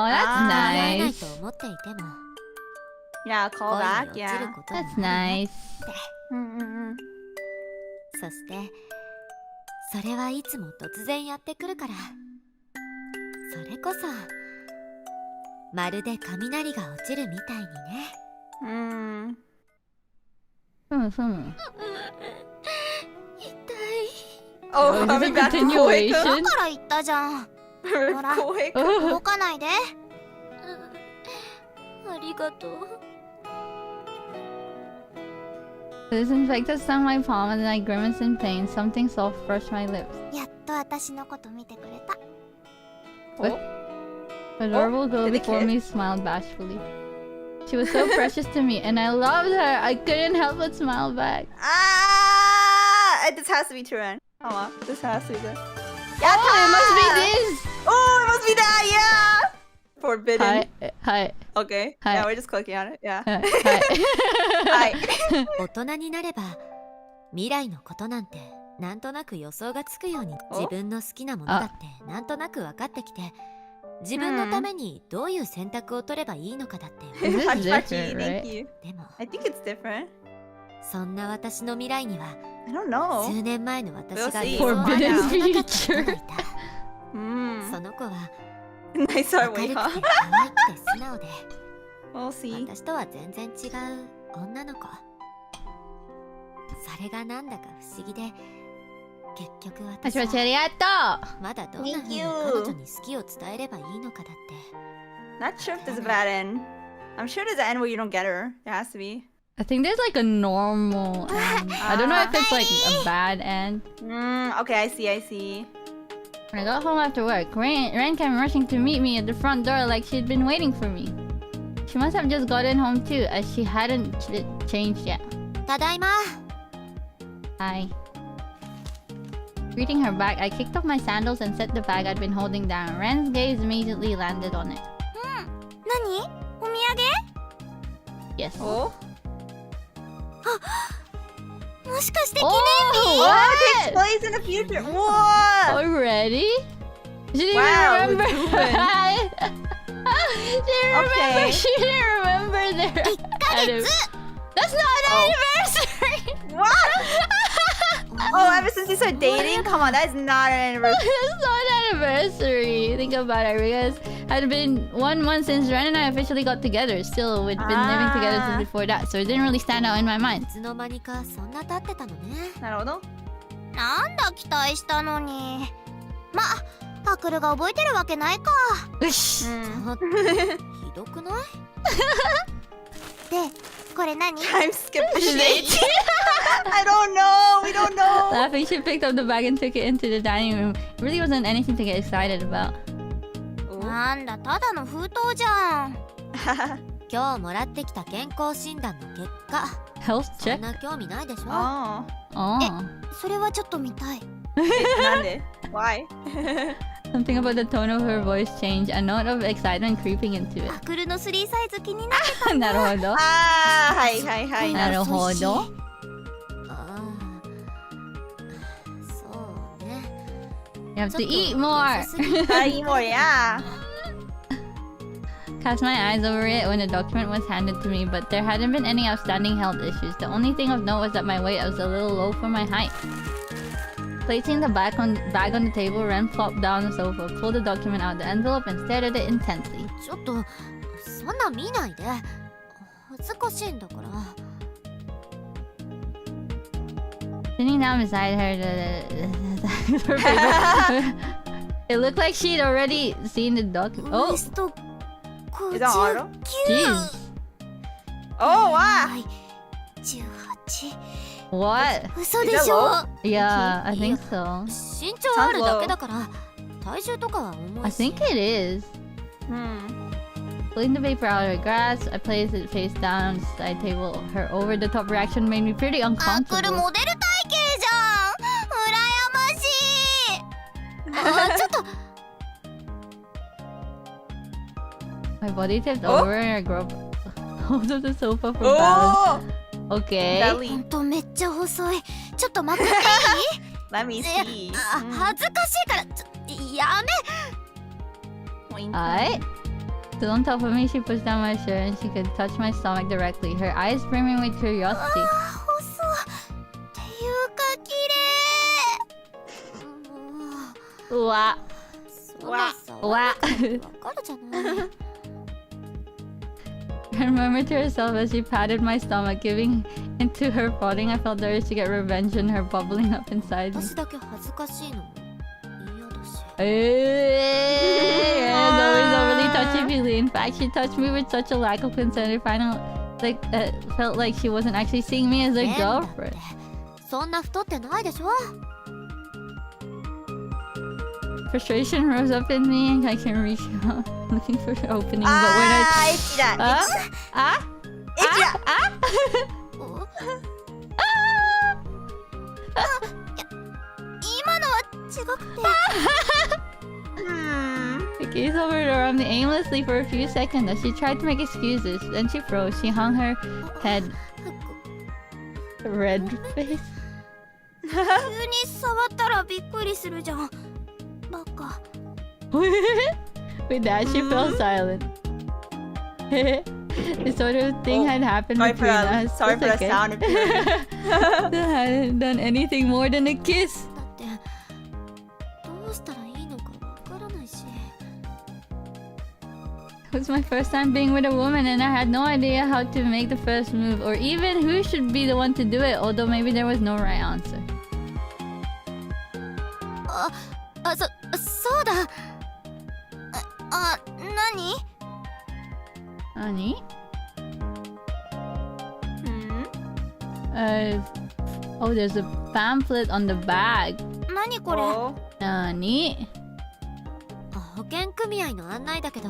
oh, りえ that's ないありえない nice. と思っていても Yeah, call 恋 back. に落ちる Yeah. ことも That's あるな nice. そしてそれはいつも突然やってくるからそれこそまるで雷が落ちるみたいにね Oh, is coming it back to continuation? Koei-kun. だから言ったじゃん。 Koei-kun. 動かないで。ありがとう The disinfectant stung my palm and I grimaced in pain. Something soft brushed my lips. やっと私のこと見てくれた。 The adorable girl did they before kiss? me smiled bashfully. She was so precious to me, and I loved her. I couldn't help but smile back. This has to be Turan. Hold on. This has to be good. Oh, it must be this! Oh, it must be that, yeah! Forbidden. Hi. Okay. Hi. Yeah, we're just clicking on it. Yeah. Hi. Hi. 大人になれば未来のことなんてなんとなく予想がつくように自分の好きなものだってなんとなく分かってきて自分のためにどういう選択を取ればいいのかだって This is Hachi, different, thank right? you. でも I think it's different. そんな私の未来には I don't know. 数年前の私が We'll see. 予想もなかった Forbidden 人がい future. た Mm. その子は Nice 明 our るく way, て huh? 可愛くて素直で We'll see. 私とは全然違う女の子それがなんだか不思議で結局私はまだどんな風に彼女に好きを伝えればいいのかだって Not sure if there's a bad end. I'm sure there's an end where you don't get her. There has to be. I think there's like a normal end. I don't know if it's like a bad end. Okay, I see. When I got home after work, Ren came rushing to meet me at the front door like she'd been waiting for me. She must have just gotten home too, as she hadn't changed yet. ただいま。 Hi. Greeting her back, I kicked off my sandals and set the bag I'd been holding down. Ren's gaze immediately landed on it. 何？お土産？ Yes. Oh? もしかして記念 Oh, Oh, what? it takes place in the future. What? Already? She didn't Wow, even it's remember. Okay. She didn't remember their That's not an anniversary! What? Oh, ever since you started dating? Come on, that is not an anniversary. It's not an anniversary. Think about it, because it had been 1 month since Ren and I officially got together. Still, we'd been living together since before that, so it didn't really stand out in my mind. いつの間にかそんな経ってたのね。なるほど。なんだ期待したのに。ま、アクルが覚えてるわけないか。ちょっとひどくない？で、これ何？ Time skip the shade. I don't know. We don't know. Laughing, she picked up the bag and took it into the dining room. It really wasn't anything to get excited about. なんだ、ただの封筒じゃん。今日もらってきた健康診断の結果。 Health そ check? んな興味ないでしょ？ Oh. Oh. それはちょっと見たい。なんで Why? Something about the tone of her voice changed. A note of excitement creeping into it. アクルの3サイズ気になってた。なるほど。はいはいはい。なるほど。ああ、そうね。 You have ち to ょっと eat more. 痩せすぎ Eat more, yeah. Cast my eyes over it when the document was handed to me, but there hadn't been any outstanding health issues. The only thing of note was that my weight was a little low for my height. Placing the bag on the table, Ren plopped down the sofa, pulled the document out of the envelope, and stared at it intensely. ちょっとそんな見ないで。恥ずかしいんだから。 Sitting down beside her, it looked like she'd already seen the document. ウ Oh, エスト Is that auto? jeez. Oh, wow. はい18 What? 嘘でしょ。 Yeah, I think so. 身長あるだけだから体重とかは重 I いし。 think it is. Pulling the paper out of her grasp, I placed it face down on the side table. Her over-the-top reaction made me pretty アクル uncomfortable. モデル体型じゃん。羨ましい。あ、ちょっと My body tipped over and I grabbed hold of the sofa for balance. Oh. Okay. ほ Belly. んとめっちゃ細い。ちょっとまくっていい？ Let me see. あ、恥ずかしいからやめ。 Alright. Still on top of me, she pushed down my shirt and she could touch my stomach directly, her eyes brimming with curiosity. あ、細っていうか綺麗。うわ。そらさわ。わかるじゃない。 I murmured to herself as she patted my stomach, giving into her prodding. I felt the urge to get revenge on her bubbling up inside me. 私だけ恥ずかしいのも嫌だし。 Hey, yeah, it's always overly touchy-feely. In fact, she touched me with such a lack of concern. It felt like she wasn't actually seeing me as her 変だって girlfriend. そんな太ってないでしょ。 Frustration rose up in me, and I can reach out, looking for an opening. But when I エッチだ。ah エッチだ。今のは違くて。 I gazed over at her arm aimlessly for a few seconds as she tried to make excuses. Then she froze. She hung her head, red face. 急に触ったらびっくりするじゃん。バカ。 With that, she fell silent. This sort of thing had happened Sorry between us. for It's the okay. sound of Still hadn't done anything more than a kiss. だってどうしたらいいのかわからないし。 It was my first time being with a woman, and I had no idea how to make the first move, or even who should be the one to do it, although maybe there was no right answer. そうだ。何？ Nani? Oh, there's a pamphlet on the bag. 何これ？ Nani? 保険組合の案内だけど、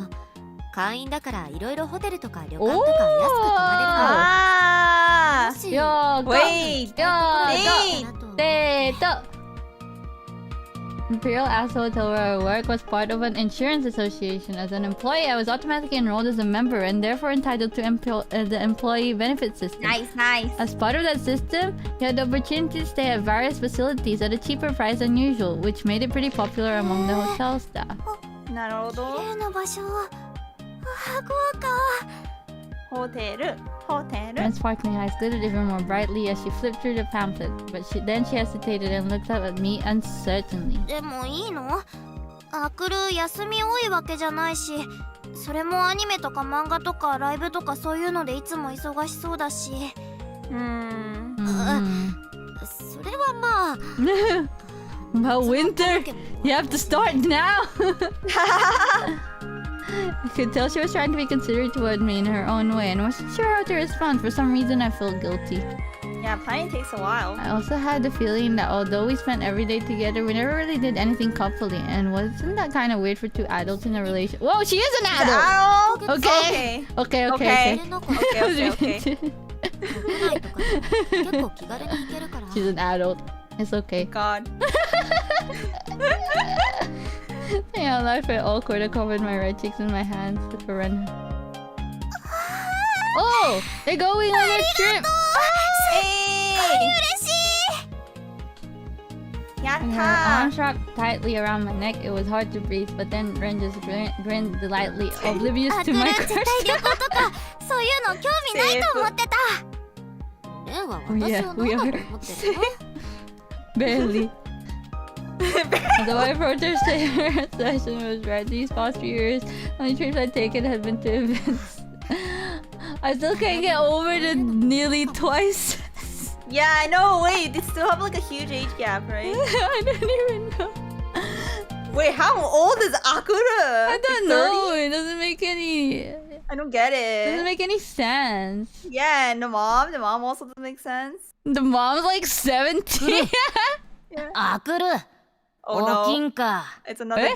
会員だからいろいろホテルとか旅館とか安く泊まれるから。Ah! もし Yo, Wait! Data. Imperial Asshole Hotel where I work was part of an insurance association. As an employee, I was automatically enrolled as a member and therefore entitled to the employee benefit system. Nice. As part of that system, you had the opportunity to stay at various facilities at a cheaper price than usual, which made it pretty popular among the hotel staff. なるほど。綺麗な場所。豪華。ホテル。 Her sparkling eyes glittered even more brightly as she flipped through the pamphlet, but then she hesitated and looked up at me uncertainly. でもいいの？アクル休み多いわけじゃないし、それもアニメとか漫画とかライブとかそういうのでいつも忙しそうだし。それはまあ。About winter, you have to start now. I could tell she was trying to be considerate toward me in her own way and wasn't sure how to respond. For some reason, I felt guilty. Yeah, planning takes a while. I also had the feeling that although we spent every day together, we never really did anything coupley. And wasn't that kind of weird for two adults in a relationship? Whoa, she is an adult! Okay. Okay. She's an adult. It's okay. God. Yeah, life felt awkward. I covered my red cheeks with my hands for run. Oh, they're going on a trip. Her arms wrapped tightly around my neck. It was hard to breathe, but then Ren just grinned delightedly, oblivious to my crush. そういうの興味ないと思ってた。レンは私を何だと思ってるの？ Barely. Although I approached her session was right, these past few years, only trips I'd taken had been to events. I still can't get over the nearly twice. Yeah, I know. Wait, they still have like a huge age gap, right? I don't even know. Wait, how old is Akura? I don't know. It doesn't make any. I don't get It doesn't it. make any sense. Yeah, and the mom also doesn't make sense. The mom's like 17. アクル Oh 大き no, んか it's another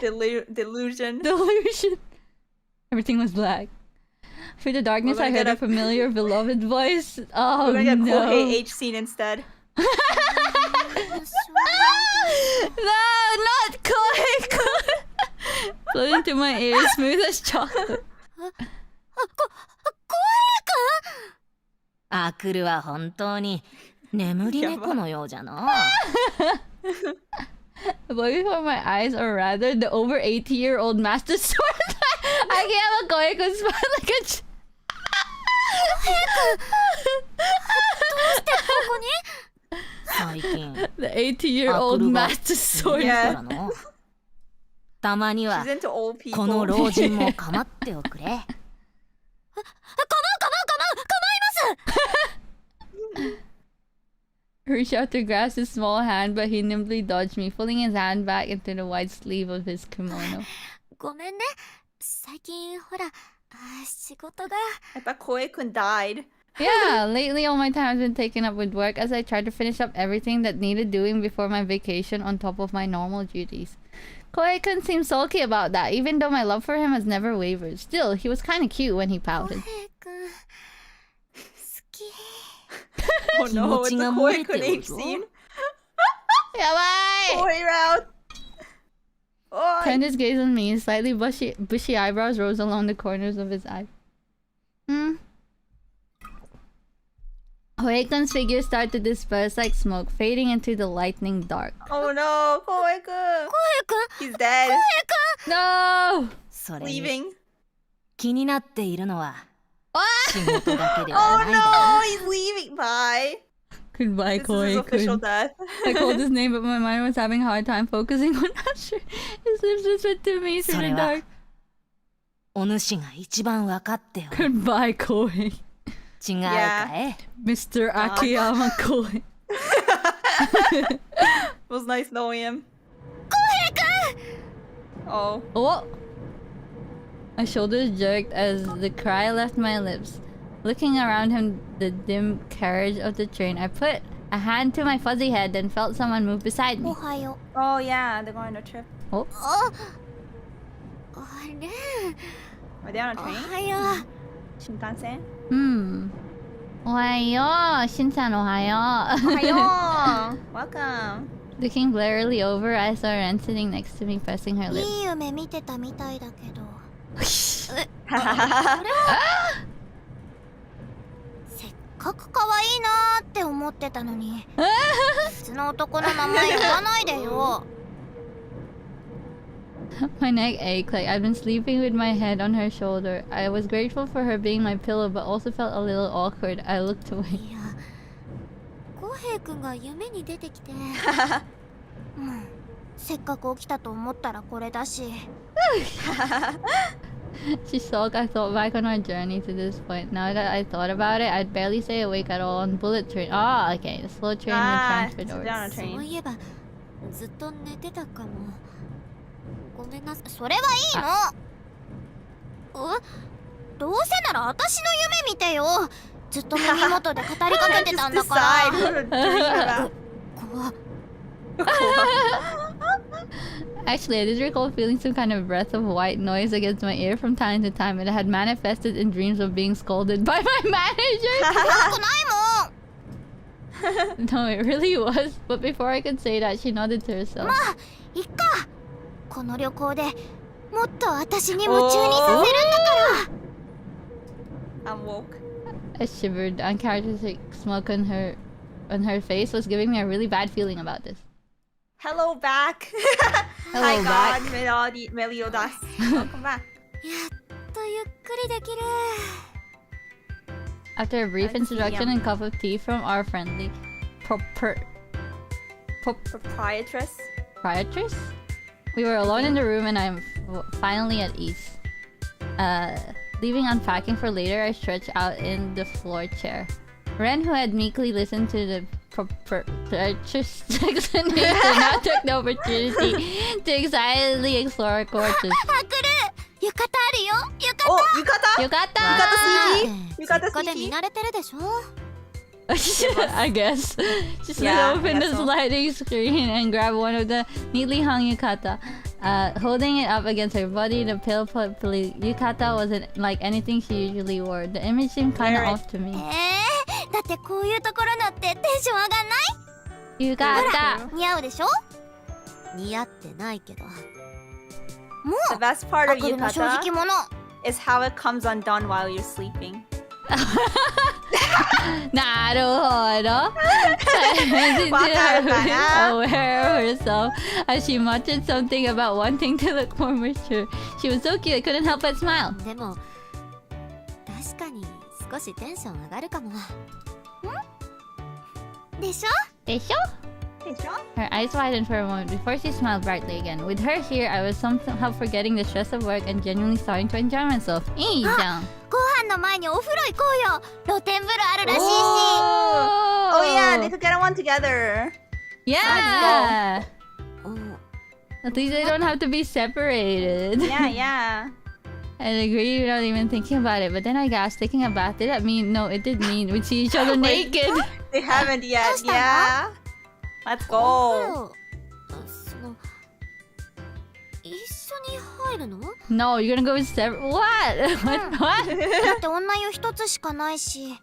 delusion. Delusion. Everything was black. Through the darkness, We're I gonna heard get a familiar, beloved voice. Oh We're gonna get no! Kohei H scene instead. No, not Kohei! Float into my ear, smooth as chocolate. アクルは本当に眠り猫のようじゃな。 The boy before my eyes, or rather, the over 80-year-old master sword. I can't have a Kohei-kun smile like a. The 80-year-old master sword. Yeah. たまには She's into old people. この老人も構っておくれ。構います。 Reached out to grasp his small hand, but he nimbly dodged me, pulling his hand back into the wide sleeve of his kimono. ごめんね。最近ほら、仕事が。 I thought Kohei-kun died. Yeah, lately all my time has been taken up with work as I tried to finish up everything that needed doing before my vacation on top of my normal duties. Kohei-kun seemed sulky about that, even though my love for him has never wavered. Still, he was kind of cute when he pouted. くん、好き。 Oh no, it's a 気持ちが漏れて Kohei-kun る H ぞ。 scene. Yabai! Kohei route. Oh, Turned his gaze on me, slightly bushy eyebrows rose along the corners of his eyes. Kohei-kun's figure started to disperse like smoke, fading into the lightning dark. oh no, Kohei-kun. くん、 He's dead. No! それに Leaving. 気になっているのは Ah! 仕事だけで Oh はないだろ no, he's leaving. Bye. Goodbye, This is his official Kohei-kun. death. I called his name, but my mind was having a hard time focusing on Asher. His lips just went to me through the それは dark. お主が一番分かっておる。 Goodbye, Kohei. 違うかい Mr. Akiyama Kohei. It was nice knowing him. Oh. Oh! My shoulders jerked as the cry left my lips. Looking around him, the dim carriage of the train, I put a hand to my fuzzy head, then felt someone move beside お me. はよ Oh yeah, they're going on a trip. う。あれ Are they on a お train? はよ Shinkansen? Ohayo, Shin-san, ohayo. Ohayou! Welcome. Looking blearily over, I saw Ren sitting next to me, pressing her う。 lips. いい夢見てたみたいだけど。せっかく可愛いなーって思ってたのに。普通の男の名前呼ばないでよ。My neck ached like I'd been sleeping with my head on her shoulder. I was grateful for her being my pillow, but also felt a little awkward. I looked away. いや浩平くんが夢に出てきてもうせっかく起きたと思ったらこれだし。She sulked. I thought back on our journey to this point. Now that I thought about it, I'd barely stay awake at all on bullet train. Oh, okay. The slow train Ah, with transfer so doors. they're on a そう train. いえばずっと寝てたかもごめんなさいそれはいいの。どうせなら私の夢見てよ。ずっと耳元で語りかけてたんだか Decide ら。 what to dream about. 怖っ。 Actually, I did recall feeling some kind of breath of white noise against my ear from time to time. It had manifested in dreams of being scolded by my manager. 怖くないもん。 No, it really was. But before I could say that, she nodded to herself. いっか。この旅行でもっと私に夢中にさせるんだから。 I'm woke. I shivered. Uncharacteristic smoke on her face was giving me a really bad feeling about this. Hello back. Hello Hi back. God, Meliodas. Welcome back. やっとゆっくりできる After a brief That's introduction yum. and cup of tea from our friendly Proprietress. proprietress, we were alone in the room and I'm finally at ease. Leaving unpacking for later, I stretched out in the floor chair. Ren, who had meekly listened to the proprietress explanation, now took the opportunity to excitedly explore our quarters. あくる。浴衣あるよ。浴衣。 Oh, yukata? Yukata! Yukata ここで見 CG? 慣れてるでしょ I guess. She slid Yeah, open the guess so. sliding screen and grabbed one of the neatly hung yukata. Holding it up against her body, the pale yukata wasn't like anything she usually wore. The image seemed kinda Alright. off to me. だってこういうところだってテンション上がんない？ Yukata! 似合うでしょ？似合ってないけども The う best part あ of くるの正直 yukata 者。 is how it comes undone while you're sleeping. Naruhodo! Aware of herself as she muttered something about wanting to look more mature. She was so cute, I couldn't help but smile. でも確かに少しテンション上がるかもでしょ？ Desho? Her eyes widened for a moment before she smiled brightly again. With her here, I was somehow forgetting the stress of work and genuinely starting to enjoy myself. いいじゃん。ご飯の前にお風呂行こうよ。露天風呂あるらしいし。 Oh yeah, they could get one together. Yeah! お At least they don't have to be separated. Yeah, yeah. I'd agree without even thinking about it, but then I gasped, taking a bath. Did that mean? No, it did mean we'd see each other Wait. naked. They haven't yet. First time, Yeah. Let's お風 go. 呂その一緒に入るの No, you're gonna go with separate. What? What? だって女湯一つしかないし。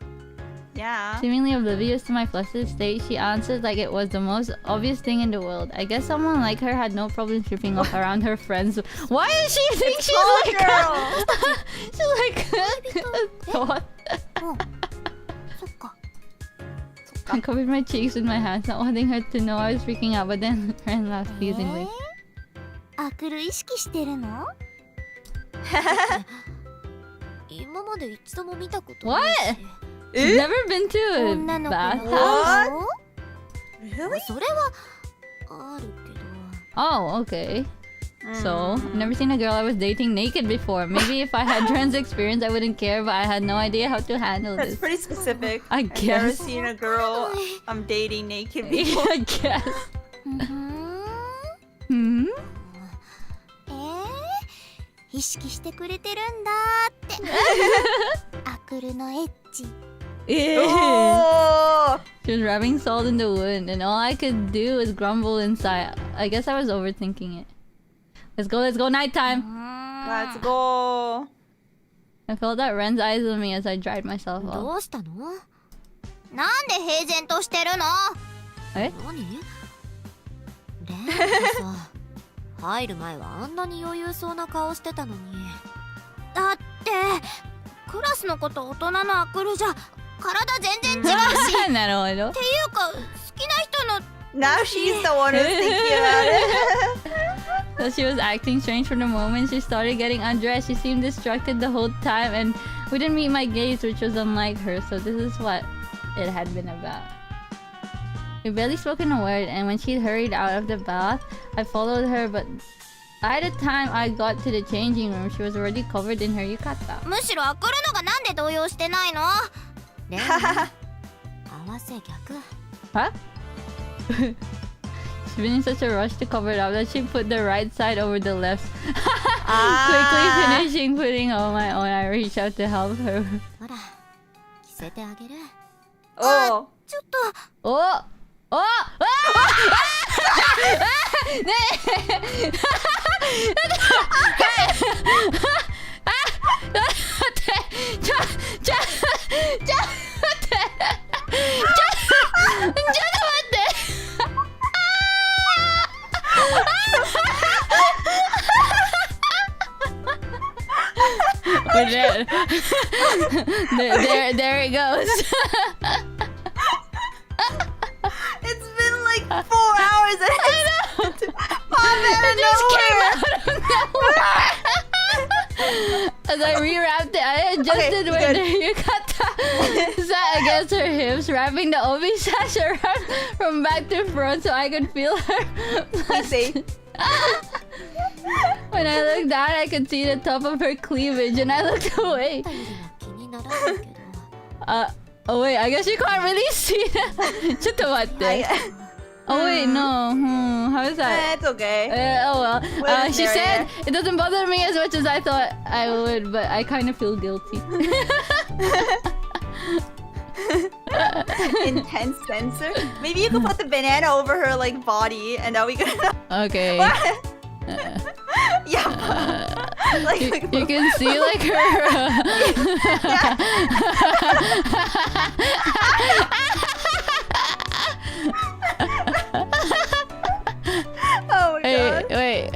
Yeah. Seemingly oblivious to my flustered state, she answered like it was the most obvious thing in the world. I guess someone like her had no problem tripping off around her friends. Why does she think she's Oh, like girl. she's like what? うん。そっか。 I covered my cheeks with my hands, not wanting her to know I was freaking out, but then Ren laughed teasingly. あくる意識してるの？今まで一度も見たことないし She's never been to 女 a の子の bathhouse? 顔？ Really? それはあるけど Oh, okay. So, I've never seen a girl I was dating naked before. Maybe if I had trans experience, I wouldn't care, but I had no idea how to handle That's this. pretty specific. I I've never guess. seen a girl I'm dating naked before. I guess. ふん。 Hmm? 意識してくれてるんだって。あくクルのエッチ。Oh! She was rubbing salt in the wound, and all I could do was grumble inside. I guess I was overthinking it. Let's go, nighttime! Let's go! I felt that Ren's eyes on me as I dried myself ど off. うしたの？なんで平然としてるの？え？何？レンってさ、入る前はあんなに余裕そうな顔してたのに。だってクラスの子と大人のアクルじゃ体全然違うし。なるほど。っていうか好きな人の。 Now she's the one who's thinking about it. So she was acting strange from the moment she started getting undressed. She seemed distracted the whole time and wouldn't meet my gaze, which was unlike her. So this is what it had been about. We barely spoken a word, and when she hurried out of the bath, I followed her, but by the time I got to the changing room, she was already covered in her yukata. むしろアクルのがなんで動揺してないの？レン、合わせ逆。Huh? She's been in such a rush to cover it up that she put the right side over the left. Quickly finishing putting on my own, I reached out to help her. ほら、着せてあげる。Oh! ちょっと。 Oh! Oh! Oh! There it goes. It's been like 4 hours and it's pop out of nowhere. As I rewrapped it, I adjusted where the yukata sat against her hips, wrapping the obi sash around from back to front so I could feel her. When I looked down, I could see the top of her cleavage, and I looked away. Oh wait, I guess you can't really see that. ちょっと待って。Oh wait, no. How is that? It's okay. Oh well. What is She there, said it doesn't bother me as much as I thought I would, but I kind of feel guilty. Intense sensor. Maybe you could put the banana over her like body, and now we can. Okay. Yeah. You can see like her. Oh my god. Wait.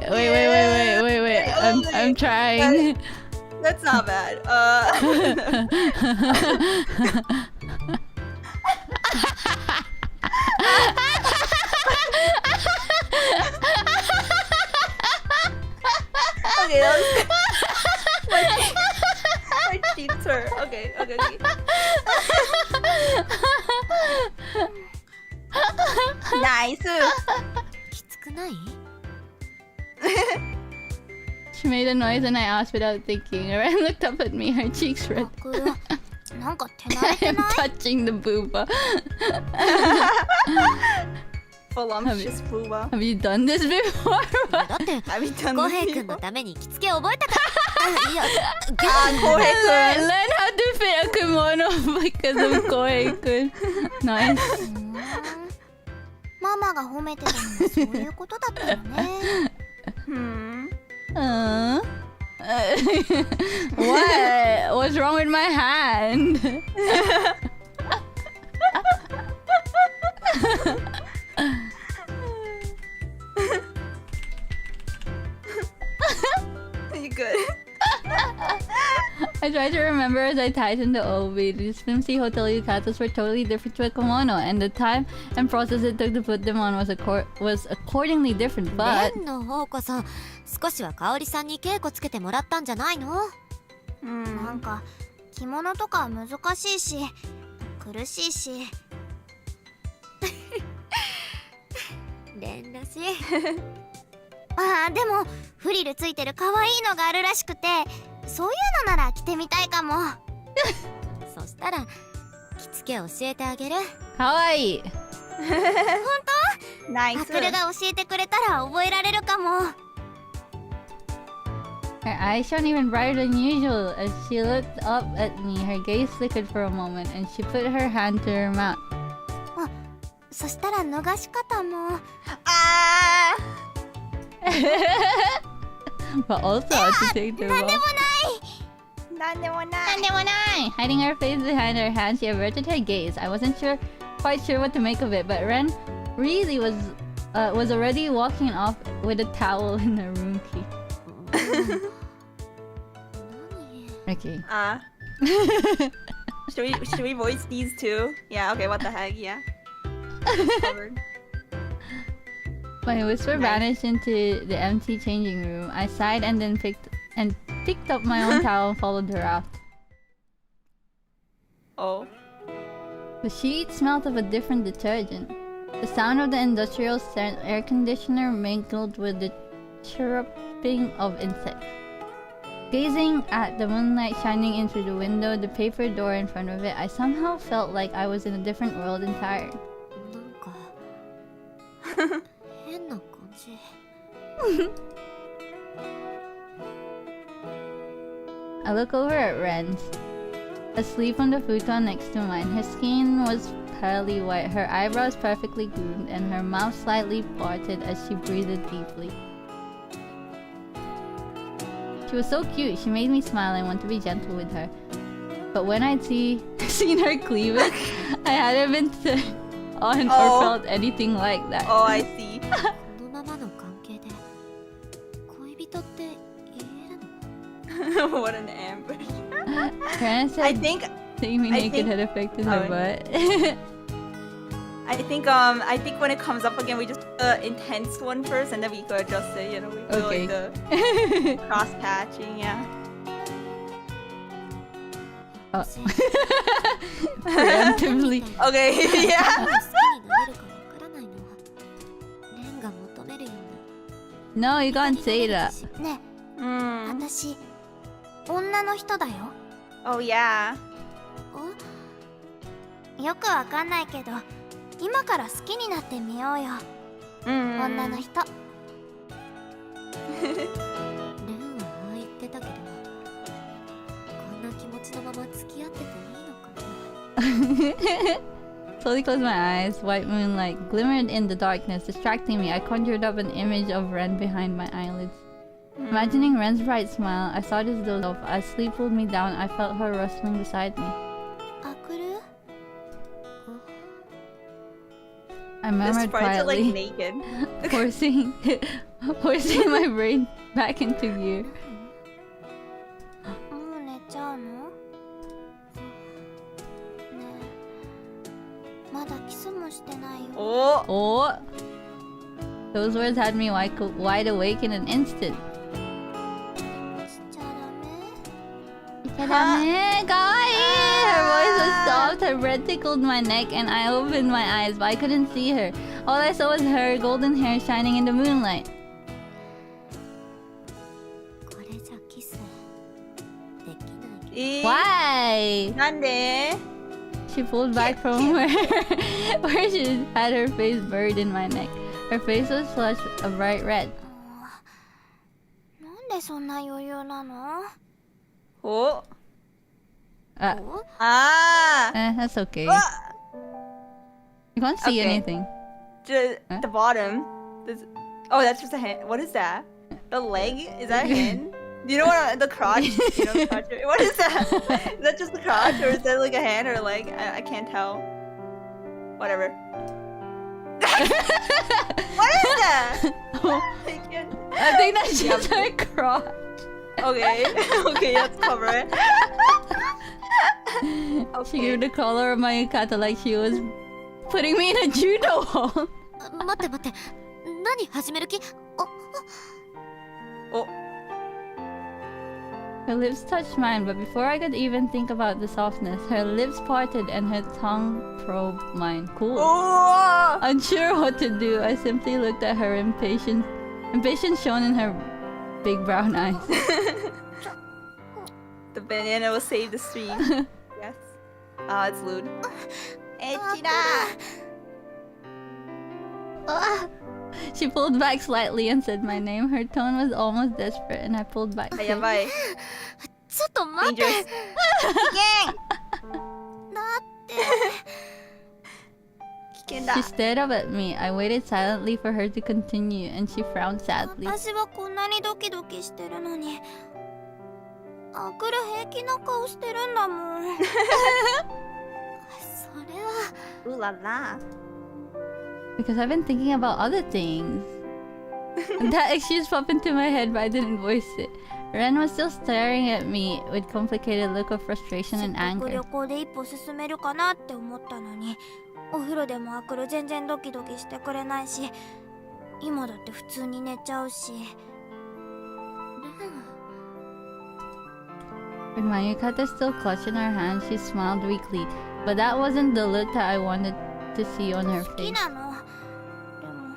I'm trying. That's not bad. Okay, that was my cheeks hurt. Okay. Nice. きつくない？ She made a noise and I asked without thinking. Ren looked up at me, her cheeks red. アクル、なんか手慣れて I'm ない？ touching the booba. Voluptuous booba. Have you done this before? だって、 Have you done コ this ヘイ君 before? のために着付け覚えたから。いや、 Kohei-kun. Learn how to fit a kimono because of Kohei-kun. Nice. ママが褒めてたのはそういうことだったよね。What? What's wrong with my hand? You good? I tried to remember as I tightened the obi. These flimsy hotel yukatas were totally different to a kimono, and the time and process it took to put them on was accordingly different, レ but... ンの方こそ少しは香織さんに稽古つけてもらったんじゃないの？なんか着物とか難しいし苦しいし。レンらしい。あーでもフリルついてる可愛いのがあるらしくて、そういうのなら着てみたいかも。そしたら着付け教えてあげる。かわいい。本当？ Nice. アクルが教えてくれたら覚えられるかも。Her eyes shone even brighter than usual. As she looked up at me, her gaze flickered for a moment, and she put her hand to her mouth. そしたら逃し方も But also to take the なんで role. もない Hiding her face behind her hand, she averted her gaze. I wasn't quite sure what to make of it, but Ren really was already walking off with a towel in her room key. Okay. Should we voice these two? Yeah. Okay. What the heck? Yeah. Covered. My whisper vanished into the empty changing room. I sighed and then picked up my own towel and followed her out. Oh. The sheet smelled of a different detergent. The sound of the industrial air conditioner mingled with the chirruping of insects. Gazing at the moonlight shining in through the window, the paper door in front of it, I somehow felt like I was in a different world entirely. 変な感じ。I look over at Ren's, asleep on the futon next to mine. Her skin was pearly white, her eyebrows perfectly groomed, and her mouth slightly parted as she breathed deeply. She was so cute, she made me smile and want to be gentle with her. But when I'd seen her cleavage, I hadn't been turned on or felt anything like that. Oh, I see. このままの関係で恋人って言えるの？ What an ambush. Karen said I think seeing me naked had affected her butt. I think when it comes up again, we just intense one first, and then we could adjust it. You know, we do Okay. like the cross patching. Yeah. Oh. Preemptively. Okay. Yeah. 好きになれるかわからないのはレンが求めるよう No, you can't say that. ね Mm. 私女の人だよ Oh yeah. よくわかんないけど今から好きになってみようよ Mm. 女の人なレンはああ言ってたけどこんな気持ちのまま付き合ってていいのかな Slowly closed my eyes. White moonlight glimmered in the darkness, distracting me. I conjured up an image of Ren behind my eyelids. Imagining Ren's bright smile, I saw this doze off. As sleep pulled me down, I felt her rustling beside me. あくる I The murmured sprites are like quietly, naked. forcing my brain back into gear. もう寝ちゃうのねえまだキスもしてないよ Oh. Oh! Those words had me wide awake in an instant. しちゃダメ Kawaii! Her voice was soft, her breath tickled my neck, and I opened my eyes, but I couldn't see her. All I saw was her golden hair shining in the moonlight. これじゃキスできないけど Eh. Why? Nande? She pulled back from where she had her face buried in my neck. Her face was flushed a bright red. なんでそんな余裕なの Oh. Ah, Ah. that's okay. Ah. You can't see Okay. anything. Just Huh? the bottom. Oh, that's just a hand. What is that? The leg? Is that a hand? Do you know what the crotch? You know the crotch? What is that? Is that just the crotch, or is that like a hand or a leg? I can't tell. Whatever. What is that? I can't. I think that's just her crotch. Okay. Okay, let's cover it. She gave the collar of my yukata like she was putting me in a judo hold. 待って待って何始める気 Oh. Her lips touched mine, but before I could even think about the softness, her lips parted and her tongue probed mine. Cool. Oh. Unsure what to do, I simply looked at her impatience shone in her big brown eyes. The banana will save the stream. Yes. Ah, it's lewd. Echida. She pulled back slightly and said my name. Her tone was almost desperate, and I pulled back. あ、やばい。ちょっと待って。 Dangerous. だって危険だ。 She stared up at me. I waited silently for her to continue, and she frowned sadly. 私はこんなにドキドキしてるのにアクル平気な顔してるんだもん。それは。うらら。 Because I've been thinking about other things. That excuse popped into my head, but I didn't voice it. Ren was still staring at me with complicated look of frustration and せっかく anger. 旅行で一歩進めるかなって思ったのに、お風呂でもアクル全然ドキドキしてくれないし、今だって普通に寝ちゃうし。With my yukata still clutched in her hand, she smiled weakly. But that wasn't the look that I wanted to see on her 好き face. なの。でも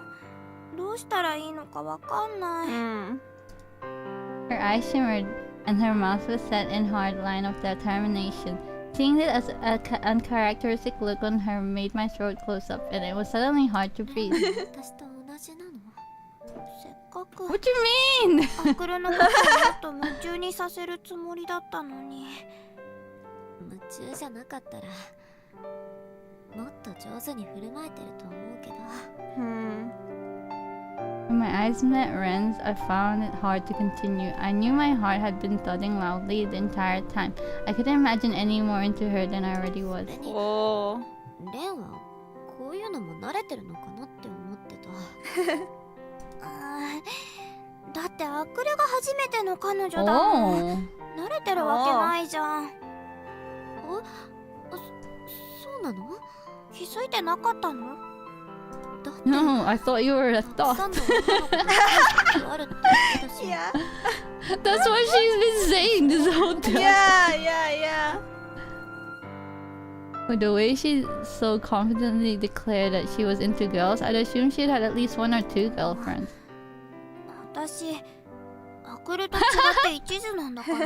どうしたらいいのかわかんない。Her eyes shimmered, and her mouth was set in hard line of determination. Seeing it as an uncharacteristic look on her made my throat close up, and it was suddenly hard to breathe. 私と同じなの？せっかく What do you mean? アクルのことをもっと夢中にさせるつもりだったのに。夢中じゃなかったらもっと上手に振る舞えてると思うけど。When my eyes met Ren's, I found it hard to continue. I knew my heart had been thudding loudly the entire time. I couldn't imagine any more into her than I already was. おー。レンはこういうのも慣れてるのかなって思ってた。だってアクルが初めての彼女だもん。 Oh. 慣れてるわけないじゃん。そうなの？気づいてなかったの？だって No, I thought you were a たくさん thought. の女の子があるって言ってたし。Yeah. That's what she's been saying this whole time. Yeah. With the way she so confidently declared that she was into girls, I'd assume she'd had at least 1 or 2 girlfriends. 私アクルと違って一途なんだから。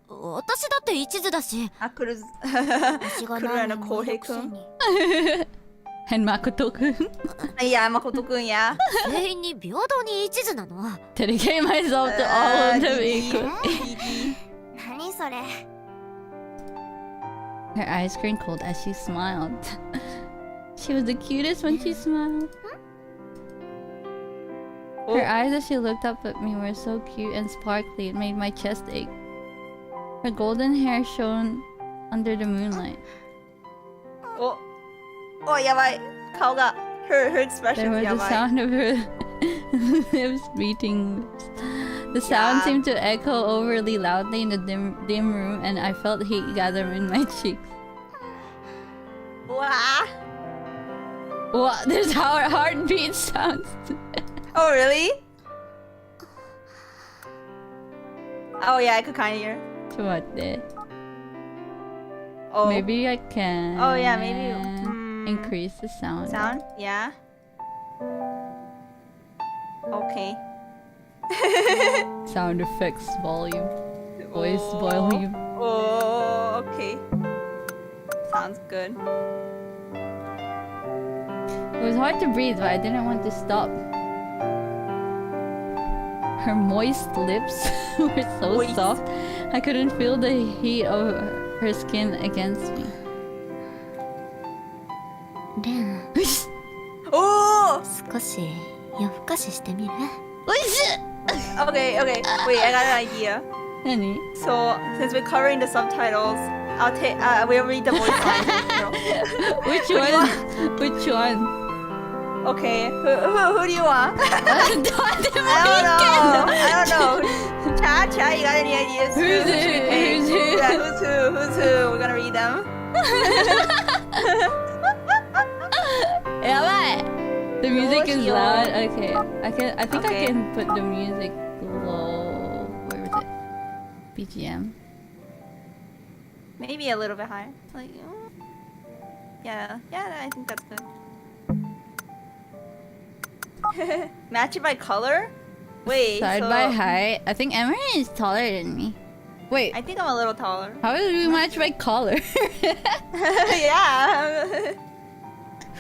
私だって一途だし。アクルズ。私が何年もいるくせに。 And Makoto-kun. いや、誠くんや。全員に平等に一途なの。 Dedicate myself to all of them equally. 何それ。 Her eyes crinkled as she smiled. She was the cutest when she smiled. Her eyes as she looked up at me were so cute and sparkly it made my chest ache. Her golden hair shone under the moonlight. お、やばい。顔が。Her There expression was や the ばい。 sound of her lips meeting lips. The sound seemed to echo overly loudly in the dim room, and I felt heat gather in my cheeks. うわー。 What? There's how heartbeat sounds. Oh, really? Oh, yeah, I could kind of hear. Oh. Maybe I can. Oh, yeah, maybe. Increase the sound. Sound? Yeah. Okay. Sound effects volume. Voice volume. Oh, okay. Sounds good. It was hard to breathe, but I didn't want to stop. Her moist lips were so Moist. soft, I couldn't feel the heat of her skin against me. レン、Oh! 少し夜更かししてみる？ Okay. Wait, I got an idea. Nani? So, since we're covering the subtitles, I'll take. We'll read the voice lines. Which one? Which one? Okay. Who do you want? I don't know. Chat. You got any ideas? Who's who? Who's who? Yeah, who's who? We're gonna read them. The music is loud. Okay. I think Okay. I can put the music low. Where was it? BGM. Maybe a little bit higher. Like, yeah, I think that's good. Match it by color? Wait, Side so by height. I think Emery is taller than me. Wait, I think I'm a little taller. how do we match by color? Yeah.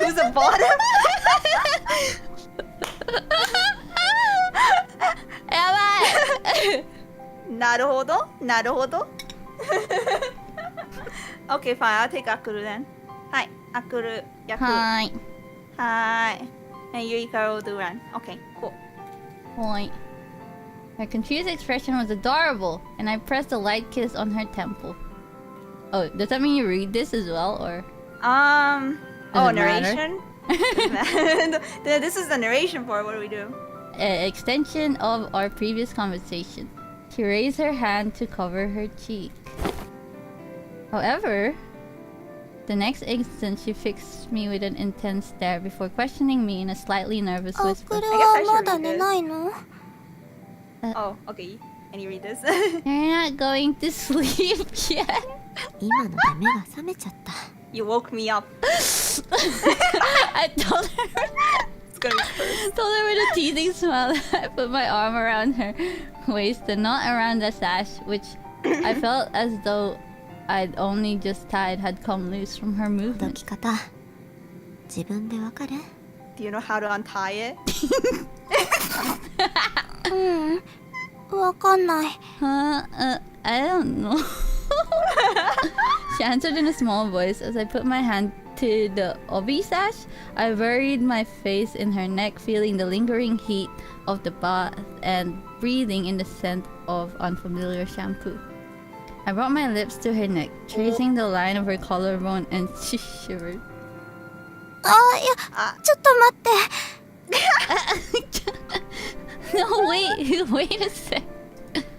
Who's the bottom? やばい。なるほど。なるほど。Okay, fine. I'll take Akuru then. はい。Akuru 役。はーい。はーい。And Eureka will do run. Okay, cool. Point. Her confused expression was adorable, and I pressed a light kiss on her temple. Oh, does that mean you read this as well, or? Oh, Does it narration? This is the narration for what do we do? Extension of our previous conversation. She raised her hand to cover her cheek. However, the next instant she fixed me with an intense stare before questioning me in a slightly nervous ア whisper. クルはまだ寝ないの？ Oh, okay. Can you read this? You're not going to sleep yet. 今ので目が覚めちゃった。 You woke me up. I told her It's gonna be first. Told her with a teasing smile. I put my arm around her waist and not around the sash, which I felt as though I'd only just tied had come loose from her ほど movement. き方自分でわかる？ Do you know how to untie it? わかんない。 I don't know. She answered in a small voice as I put my hand to the obi sash. I buried my face in her neck, feeling the lingering heat of the bath and breathing in the scent of unfamiliar shampoo. I brought my lips to her neck, tracing the line of her collarbone, and she shivered. あ、いや、ちょっと待って。 No, wait a sec.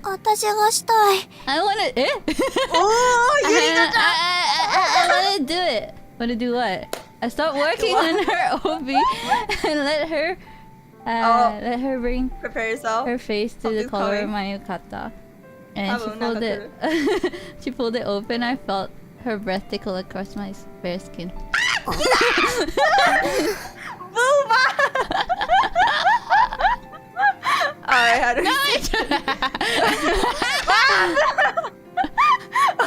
私がしたい。 I wanna. Eh? Oh, I wanna do it. Wanna do what? I stopped working on her OB and let her bring Prepare yourself. her face to the Something's collar of coming. my yukata. And she Abo, pulled it. She pulled it open. I felt her breath tickle across my bare skin. I had her.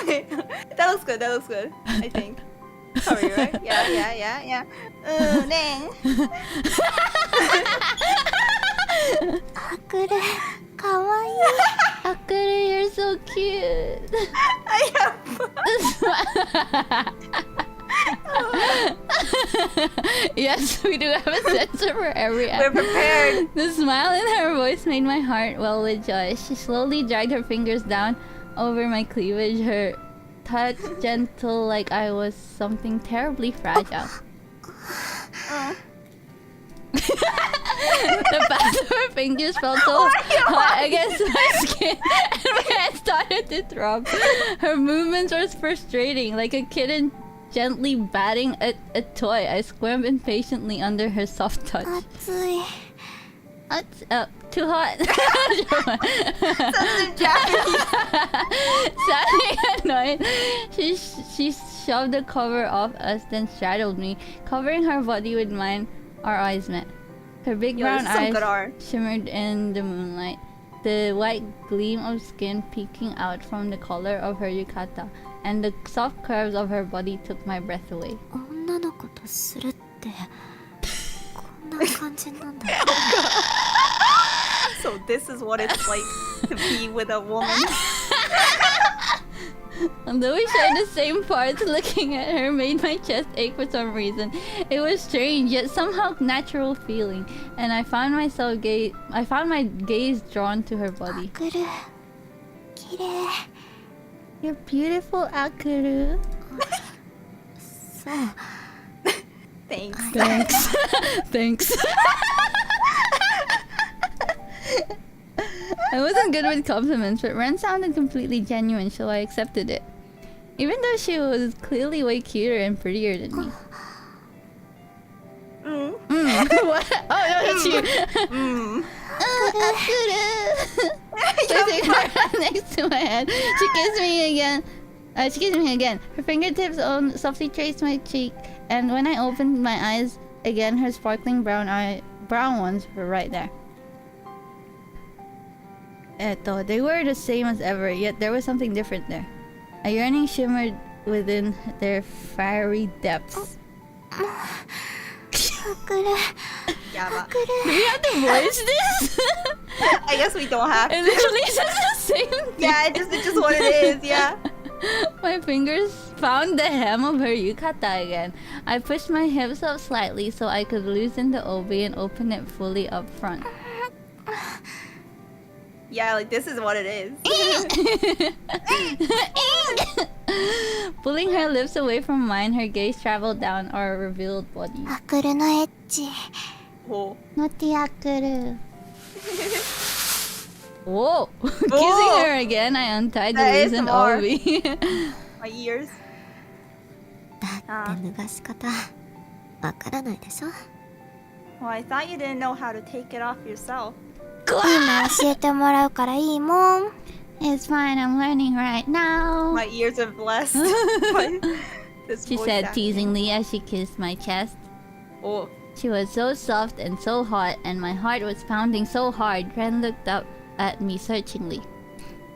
Okay, that looks good. That looks good. I think. Sorry, right? Yeah. Dang. アクル、かわいい。 Akuru, you're so cute. I am. Yes, we do have a sensor for every We're app. prepared. The smile in her voice made my heart well with joy. She slowly dragged her fingers down over my cleavage, her touch gentle like I was something terribly fragile. The backs of her fingers felt so hot against my skin, and my head started to throb. Her movements were frustrating, like a kitten gently batting a toy. I squirmed impatiently under her soft touch. 熱い。 Too hot. Sounding annoyed, she shoved the cover off us, then straddled me, covering her body with mine. Our eyes met. Her big Yo, brown this is some eyes good art. shimmered in the moonlight, the white gleam of skin peeking out from the collar of her yukata, and the soft curves of her body took my breath away. 女の子とするってこんな感じなんだ。 So this is what it's like to be with a woman. Although we shared the same parts, looking at her made my chest ache for some reason. It was strange, yet somehow natural feeling, and I found my gaze drawn to her ア body. クル、綺麗。 You're beautiful, Akuru. そう。 Thanks. Thanks. Thanks. I wasn't good with compliments, but Ren sounded completely genuine, so I accepted it. Even though she was clearly way cuter and prettier than me. What? Oh, no, that's you. Placing her hand next to my head, she kissed me again. Her fingertips softly traced my cheek, and when I opened my eyes again, her sparkling brown ones were right there. They were the same as ever, yet there was something different there. A yearning shimmered within their fiery depths. Yeah, but Do we have to voice this? I guess we don't have It to. literally says the same thing. Yeah, it's just what it is. Yeah. My fingers found the hem of her yukata again. I pushed my hips up slightly so I could loosen the obi and open it fully up front. Yeah, like this is what it is. Pulling her lips away from mine, her gaze traveled down our revealed body. アクルのエッチ Oh. ノティアクル Whoa! Kissing her again, I untied the That is loosened more. obi. My ears. だって脱がし方わからないでしょ。 Well, I thought you didn't know how to take it off yourself. 今教えてもらうからいいもん It's fine, I'm learning right now. My ears are blessed. by this She voice said acting. teasingly as she kissed my chest. Oh. She was so soft and so hot, and my heart was pounding so hard. Ren looked up at me searchingly.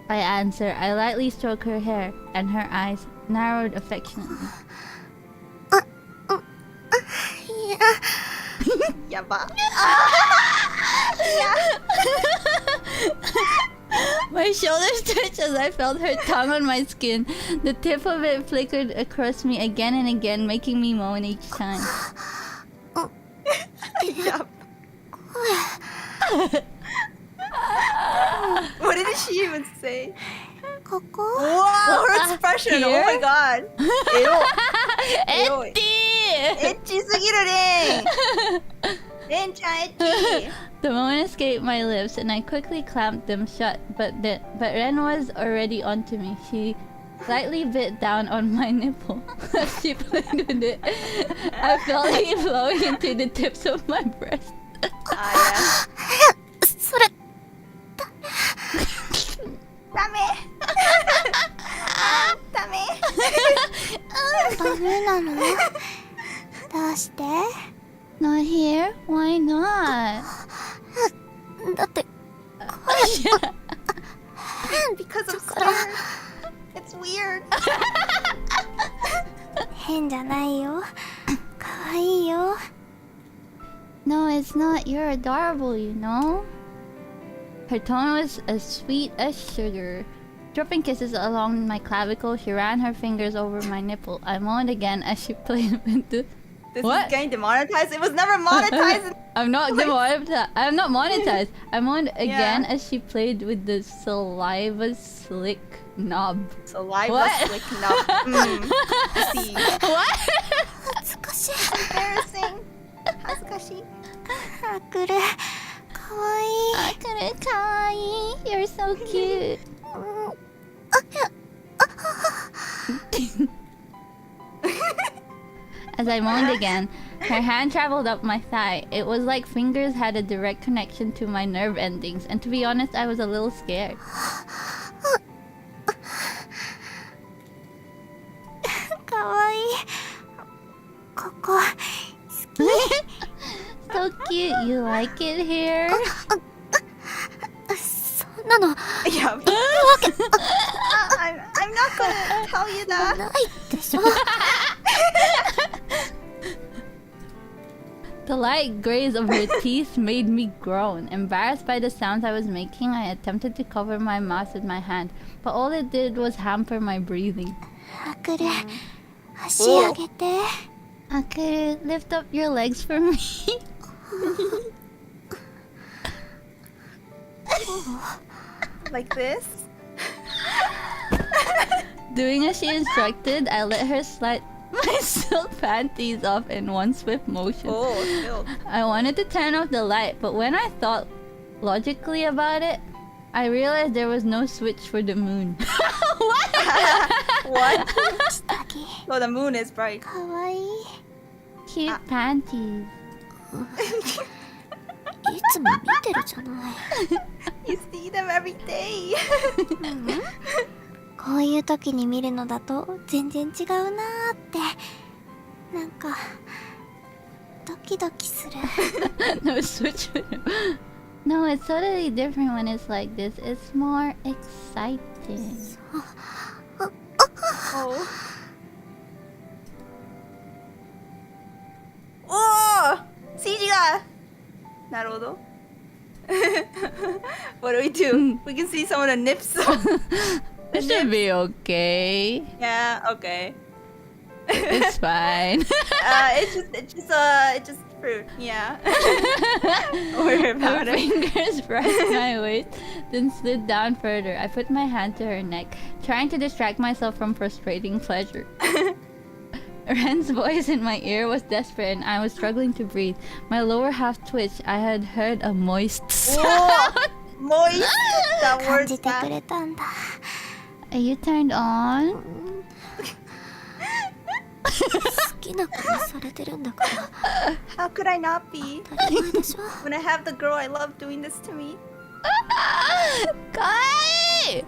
I answered. I lightly stroked her hair, and her eyes narrowed affectionately. Yeah, but My shoulders twitched as I felt her tongue on my skin. The tip of it flickered across me again and again, making me moan each time. yeah. What did she even say? ここ Wow, her expression! Oh my god! Ew. Itchy すぎるねレンちゃんエッチ The moan escaped my lips, and I quickly clamped them shut. But Ren was already onto me. She slightly bit down on my nipple as she played with it. I felt it flowing into the tips of my breast. Ah, それ yeah. ダメダメダメなのどうして Not here? Why not? だって Because I'm scared. It's weird. 変じゃないよかわいいよ No, it's not. You're adorable, you know? Her tone was as sweet as sugar. Dropping kisses along my clavicle, she ran her fingers over my nipple. I moaned again as she played with the... This What? is getting demonetized. It was never monetized. I'm not demonetized. I'm not monetized. I moaned again Yeah. as she played with the saliva slick knob. Saliva What? slick knob. See. What? 恥ずかしい Embarrassing. 恥ずかしいアクルかわいい Kawaii. You're so cute. As I moaned again, her hand traveled up my thigh. It was like fingers had a direct connection to my nerve endings, and to be honest, I was a little scared. かわいいここ So cute. You like it here? そんなの Yeah. I'm not gonna tell you that. ないでしょ The light graze of her teeth made me groan. Embarrassed by the sounds I was making, I attempted to cover my mouth with my hand, but all it did was hamper my breathing. アクル足上げて Akuru, lift up your legs for me. Like this. Doing as she instructed, I let her slide my silk panties off in one swift motion. Oh, still. I wanted to turn off the light, but when I thought logically about it, I realized there was no switch for the moon. What? 下着 So the moon is bright. かわいい Cute panties. いつも見てるじゃない You see them every day. こういう時に見るのだと全然違うなーってなんかドキドキする No switch for the No, it's totally different when it's like this. It's more exciting. Oh. Oh! が。なるほど。What do we do? We can see some of the nips. It should be okay. Yeah, okay. It's fine. It's just fruit. Yeah. Don't worry Her about it. fingers brushed my waist, then slid down further. I put my hand to her neck, trying to distract myself from frustrating pleasure. Ren's voice in my ear was desperate and I was struggling to breathe. My lower half twitched. I had heard a moist sound. Moist. That 感 word. じてくれたんだ Are you turned on? 好きな子にされてるんだから How could I not be? 当たり前でしょ When I have the girl I love doing this to me. Kai!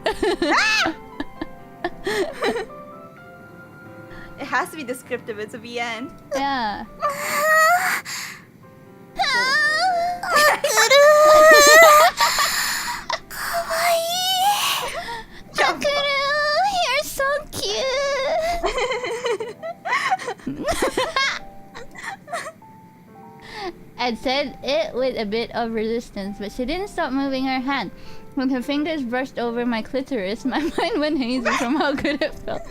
It has to be descriptive. It's a VN. Yeah. タクル you're so cute I said it with a bit of resistance, but she didn't stop moving her hand. When her fingers brushed over my clitoris, my mind went hazy from how good it felt.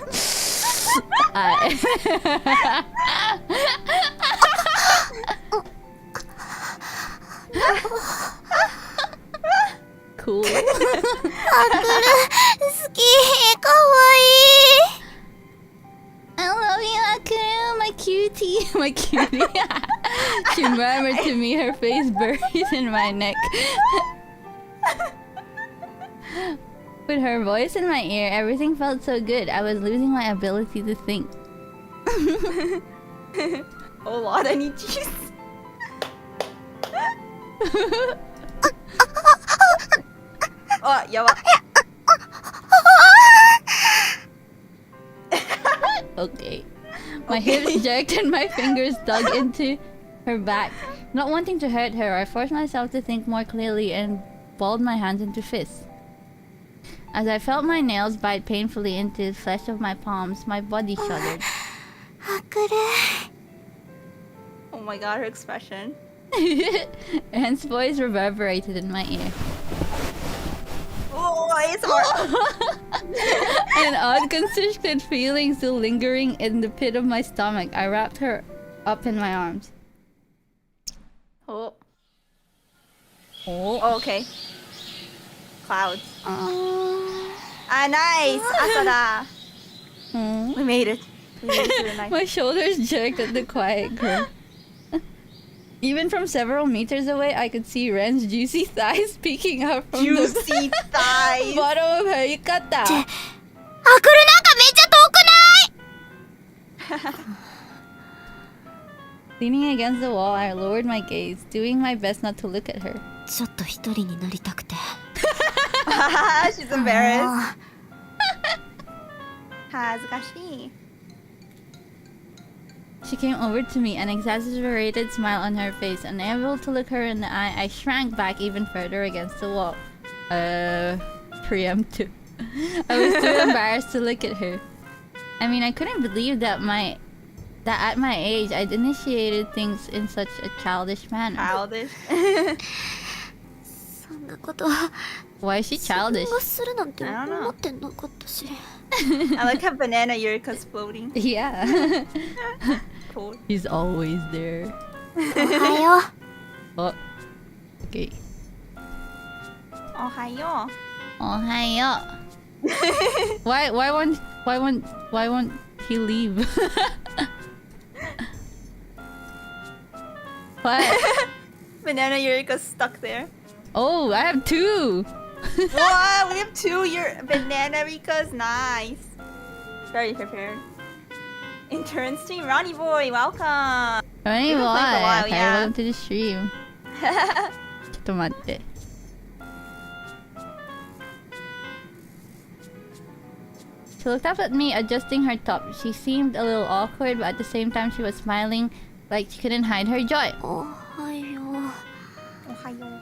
Cool. タクル好きかわいい I love you, Akuru, my cutie. My cutie. She murmured to me, her face buried in my neck. With her voice in my ear, everything felt so good. I was losing my ability to think. Oh Lord, I need cheese. Oh, yawa. Okay. My hips jerked and my fingers dug into her back. Not wanting to hurt her, I forced myself to think more clearly and balled my hands into fists. As I felt my nails bite painfully into the flesh of my palms, my body shuddered. タクル Oh my god, her expression. Anne's voice reverberated in my ear. Oh, it's hard. An odd constricted feeling still lingering in the pit of my stomach. I wrapped her up in my arms. Oh. Oh. Oh, okay. Clouds. Ah, nice. Asada. Hmm. We made it. We made it to the night. My shoulders jerked at the quiet girl. Even from several meters away, I could see Ren's juicy thighs peeking out from Juicy the thighs. bottom of her yukata. タクルなんかめっちゃ遠くない Leaning against the wall, I lowered my gaze, doing my best not to look at her. ちょっと一人になりたくて She's embarrassed. 恥ずかしい. She came over to me, an exaggerated smile on her face. Unable to look her in the eye, I shrank back even further against the wall. Preemptive. I was too embarrassed to look at her. I mean, I couldn't believe that at my age, I'd initiated things in such a childish manner. Childish. そんなこと Why is she 自 childish? 分がするなんて I don't know. 思ってなかったし I like how banana Eureka's floating. Yeah. Cool. He's always there. おはよ Oh. Okay. Ohayo. Ohayo. Why won't he leave? What? Banana Eureka's stuck there. Oh, I have two. Wow, we have two banana Eureka's. Nice. Very prepared. Intern stream, Ronnie boy, welcome. Ronnie boy, been playing for a while, okay, yeah. welcome to the stream. ちょっと待って。She looked up at me, adjusting her top. She seemed a little awkward, but at the same time she was smiling like she couldn't hide her joy. おはよう Ohayo.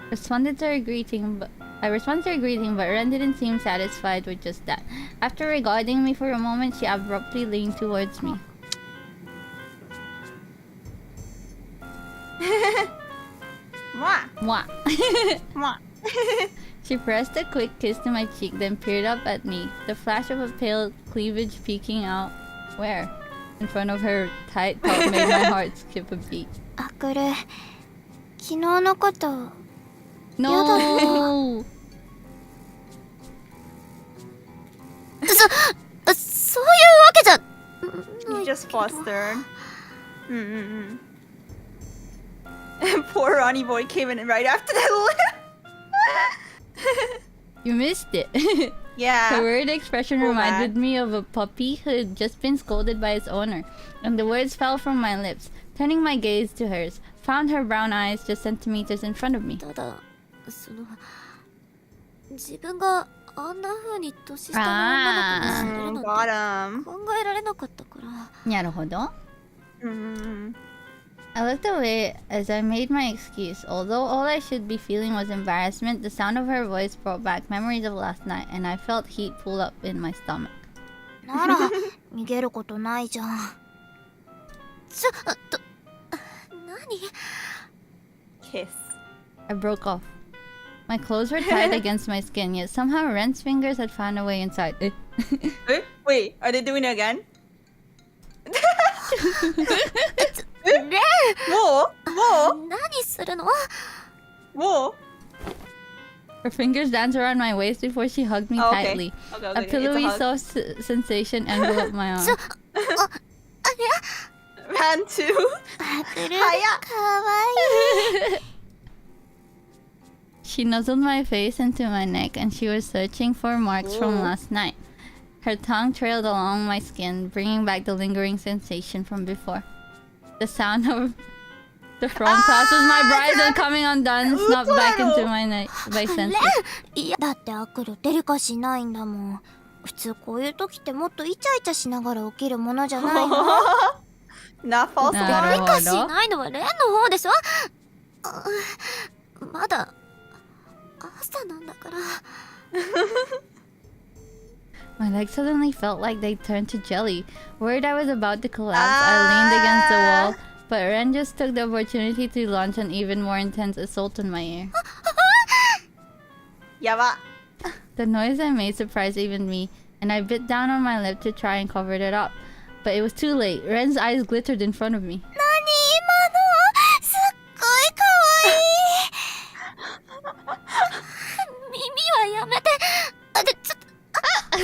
Responded to her greeting, I responded to her greeting, but Ren didn't seem satisfied with just that. After regarding me for a moment, she abruptly leaned towards me. Mwah. Mwah. Mwah. She pressed a quick kiss to my cheek, then peered up at me, the flash of a pale cleavage peeking out. Where? In front of her tight top made my heart skip a beat. あくる、昨日のこと No! そういうわけじゃ You just flustered. Poor Ronnie boy came in right after that. You missed it. Yeah. Her word expression Poor reminded man. me of a puppy who had just been scolded by its owner, and the words fell from my lips. Turning my gaze to hers, found her brown eyes just centimeters in front of me. ただ自分があんな風に年下の女の子にされるなんて Got him. 考えられなかったから。なるほど. I looked away as I made my excuse. Although all I should be feeling was embarrassment, the sound of her voice brought back memories of last night, and I felt heat pull up in my stomach. なら逃げることないじゃん。何 Kiss. I broke off. My clothes were tied against my skin, yet somehow Ren's fingers had found a way inside. Wait, are they doing it again? レン More? 何するの More? Her fingers danced around my waist before she hugged me Oh, okay. tightly. Okay, A okay. pillowy, It's a hug. soft sensation enveloped my arm. Ran too. あくる、 Hiya. かわいい。 She nuzzled my face into my neck, and she was searching for marks from Ooh. last night. Her tongue trailed along my skin, bringing back the lingering sensation from before. The sound of the front pass was my bridle coming undone, snapped back into my senses. いやだってアクルデリカしないんだもん。普通こういう時ってもっとイチャイチャしながら起きるものじゃないの？ Not false な alarm. るほど。しないのはレンの方でしょ。まだ朝なんだから。 My legs suddenly felt like they turned to jelly. Worried I was about to collapse, I leaned against the wall, but Ren just took the opportunity to launch an even more intense assault on my ear. Yaba. The noise I made surprised even me, and I bit down on my lip to try and cover it up. But it was too late. Ren's eyes glittered in front of me. 何今の？すっごいかわいい。耳はやめて。でちょっと。ア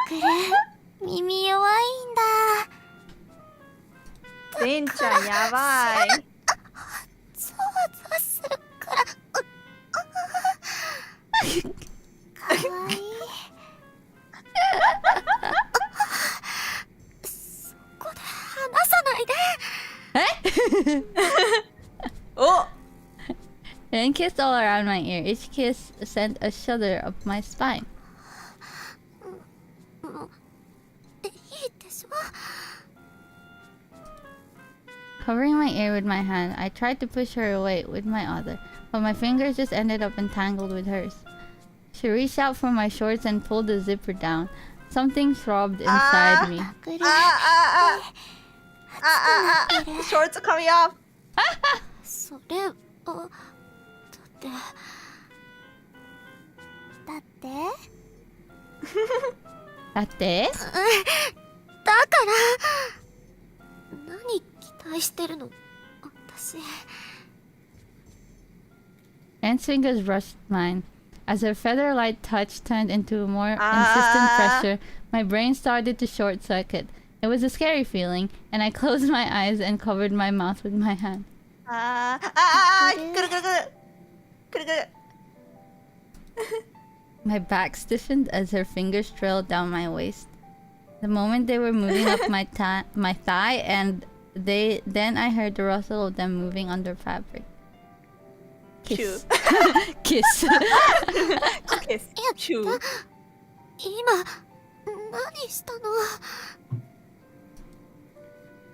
クル、耳弱いんだ。レンちゃんやばい。ゾワゾワするから。かわいい。そこで離さないで。お Ren kissed all around my ear. Each kiss sent a shudder up my spine. もういいでしょ。 Covering my ear with my hand, I tried to push her away with my other, but my fingers just ended up entangled with hers. She reached out for my shorts and pulled the zipper down. Something throbbed inside me. アクル、 Shorts are coming off. それはだってだってだから何期待してるの私。 Ren's fingers brushed mine. As her feather-light touch turned into a more insistent pressure, my brain started to short-circuit. It was a scary feeling, and I closed my eyes and covered my mouth with my hand. くるくるくるくるくる。 My back stiffened as her fingers trailed down my waist. The moment they were moving up my thigh, and then I heard the rustle of them moving under fabric. Kiss. Kiss. Kiss. Chew. 今何したの？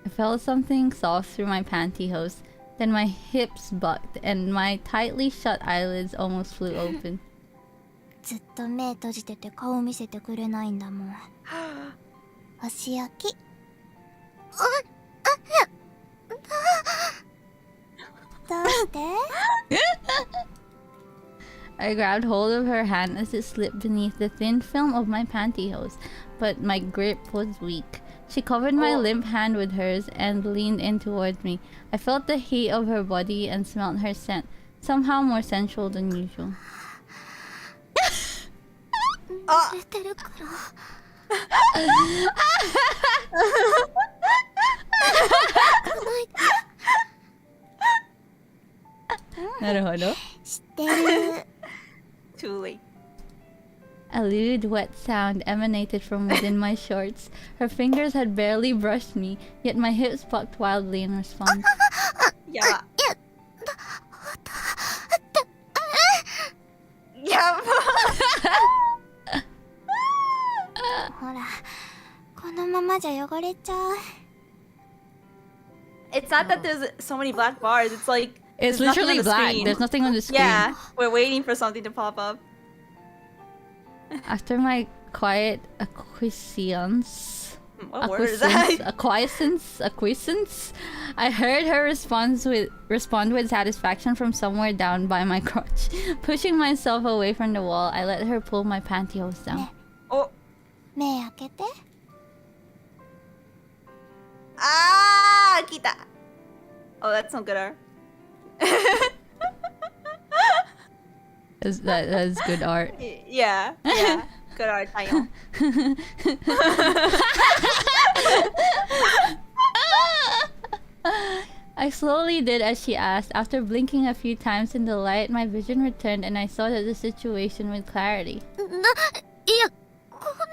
I felt something soft through my pantyhose. Then my hips bucked and my tightly shut eyelids almost flew open. ずっと目閉じてて顔見せてくれないんだもん。お仕置き。どうして？ I grabbed hold of her hand as it slipped beneath the thin film of my pantyhose, but my grip was weak. She covered my limp hand with hers and leaned in towards me. I felt the heat of her body and smelled her scent, somehow more sensual than usual. 出てるから。なるほど。知ってる。Too late. A lewd, wet sound emanated from within my shorts. Her fingers had barely brushed me, yet my hips bucked wildly in response. やば。やば。ほら、このままじゃ汚れちゃう。It's not that there's so many black bars. It's like It's there's nothing on literally the black. screen. There's nothing on the screen. Yeah, we're waiting for something to pop up. After my quiet acquiescence, What word is that? acquiescence, I heard her respond with satisfaction from somewhere down by my crotch. Pushing myself away from the wall, I let her pull my pantyhose down. Oh. 目開けて。Ah, kita. Oh, that's no good art. That's good art. Yeah, yeah. Good art, tayo. I slowly did as she asked. After blinking a few times in the light, my vision returned and I saw the situation with clarity. いや、こんな。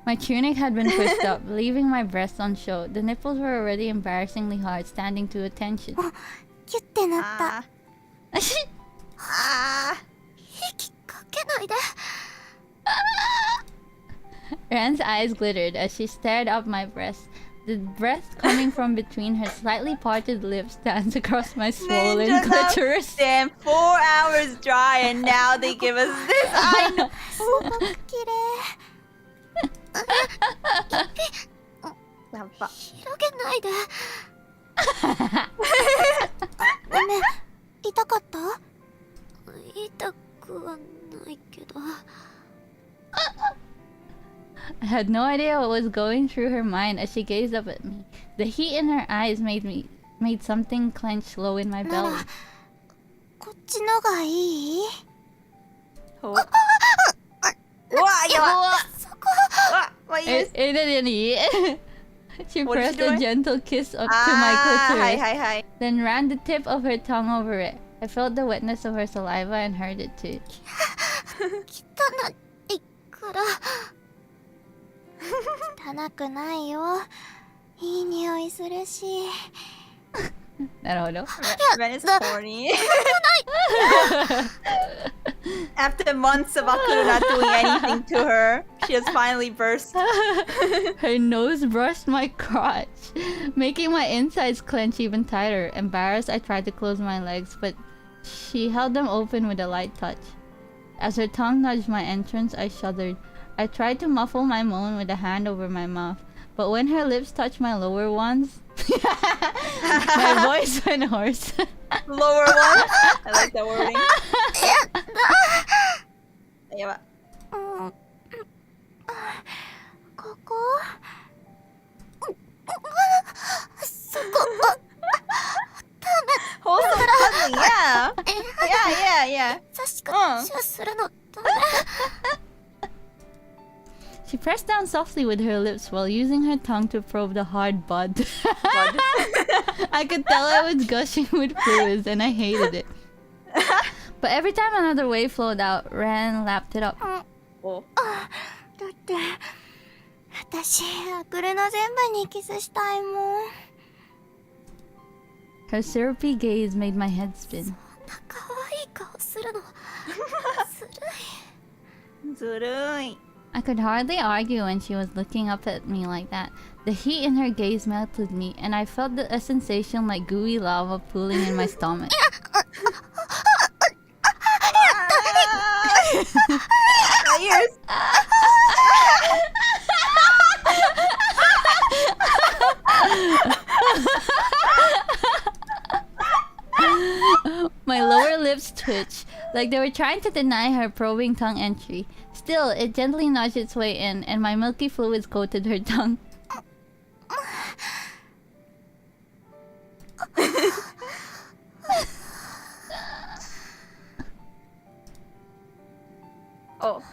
My tunic had been pushed up, leaving my breasts on show. The nipples were already embarrassingly hard, standing to attention. キュッてなった。 Ah. 息かけないで。 Ran's eyes glittered as she stared up my breast. The breath coming from between her slightly parted lips danced across my swollen Ninja clitoris. Damn, 4 hours dry and now they give us this. I know. すごく綺麗。やば。広げないで。ごめん、痛かった？痛くはないけど。 I had no idea what was going through her mind as she gazed up at me. The heat in her eyes made something clench low in my なら belly. こっちのがいい？ うわ、やば。そこ。What is? She What is pressed she a doing? gentle kiss up to my Ah, clitoris, hi. then ran the tip of her tongue over it. I felt the wetness of her saliva and heard it too. 汚いから。汚くないよ。いい匂いするし。なるほど。 Ren is horny. After months of Akuru not doing anything to her, she has finally burst. Her nose brushed my crotch, making my insides clench even tighter. Embarrassed, I tried to close my legs, but she held them open with a light touch. As her tongue nudged my entrance, I shuddered. I tried to muffle my moan with a hand over my mouth, but when her lips touched my lower ones, my voice went hoarse. Lower one? I like that wording. やば。ここ？そこ。 Hold on, yeah. Yeah. 優しくチューするのダメ。 She pressed down softly with her lips while using her tongue to probe the hard bud. I could tell I was gushing with fluids and I hated it. But every time another wave flowed out, Ran lapped it up. お。だって私アクルの全部にキスしたいもん。 Her syrupy gaze made my head spin. 可愛い顔するのずるい。ずるい。I could hardly argue when she was looking up at me like that. The heat in her gaze melted me, and I felt a sensation like gooey lava pooling in my stomach. Ears. My lower lips twitched, like they were trying to deny her probing tongue entry. Still, it gently nudged its way in, and my milky fluids coated her tongue. Oh,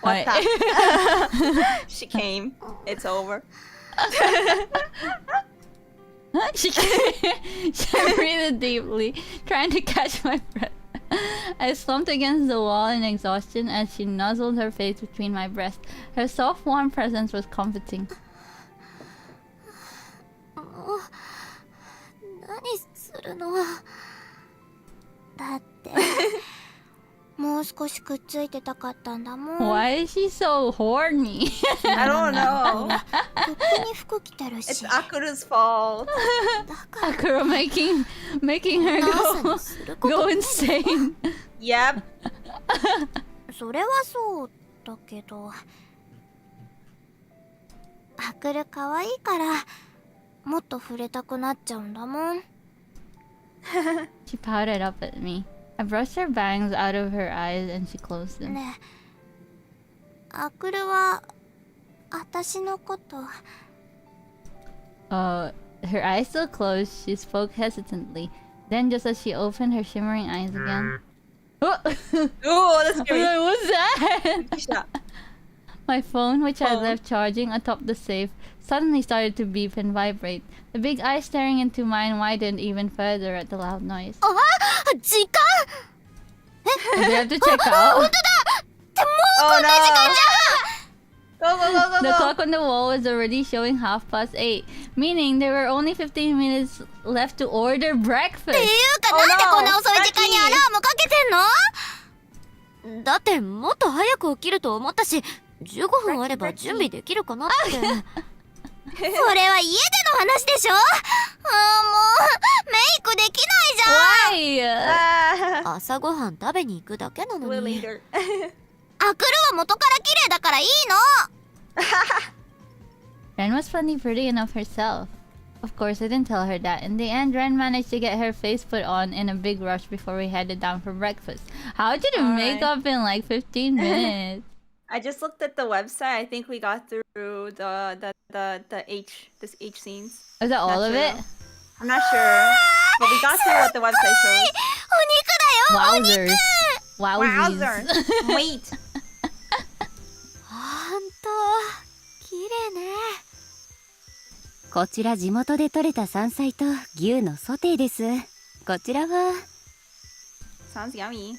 what Hi. the? She came. It's over. She breathed deeply, trying to catch my breath. I slumped against the wall in exhaustion as she nuzzled her face between my breasts. Her soft, warm presence was comforting. 何するの？だってもう少しくっついてたかったんだもん。 Why is she so horny? I don't know. とっくに服着てる It's し。 Akuru's fault. だから Akuro making her ナースにすること go ない insane. Yep. それはそうだけど、アクル可愛いからもっと触れたくなっちゃうんだもん。 She pouted up at me. I brushed her bangs out of her eyes and she closed them. ねえ、アクルは私のこと。 Her eyes still closed, she spoke hesitantly. Then, just as she opened her shimmering eyes again. Oh! Oh, that's scary. What's that? My phone, which I Phone. left charging atop the safe, suddenly started to beep and vibrate. The big eyes staring into mine widened even further at the loud noise. あ、時間。 Do you have to check out? 本当だ。ってもう Oh こんな時間 no. じ Go, go, go, go, The go. clock on the wall was already showing 8:30, meaning there were only 15 minutes left to order ゃん。って breakfast. いうか、 Oh なんで no. こんな遅い時間にアラームかけてんの？だってもっと早く起きると思ったし、15分あれば準備できるかなって。それは家での話でしょ？ああ、もうメイクできないじゃん。 Ah. 朝ごはん食べに行くだけな Do の it に。 later. アクルは元から綺麗だからいいの。 Ren was plenty pretty enough herself. Of course, I didn't tell her that. In the end, Ren managed to get her face put on in a big rush before we headed down for breakfast. How did you make up in like 15 minutes? I just looked at the website. I think we got through this H scenes. Was that all Not of sure it? though. I'm not sure, but we got through what the website shows. お肉だよ。 Wowzers. Wowzer! Wowzers. Wait. ほんと綺麗ね。こちら地元で採れた山菜と牛のソテーです。こちらは Sounds yummy.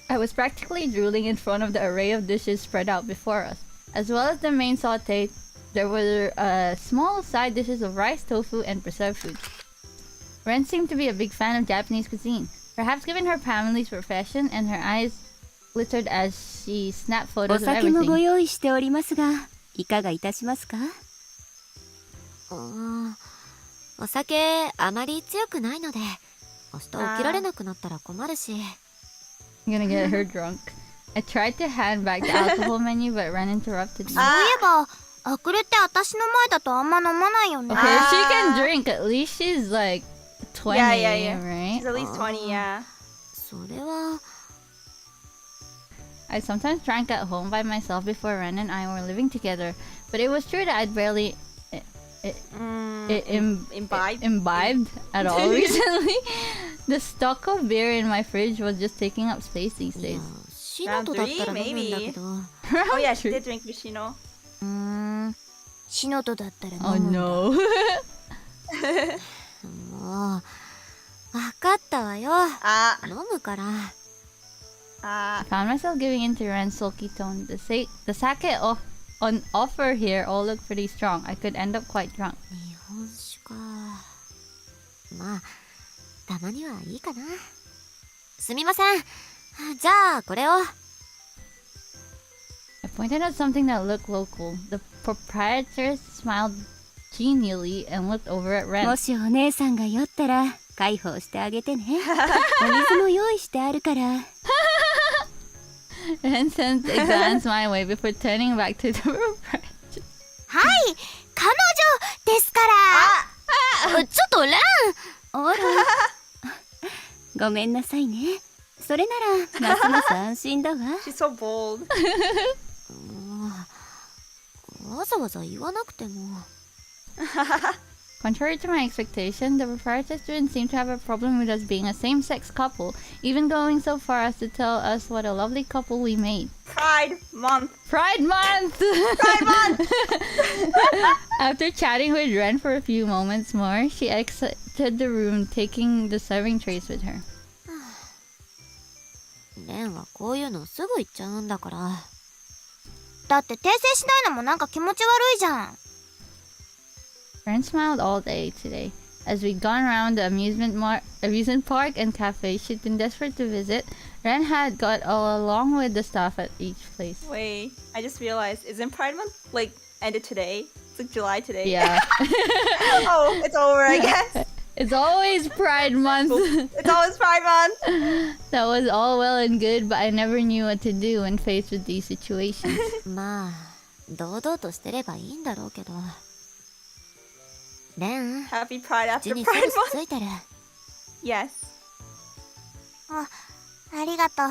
I was practically drooling in front of the array of dishes spread out before us. As well as the main saute, there were small side dishes of rice, tofu, and preserved food. Ren seemed to be a big fan of Japanese cuisine, perhaps given her family's profession, and her eyes glittered as she snapped お photos of 酒もご everything. 用意しておりますが、いかがいたしますか？お酒あまり強くないので、明日起きられなくなったら困るし。 I'm gonna get her drunk. I tried to hand back the alcohol menu, but Ren interrupted me. そういえば、アクルって私の前だとあんま飲まないよね。 Okay, if she can drink, at least she's like 20, Yeah. right? She's at least 20, yeah. それは I sometimes drank at home by myself before Ren and I were living together, but it was true that I'd barely imbibed at all recently. The stock of beer in my fridge was just taking up space these いや days. シノトだったら飲むんだけど。 Oh yeah, she did drink Yoshino. シノトだったら Oh 飲むんだ。 no. もう分かったわよ。 Ah, 飲むから。 I found myself giving in to Ren's sulky tone. The sake on offer here all looked pretty strong. I could end up quite drunk. 日本酒か。まあたまにはいいかな。すみません。じゃあこれを。I pointed at something that looked local. The proprietor smiled genially and looked over at も Ren. しお姉さんが酔ったら介抱してあげてね。お水も用意してあるから。Ren sent a glance my way before turning back to the proprietor. はい彼女ですからちょっとレンあら。ごめんなさいね。それならますます安心だわ。She's so bold. わざわざ言わなくても。Contrary to my expectation, the proprietor didn't seem to have a problem with us being a same-sex couple, even going so far as to tell us what a lovely couple we made. Pride month. Pride Month! Pride month. After chatting with Ren for a few moments more, she exited the room, taking the serving trays with her. レンはこういうのすぐ言っちゃうんだから。だって訂正しないのもなんか気持ち悪いじゃん Ren smiled all day today. As we'd gone around the amusement park and cafe she'd been desperate to visit, Ren had got along with the staff at each place. Wait, I just realized, isn't Pride month like ended today? It's like July today. Yeah. Oh, it's over, I guess. It's always Pride Month. It's always Pride month. That was all well and good, but I never knew what to do when faced with these situations. まあ堂々としてればいいんだろうけど。レン Happy Pride 口 after にソ Pride ース month. ついてる。 Yes. ありがとう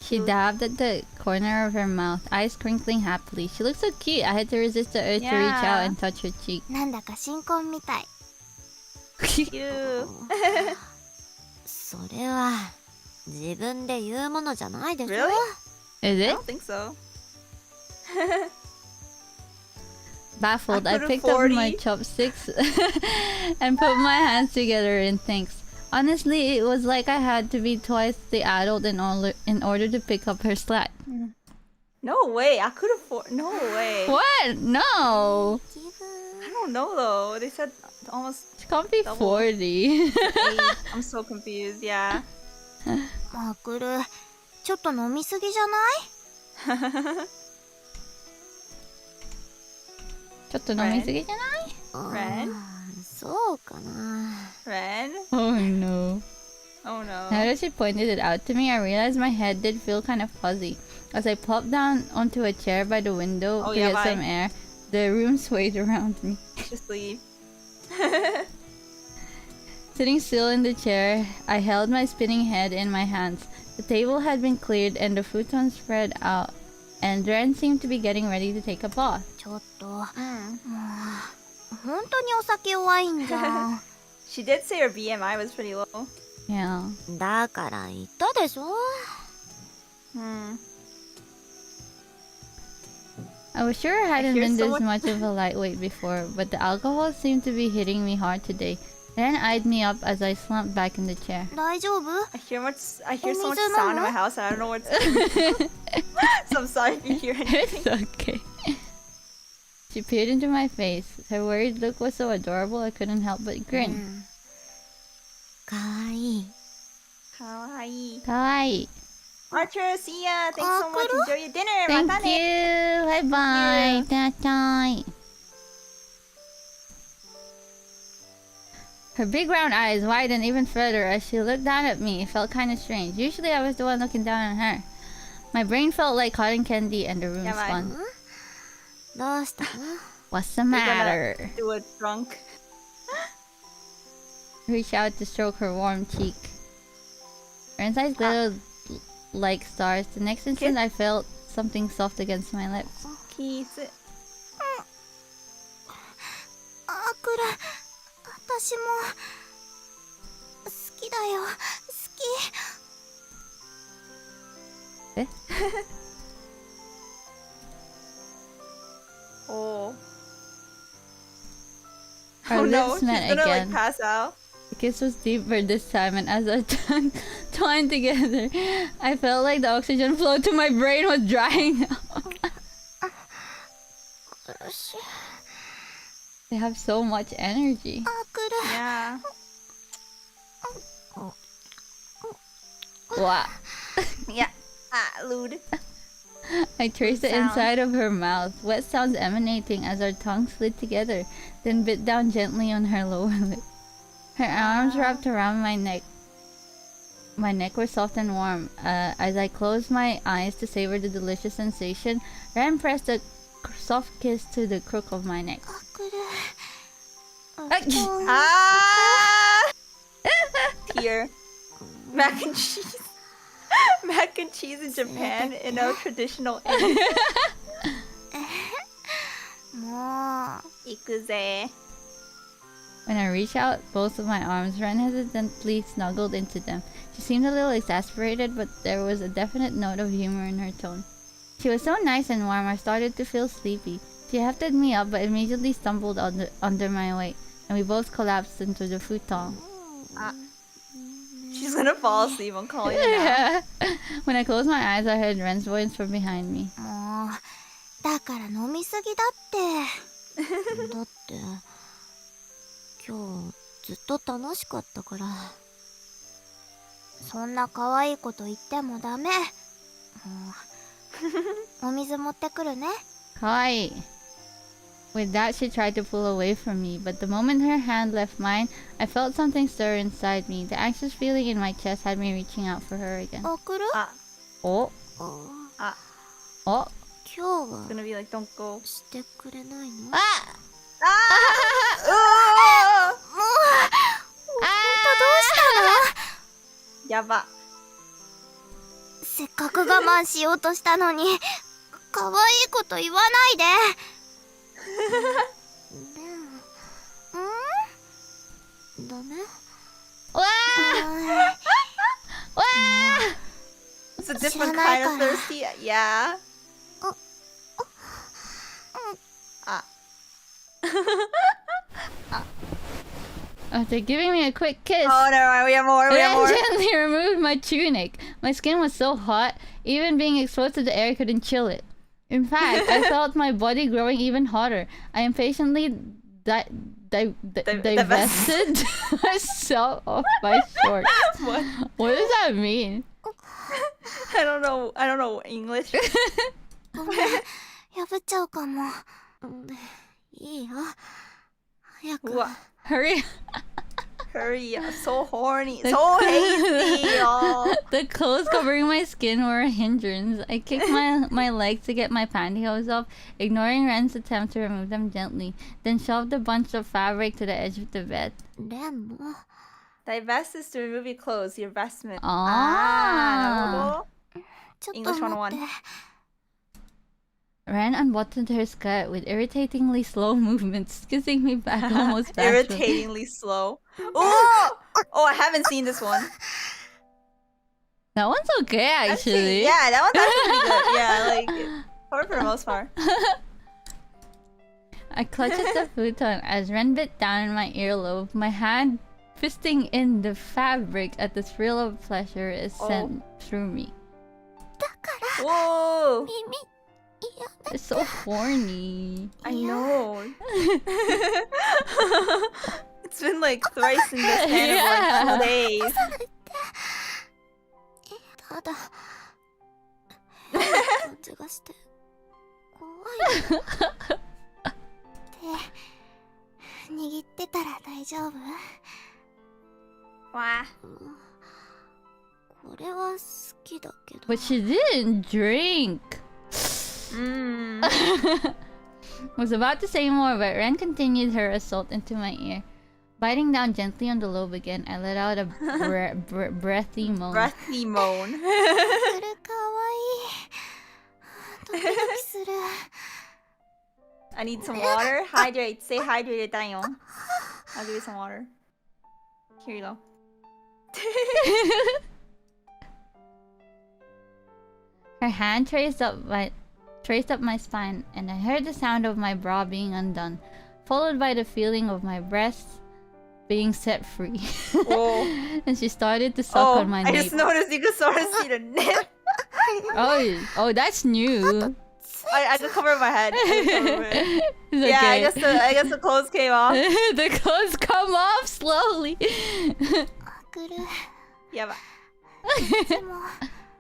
She dabbed at the corner of her mouth, eyes twinkling happily. She looked so cute, I had to resist the urge to reach out Yeah. and touch her cheek. なんだか新婚みたい You. それは自分で言うものじゃないでしょ。 Really? Is I it? don't think so. Baffled, I I could've picked up 40. my chopsticks and put my hands together in thanks. Honestly, it was like I had to be twice the adult in order to pick up her slack. No way. I could afford. No way. What? No! I don't know though. They said almost She can't be Double. 40. 8. I'm so confused. Yeah. マクルちょっと飲みすぎじゃないちょっと飲みすぎじゃない？Ren? そうかな。 Ren? Oh no. Oh no. Now that she pointed it out to me, I realized my head did feel kind of fuzzy. As I plopped down onto a chair by the window Oh, to yeah, get some bye. air, the room swayed around me. Just leave. Sitting still in the chair, I held my spinning head in my hands. The table had been cleared and the futon spread out, and Ren seemed to be getting ready to take a bath. ちょっともう本当にお酒弱いんじゃん She did say her BMI was pretty low. Yeah. だから言ったでしょ。 I was sure I hadn't hear been this someone- much of a lightweight before, but the alcohol seemed to be hitting me hard today. Ren eyed me up as I slumped back in the chair. 大丈夫 I hear so much Mizu sound in no? my house and I don't know what's coming from. So I'm sorry if you hear anything. It's okay. She peered into my face. Her worried look was so adorable I couldn't help but grin. かわいい。 Kawaii. Kawaii. Archer, see ya. Thanks so much. Kakuru? Enjoy your dinner. Thank Matane. you. Bye bye. Bye. Her big round eyes widened even further as she looked down at me. It felt kind of strange. Usually I was the one looking down on her. My brain felt like cotton candy and the room Yeah, spun. どうしたの？ What's the We're matter? gonna do a drunk. Reached out to stroke her warm cheek. Ren's eyes glittered like stars. The next instant I felt something soft against my lips. Kiss. あくる私も好きだよ好き Eh? Oh. Our Oh no, lips she's met gonna again. like pass out. The kiss was deeper this time, and as our tongues twined together, I felt like the oxygen flow to my brain was drying out. 苦しい They have so much energy. あくる Yeah. Wow. Yeah. Ah, lewd. I traced the Sound. inside of her mouth, wet sounds emanating as our tongues slid together, then bit down gently on her lower lip. Her arms wrapped around my neck. My neck were soft and warm. As I closed my eyes to savor the delicious sensation, Ren pressed a soft kiss to the crook of my neck. あー Here. Mac and cheese. Mac and cheese in Japan in a traditional inn. もう行くぜ。 When I reached out both of my arms, Ren hesitantly snuggled into them. She seemed a little exasperated, but there was a definite note of humor in her tone. She was so nice and warm, I started to feel sleepy. She hefted me up, but immediately stumbled under my weight, and we both collapsed into the futon. She's gonna fall asleep. I'm calling it now. Yeah. When I closed my eyes, I heard Ren's voice from behind me. もうだから飲みすぎだってだって今日ずっと楽しかったから。そんな可愛いこと言ってもダメ。もうお水持ってくるね。 Kawaii. With that, she tried to pull away from me, but the moment her hand left mine, I felt something stir inside me. The anxious feeling in my chest had me reaching out for her again. 送る？ Oh. あ Oh. 今日は It's gonna be like, don't go. してくれないの？もう本当どうしたの？やば。せっかく我慢しようとしたのに可愛いこと言わないで。ダメ？ It's a different kind of thirsty. Yeah. After giving me a quick kiss, Oh, never mind. We have more. We have Ren more. gently removed my tunic. My skin was so hot, even being exposed to the air couldn't chill it. In fact, I felt my body growing even hotter. I impatiently divested myself of my shorts. What does that mean? I don't know. I don't know English. ごめん破っちゃうかも。いいよ。早く。 What? Hurry. Hurry. I'm so horny. So hasty, y'all. The clothes covering my skin were a hindrance. I kicked my legs to get my pantyhose off, ignoring Ren's attempt to remove them gently, then shoved a bunch of fabric to the edge of the bed. レンも Divest is to remove your clothes, your vestment. Ah. ちょっと English 待って。 101. Ren unbuttoned her skirt with irritatingly slow movements, kissing me back almost bashfully. Irritatingly slow. Oh! Oh, I haven't seen this one. That one's okay, actually. Yeah, that one's actually good. Yeah, like for the most part. I clutched at the futon as Ren bit down in my earlobe, my hand fisting in the fabric at the thrill of pleasure it sent through me. Whoa! 耳 It's so horny. I know. It's been like thrice in this span of like 2 days. ただ変な感じがして怖いの。手握ってたら大丈夫？ Wow. これは好きだけど。 But she didn't drink. Was about to say more, but Ren continued her assault into my ear. Biting down gently on the lobe again, I let out a breathy moan. Breathy moan. かわいい。ドキドキする。 I need some water. Hydrate. Stay hydrated, Dayon. I'll give you some water. Here you go. Her hand traced up my spine, and I heard the sound of my bra being undone, followed by the feeling of my breasts being set free. Whoa. And she started to suck on my I just nape. noticed you could sort of see the nip. Oh, that's new. I could cover my head. It's Yeah, okay. I guess the clothes came off. The clothes come off slowly. 送る。 Yeah, but でも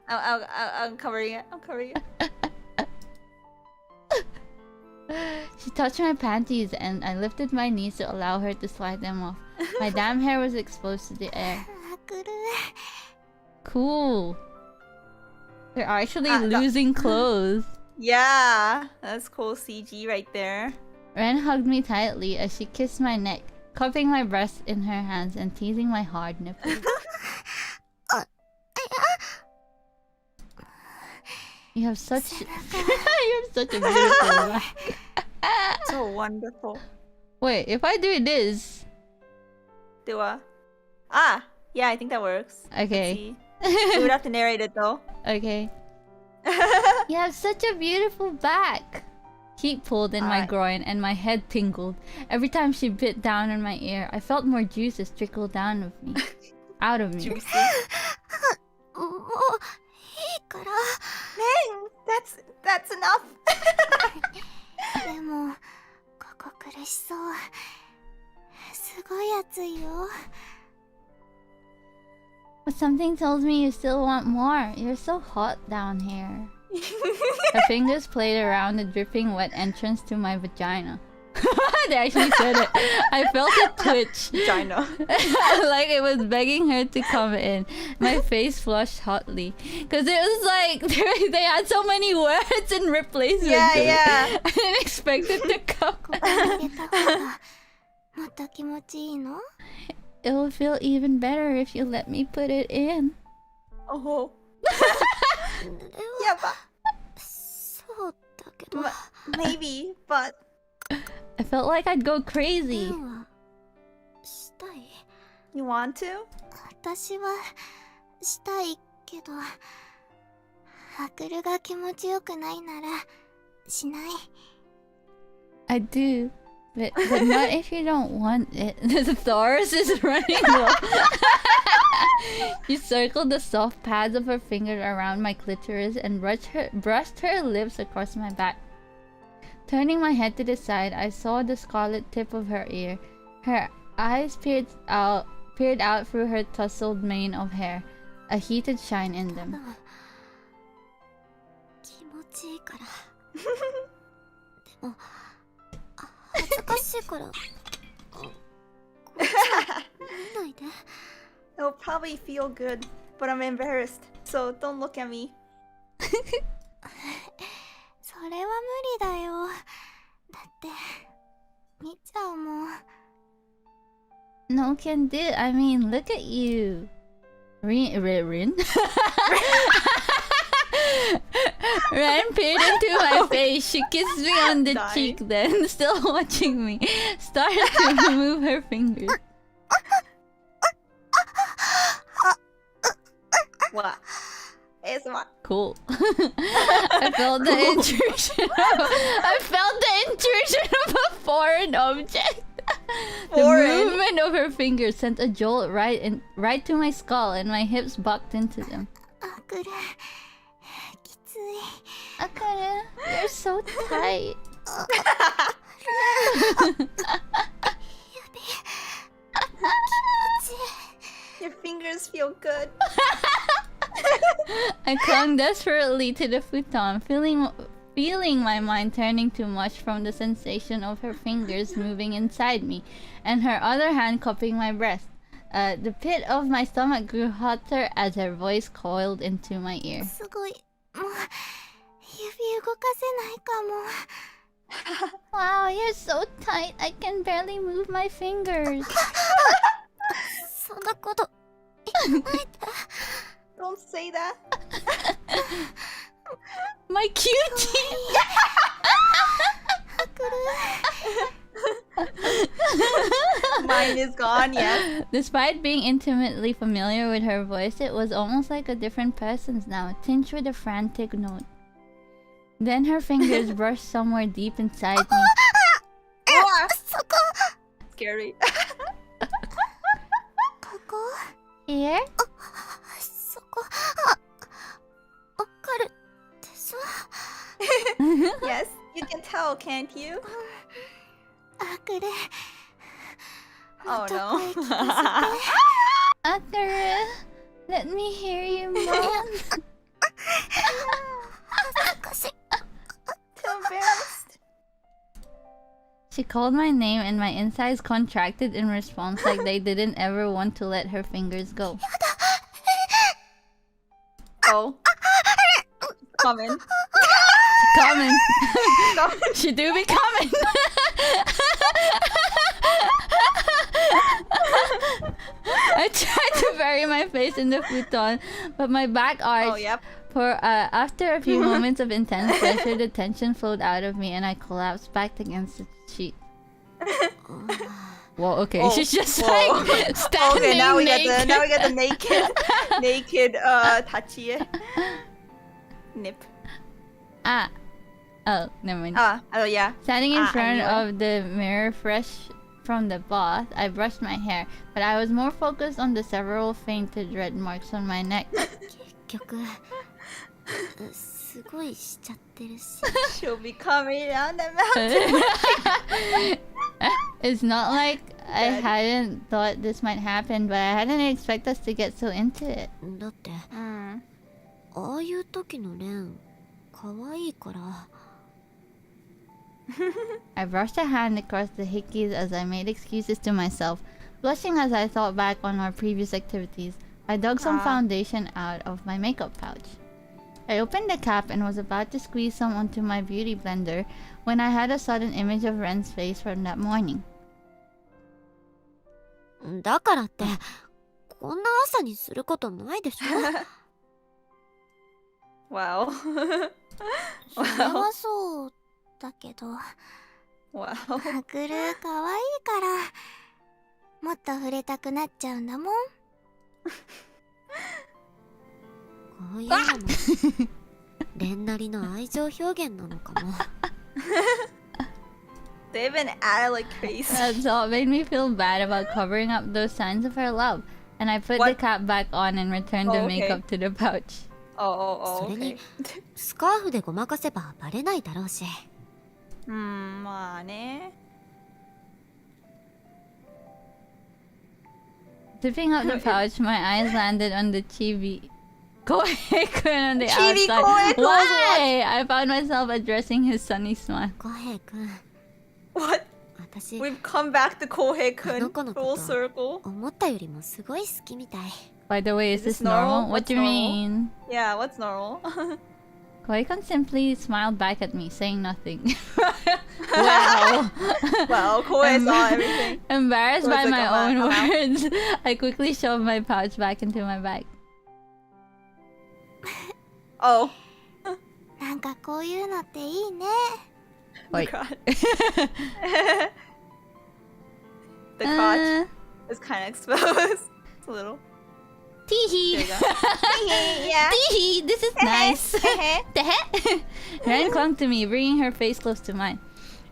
I'm covering it. I'm covering it. She touched my panties and I lifted my knees to allow her to slide them off. My damn hair was exposed to the air. あくる Cool. They're actually losing clothes. Yeah, that's cool CG right there. Ren hugged me tightly as she kissed my neck, cupping my breasts in her hands and teasing my hard nipples. You have such you have such a beautiful back. So wonderful. Wait, if I do this, Do a... Ah, yeah, I think that works. okay, We would have to narrate it though. okay. You have such a beautiful back. Heat pulled in my groin and my head tingled. Every time she bit down in my ear, I felt more juices trickle down of me, out of me. もういいから Dang, that's enough. でもここ苦しそうすごい暑いよ But something tells me you still want more. You're so hot down here. Her fingers played around the dripping wet entrance to my vagina. They actually said it. I felt it twitch. Vagina. Like it was begging her to come in. My face flushed hotly. Because it was like they had so many words in replacement. Yeah. I didn't expect it to come. あげた方がもっと気持ちいいの It will feel even better if you let me put it in. Oh. でも Yeah, but そうだけど maybe, but... I felt like I'd go crazy. ペンはしたい You want to? 私はしたいけどアクルが気持ちよくないならしない I do. But not if you don't want it. The Taurus is running low. She circled the soft pads of her fingers around my clitoris and brushed her lips across my back. Turning my head to the side, I saw the scarlet tip of her ear. Her eyes peered out through her tousled mane of hair, a heated shine in them. 気持ちいいからでも恥ずかしいからこっち見ないで It'll probably feel good, but I'm embarrassed, so don't look at me. それは無理だよだって見ちゃうもん No can do. I mean, look at you. Rin? Ren peered into my face. She kissed me on the cheek, then, still watching me, started to move her fingers. What? ASMR. Cool. I felt the intrusion. I felt the intrusion of a foreign object. The movement of her fingers sent a jolt right to my skull, and my hips bucked into them. アクルきつい Akara, you're so tight. 指気持ちいい Your fingers feel good. I clung desperately to the futon, feeling my mind turning to mush from the sensation of her fingers moving inside me, and her other hand cupping my breast. The pit of my stomach grew hotter as her voice coiled into my ear. すごいもう指動かせないかも Wow, you're so tight. I can barely move my fingers. そんなこと言わないで Don't say that. My cutie! Mine is gone, yes. Despite being intimately familiar with her voice, it was almost like a different person's now, tinged with a frantic note. Then her fingers brushed somewhere deep inside me. Scary. ここ Here? そこわかるでしょ Yes, you can tell, can't you? アクル Oh ど no. こへ聞かせて Akara, let me hear you moan. 恥ずかしい Too embarrassed. She called my name and my insides contracted in response like they didn't ever want to let her fingers go. Oh. Coming. Coming. She do be coming. I tried to bury my face in the futon, but my back arched. Oh, yep. After a few moments of intense pressure, the tension flowed out of me and I collapsed back against the sheet. Well, okay, she's just like standing Okay, now we naked. get the naked touchy nip. Oh, never mind. Oh yeah. Standing in front anyway. of the mirror fresh from the bath, I brushed my hair, but I was more focused on the several fainted red marks on my neck. 結局すごいしちゃってるし She'll be coming down the mountain. It's not like I hadn't thought this might happen, but I hadn't expected us to get so into it. だってああいう時のレン可愛いから I brushed a hand across the hickeys as I made excuses to myself, blushing as I thought back on our previous activities. I dug some foundation out of my makeup pouch. I opened the cap and was about to squeeze some onto my beauty blender when I had a sudden image of Ren's face from that morning. だからってこんな朝にすることないでしょ Wow. それはそうだけど Wow. アクル可愛いからもっと触れたくなっちゃうんだもん。こういうのもレンなりの愛情表現なのかも They've been at it like crazy. That's all made me feel bad about covering up those signs of her love, and I put the cap back on and returned the makeup to the pouch. Oh, それ okay. にスカーフでごまかせばバレないだろうし まあね Tipping out the pouch, my eyes landed on the chibi Kohei-kun on the Chibi outside. Kohei-kun! Why? I found myself addressing his sunny smile. 浩平くん What? 私 We've come back to Kohei-kun あの子のこ full と circle. 思ったよりもすごい好きみたい By the way, is Is this this normal? normal? What do you What's normal? mean? Yeah, what's normal? Kohei-kun simply smiled back at me, saying nothing. Wow. Well, Kohei saw everything. Embarrassed So by it's like, my own uh-huh. words, I quickly shoved my pouch back into my bag. Oh. なんかこういうのっていいね。 Wait. God. The crotch is kind of exposed. It's a little. Teehee. There you go. Yeah. Teehee, this is nice. Ren clung to me, bringing her face close to mine.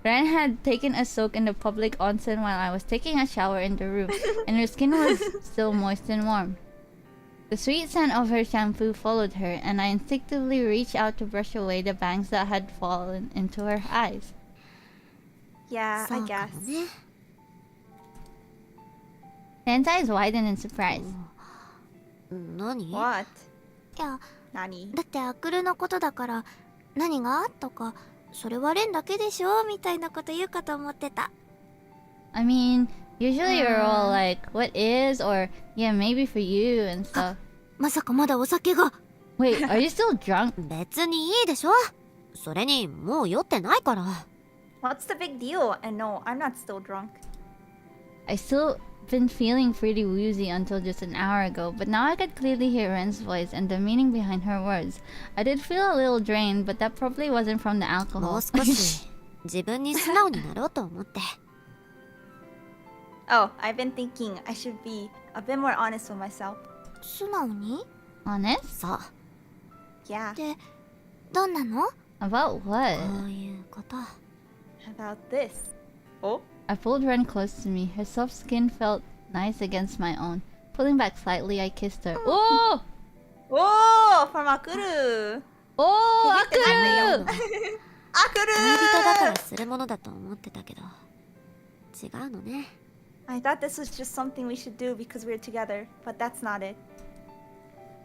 Ren had taken a soak in the public onsen while I was taking a shower in the room, and her skin was still moist and warm. The sweet scent of her shampoo followed her, and I instinctively reached out to brush away the bangs that had fallen into her eyes. Yeah, そ I うか guess. もね Ren's eyes widened in surprise. 何 What? いや、 Nani? だってアクルのことだから何がとかそれはレンだけでしょみたいなこと言うかと思ってた。 I mean, usually you're all like, what is, or yeah, maybe for you and stuff. まさかまだお酒が。 Wait, are you still drunk? 別にいいでしょそれにもう酔ってないから What's the big deal? And no, I'm not still drunk. I still been feeling pretty woozy until just an hour ago, but now I could clearly hear Ren's voice and the meaning behind her words. I did feel a little drained, but that probably wasn't from the も alcohol. う少し自分に素直になろうと思って Oh, I've been thinking I should be a bit more honest with myself. 素直に Honest? そう Yeah, で、どんなの About what? こういうこと about this. Oh? I pulled Ren close to me. Her soft skin felt nice against my own. Pulling back slightly, I kissed her. Oh! Oh, from Akuru. Oh, あ Akuru! の恋人 Akuru! だからするものだと思ってたけど違うのね I thought this was just something we should do because we're together, but that's not it.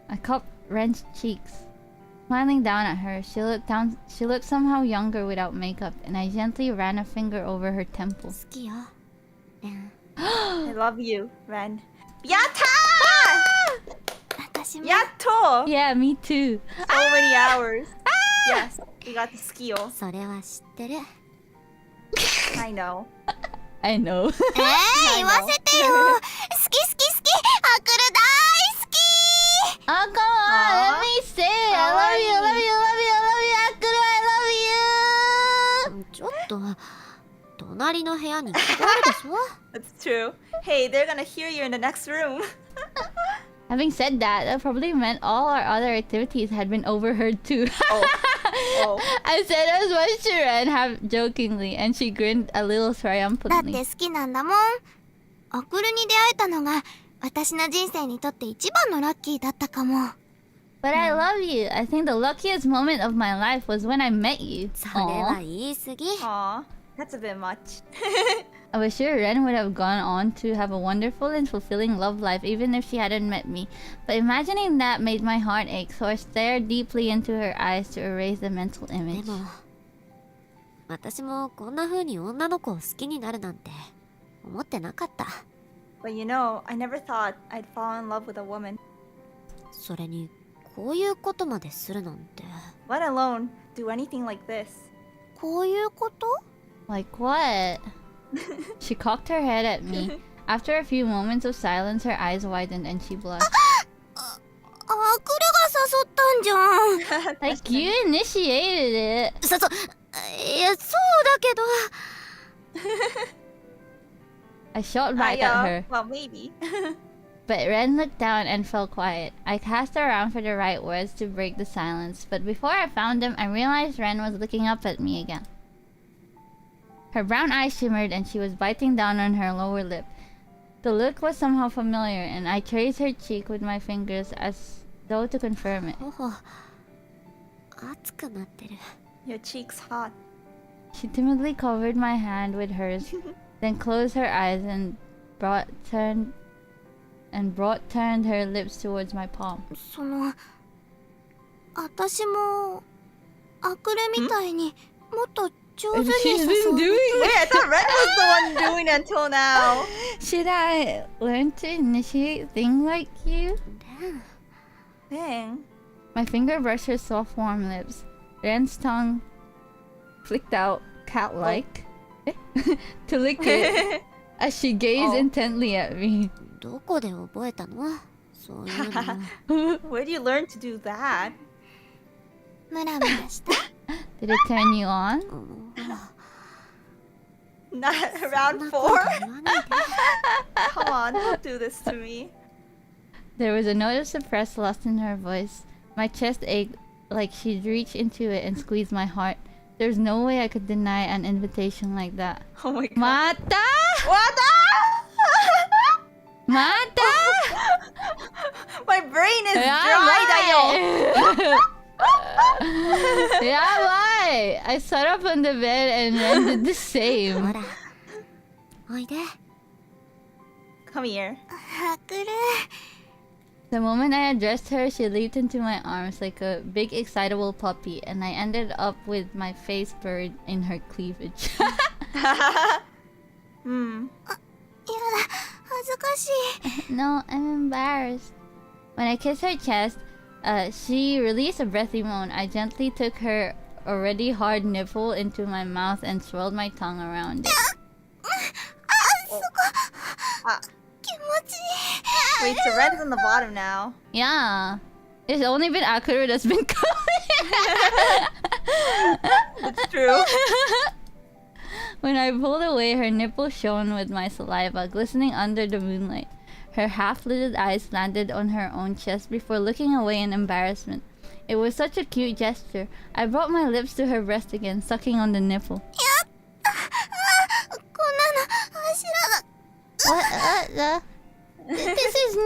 I cupped Ren's cheeks. Smiling down at her, she looked somehow younger without makeup, and I gently ran a finger over her temple. 好きよレン I love you, Ren. Yatta! 私も Yatto! Yeah, me too. So many hours. Yes, we got the skill. それは知ってる I know. I know. 言わせてよ好き好き好きアクル大好き Oh, come on, let me say it. I love you, love you, love you, love you, Akuru, I love you. ちょっと隣の部屋に聞こえるでしょ That's true. Hey, they're gonna hear you in the next room. Having said that, that probably meant all our other activities had been overheard too. Oh. I said as much to Ren half jokingly, and she grinned a little だって triumphantly. 好きなんだもんアクルに出会えたのが私の人生にとって一番のラッキーだったかも But I love you. I think the luckiest moment of my life was when I met you. それは言い過ぎ Aw, that's a bit much. I was sure Ren would have gone on to have a wonderful and fulfilling love life even if she hadn't met me. But imagining that made my heart ache, so I stared deeply into her eyes to erase the mental で image. も私もこんな風に女の子を好きになるなんて思ってなかった But you know, I never thought I'd fall in love with a woman, それにこういうことまでするなんて let alone do anything like this. こういうこと Like what? She cocked her head at me. After a few moments of silence, her eyes widened and she blushed. アクルが誘ったんじゃん Like you initiated it. いやそうだけど I shot back at her, Well, maybe. but Ren looked down and fell quiet. I cast around for the right words to break the silence, but before I found them, I realized Ren was looking up at me again. Her brown eyes shimmered and she was biting down on her lower lip. The look was somehow familiar, and I traced her cheek with my fingers as though to confirm it. 頬熱くなってる Your cheek's hot. She timidly covered my hand with hers, then closed her eyes and turned her lips towards my palm. その私もアクルみたいにもっと上手に She's 誘 been う doing Wait, I thought Ren was the one doing it until now. Should I learn to initiate things like you? Dang. My finger brushed her soft, warm lips. Ren's tongue flicked out, cat-like, to lick it as she gazed intently at me. どこで覚えたのそういうの Where do you learn to do that? ムラムラした Did it turn you on? Not around 4? 言わないで Come on, don't do this to me. There was a note of suppressed lust in her voice. My chest ached like she'd reached into it and squeezed my heart. There's no way I could deny an invitation like that. Oh my god. Mata! What? Mata! My brain is dry, Dayo. Yeah, why? I sat up on the bed and Ren did the ほ same. らおいで Come here. アクル The moment I addressed her, she leaped into my arms like a big excitable puppy, and I ended up with my face buried in her cleavage. Hmm. やだ恥ずかしい No, I'm embarrassed. When I kissed her chest, she released a breathy moan. I gently took her already hard nipple into my mouth and swirled my tongue around it. 気持ちいい Wait, so Ren's on the bottom now. Yeah. It's only been Akuru that's been coming. It's true. When I pulled away, her nipple shone with my saliva, glistening under the moonlight. Her half-lidded eyes landed on her own chest before looking away in embarrassment. It was such a cute gesture. I brought my lips to her breast again, sucking on the nipple. こんなの知らな What? This is new.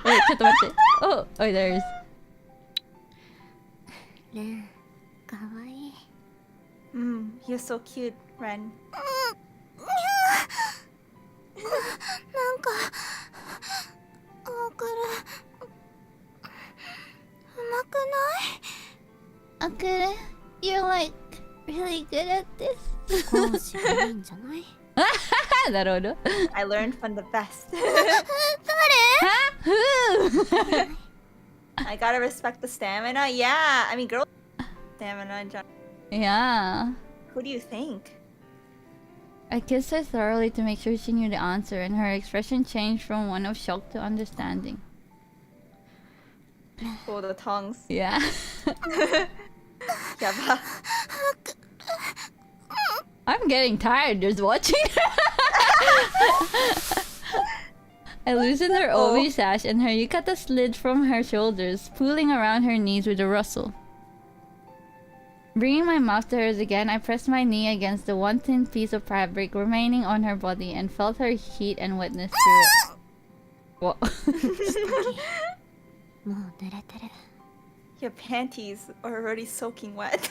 Wait, ちょっと待って. Oh, there's. レンかわいい You're so cute, Ren. なんかアクル Akure, you're like really good at this. 少しいいんじゃない？なるほど。I learned from the best. I gotta respect the stamina. Yeah, I mean, girl, stamina. Yeah. Who do you think? I kissed her thoroughly to make sure she knew the answer, and her expression changed from one of shock to understanding. Oh, the tongues. Yeah. Yeah, I'm getting tired just watching her. I loosened her obi sash and her yukata slid from her shoulders, pulling around her knees with a rustle. Bringing my mouth to hers again, I pressed my knee against the one thin piece of fabric remaining on her body and felt her heat and wetness through it. What? your panties are already soaking wet.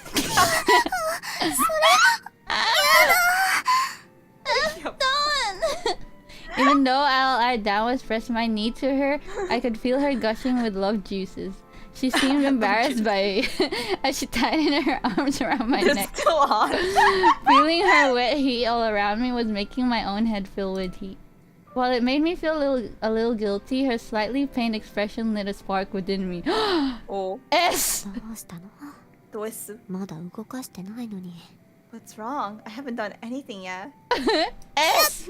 Even though all I done was press my knee to her, I could feel her gushing with love juices. She seemed embarrassed by as she tightened her arms around my neck. Still on. Feeling her wet heat all around me was making my own head fill with heat. While it made me feel a little guilty, her slightly pained expression lit a spark within me. Oh. S! どうしたの？どうす？まだ動かしてないのに。What's wrong? I haven't done anything yet. S!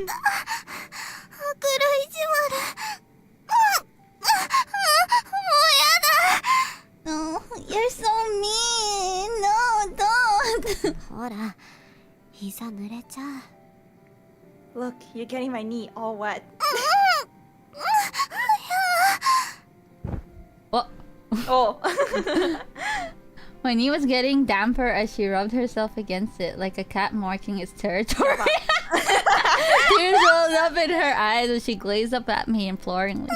No, you're so mean. No, don't. ほら、膝濡れちゃう。 Look, you're getting my knee all wet. What? Oh. My knee was getting damper as she rubbed herself against it, like a cat marking its territory. Tears rolled up in her eyes as she glazed up at me imploringly.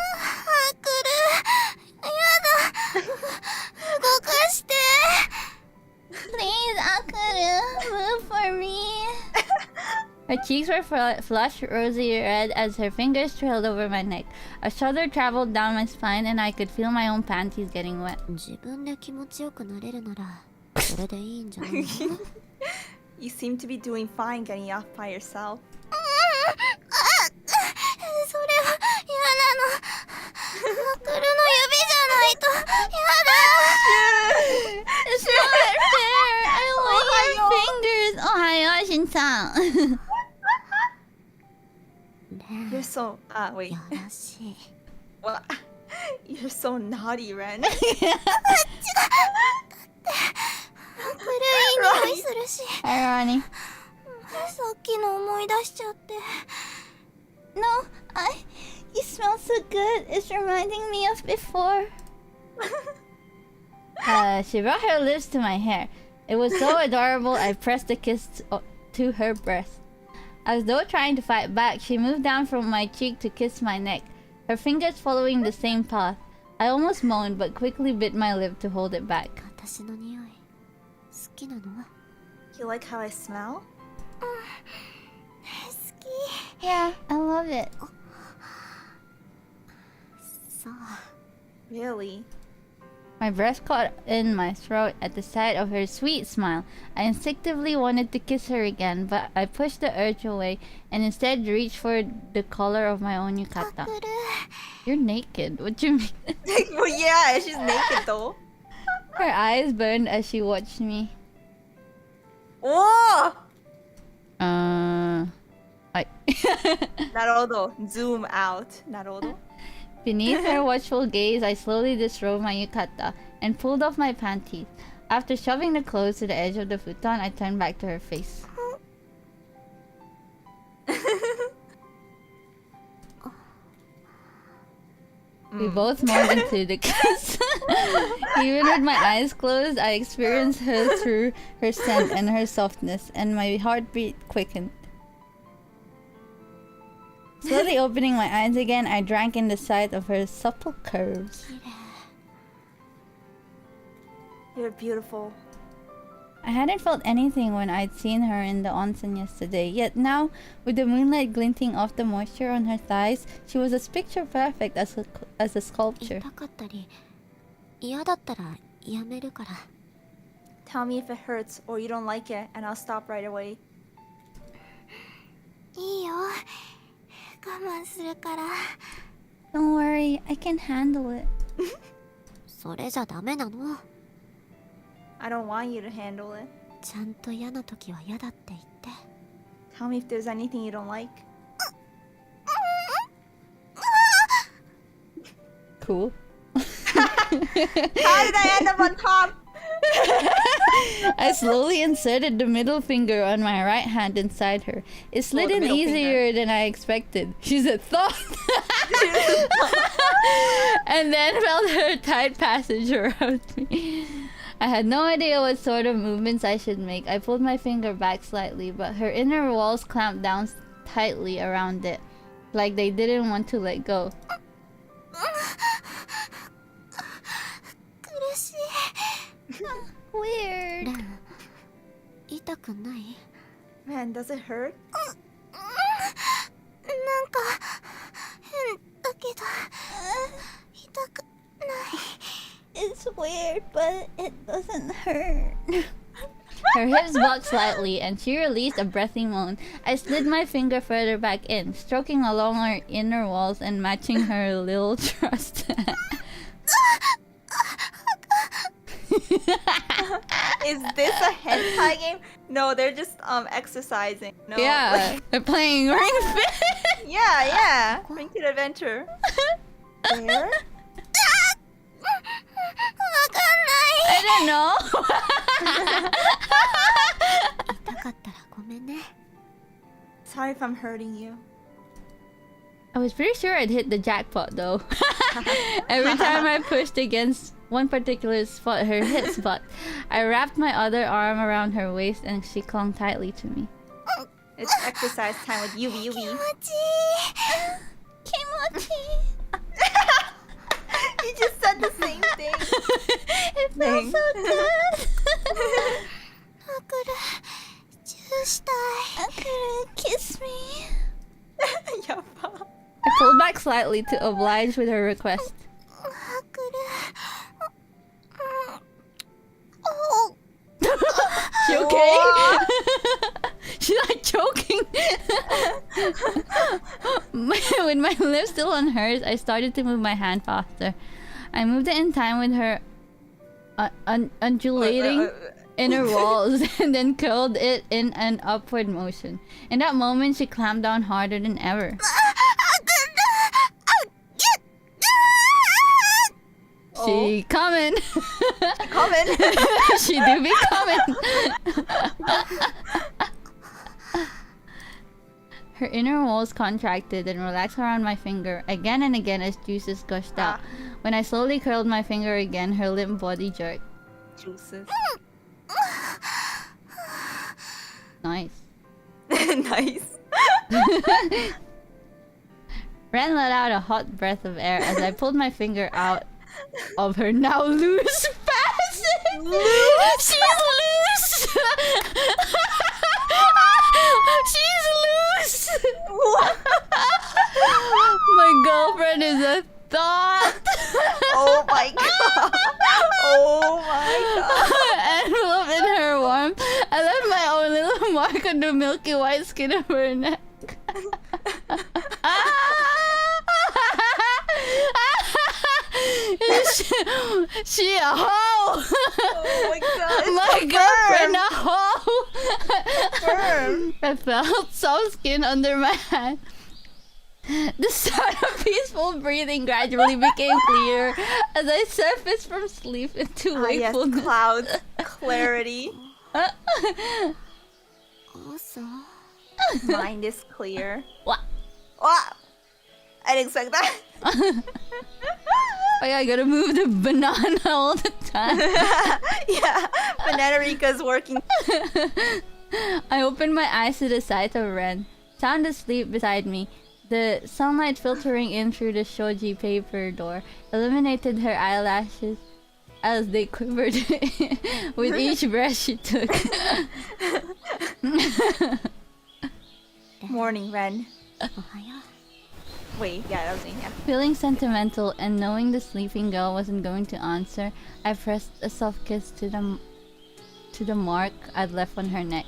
Please, Akuru, move for me. Her cheeks were flushed rosy red as her fingers trailed over my neck. A shudder traveled down my spine and I could feel my own panties getting wet. 自分で気持ちよくなれるなら、それでいいんじゃないの？ You seem to be doing fine getting off by yourself. それは嫌なの。アクルの指じゃないと嫌だ。It's not fair! I want your fingers! Ohayo, Shin-san! You're so... wait. やらしい。 What? You're so naughty, Ren. アクルいい匂いするし。 Hi, Ronnie. さっきの思い出しちゃって。No, you smell so good. It's reminding me of before. She brought her lips to my hair. It was so adorable, I pressed a kiss to her breast. As though trying to fight back, she moved down from my cheek to kiss my neck, her fingers following the same path. I almost moaned, but quickly bit my lip to hold it back. 私の匂い、好きなの？ You like how I smell? Yeah, I love it. そう。 Really? My breath caught in my throat at the sight of her sweet smile. I instinctively wanted to kiss her again, but I pushed the urge away and instead reached for the collar of my own yukata. You're naked. What do you mean? Well, yeah, she's naked though. Her eyes burned as she watched me. Oh! はい。なるほど. Zoom out. なるほど. Beneath her watchful gaze, I slowly disrobed my yukata and pulled off my panties. After shoving the clothes to the edge of the futon, I turned back to her face. We both moaned into the kiss. Even with my eyes closed, I experienced her through her scent and her softness, and my heartbeat quickened. Slowly opening my eyes again, I drank in the sight of her supple curves. You're beautiful. I hadn't felt anything when I'd seen her in the onsen yesterday, yet now, with the moonlight glinting off the moisture on her thighs, she was as picture perfect as a sculpture. 痛かったり、嫌だったらやめるから。Tell me if it hurts or you don't like it, and I'll stop right away. いいよ我慢するから。 Don't worry, I can handle it. それじゃダメなの。 I don't want you to handle it. ちゃんと嫌な時は嫌だって言って。 Tell me if there's anything you don't like. Cool. How did I end up on top? I slowly inserted the middle finger on my right hand inside her. It slid the in middle easier than I expected. She said, "Thought," and then felt her tight passage around me. I had no idea what sort of movements I should make. I pulled my finger back slightly, but her inner walls clamped down tightly around it, like they didn't want to let go. 苦しい。 Weird. レン、痛くない？ Man, does it hurt? なんか変だけど痛くない。 It's weird, but it doesn't hurt. Her hips bucked slightly, and she released a breathy moan. I slid my finger further back in, stroking along her inner walls and matching her little thrust. Is this a hentai game? No, they're just exercising. No. Yeah, they're playing Ring Fit. Yeah. Ring Fit Adventure. There? I don't know. 痛かったらごめんね。 Sorry if I'm hurting you. I was pretty sure I'd hit the jackpot though. Every time I pushed against one particular spot, her hips bucked. I wrapped my other arm around her waist and she clung tightly to me. It's exercise time with Yubi. 気持ちいい。 Kimochi. You just said the same thing. It felt so good. あくるチューしたい。 Akira, kiss me. Yappa. I pulled back slightly to oblige with her request. あくる。She okay? She's like choking. With my lips still on hers, I started to move my hand faster. I moved it in time with her undulating inner walls and then curled it in an upward motion. In that moment, she clamped down harder than ever. She coming. Coming. She do be coming. Her inner walls contracted and relaxed around my finger again and again as juices gushed out. When I slowly curled my finger again, her limp body jerked. Juices. Nice. Nice. Ren let out a hot breath of air as I pulled my finger out of her now loose fasten. She's loose. She's loose. My girlfriend is a thought. Oh my god. Oh my god. Enveloped in her warmth, I left my own little mark on the milky white skin of her neck. She a hoe. Oh my god. My It's girlfriend firm. a hoe. Firm. I felt soft skin under my hand. The sound of peaceful breathing gradually became clearer as I surfaced from sleep into Yes, wakefulness. clouds. Clarity. 朝 Mind is clear. What? What? I didn't expect that. Oh yeah, I gotta move the banana all the time. Yeah, Banana Rika's working. I opened my eyes to the sight of Ren, sound asleep beside me. The sunlight filtering in through the shoji paper door illuminated her eyelashes as they quivered with each breath she took. Morning, Ren. おはよ Wait, yeah, that was me. Yeah. Feeling sentimental and knowing the sleeping girl wasn't going to answer, I pressed a soft kiss to the to the mark I'd left on her neck.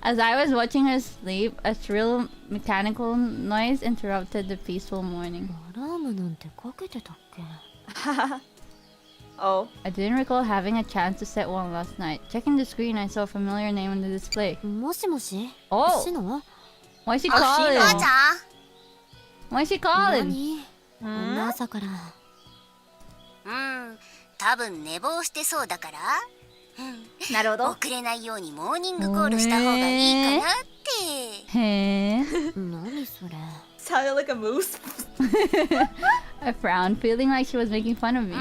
As I was watching her sleep, a shrill mechanical noise interrupted the peaceful morning. アラームなんてかけてたっけ Oh. I didn't recall having a chance to set one last night. Checking the screen, I saw a familiar name on the display. もしもし Oh! シノ Why's she Oh, calling? 父ちゃん Why's she calling? 何こんな朝から多分寝坊してそうだからなるほど。遅れないようにモーニングコールした方がいいかなって Hey. 何それ Sounded like a moose. I frowned, feeling like she was making fun of me.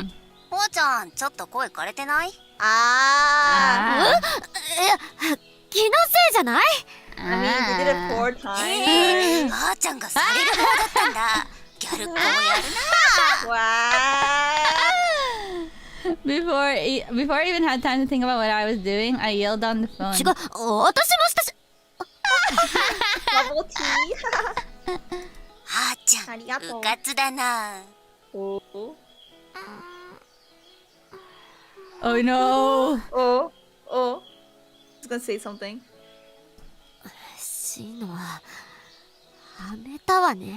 おーちゃんちょっと声枯れてないAh. Ah. 気のせいじゃない I mean, you did it 4 times. あーちゃんがされる方だったんだギャルっ子もやるな Wow. Before I even had time to think about what I was doing, I yelled on the phone. 違う私もしたし Bubble tea. あーちゃんありがとううかつだな Oh. Oh no! Oh. Oh. I was gonna say something. シノはめたわね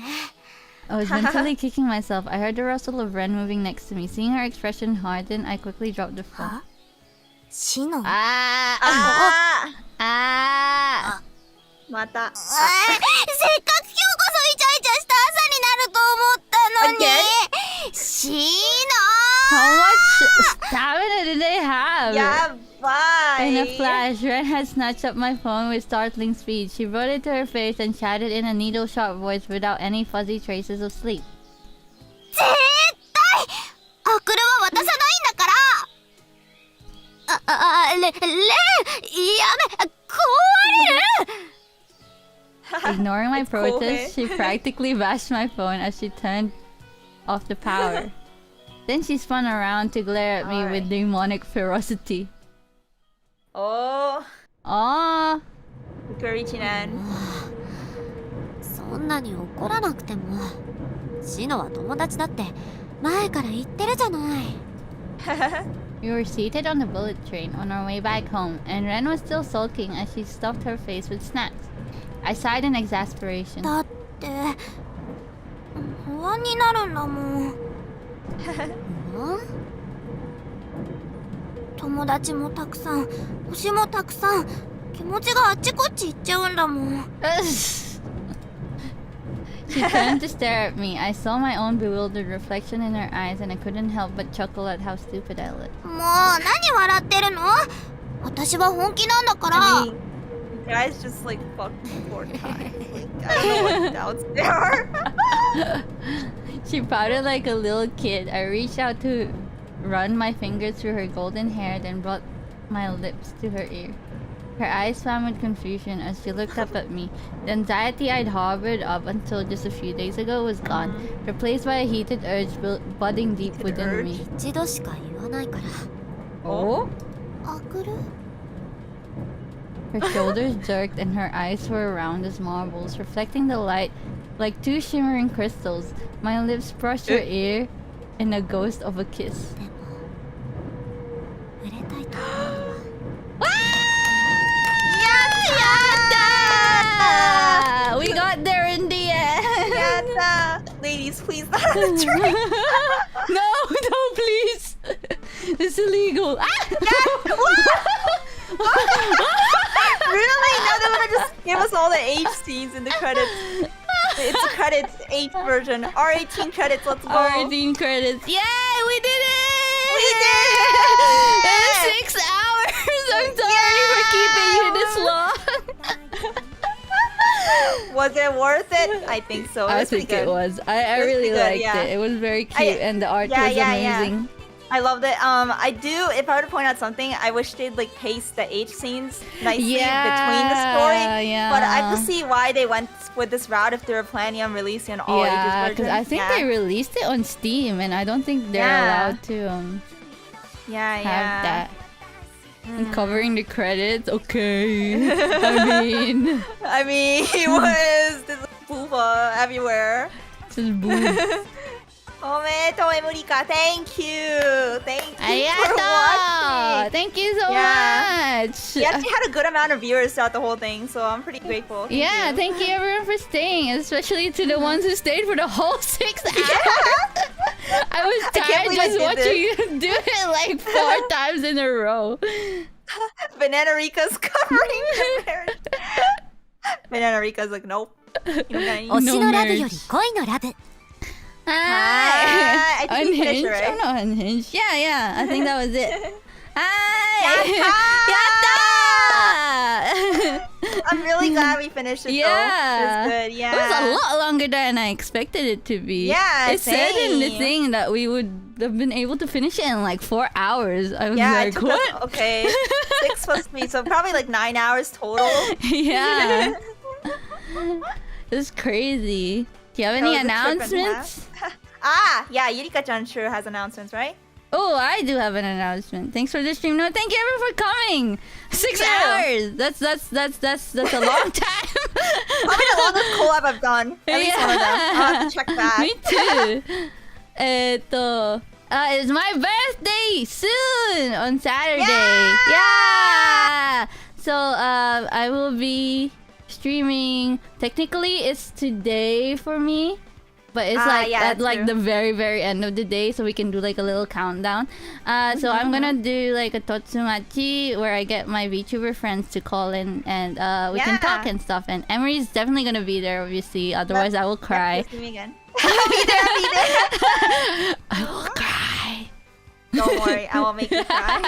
I was mentally kicking myself. I heard the rustle of Ren moving next to me. Seeing her expression harden, I quickly dropped the phone. シノ Ah! Ah. Ah! また。せっかく今日こそイチャイチャした朝になると思ったのにシー How much stamina did they have? Yeah, bye. In a flash, Ren had snatched up my phone with startling speed. She brought it to her face and chatted in a needle-sharp voice without any fuzzy traces of sleep. 絶対アクルは渡さないんだからレンやめ壊れる Ignoring my cool, protest, she practically bashed my phone as she turned off the power. Then she spun around to glare at me with demonic ferocity. Oh. Aww. We're reaching in. そんなに怒らなくてもシノは友達だって前から言ってるじゃない We were seated on the bullet train on our way back home, and Ren was still sulking as she stuffed her face with snacks. I sighed in exasperation. だって不安になるんだもん友達もたくさん星もたくさん気持ちがあっちこっち行っちゃうんだもん She turned to stare at me. I saw my own bewildered reflection in her eyes, and I couldn't help but chuckle at how stupid I looked. もう何笑ってるの私は本気なんだから I mean, you guys just like fucked 4 times. Like, I don't know what doubts there are. She pouted like a little kid. I reached out to run my fingers through her golden hair, then brought my lips to her ear. Her eyes swam with confusion as she looked up at me. The anxiety I'd harbored up until just a few days ago was gone, replaced by a heated urge budding deep within me. 一度しか言わないから Oh? アクル Her shoulders jerked and her eyes were round as marbles, reflecting the light like two shimmering crystals. My lips brushed her ear in a ghost of a kiss. 触れたいと思うのは We got there in the end! Yatta. Ladies, please not on the train. No, please! It's illegal. Really? Now they wanna just give us all the H scenes in the credits. It's the credits, H version. R18 credits, let's go. R18 credits. Yay, we did it! We did it! In 6 hours! I'm sorry for keeping you this long. Was it worth it? I think so. I was pretty think it good. was. I was really pretty good, liked yeah. it. It was very cute and the art was amazing. I loved it. I do, if I were to point out something, I wish they'd like paste the H scenes nicely between the story. Yeah. But I can see why they went with this route if they were planning on releasing an all ages version. because I think they released it on Steam and I don't think they're allowed to have that. And covering the credits, okay. I mean, he was this booba everywhere. Just boom. Omedetou, Emurika. Thank you. Thank you for Arigato! watching. Thank you so Yeah. much. We actually had a good amount of viewers throughout the whole thing, so I'm pretty grateful. Thank you everyone for staying, especially to the ones who stayed for the whole 6 hours. I was tired just watching you do it like 4 times in a row. Banana Rika's covering the marriage. Banana Rika's like, nope. You don't got any. 推しのラブより恋のラブ。 Hi. I think we finished Unhinged? it, right? I'm not unhinged. Yeah. I think that was it. Hi. Yatta! I'm really glad we finished it. Yeah. Though. It was good. Yeah. It was a lot longer than I expected it to be. Yeah, It said in the same. thing that we would have been able to finish it in like 4 hours. I was Yeah, like, it took what? us, okay. 6 plus 3, so probably like 9 hours total. Yeah. It's crazy. Do you have any That was a trip and a half. announcements? Yeah, Eureka-chan sure has announcements, right? Oh, I do have an announcement. Thanks for the stream. No, thank you everyone for coming. 6 hours. That's a long time. Probably the longest collab I've done. At least one of them. I'll have to check back. Me too. It's my birthday soon on Saturday. Yeah. So I will be streaming. Technically, it's today for me. But it's like yeah, at like true. the very, very end of the day, so we can do like a little countdown. So I'm gonna do like a totsumachi where I get my VTuber friends to call in and we can talk Yeah. and stuff. And Emery's definitely gonna be there, obviously. Otherwise, I will cry. Yep, see me again. I'll be there. I will cry. Don't worry, I won't make you cry.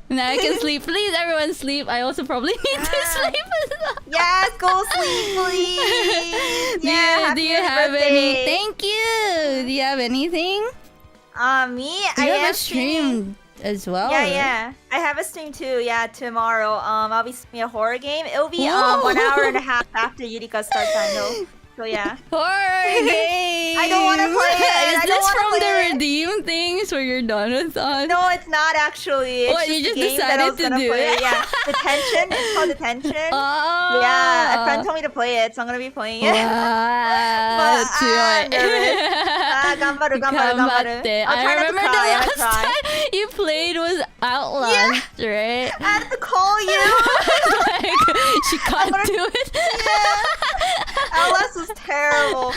Now I can sleep. Please, everyone, sleep. I also probably need to sleep as well. Yes, go sleep, please. Do happy you have birthday. any? Thank you. Do you have anything? Me, Do I you am have a streaming. stream as well? Yeah. I have a stream too. Yeah, tomorrow. I'll be streaming a horror game. It'll be Whoa. 1 hour and a half after Eureka start time though. So yeah. Horror game. I don't wanna play it. Is I don't this wanna from play the it. redeem things for your donathon? No, it's not actually. It's What, just you just a game that I was decided to gonna do play. it? Yeah, Detention. It's called Detention. Oh. Yeah, a friend told me to play it, so I'm gonna be playing it. Wow. I'm nervous. Gambaru. Ganbatte. I'll I try not to remember the cry. last time you played was Outlast, right? I had to call you. Like, she can't do it. Outlast was terrible.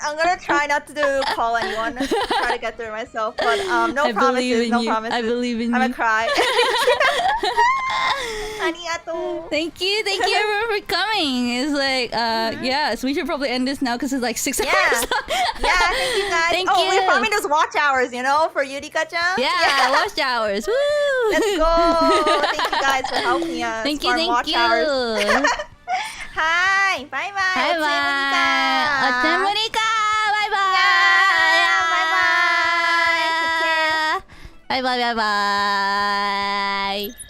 I'm gonna try not to call anyone. Try to get through it myself. But no I believe promises. in No you. promises. I believe in I'm you. gonna cry. Arigato. Thank you everyone for coming. It's like, yeah, so we should probably end this now because it's like 6 hours. Yeah, thank you guys. Thank We're you. farming those watch hours, you know, for Eureka-chan. Yeah, watch hours. Woo! Let's go. Thank you guys for helping us. Thank you, farm thank watch you. Hours. Hi. Bye bye. Bye bye. Otsemurika. Bye bye. Yeah, bye bye. Take care. Bye bye.